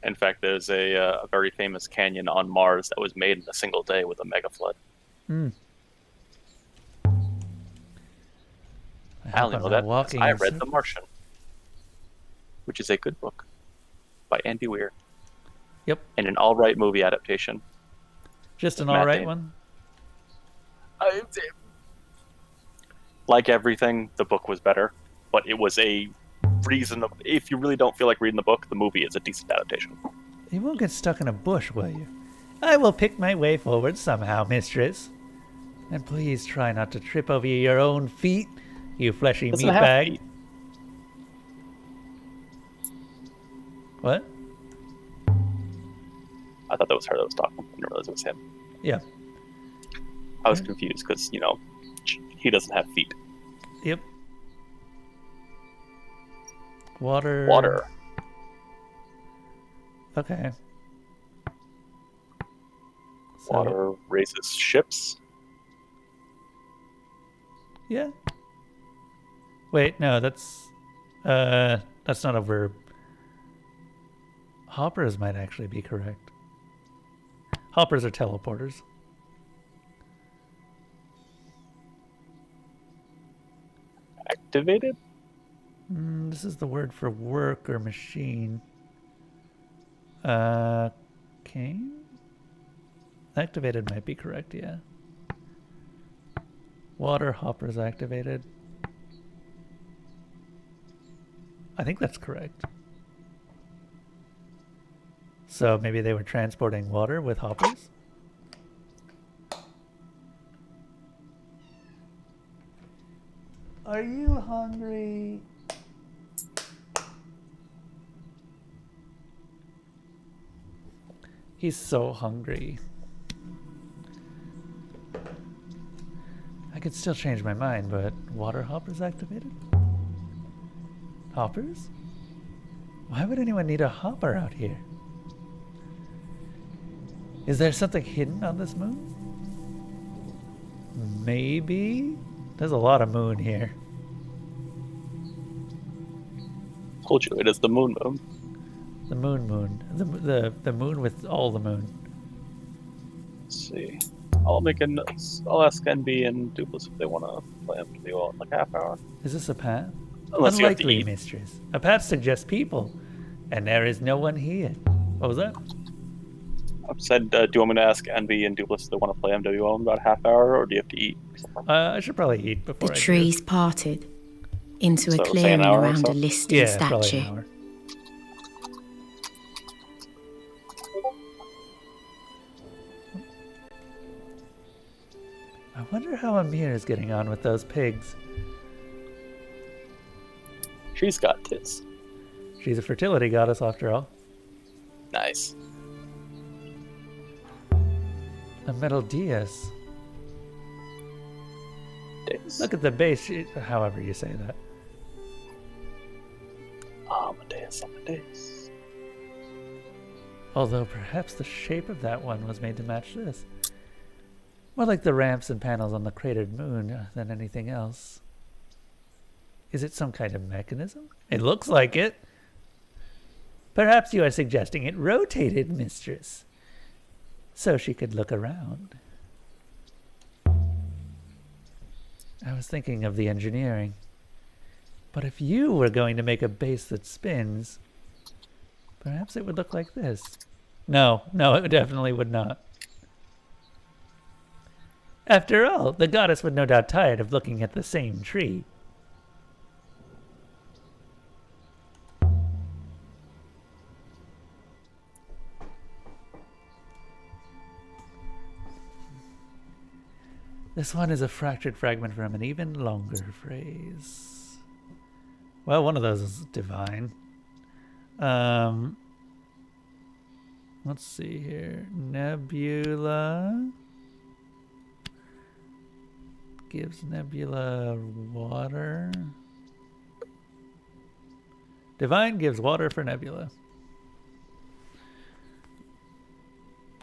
[SPEAKER 4] In fact, there's a very famous canyon on Mars that was made in a single day with a mega flood. I only know that because I read The Martian, which is a good book by Andy Weir.
[SPEAKER 1] Yep.
[SPEAKER 4] And an all-right movie adaptation.
[SPEAKER 1] Just an
[SPEAKER 4] Matt
[SPEAKER 1] alright
[SPEAKER 4] Damon.
[SPEAKER 1] one?
[SPEAKER 4] Like everything, the book was better, but it was a reason. If you really don't feel like reading the book, the movie is a decent adaptation.
[SPEAKER 1] You won't get stuck in a bush, will you? I will pick my way forward somehow, mistress. And please try not to trip over your own feet, you fleshy
[SPEAKER 4] Doesn't have
[SPEAKER 1] meatbag.
[SPEAKER 4] feet.
[SPEAKER 1] What?
[SPEAKER 4] I thought that was her that was talking. I didn't realize it was him.
[SPEAKER 1] Yeah.
[SPEAKER 4] I was confused because, you know, he doesn't have feet.
[SPEAKER 1] Yep. Water.
[SPEAKER 4] Water.
[SPEAKER 1] Okay. So,
[SPEAKER 4] Water raises ships.
[SPEAKER 1] yeah. Wait, no, that's not a verb. Hoppers might actually be correct. Hoppers are teleporters.
[SPEAKER 4] Activated?
[SPEAKER 1] This is the word for work or machine. Cane? Activated might be correct, yeah. Water hoppers activated. I think that's correct. So maybe they were transporting water with hoppers? Are you hungry? He's so hungry. I could still change my mind, but water hoppers activated? Hoppers? Why would anyone need a hopper out here? Is there something hidden on this moon? Maybe? There's a lot of moon here.
[SPEAKER 4] Told you, it is the moon moon.
[SPEAKER 1] The moon. The moon with all the moon.
[SPEAKER 4] Let's see. I'll ask NB and Dupless if they want to play MWO in like a half hour.
[SPEAKER 1] Is this a path?
[SPEAKER 4] Unless you have to
[SPEAKER 1] Unlikely,
[SPEAKER 4] eat.
[SPEAKER 1] mistress. A path suggests people, and there is no one here. What was that?
[SPEAKER 4] I said, do you want me to ask NB and Dupless if they want to play MWO in about a half hour, or do you have to eat?
[SPEAKER 1] I should probably eat before
[SPEAKER 3] The
[SPEAKER 1] I do.
[SPEAKER 3] trees parted into
[SPEAKER 4] So,
[SPEAKER 3] a
[SPEAKER 4] say an
[SPEAKER 3] clearing
[SPEAKER 4] hour or
[SPEAKER 3] around
[SPEAKER 4] so?
[SPEAKER 3] a listed
[SPEAKER 1] Yeah, probably
[SPEAKER 3] statue.
[SPEAKER 1] an hour. I wonder how Amir is getting on with those pigs.
[SPEAKER 4] She's got tits.
[SPEAKER 1] She's a fertility goddess after all.
[SPEAKER 4] Nice.
[SPEAKER 1] A metal dais.
[SPEAKER 4] Days.
[SPEAKER 1] Look at the base, however you say that.
[SPEAKER 4] Amadeus.
[SPEAKER 1] Although perhaps the shape of that one was made to match this. More like the ramps and panels on the cratered moon than anything else. Is it some kind of mechanism? It looks like it. Perhaps you are suggesting it rotated, mistress, so she could look around. I was thinking of the engineering. But if you were going to make a base that spins, perhaps it would look like this. No, it definitely would not. After all, the goddess would no doubt tired of looking at the same tree. This one is a fractured fragment from an even longer phrase. Well, one of those is divine. Let's see here. Nebula gives Nebula water. Divine gives water for Nebula.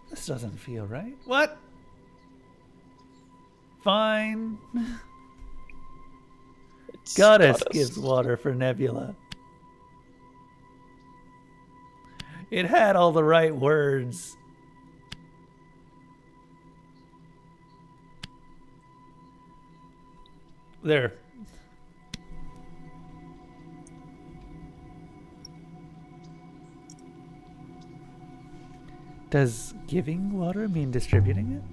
[SPEAKER 1] This doesn't feel right. What? Fine.
[SPEAKER 4] It's
[SPEAKER 1] Goddess gives water for Nebula. It had all the right words. There. Does giving water mean distributing it?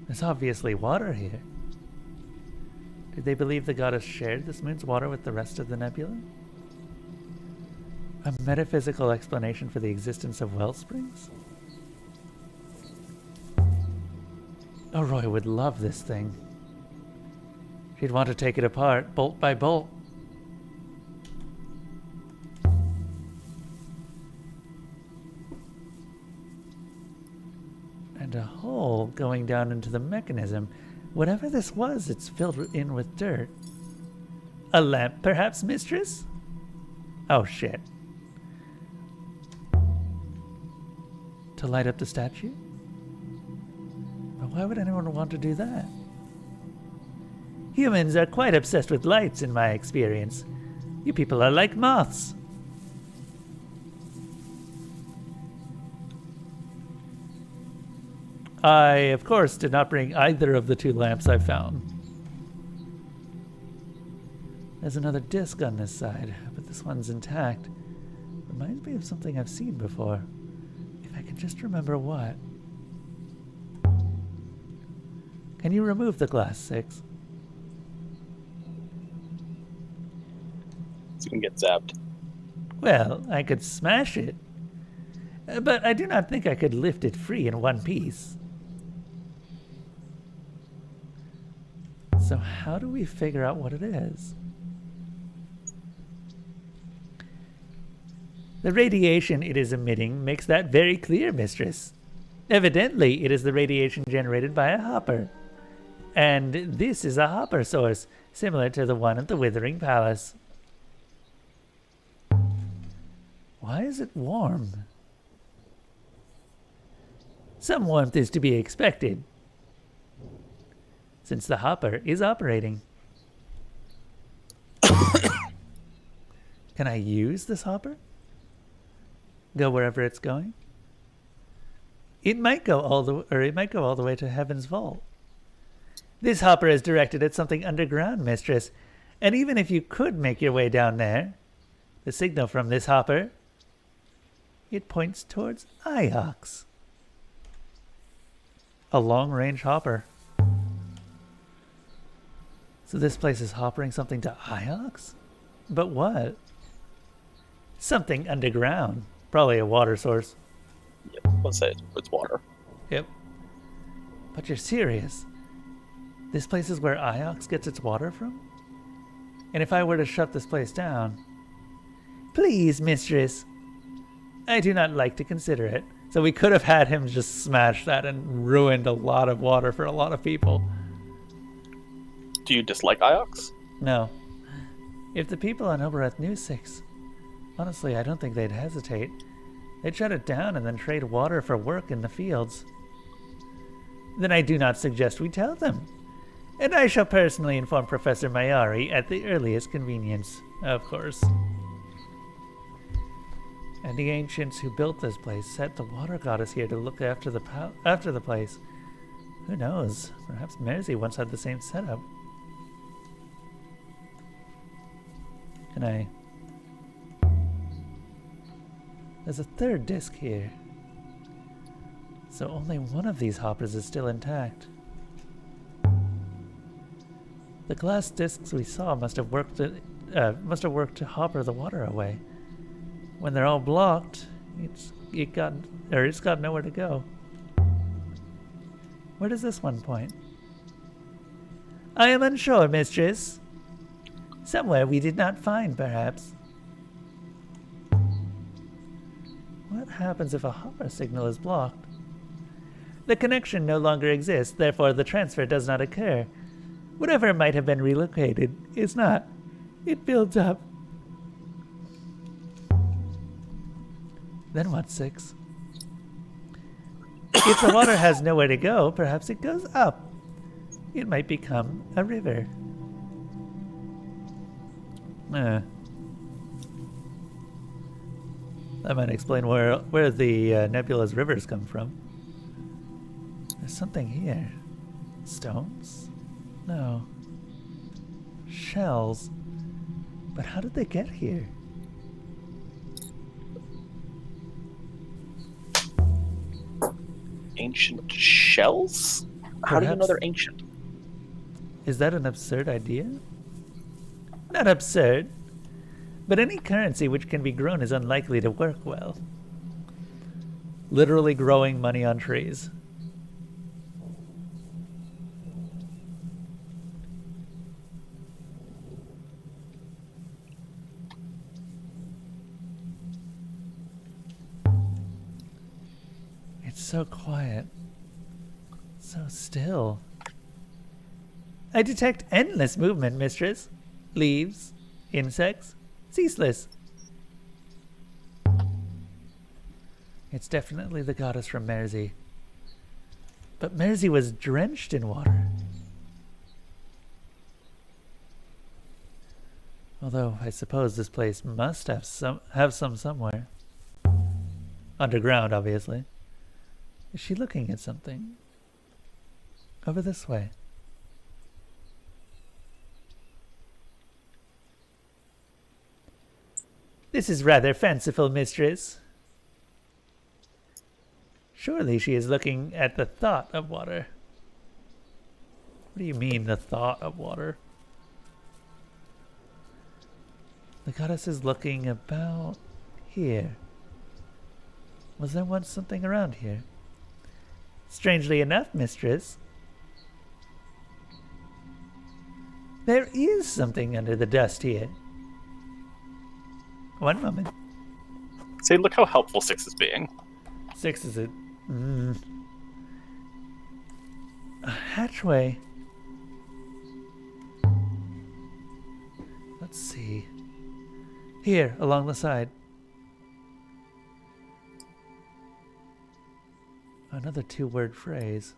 [SPEAKER 1] There's obviously water here. Did they believe the goddess shared this moon's water with the rest of the nebula? A metaphysical explanation for the existence of well springs? Oh, Roy would love this thing. She'd want to take it apart, bolt by bolt. And a hole going down into the mechanism. Whatever this was, it's filled in with dirt. A lamp, perhaps, mistress? Oh, shit. To light up the statue? But why would anyone want to do that? Humans are quite obsessed with lights, in my experience. You people are like moths. I, of course, did not bring either of the 2 lamps I found. There's another disc on this side, but this one's intact. Reminds me of something I've seen before. If I can just remember what. Can you remove the glass, 6?
[SPEAKER 4] It's gonna get zapped.
[SPEAKER 1] Well, I could smash it. But I do not think I could lift it free in one piece. So how do we figure out what it is? The radiation it is emitting makes that very clear, mistress. Evidently, it is the radiation generated by a hopper. And this is a hopper source, similar to the one at the Withering Palace. Why is it warm? Some warmth is to be expected, since the hopper is operating. Can I use this hopper? Go wherever it's going? It might go all the way to Heaven's Vault. This hopper is directed at something underground, mistress, and even if you could make your way down there, the signal from this hopper, it points towards Iox. A long-range hopper. So this place is hoppering something to Iox? But what? Something underground. Probably a water source.
[SPEAKER 4] Yep, let's say it's water.
[SPEAKER 1] Yep. But you're serious? This place is where Iox gets its water from? And if I were to shut this place down... Please, mistress. I do not like to consider it. So we could have had him just smash that and ruined a lot of water for a lot of people.
[SPEAKER 4] Do you dislike Iox?
[SPEAKER 1] No. If the people on Obereth knew 6, honestly, I don't think they'd hesitate. They'd shut it down and then trade water for work in the fields. Then I do not suggest we tell them. And I shall personally inform Professor Mayari at the earliest convenience, of course. And the ancients who built this place set the water goddess here to look after the place. Who knows? Perhaps Merzi once had the same setup. Can I... There's a third disc here. So only one of these hoppers is still intact. The glass discs we saw must have worked to hopper the water away. When they're all blocked, it's got nowhere to go. Where does this one point? I am unsure, mistress. Somewhere we did not find, perhaps. What happens if a hopper signal is blocked? The connection no longer exists, therefore the transfer does not occur. Whatever might have been relocated is not. It builds up. Then what, 6? If the water has nowhere to go, perhaps it goes up. It might become a river. That might explain where the nebula's rivers come from. There's something here. Stones? No. Shells. But how did they get here?
[SPEAKER 4] Ancient shells? How do you know they're ancient?
[SPEAKER 1] Is that an absurd idea? Not absurd. But any currency which can be grown is unlikely to work well. Literally growing money on trees. It's so quiet. So still. I detect endless movement, mistress. Leaves, insects, ceaseless. It's definitely the goddess from Mersey. But Mersey was drenched in water. Although I suppose this place must have some somewhere. Underground, obviously. Is she looking at something? Over this way. This is rather fanciful, mistress. Surely she is looking at the thought of water. What do you mean, the thought of water? The goddess is looking about here. Was there once something around here? Strangely enough, mistress, there is something under the dust here. One moment.
[SPEAKER 4] See, look how helpful 6 is being.
[SPEAKER 1] 6 is a hatchway. Let's see. Here, along the side. Another 2-word phrase.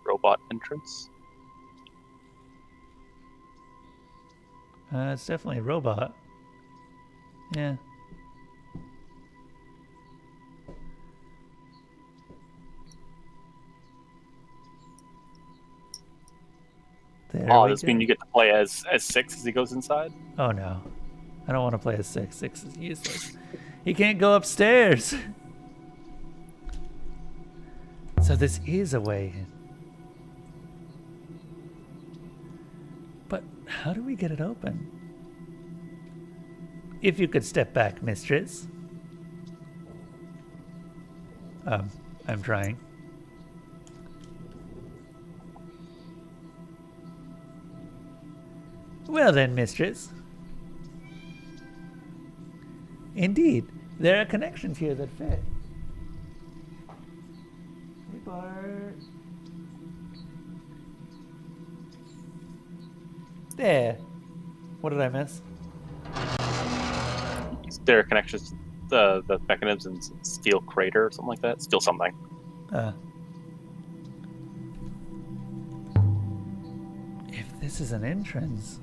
[SPEAKER 4] Robot entrance.
[SPEAKER 1] It's definitely a robot. Yeah. There
[SPEAKER 4] Oh,
[SPEAKER 1] we
[SPEAKER 4] does
[SPEAKER 1] go.
[SPEAKER 4] mean you get to play as 6 as he goes inside?
[SPEAKER 1] Oh no. I don't want to play as 6. 6 is useless. He can't go upstairs. So this is a way in. But how do we get it open? If you could step back, mistress. I'm trying. Well then, mistress. Indeed, there are connections here that fit. Hey, Bart. There. What did I miss?
[SPEAKER 4] There are connections to the mechanisms in Steel Crater or something like that. Steel something.
[SPEAKER 1] If this is an entrance,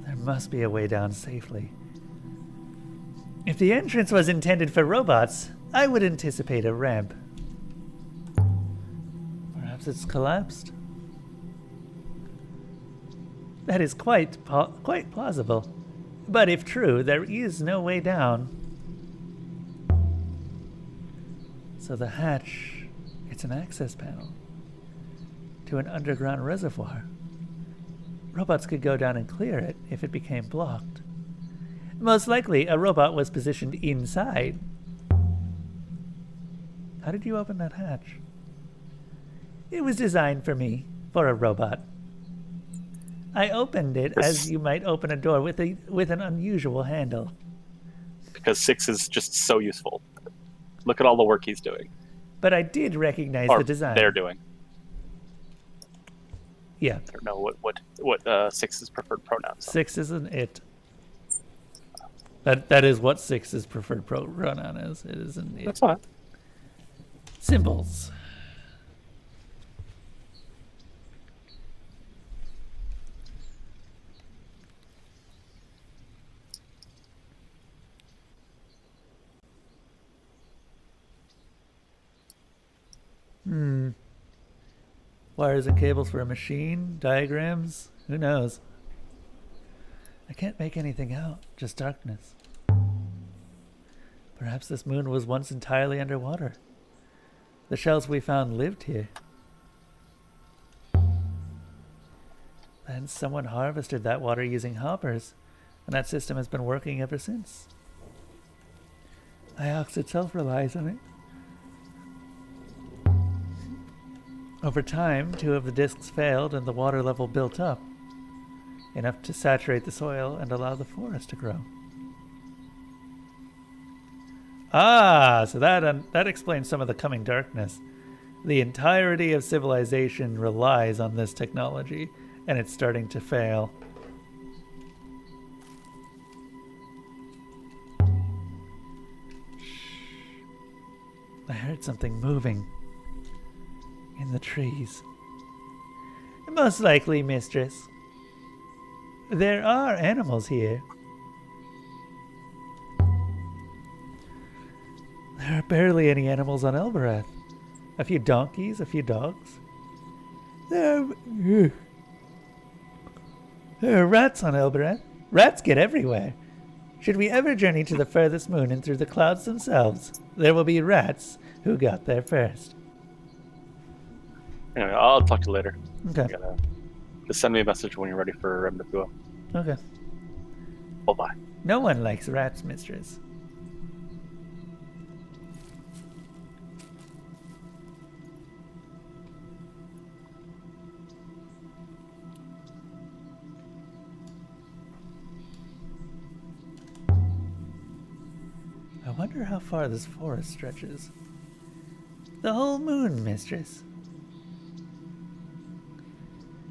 [SPEAKER 1] there must be a way down safely. If the entrance was intended for robots, I would anticipate a ramp. Perhaps it's collapsed. That is quite plausible. But if true, there is no way down. So the hatch, it's an access panel to an underground reservoir. Robots could go down and clear it if it became blocked. Most likely, a robot was positioned inside. How did you open that hatch? It was designed for me, for a robot. I opened it as you might open a door with an unusual handle.
[SPEAKER 4] Because 6 is just so useful. Look at all the work he's doing.
[SPEAKER 1] But I did recognize
[SPEAKER 4] Or
[SPEAKER 1] the design.
[SPEAKER 4] they're doing.
[SPEAKER 1] Yeah.
[SPEAKER 4] I don't know what 6's preferred pronouns are.
[SPEAKER 1] 6 isn't it. That is what 6's preferred pronoun is. It isn't it.
[SPEAKER 4] That's fine.
[SPEAKER 1] Symbols. Wires and cables for a machine, diagrams, who knows? I can't make anything out, just darkness. Perhaps this moon was once entirely underwater. The shells we found lived here. And someone harvested that water using hoppers, and that system has been working ever since. Iox itself relies on it. Over time, 2 of the discs failed and the water level built up, enough to saturate the soil and allow the forest to grow. Ah, so that explains some of the coming darkness. The entirety of civilization relies on this technology, and it's starting to fail. I heard something moving in the trees. Most likely, mistress. There are animals here. There are barely any animals on Elberath. A few donkeys, a few dogs. There are rats on Elberath. Rats get everywhere. Should we ever journey to the furthest moon and through the clouds themselves, there will be rats who got there first.
[SPEAKER 4] Anyway, I'll talk to you later.
[SPEAKER 1] Okay.
[SPEAKER 4] Just send me a message when you're ready for Remdakua.
[SPEAKER 1] Okay.
[SPEAKER 4] Bye-bye.
[SPEAKER 1] No one likes rats, mistress. I wonder how far this forest stretches. The whole moon, mistress.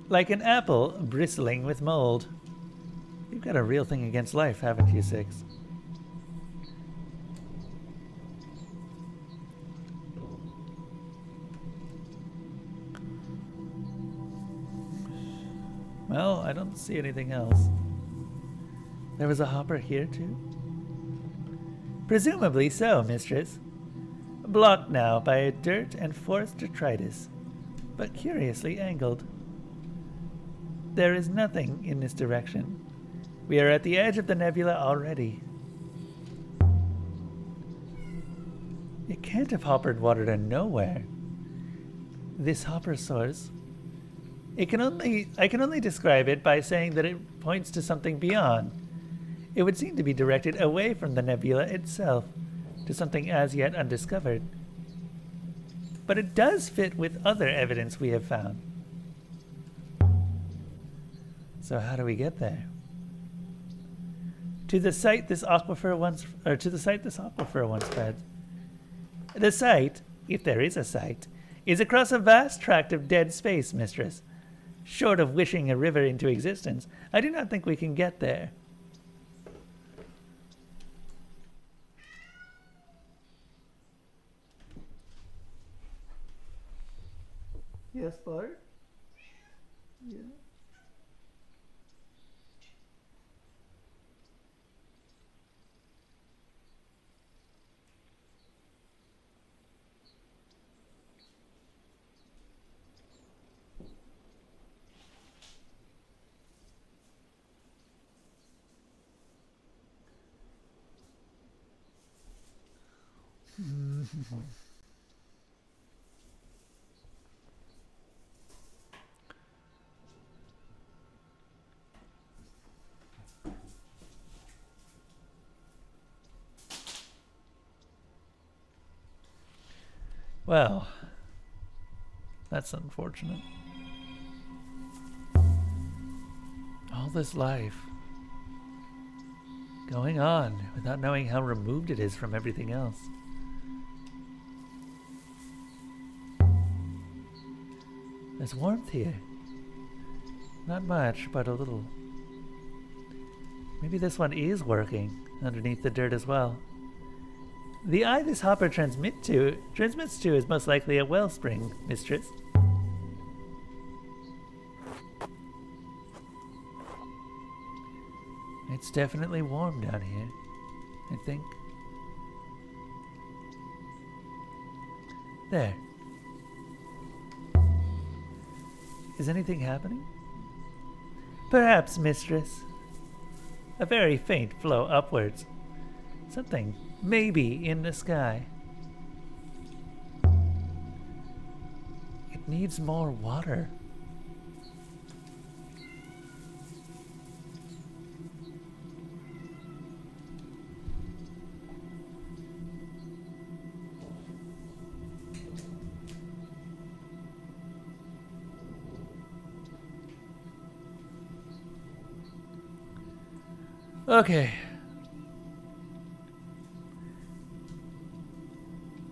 [SPEAKER 1] Like an apple bristling with mold. You've got a real thing against life, haven't you, Six? Well, I don't see anything else. There was a hopper here, too? Presumably so, mistress. Blocked now by a dirt and forest detritus, but curiously angled. There is nothing in this direction. We are at the edge of the nebula already. It can't have hoppered water to nowhere. This hopper source. I can only describe it by saying that it points to something beyond. It would seem to be directed away from the nebula itself, to something as yet undiscovered. But it does fit with other evidence we have found. So how do we get there? To the site this aquifer once fed. The site, if there is a site, is across a vast tract of dead space, mistress. Short of wishing a river into existence, I do not think we can get there. Yes, Bart? Yeah. Well, that's unfortunate. All this life going on without knowing how removed it is from everything else. There's warmth here. Not much, but a little. Maybe this one is working underneath the dirt as well. The eye this hopper transmits to is most likely a wellspring, mistress. It's definitely warm down here, I think. There. Is anything happening? Perhaps, mistress. A very faint flow upwards. Something maybe in the sky. needs more water. Okay.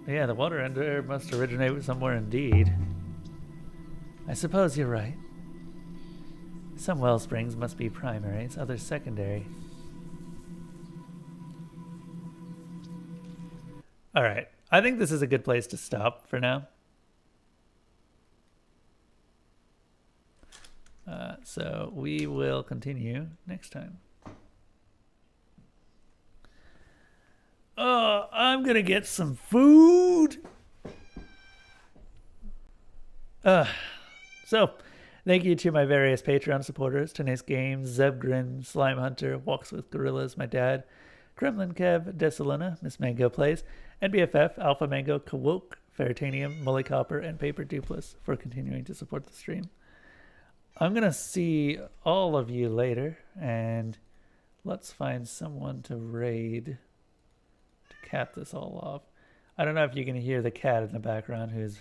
[SPEAKER 1] Yeah, the water ender must originate somewhere indeed. I suppose you're right. Some well springs must be primaries, others secondary. Alright, I think this is a good place to stop for now. So we will continue next time. Oh, I'm gonna get some food. So, thank you to my various Patreon supporters: Tenace Games, Zebgrin, Slime Hunter, Walks with Gorillas, my dad, Kremlin Kev, Desalina, Miss Mango Plays, NBFF, Alpha Mango, Kawok, Veritanium, Mully Copper, and Paper Duplis for continuing to support the stream. I'm gonna see all of you later, and let's find someone to raid to cap this all off. I don't know if you can hear the cat in the background who's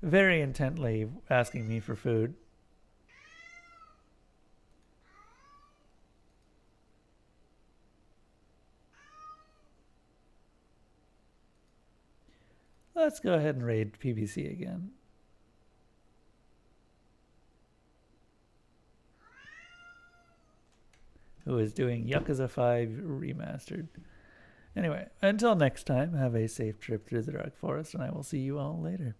[SPEAKER 1] very intently asking me for food. Let's go ahead and raid PBC again. Who is doing Yakuza 5 Remastered. Anyway, until next time, have a safe trip through the dark forest, and I will see you all later.